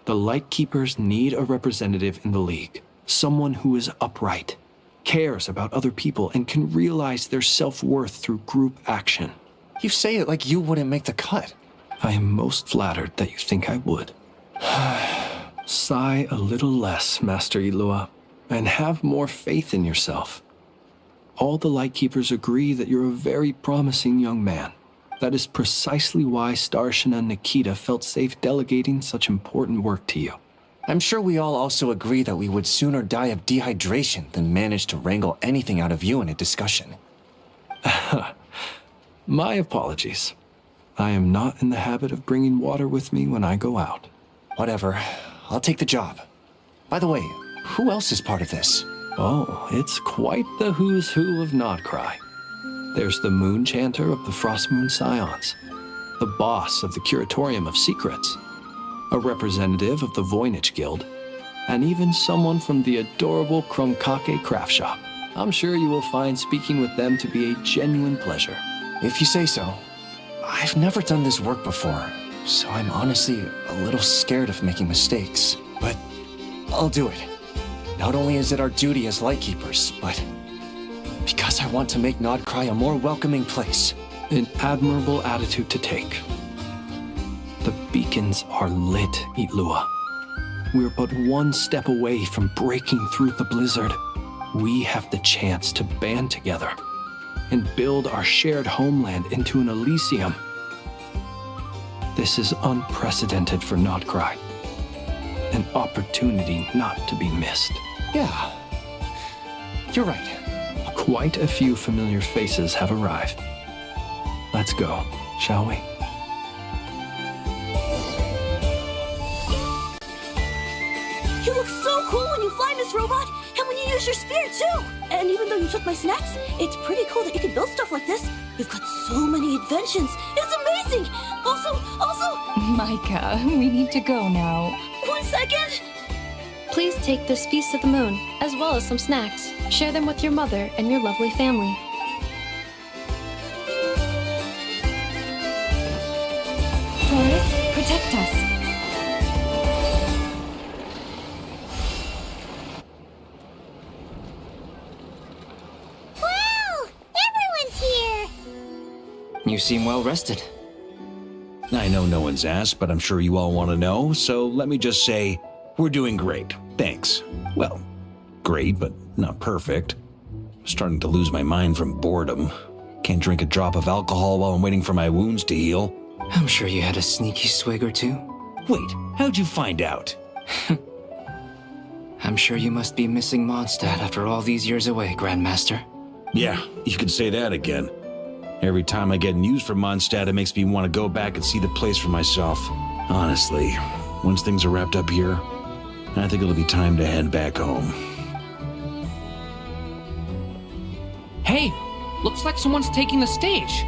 The Lightkeepers need a representative in the League. Someone who is upright, cares about other people, and can realize their self-worth through group action. You say it like you wouldn't make the cut. I am most flattered that you think I would. Sigh a little less, Master Ilua, and have more faith in yourself. All the Lightkeepers agree that you're a very promising young man. That is precisely why Starshina Nikita felt safe delegating such important work to you. I'm sure we all also agree that we would sooner die of dehydration than manage to wrangle anything out of you in a discussion. My apologies. I am not in the habit of bringing water with me when I go out. Whatever. I'll take the job. By the way, who else is part of this? Oh, it's quite the who's who of Nod-Krai. There's the Moon Chanter of the Frost Moon Scions, the boss of the Curatorium of Secrets, a representative of the Voynich Guild, and even someone from the adorable Krumkake craft shop. I'm sure you will find speaking with them to be a genuine pleasure. If you say so. I've never done this work before, so I'm honestly a little scared of making mistakes. But I'll do it. Not only is it our duty as Lightkeepers, but because I want to make Nod-Krai a more welcoming place. An admirable attitude to take. The beacons are lit, Ilua. We're but one step away from breaking through the blizzard. We have the chance to band together and build our shared homeland into an Elysium. This is unprecedented for Nod-Krai. An opportunity not to be missed. Yeah, you're right. Quite a few familiar faces have arrived. Let's go, shall we? You look so cool when you fly, Miss Robot, and when you use your spear too. And even though you took my snacks, it's pretty cool that you can build stuff like this. You've got so many inventions. It's amazing. Also, Micah, we need to go now. 1 second. Please take this Feast of the Moon, as well as some snacks. Share them with your mother and your lovely family. Taurus, protect us. Wow! Everyone's here! You seem well rested. I know no one's asked, but I'm sure you all want to know, so let me just say, we're doing great. Thanks. Well, great, but not perfect. I'm starting to lose my mind from boredom. Can't drink a drop of alcohol while I'm waiting for my wounds to heal. I'm sure you had a sneaky swig or two. Wait, how'd you find out? I'm sure you must be missing Mondstadt after all these years away, Grandmaster. Yeah, you could say that again. Every time I get news from Mondstadt, it makes me want to go back and see the place for myself. Honestly, once things are wrapped up here, I think it'll be time to head back home. Hey, looks like someone's taking the stage.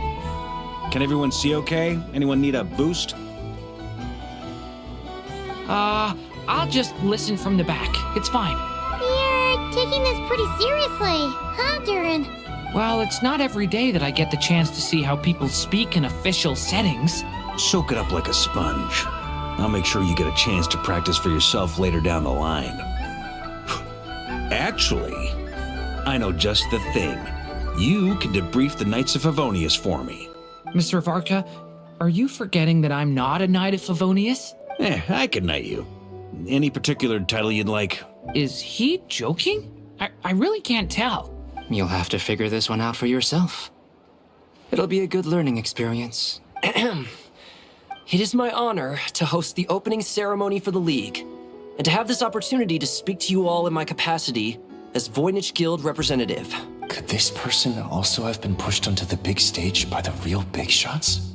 Can everyone see okay? Anyone need a boost? I'll just listen from the back. It's fine. You're taking this pretty seriously, huh, Durin? Well, it's not every day that I get the chance to see how people speak in official settings. Soak it up like a sponge. I'll make sure you get a chance to practice for yourself later down the line. Actually, I know just the thing. You can debrief the Knights of Favonius for me. Mr. Varka, are you forgetting that I'm not a Knight of Favonius? I can knight you. Any particular title you'd like? Is he joking? I really can't tell. You'll have to figure this one out for yourself. It'll be a good learning experience. It is my honor to host the opening ceremony for the League, and to have this opportunity to speak to you all in my capacity as Voynich Guild representative. Could this person also have been pushed onto the big stage by the real big shots?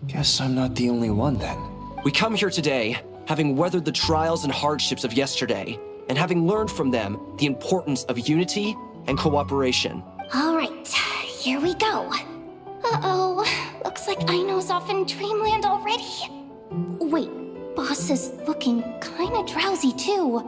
Guess I'm not the only one then. We come here today, having weathered the trials and hardships of yesterday, and having learned from them the importance of unity and cooperation. All right, here we go. Uh-oh, looks like Aino's off in Dreamland already. Wait, Boss is looking kinda drowsy too.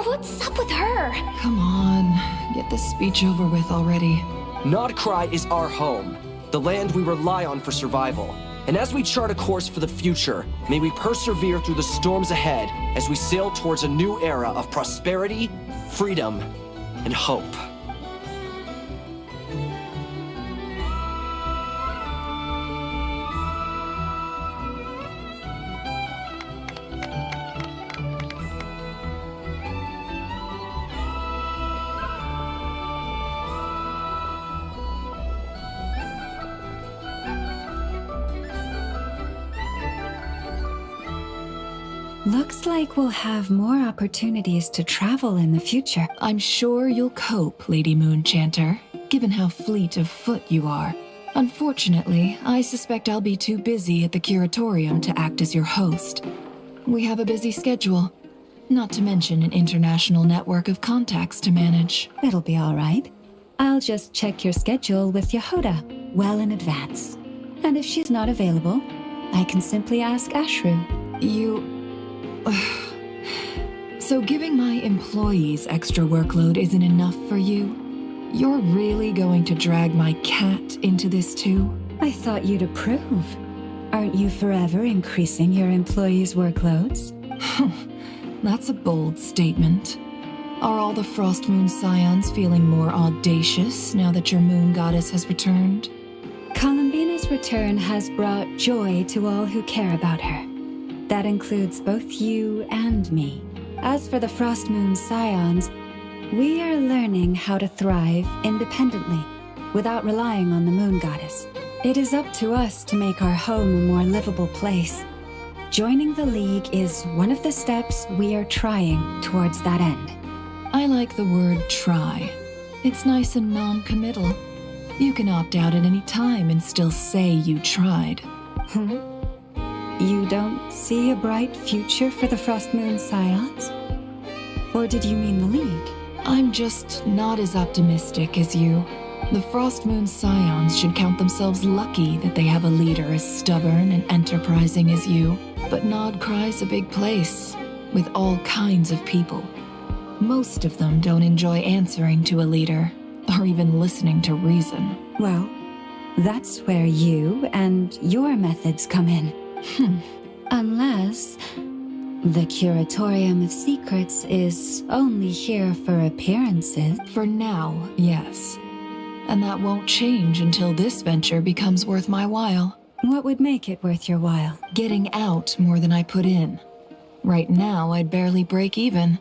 What's up with her? Come on, get this speech over with already. Nod-Krai is our home, the land we rely on for survival. And as we chart a course for the future, may we persevere through the storms ahead as we sail towards a new era of prosperity, freedom, and hope. Looks like we'll have more opportunities to travel in the future. I'm sure you'll cope, Lady Moonchanter, given how fleet of foot you are. Unfortunately, I suspect I'll be too busy at the curatorium to act as your host. We have a busy schedule, not to mention an international network of contacts to manage. It'll be all right. I'll just check your schedule with Yehoda well in advance. And if she's not available, I can simply ask Ashru. So giving my employees extra workload isn't enough for you? You're really going to drag my cat into this too? I thought you'd approve. Aren't you forever increasing your employees' workloads? That's a bold statement. Are all the Frost Moon Scions feeling more audacious now that your moon goddess has returned? Columbina's return has brought joy to all who care about her. That includes both you and me. As for the Frost Moon Scions, we are learning how to thrive independently, without relying on the moon goddess. It is up to us to make our home a more livable place. Joining the League is one of the steps we are trying towards that end. I like the word try. It's nice and non-committal. You can opt out at any time and still say you tried. You don't see a bright future for the Frost Moon Scions? Or did you mean the League? I'm just not as optimistic as you. The Frost Moon Scions should count themselves lucky that they have a leader as stubborn and enterprising as you. But Nod-Krai's a big place, with all kinds of people. Most of them don't enjoy answering to a leader, or even listening to reason. Well, that's where you and your methods come in. Unless the Curatorium of Secrets is only here for appearances. For now, yes. And that won't change until this venture becomes worth my while. What would make it worth your while? Getting out more than I put in. Right now, I'd barely break even,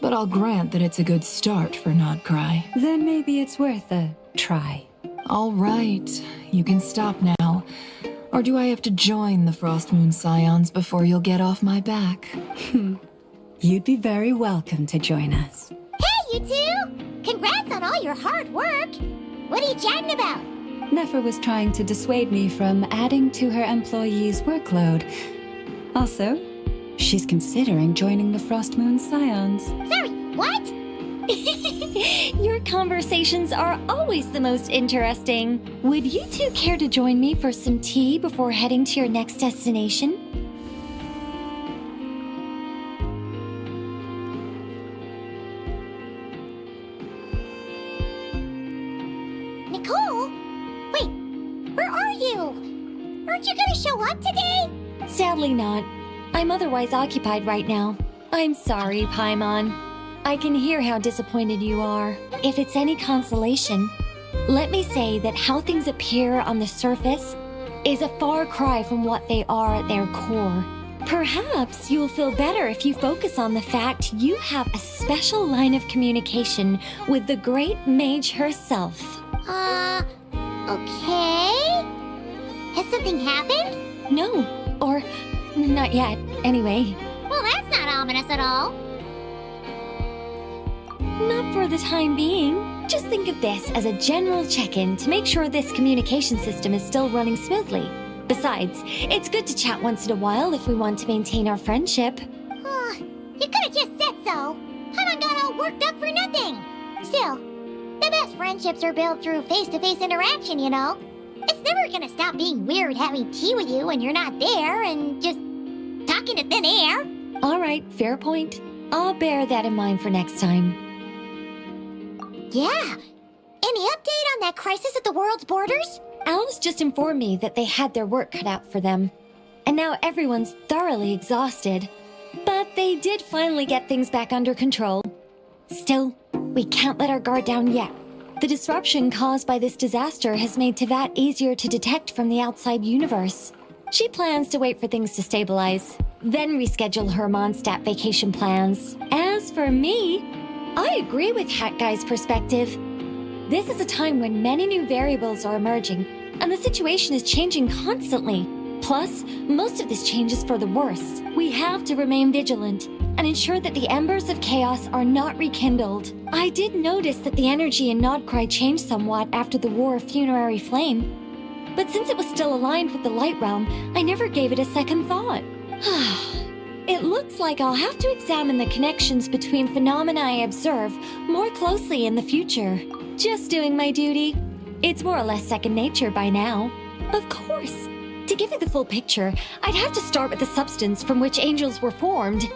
but I'll grant that it's a good start for Nod-Krai. Then maybe it's worth a try. All right, you can stop now. Or do I have to join the Frost Moon Scions before you'll get off my back? You'd be very welcome to join us. Hey, you two! Congrats on all your hard work! What are you chatting about? Nefer was trying to dissuade me from adding to her employees' workload. Also, she's considering joining the Frost Moon Scions. Sorry, what? Your conversations are always the most interesting. Would you two care to join me for some tea before heading to your next destination? Nicole? Wait, where are you? Aren't you gonna show up today? Sadly not. I'm otherwise occupied right now. I'm sorry, Paimon. I can hear how disappointed you are. If it's any consolation, let me say that how things appear on the surface is a far cry from what they are at their core. Perhaps you'll feel better if you focus on the fact you have a special line of communication with the great mage herself. Okay? Has something happened? No, or not yet, anyway. Well, that's not ominous at all. Not for the time being. Just think of this as a general check-in to make sure this communication system is still running smoothly. Besides, it's good to chat once in a while if we want to maintain our friendship. You could have just said so. Paimon got all worked up for nothing. Still, the best friendships are built through face-to-face interaction, you know. It's never gonna stop being weird having tea with you when you're not there and just talking to thin air. All right, fair point. I'll bear that in mind for next time. Yeah. Any update on that crisis at the world's borders? Alice just informed me that they had their work cut out for them. And now everyone's thoroughly exhausted. But they did finally get things back under control. Still, we can't let our guard down yet. The disruption caused by this disaster has made Teyvat easier to detect from the outside universe. She plans to wait for things to stabilize, then reschedule her Mondstadt vacation plans. As for me, I agree with Hat Guy's perspective. This is a time when many new variables are emerging, and the situation is changing constantly. Plus, most of this change is for the worse. We have to remain vigilant and ensure that the embers of chaos are not rekindled. I did notice that the energy in Nod-Krai changed somewhat after the War of Funerary Flame, but since it was still aligned with the Light Realm, I never gave it a second thought. It looks like I'll have to examine the connections between phenomena I observe more closely in the future. Just doing my duty. It's more or less second nature by now. Of course. To give you the full picture, I'd have to start with the substance from which angels were formed.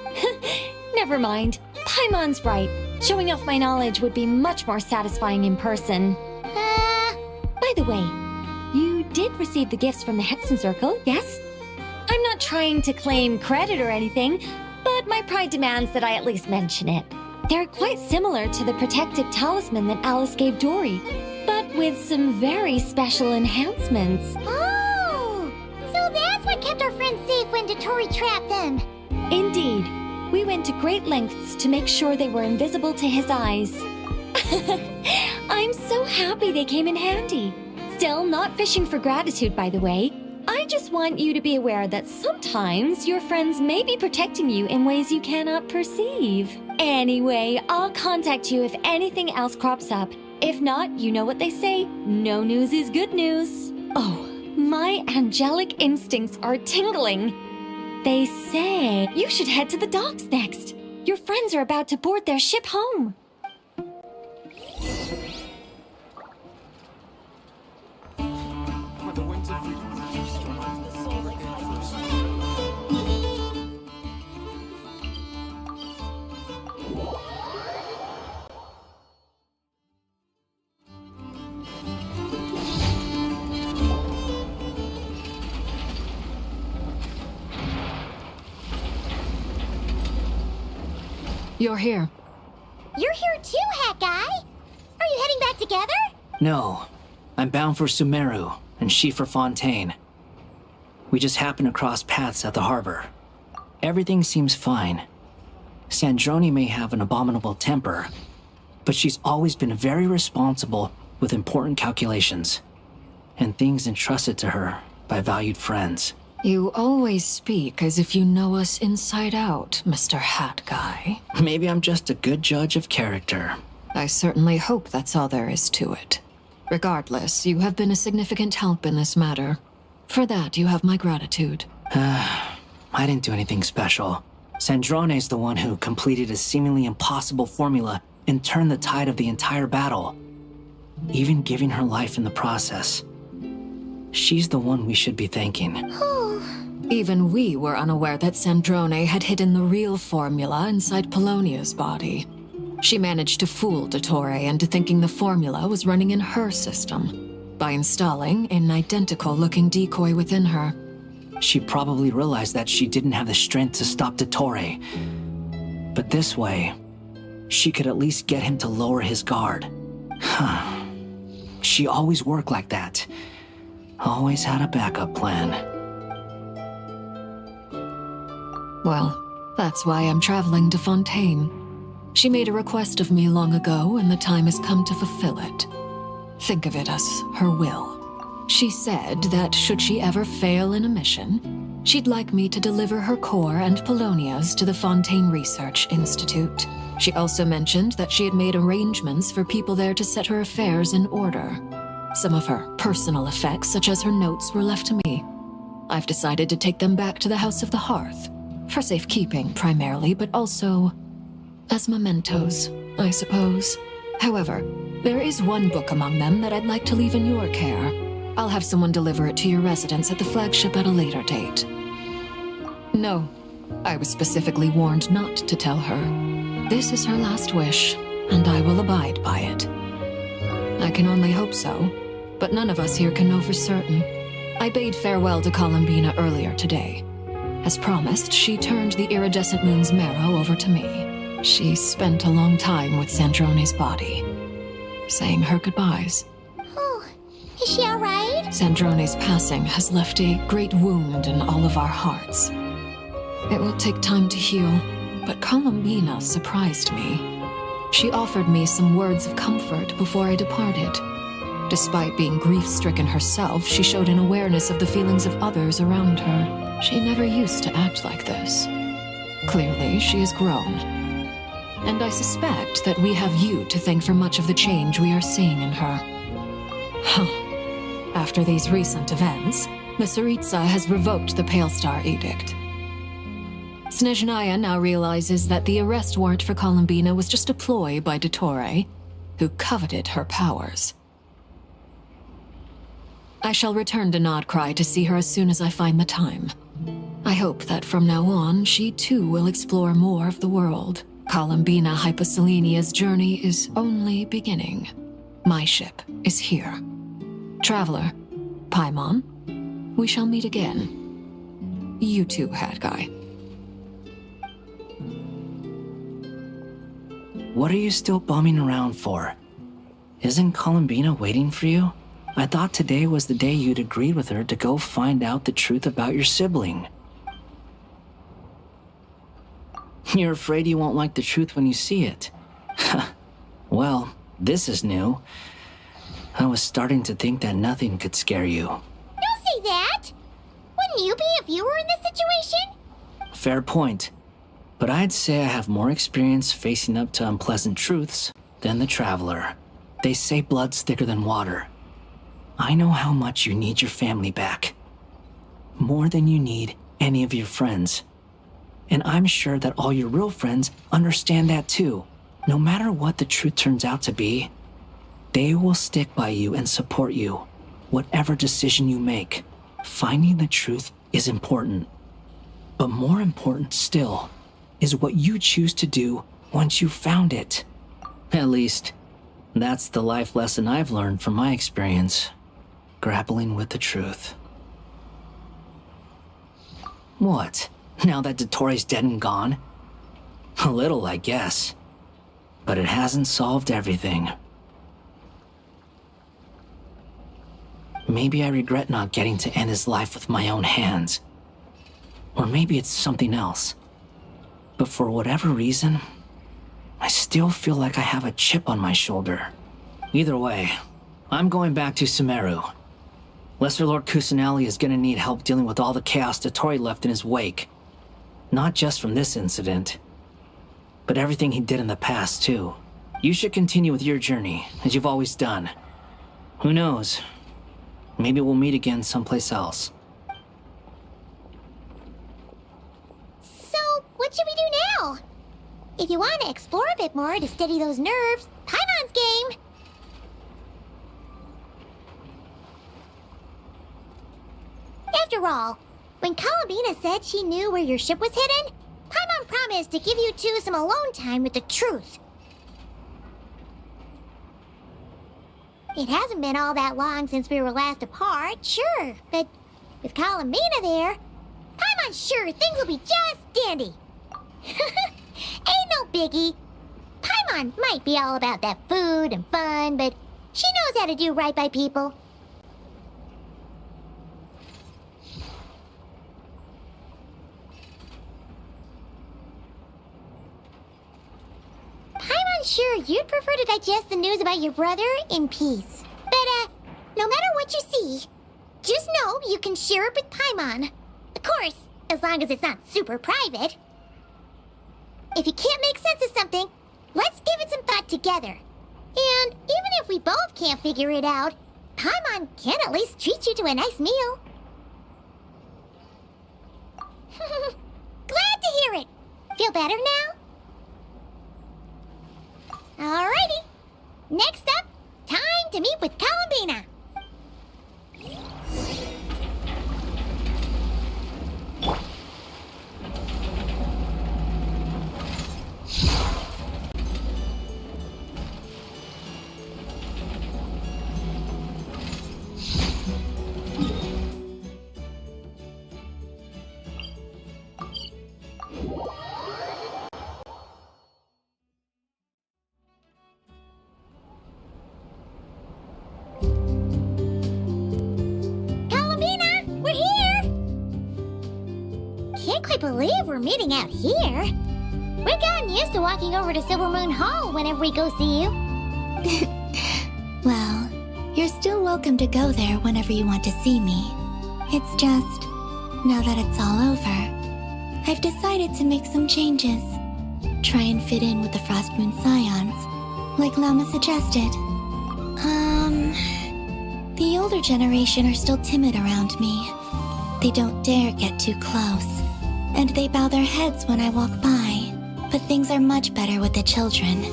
Never mind. Paimon's right. Showing off my knowledge would be much more satisfying in person. By the way, you did receive the gifts from the Hexen Circle, yes? I'm not trying to claim credit or anything, but my pride demands that I at least mention it. They're quite similar to the protective talisman that Alice gave Dory, but with some very special enhancements. Oh! So that's what kept our friends safe when dottore trapped them. Indeed. We went to great lengths to make sure they were invisible to his eyes. I'm so happy they came in handy. Still, not fishing for gratitude, by the way. I just want you to be aware that sometimes your friends may be protecting you in ways you cannot perceive. Anyway, I'll contact you if anything else crops up. If not, you know what they say, no news is good news. Oh, my angelic instincts are tingling. They say you should head to the docks next. Your friends are about to board their ship home. You're here. You're here too, Hat Guy. Are you heading back together? No. I'm bound for Sumeru, and she for Fontaine. We just happened to cross paths at the harbor. Everything seems fine. Sandrone may have an abominable temper, but she's always been very responsible with important calculations, and things entrusted to her by valued friends. You always speak as if you know us inside out, Mr. Hat Guy. Maybe I'm just a good judge of character. I certainly hope that's all there is to it. Regardless, you have been a significant help in this matter. For that, you have my gratitude. I didn't do anything special. Sandrone's the one who completed a seemingly impossible formula and turned the tide of the entire battle, even giving her life in the process. She's the one we should be thanking. Even we were unaware that Sandrone had hidden the real formula inside Polonia's body. She managed to fool dottore into thinking the formula was running in her system by installing an identical-looking decoy within her. She probably realized that she didn't have the strength to stop dottore. But this way, she could at least get him to lower his guard. She always worked like that. Always had a backup plan. Well, that's why I'm traveling to Fontaine. She made a request of me long ago, and the time has come to fulfill it. Think of it as her will. She said that should she ever fail in a mission, she'd like me to deliver her core and Polonia's to the Fontaine Research Institute. She also mentioned that she had made arrangements for people there to set her affairs in order. Some of her personal effects, such as her notes, were left to me. I've decided to take them back to the House of the Hearth, for safekeeping primarily, but also as mementos, I suppose. However, there is one book among them that I'd like to leave in your care. I'll have someone deliver it to your residence at the flagship at a later date. No, I was specifically warned not to tell her. This is her last wish, and I will abide by it. I can only hope so, but none of us here can know for certain. I bade farewell to Columbina earlier today. As promised, she turned the iridescent moon's marrow over to me. She spent a long time with Sandrone's body, saying her goodbyes. Oh, is she all right? Sandrone's passing has left a great wound in all of our hearts. It will take time to heal, but Columbina surprised me. She offered me some words of comfort before I departed. Despite being grief-stricken herself, she showed an awareness of the feelings of others around her. She never used to act like this. Clearly, she has grown. And I suspect that we have you to thank for much of the change we are seeing in her. After these recent events, the Tsaritsa has revoked the Pale Star Edict. Snezhnaya now realizes that the arrest warrant for Columbina was just a ploy by dottore, who coveted her powers. I shall return to Nod-Krai to see her as soon as I find the time. I hope that from now on, she too will explore more of the world. Columbina Hyposelenia's journey is only beginning. My ship is here. Traveler, Paimon, we shall meet again. You too, Hat Guy. What are you still bumming around for? Isn't Columbina waiting for you? I thought today was the day you'd agreed with her to go find out the truth about your sibling. You're afraid you won't like the truth when you see it. Well, this is new. I was starting to think that nothing could scare you. Don't say that! Wouldn't you be a viewer in this situation? Fair point. But I'd say I have more experience facing up to unpleasant truths than the Traveler. They say blood's thicker than water. I know how much you need your family back. More than you need any of your friends. And I'm sure that all your real friends understand that too. No matter what the truth turns out to be, they will stick by you and support you, whatever decision you make. Finding the truth is important. But more important still is what you choose to do once you've found it. At least, that's the life lesson I've learned from my experience, grappling with the truth. What? Now that dottore's dead and gone? A little, I guess. But it hasn't solved everything. Maybe I regret not getting to end his life with my own hands. Or maybe it's something else. But for whatever reason, I still feel like I have a chip on my shoulder. Either way, I'm going back to Sumeru. Lesser Lord Kusanali is gonna need help dealing with all the chaos dottore left in his wake. Not just from this incident, but everything he did in the past, too. You should continue with your journey, as you've always done. Who knows? Maybe we'll meet again someplace else. So, what should we if you want to explore a bit more to steady those nerves, Paimon's game. After all, when Columbina said she knew where your ship was hidden, Paimon promised to give you two some alone time with the truth. It hasn't been all that long since we were last apart, sure, but with Columbina there, Paimon's sure things will be just dandy. Ain't no biggie. Paimon might be all about that food and fun, but she knows how to do right by people. Paimon's sure you'd prefer to digest the news about your brother in peace. But, no matter what you see, just know you can share it with Paimon. Of course, as long as it's not super private. If you can't make sense of something, let's give it some thought together. And even if we both can't figure it out, Paimon can at least treat you to a nice meal. Glad to hear it. Feel better now? Alrighty. Next up, time to meet with Columbina. I believe we're meeting out here. We've gotten used to walking over to Silver Moon Hall whenever we go see you. Well, you're still welcome to go there whenever you want to see me. It's just, now that it's all over, I've decided to make some changes. Try and fit in with the Frost Moon Scions, like Lama suggested. The older generation are still timid around me. They don't dare get too close. And they bow their heads when I walk by. But things are much better with the children.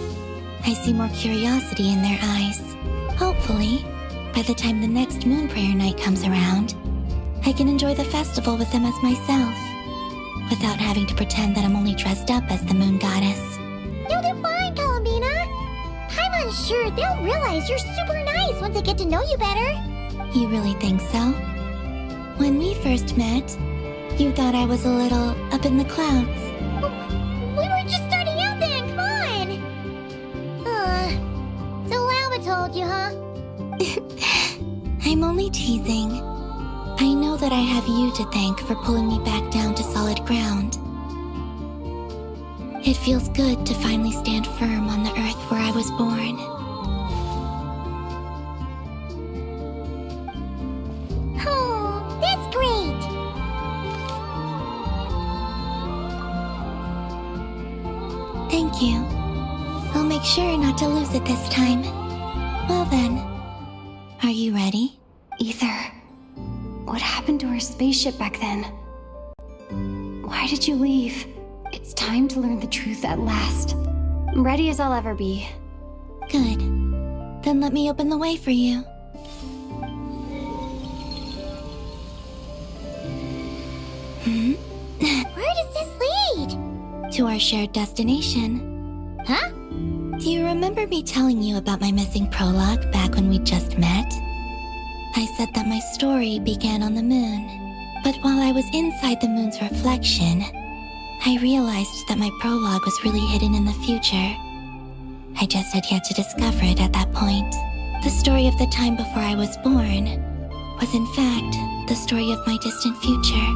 I see more curiosity in their eyes. Hopefully, by the time the next Moon Prayer night comes around, I can enjoy the festival with them as myself, without having to pretend that I'm only dressed up as the Moon Goddess. You'll do fine, Columbina. Paimon's sure they'll realize you're super nice once they get to know you better. You really think so? When we first met, you thought I was a little up in the clouds. We were just starting out then, come on! So Lama told you, huh? I'm only teasing. I know that I have you to thank for pulling me back down to solid ground. It feels good to finally stand firm on the earth where I was born. Oh, that's great! Thank you. I'll make sure not to lose it this time. Well then, are you ready? Ether, what happened to our spaceship back then? Why did you leave? It's time to learn the truth at last. I'm ready as I'll ever be. Good. Then let me open the way for you. Where does this lead? To our shared destination. Huh? Do you remember me telling you about my missing prologue back when we just met? I said that my story began on the moon, but while I was inside the moon's reflection, I realized that my prologue was really hidden in the future. I just had yet to discover it at that point. The story of the time before I was born was in fact the story of my distant future.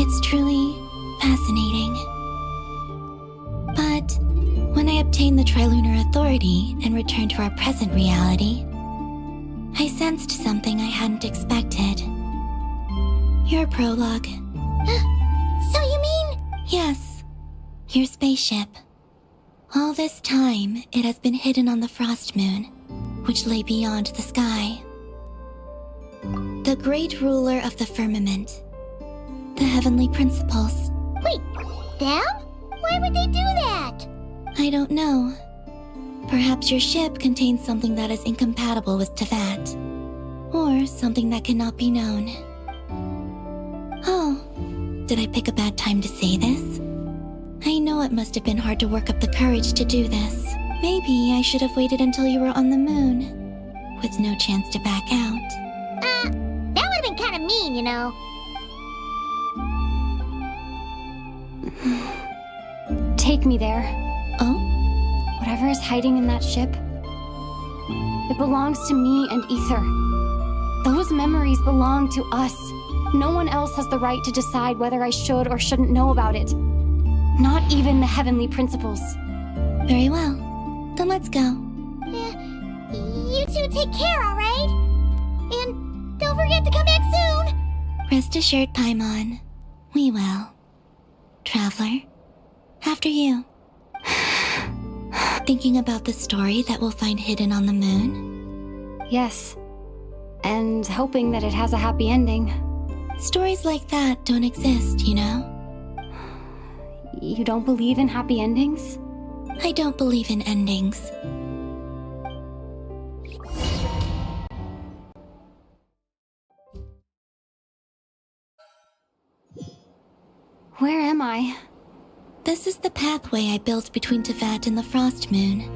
It's truly fascinating. But when I obtained the Trilunar Authority and returned to our present reality, I sensed something I hadn't expected. Your prologue. So you mean? Yes, your spaceship. All this time, it has been hidden on the Frost Moon, which lay beyond the sky. The great ruler of the firmament. The heavenly principles. Wait, them? Why would they do that? I don't know. Perhaps your ship contains something that is incompatible with Teyvat. Or something that cannot be known. Oh, did I pick a bad time to say this? I know it must have been hard to work up the courage to do this. Maybe I should have waited until you were on the moon, with no chance to back out. That would have been kind of mean, you know. Take me there. Oh? Whatever is hiding in that ship, it belongs to me and Ether. Those memories belong to us. No one else has the right to decide whether I should or shouldn't know about it. Not even the heavenly principles. Very well. Then let's go. You two take care, alright? And don't forget to come back soon! Rest assured, Paimon. We will. Traveler, after you. Thinking about the story that we'll find hidden on the moon? Yes. And hoping that it has a happy ending. Stories like that don't exist, you know? You don't believe in happy endings? I don't believe in endings. Where am I? This is the pathway I built between Teyvat and the Frost Moon.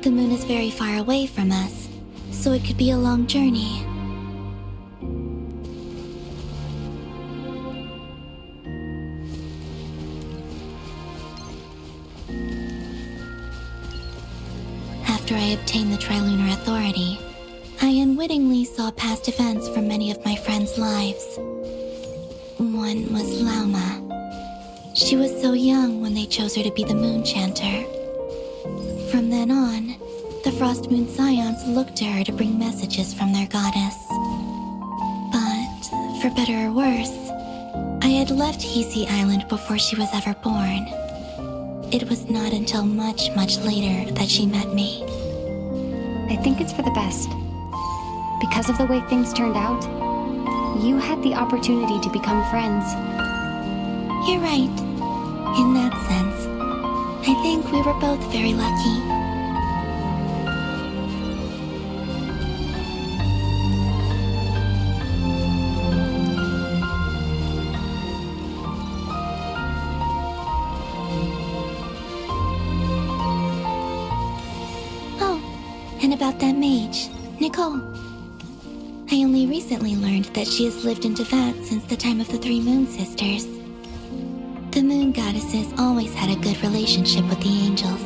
The moon is very far away from us, so it could be a long journey. After I obtained the Trilunar Authority, I unwittingly saw past events from many of my friends' lives. One was Lauma. She was so young when they chose her to be the Moon Chanter. From then on, the Frost Moon Scions looked to her to bring messages from their goddess. But, for better or worse, I had left Hisi Island before she was ever born. It was not until much, much later that she met me. I think it's for the best. Because of the way things turned out, you had the opportunity to become friends. You're right. In that sense, I think we were both very lucky. Oh, and about that mage, Nicole. I only recently learned that she has lived in Teyvat since the time of the Three Moon Sisters. The Moon Goddesses always had a good relationship with the angels.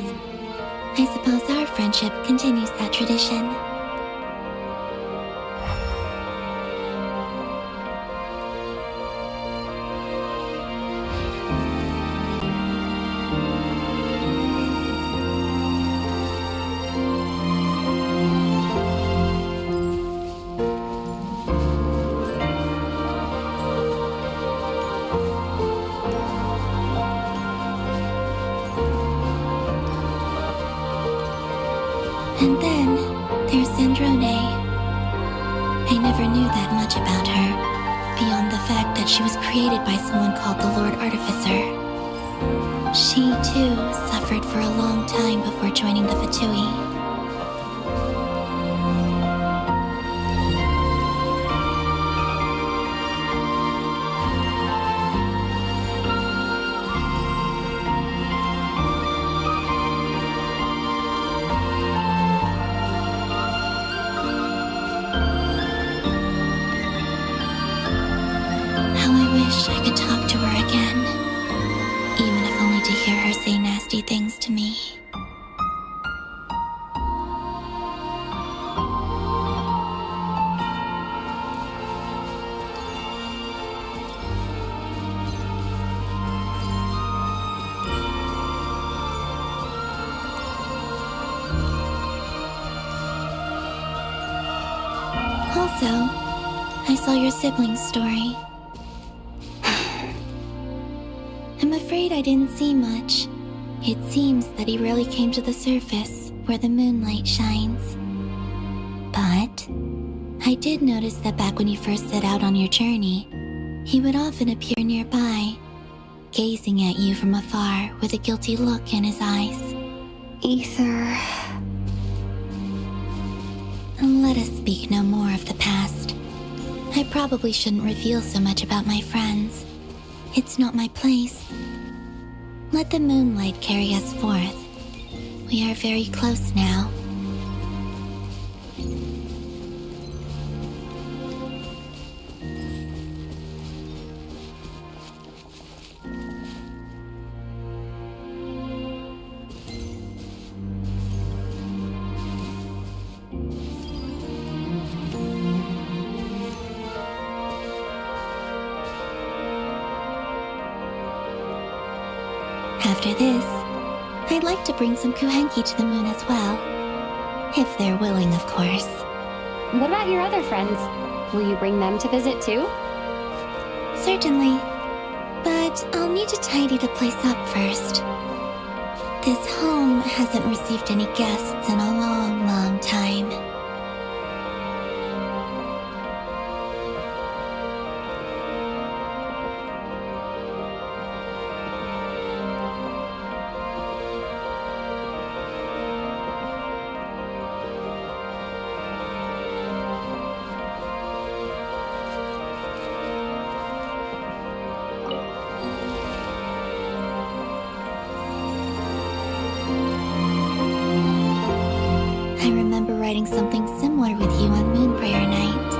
I suppose our friendship continues that tradition. And then, there's Zandrone. I never knew that much about her, beyond the fact that she was created by someone called the Lord Artificer. She, too, suffered for a long time before joining the Fatui. I could talk to her again, even if only to hear her say nasty things to me. Also, I saw your siblings' story. I'm afraid I didn't see much. It seems that he rarely came to the surface, where the moonlight shines. But I did notice that back when you first set out on your journey, he would often appear nearby, gazing at you from afar with a guilty look in his eyes. Ether. Let us speak no more of the past. I probably shouldn't reveal so much about my friends. It's not my place. Let the moonlight carry us forth. We are very close now. After this, I'd like to bring some kuhenki to the moon as well. If they're willing, of course. What about your other friends? Will you bring them to visit too? Certainly. But I'll need to tidy the place up first. This home hasn't received any guests in a long, long time. Writing something similar with you on Moon Prayer Night.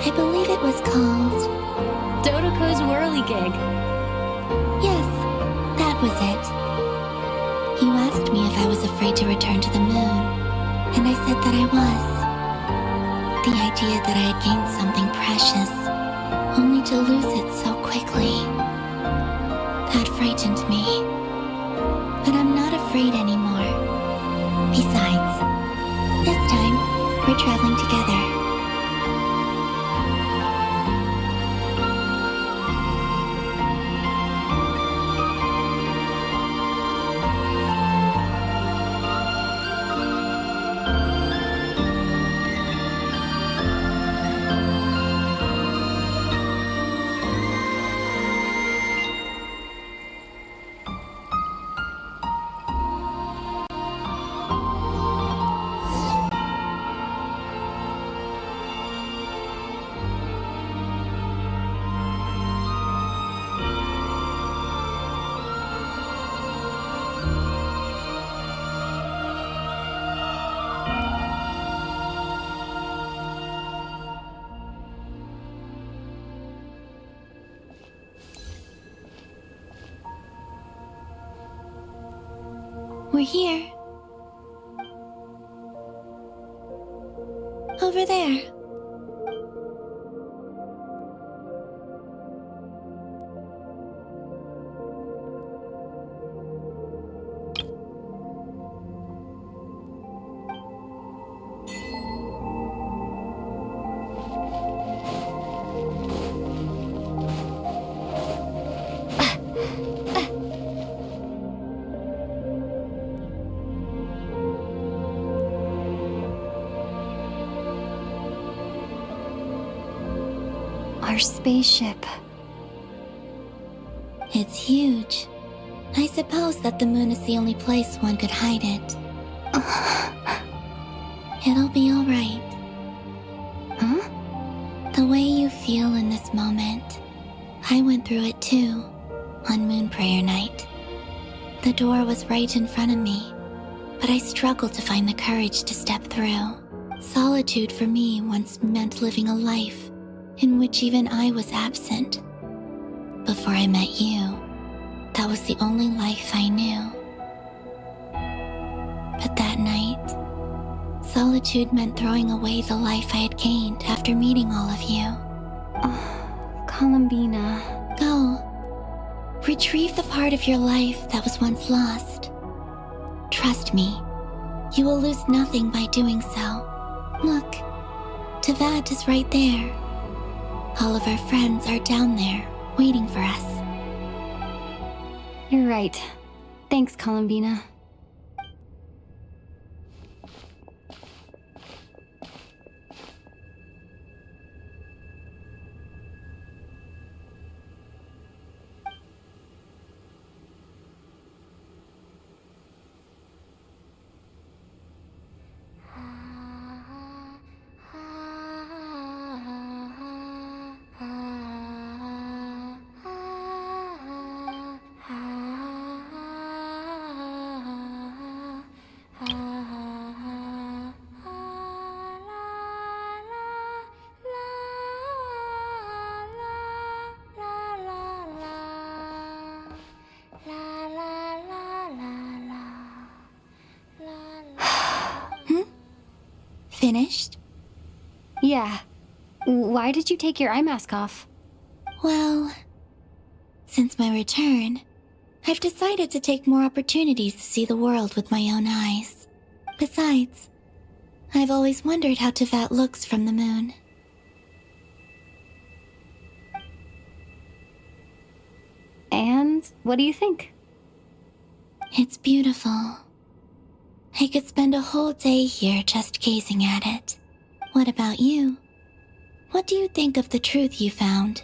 I believe it was called... Dodoko's Whirligig. Yes, that was it. You asked me if I was afraid to return to the moon, and I said that I was. The idea that I had gained something precious, only to lose it so quickly. That frightened me. But I'm not afraid anymore. Besides, this time, we're traveling together. We're here. Over there. Our spaceship. It's huge. I suppose that the moon is the only place one could hide it. It'll be all right. Huh? The way you feel in this moment, I went through it too, on Moon Prayer Night. The door was right in front of me, but I struggled to find the courage to step through. Solitude for me once meant living a life in which even I was absent. Before I met you, that was the only life I knew. But that night, solitude meant throwing away the life I had gained after meeting all of you. Columbina. Go. Retrieve the part of your life that was once lost. Trust me, you will lose nothing by doing so. Look, Tavad is right there. All of our friends are down there, waiting for us. You're right. Thanks, Columbina. Finished? Yeah. Why did you take your eye mask off? Well, since my return, I've decided to take more opportunities to see the world with my own eyes. Besides, I've always wondered how Teyvat looks from the moon. And what do you think? It's beautiful. I could spend a whole day here just gazing at it. What about you? What do you think of the truth you found?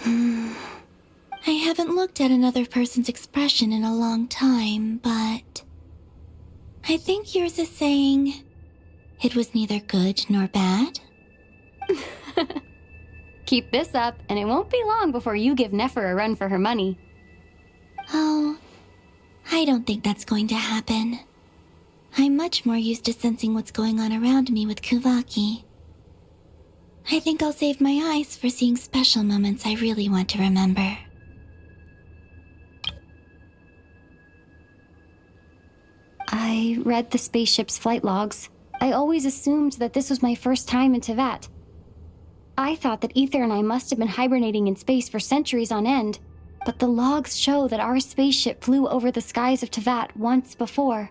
I haven't looked at another person's expression in a long time, but I think yours is saying it was neither good nor bad. Keep this up, and it won't be long before you give Nefer a run for her money. Oh, I don't think that's going to happen. I'm much more used to sensing what's going on around me with Kuvaki. I think I'll save my eyes for seeing special moments I really want to remember. I read the spaceship's flight logs. I always assumed that this was my first time in Teyvat. I thought that Ether and I must have been hibernating in space for centuries on end, but the logs show that our spaceship flew over the skies of Teyvat once before.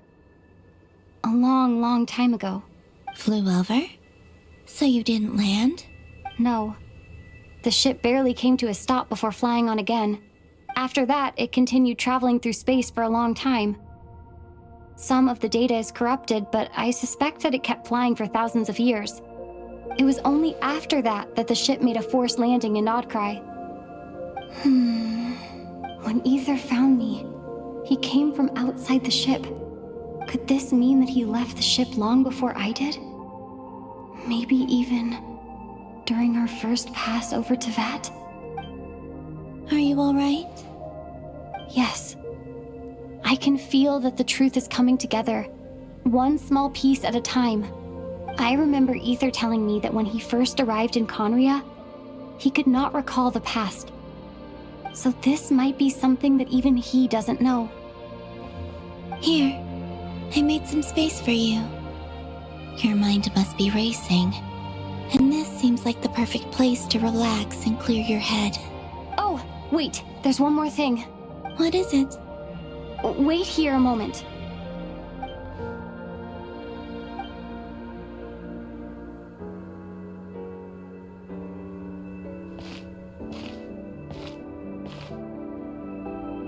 A long, long time ago. Flew over? So you didn't land? No. The ship barely came to a stop before flying on again. After that, it continued traveling through space for a long time. Some of the data is corrupted, but I suspect that it kept flying for thousands of years. It was only after that the ship made a forced landing in Nod-Krai. When Ether found me, he came from outside the ship. Could this mean that he left the ship long before I did? Maybe even during our first pass over Teyvat? Are you all right? Yes. I can feel that the truth is coming together, one small piece at a time. I remember Ether telling me that when he first arrived in Conria, he could not recall the past. So this might be something that even he doesn't know. Here, I made some space for you. Your mind must be racing, and this seems like the perfect place to relax and clear your head. Oh, wait, there's one more thing. What is it? Wait here a moment.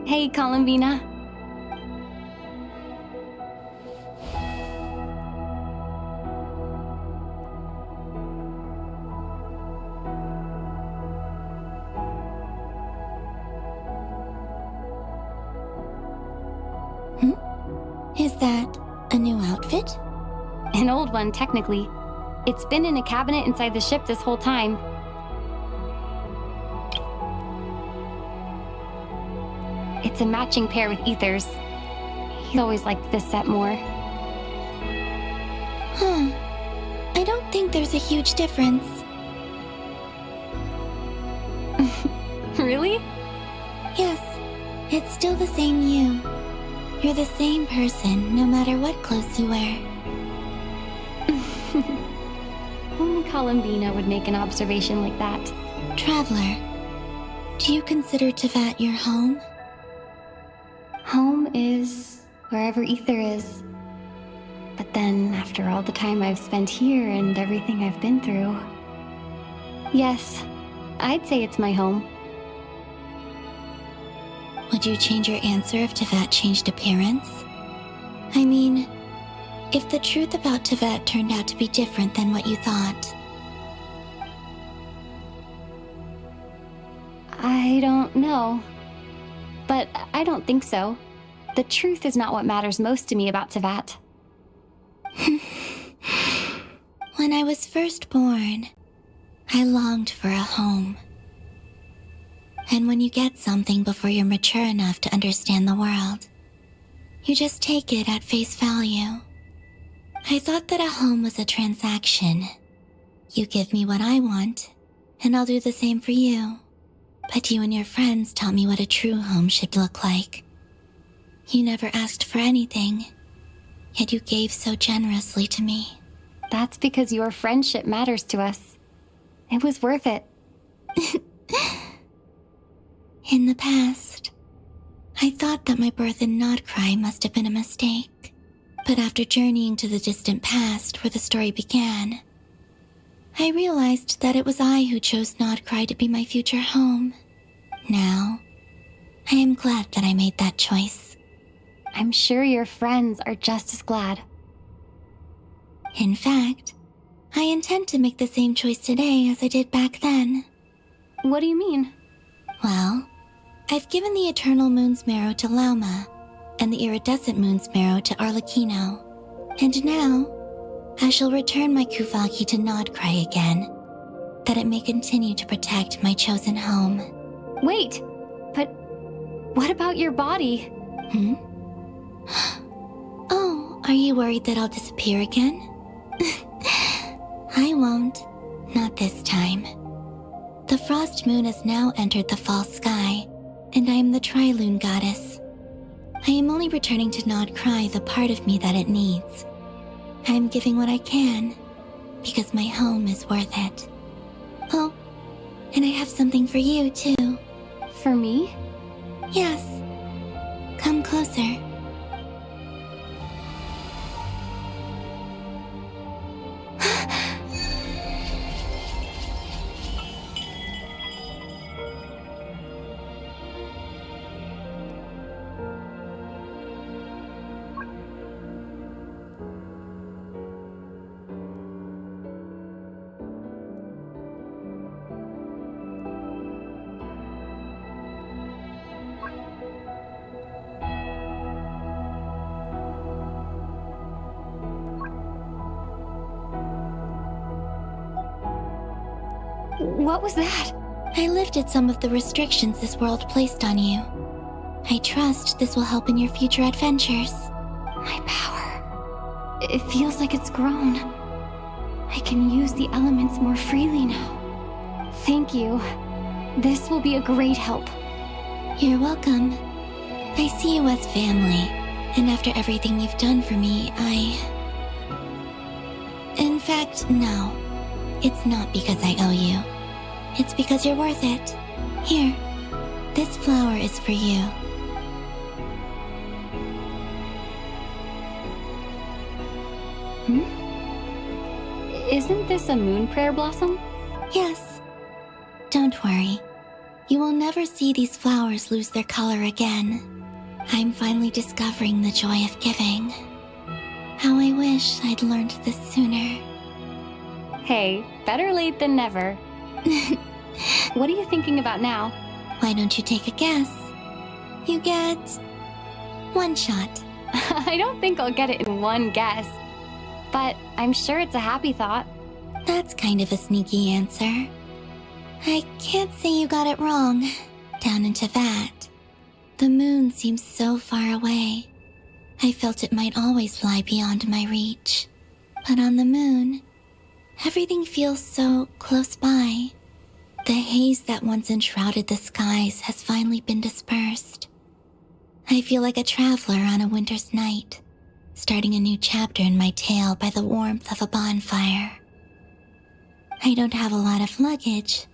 Hey, Columbina. Is that a new outfit? An old one, technically. It's been in a cabinet inside the ship this whole time. It's a matching pair with Ether's. He always liked this set more. I don't think there's a huge difference. Really? Yes, it's still the same you. You're the same person, no matter what clothes you wear. Only Columbina would make an observation like that. Traveler, do you consider Teyvat your home? Home is wherever Ether is. But then, after all the time I've spent here and everything I've been through... Yes, I'd say it's my home. Would you change your answer if Teyvat changed appearance? I mean, if the truth about Teyvat turned out to be different than what you thought. I don't know. But I don't think so. The truth is not what matters most to me about Teyvat. When I was first born, I longed for a home. And when you get something before you're mature enough to understand the world, you just take it at face value. I thought that a home was a transaction. You give me what I want, and I'll do the same for you. But you and your friends taught me what a true home should look like. You never asked for anything. yet you gave so generously to me. That's because your friendship matters to us. It was worth it. In the past, I thought that my birth in Nod-Krai must have been a mistake. But after journeying to the distant past where the story began, I realized that it was I who chose Nod-Krai to be my future home. Now, I am glad that I made that choice. I'm sure your friends are just as glad. In fact, I intend to make the same choice today as I did back then. What do you mean? Well, I've given the Eternal Moon's Marrow to Lauma, and the Iridescent Moon's Marrow to Arlecchino. And now, I shall return my Kuvaki to Nod-Krai again, that it may continue to protect my chosen home. Wait, but what about your body? Oh, are you worried that I'll disappear again? I won't. Not this time. The Frost Moon has now entered the fall sky, and I am the Tri-Lune Goddess. I am only returning to Nod-Krai the part of me that it needs. I am giving what I can, because my home is worth it. Oh, and I have something for you, too. For me? Yes. Come closer. What was that? I lifted some of the restrictions this world placed on you. I trust this will help in your future adventures. My power. It feels like it's grown. I can use the elements more freely now. Thank you. This will be a great help. You're welcome. I see you as family, and after everything you've done for me, In fact, no. It's not because I owe you. It's because you're worth it. Here, this flower is for you. Isn't this a moon prayer blossom? Yes. Don't worry. You will never see these flowers lose their color again. I'm finally discovering the joy of giving. How I wish I'd learned this sooner. Hey, better late than never. What are you thinking about now? Why don't you take a guess? You get one shot. I don't think I'll get it in one guess. But I'm sure it's a happy thought. That's kind of a sneaky answer. I can't say you got it wrong. Down into that. The moon seems so far away. I felt it might always lie beyond my reach. But on the moon, everything feels so close by. The haze that once enshrouded the skies has finally been dispersed. I feel like a traveler on a winter's night, starting a new chapter in my tale by the warmth of a bonfire. I don't have a lot of luggage,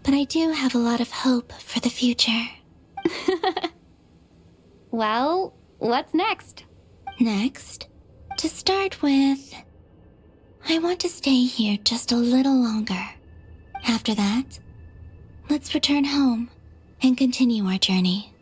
but I do have a lot of hope for the future. Well, what's next? Next, to start with, I want to stay here just a little longer. After that, let's return home and continue our journey.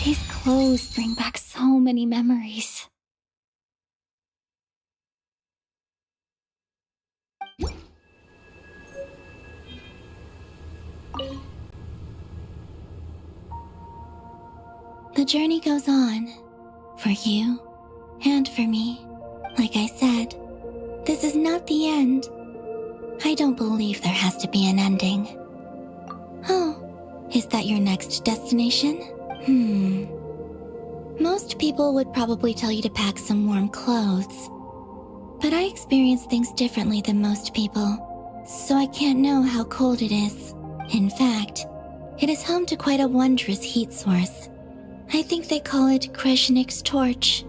These clothes bring back so many memories. The journey goes on, for you and for me. Like I said, this is not the end. I don't believe there has to be an ending. Oh, is that your next destination? Most people would probably tell you to pack some warm clothes. But I experience things differently than most people. so I can't know how cold it is. In fact, it is home to quite a wondrous heat source. I think they call it Kreshnik's torch.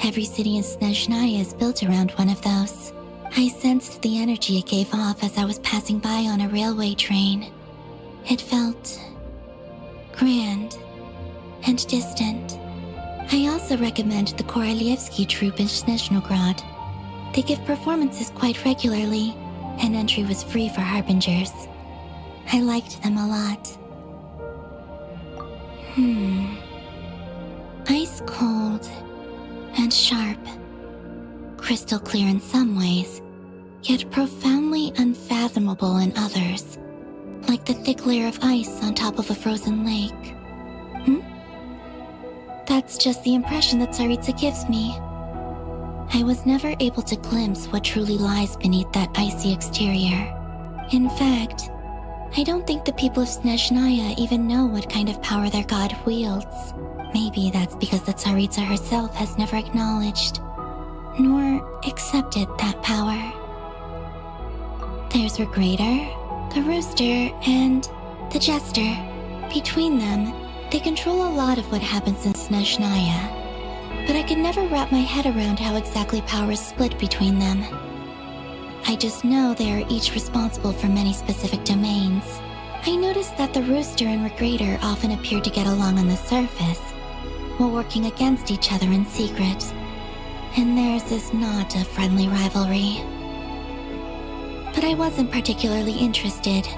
Every city in Snezhnaya is built around one of those. I sensed the energy it gave off as I was passing by on a railway train. It felt grand and distant. I also recommend the Korolievsky troupe in Snezhnograd. They give performances quite regularly, and entry was free for harbingers. I liked them a lot. Ice cold and sharp. Crystal clear in some ways, yet profoundly unfathomable in others. Like the thick layer of ice on top of a frozen lake. That's just the impression that Tsaritsa gives me. I was never able to glimpse what truly lies beneath that icy exterior. In fact, I don't think the people of Snezhnaya even know what kind of power their god wields. Maybe that's because the Tsaritsa herself has never acknowledged, nor accepted that power. There's Regrator, the Rooster, and the Jester. Between them, they control a lot of what happens in Snezhnaya, but I could never wrap my head around how exactly power is split between them. I just know they are each responsible for many specific domains. I noticed that the Rooster and Regrator often appear to get along on the surface, while working against each other in secret. And theirs is not a friendly rivalry. But I wasn't particularly interested,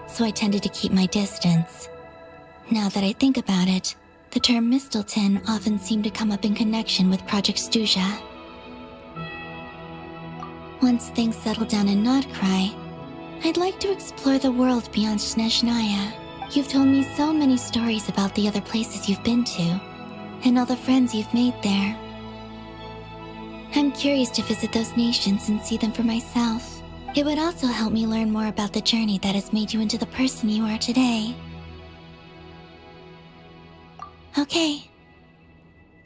so I tended to keep my distance. Now that I think about it, the term Mistelton often seemed to come up in connection with Project Stuja. Once things settle down in Nod-Krai, I'd like to explore the world beyond Snezhnaya. You've told me so many stories about the other places you've been to, and all the friends you've made there. I'm curious to visit those nations and see them for myself. It would also help me learn more about the journey that has made you into the person you are today. Okay.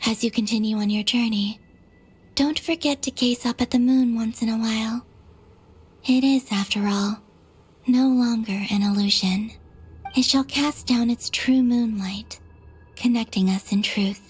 As you continue on your journey, don't forget to gaze up at the moon once in a while. It is, after all, no longer an illusion. It shall cast down its true moonlight, connecting us in truth.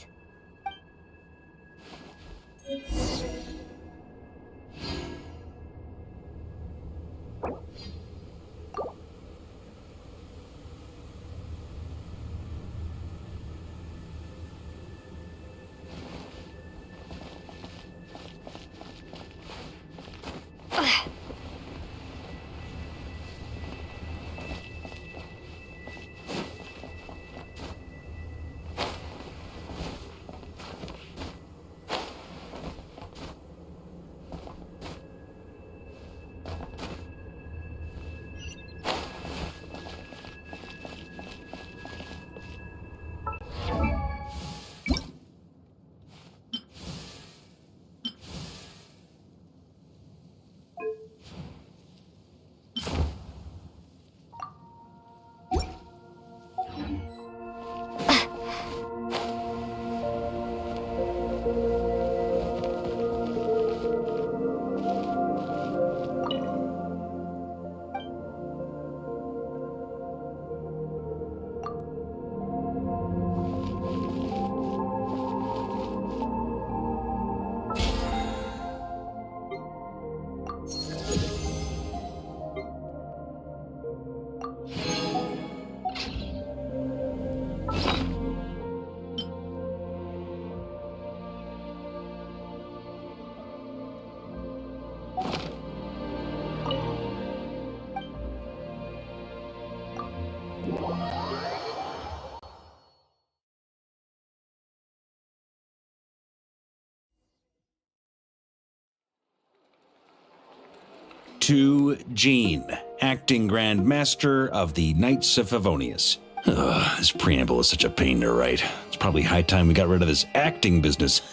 To Jean, acting Grand Master of the Knights of Favonius. This preamble is such a pain to write. It's probably high time we got rid of this acting business.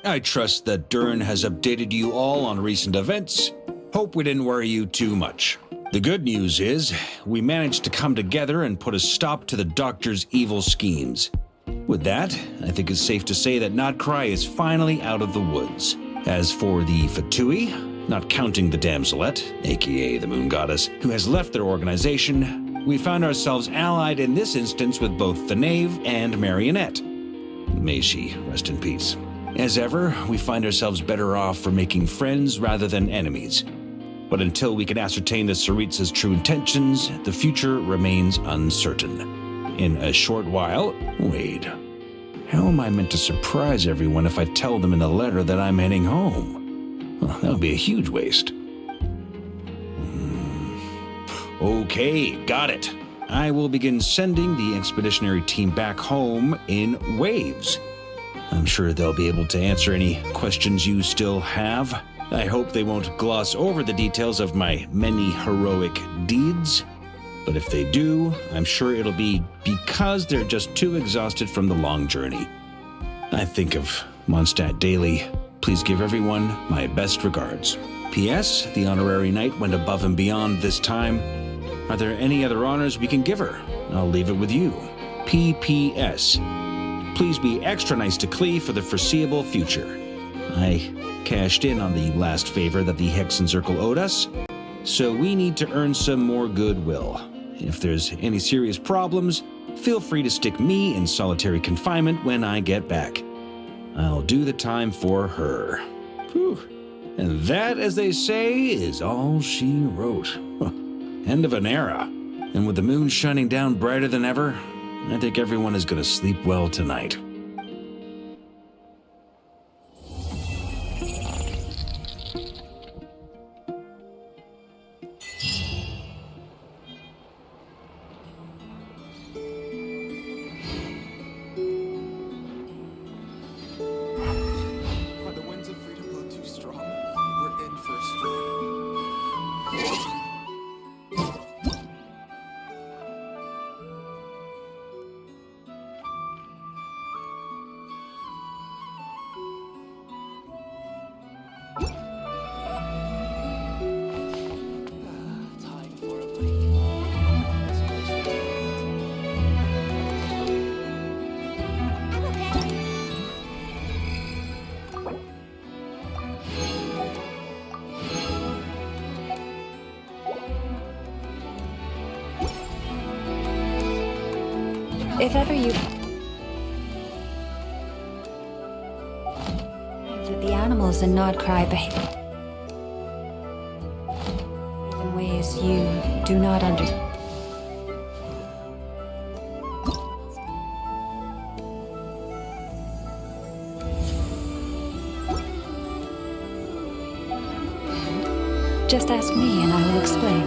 I trust that Dern has updated you all on recent events. Hope we didn't worry you too much. The good news is, we managed to come together and put a stop to the Doctor's evil schemes. With that, I think it's safe to say that Nod-Krai is finally out of the woods. As for the Fatui, not counting the damselette, aka the moon goddess, who has left their organization, we found ourselves allied in this instance with both the knave and Marionette. May she rest in peace. As ever, we find ourselves better off for making friends rather than enemies. But until we can ascertain the Tsaritsa's true intentions, the future remains uncertain. In a short while, wait, how am I meant to surprise everyone if I tell them in the letter that I'm heading home? Well, that would be a huge waste. Okay, got it. I will begin sending the expeditionary team back home in waves. I'm sure they'll be able to answer any questions you still have. I hope they won't gloss over the details of my many heroic deeds. But if they do, I'm sure it'll be because they're just too exhausted from the long journey. I think of Mondstadt daily. Please give everyone my best regards. P.S. The honorary knight went above and beyond this time. Are there any other honors we can give her? I'll leave it with you. P.P.S. Please be extra nice to Klee for the foreseeable future. I cashed in on the last favor that the Hexen Circle owed us, so we need to earn some more goodwill. If there's any serious problems, feel free to stick me in solitary confinement when I get back. I'll do the time for her. Whew. And that, as they say, is all she wrote. End of an era. And with the moon shining down brighter than ever, I think everyone is going to sleep well tonight. If ever you... that the animals in Nod-Krai behave in ways you do not understand. Just ask me and I will explain.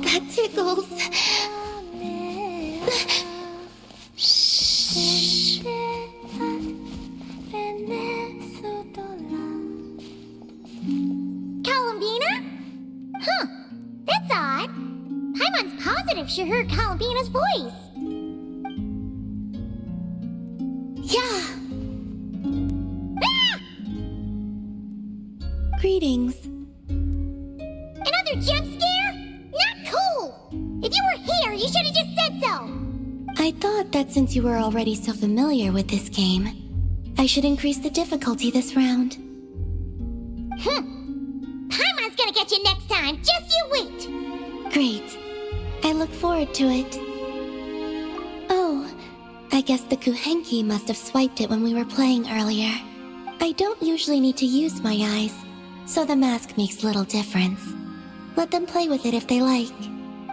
That tickles. Columbina? Huh, that's odd. Paimon's positive she heard Columbina's voice. Yeah. Ah! Greetings. Another jump scare? Not cool! If you were here, you should have just said so! I thought that since you were already so familiar with this game, I should increase the difficulty this round. Paimon's gonna get you next time, just you wait! Great. I look forward to it. Oh, I guess the Kuhenki must have swiped it when we were playing earlier. I don't usually need to use my eyes, so the mask makes little difference. Let them play with it if they like.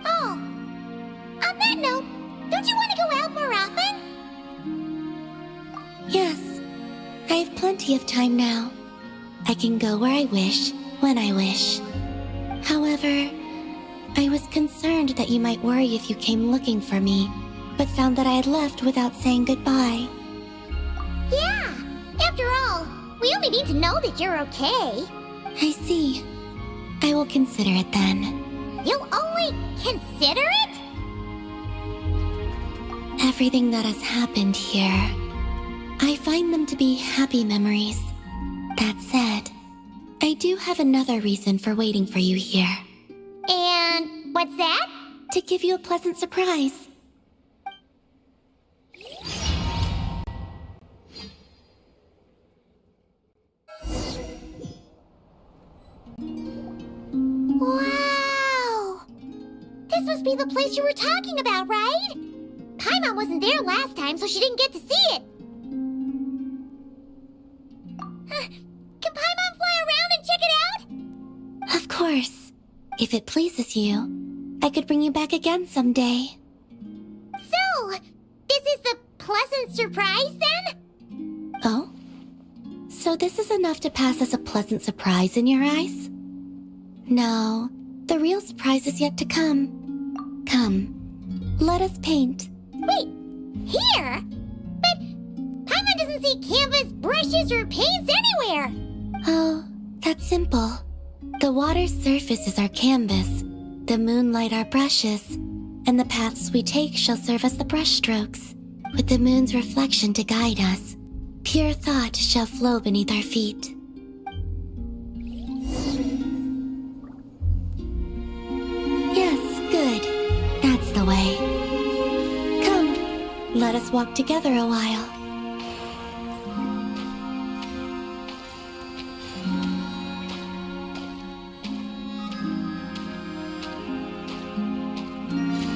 Oh, on that note, don't you want to go out more often? Yes, I have plenty of time now. I can go where I wish, when I wish. However, I was concerned that you might worry if you came looking for me, but found that I had left without saying goodbye. Yeah, after all, we only need to know that you're okay. I see. I will consider it then. You'll only consider it? Everything that has happened here, I find them to be happy memories. That said, I do have another reason for waiting for you here. And what's that? To give you a pleasant surprise. Wow! This must be the place you were talking about, right? Paimon wasn't there last time, so she didn't get to see it. Can Paimon fly around and check it out? Of course. If it pleases you, I could bring you back again someday. So, this is the pleasant surprise then? Oh? So this is enough to pass as a pleasant surprise in your eyes? No, the real surprise is yet to come. Come, let us paint. Wait, here? But Paimon doesn't see canvas, brushes, or paints anywhere. Oh, that's simple. The water's surface is our canvas, the moonlight our brushes, and the paths we take shall serve as the brushstrokes. With the moon's reflection to guide us, pure thought shall flow beneath our feet. Yes, good. That's the way. Come, let us walk together a while.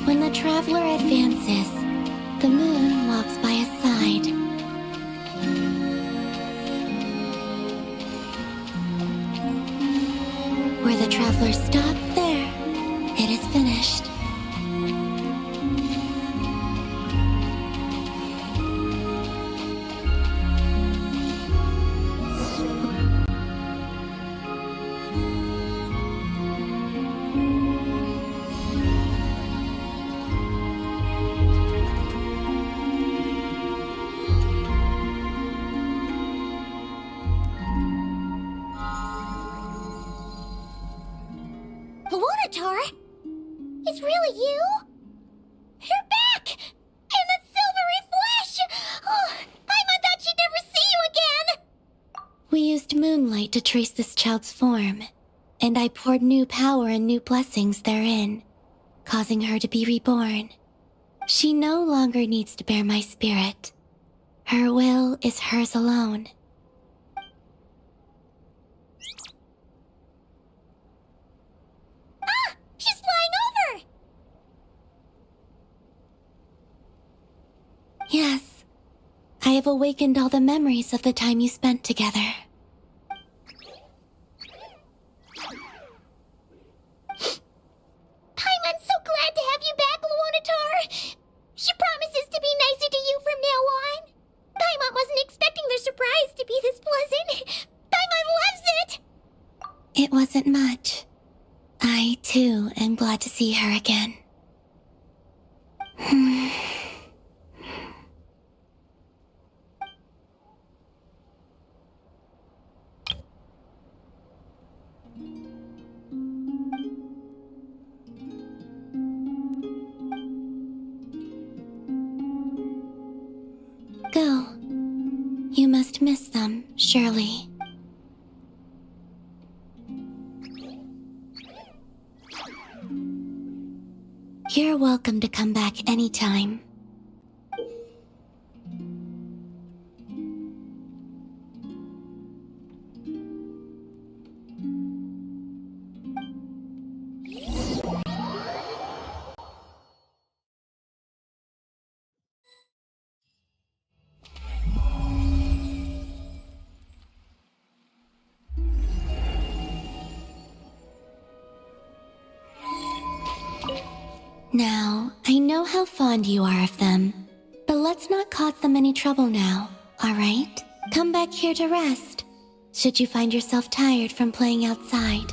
When the traveler advances, the moon walks by his side. Where the traveler stopped, there, it is finished. Luna, it's really you? You're back! In the silvery flesh! Oh, Paimon thought she'd never see you again! We used moonlight to trace this child's form, and I poured new power and new blessings therein, causing her to be reborn. She no longer needs to bear my spirit. Her will is hers alone. She's flying over! Yes, I have awakened all the memories of the time you spent together. Paimon's so glad to have you back, Luna. She promises to be nicer to you from now on. Paimon wasn't expecting their surprise to be this pleasant. Paimon loves it! It wasn't much. I, too, am glad to see her again. Go. You must miss them, surely. You're welcome to come back anytime. Now, I know how fond you are of them, but let's not cause them any trouble now, alright? Come back here to rest, should you find yourself tired from playing outside.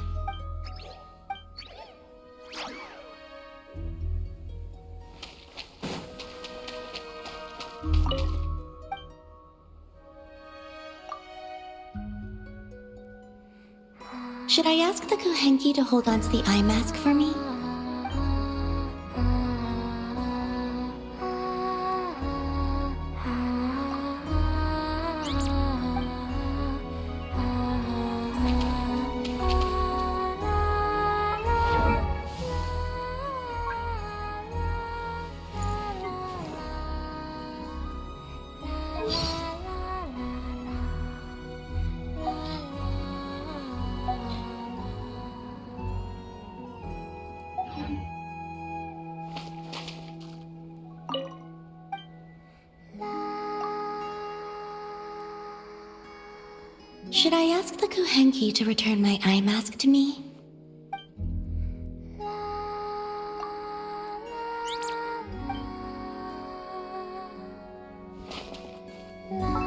Should I ask the Kuhenki to hold onto the eye mask for me? Should I ask the Kuhenki to return my eye mask to me? La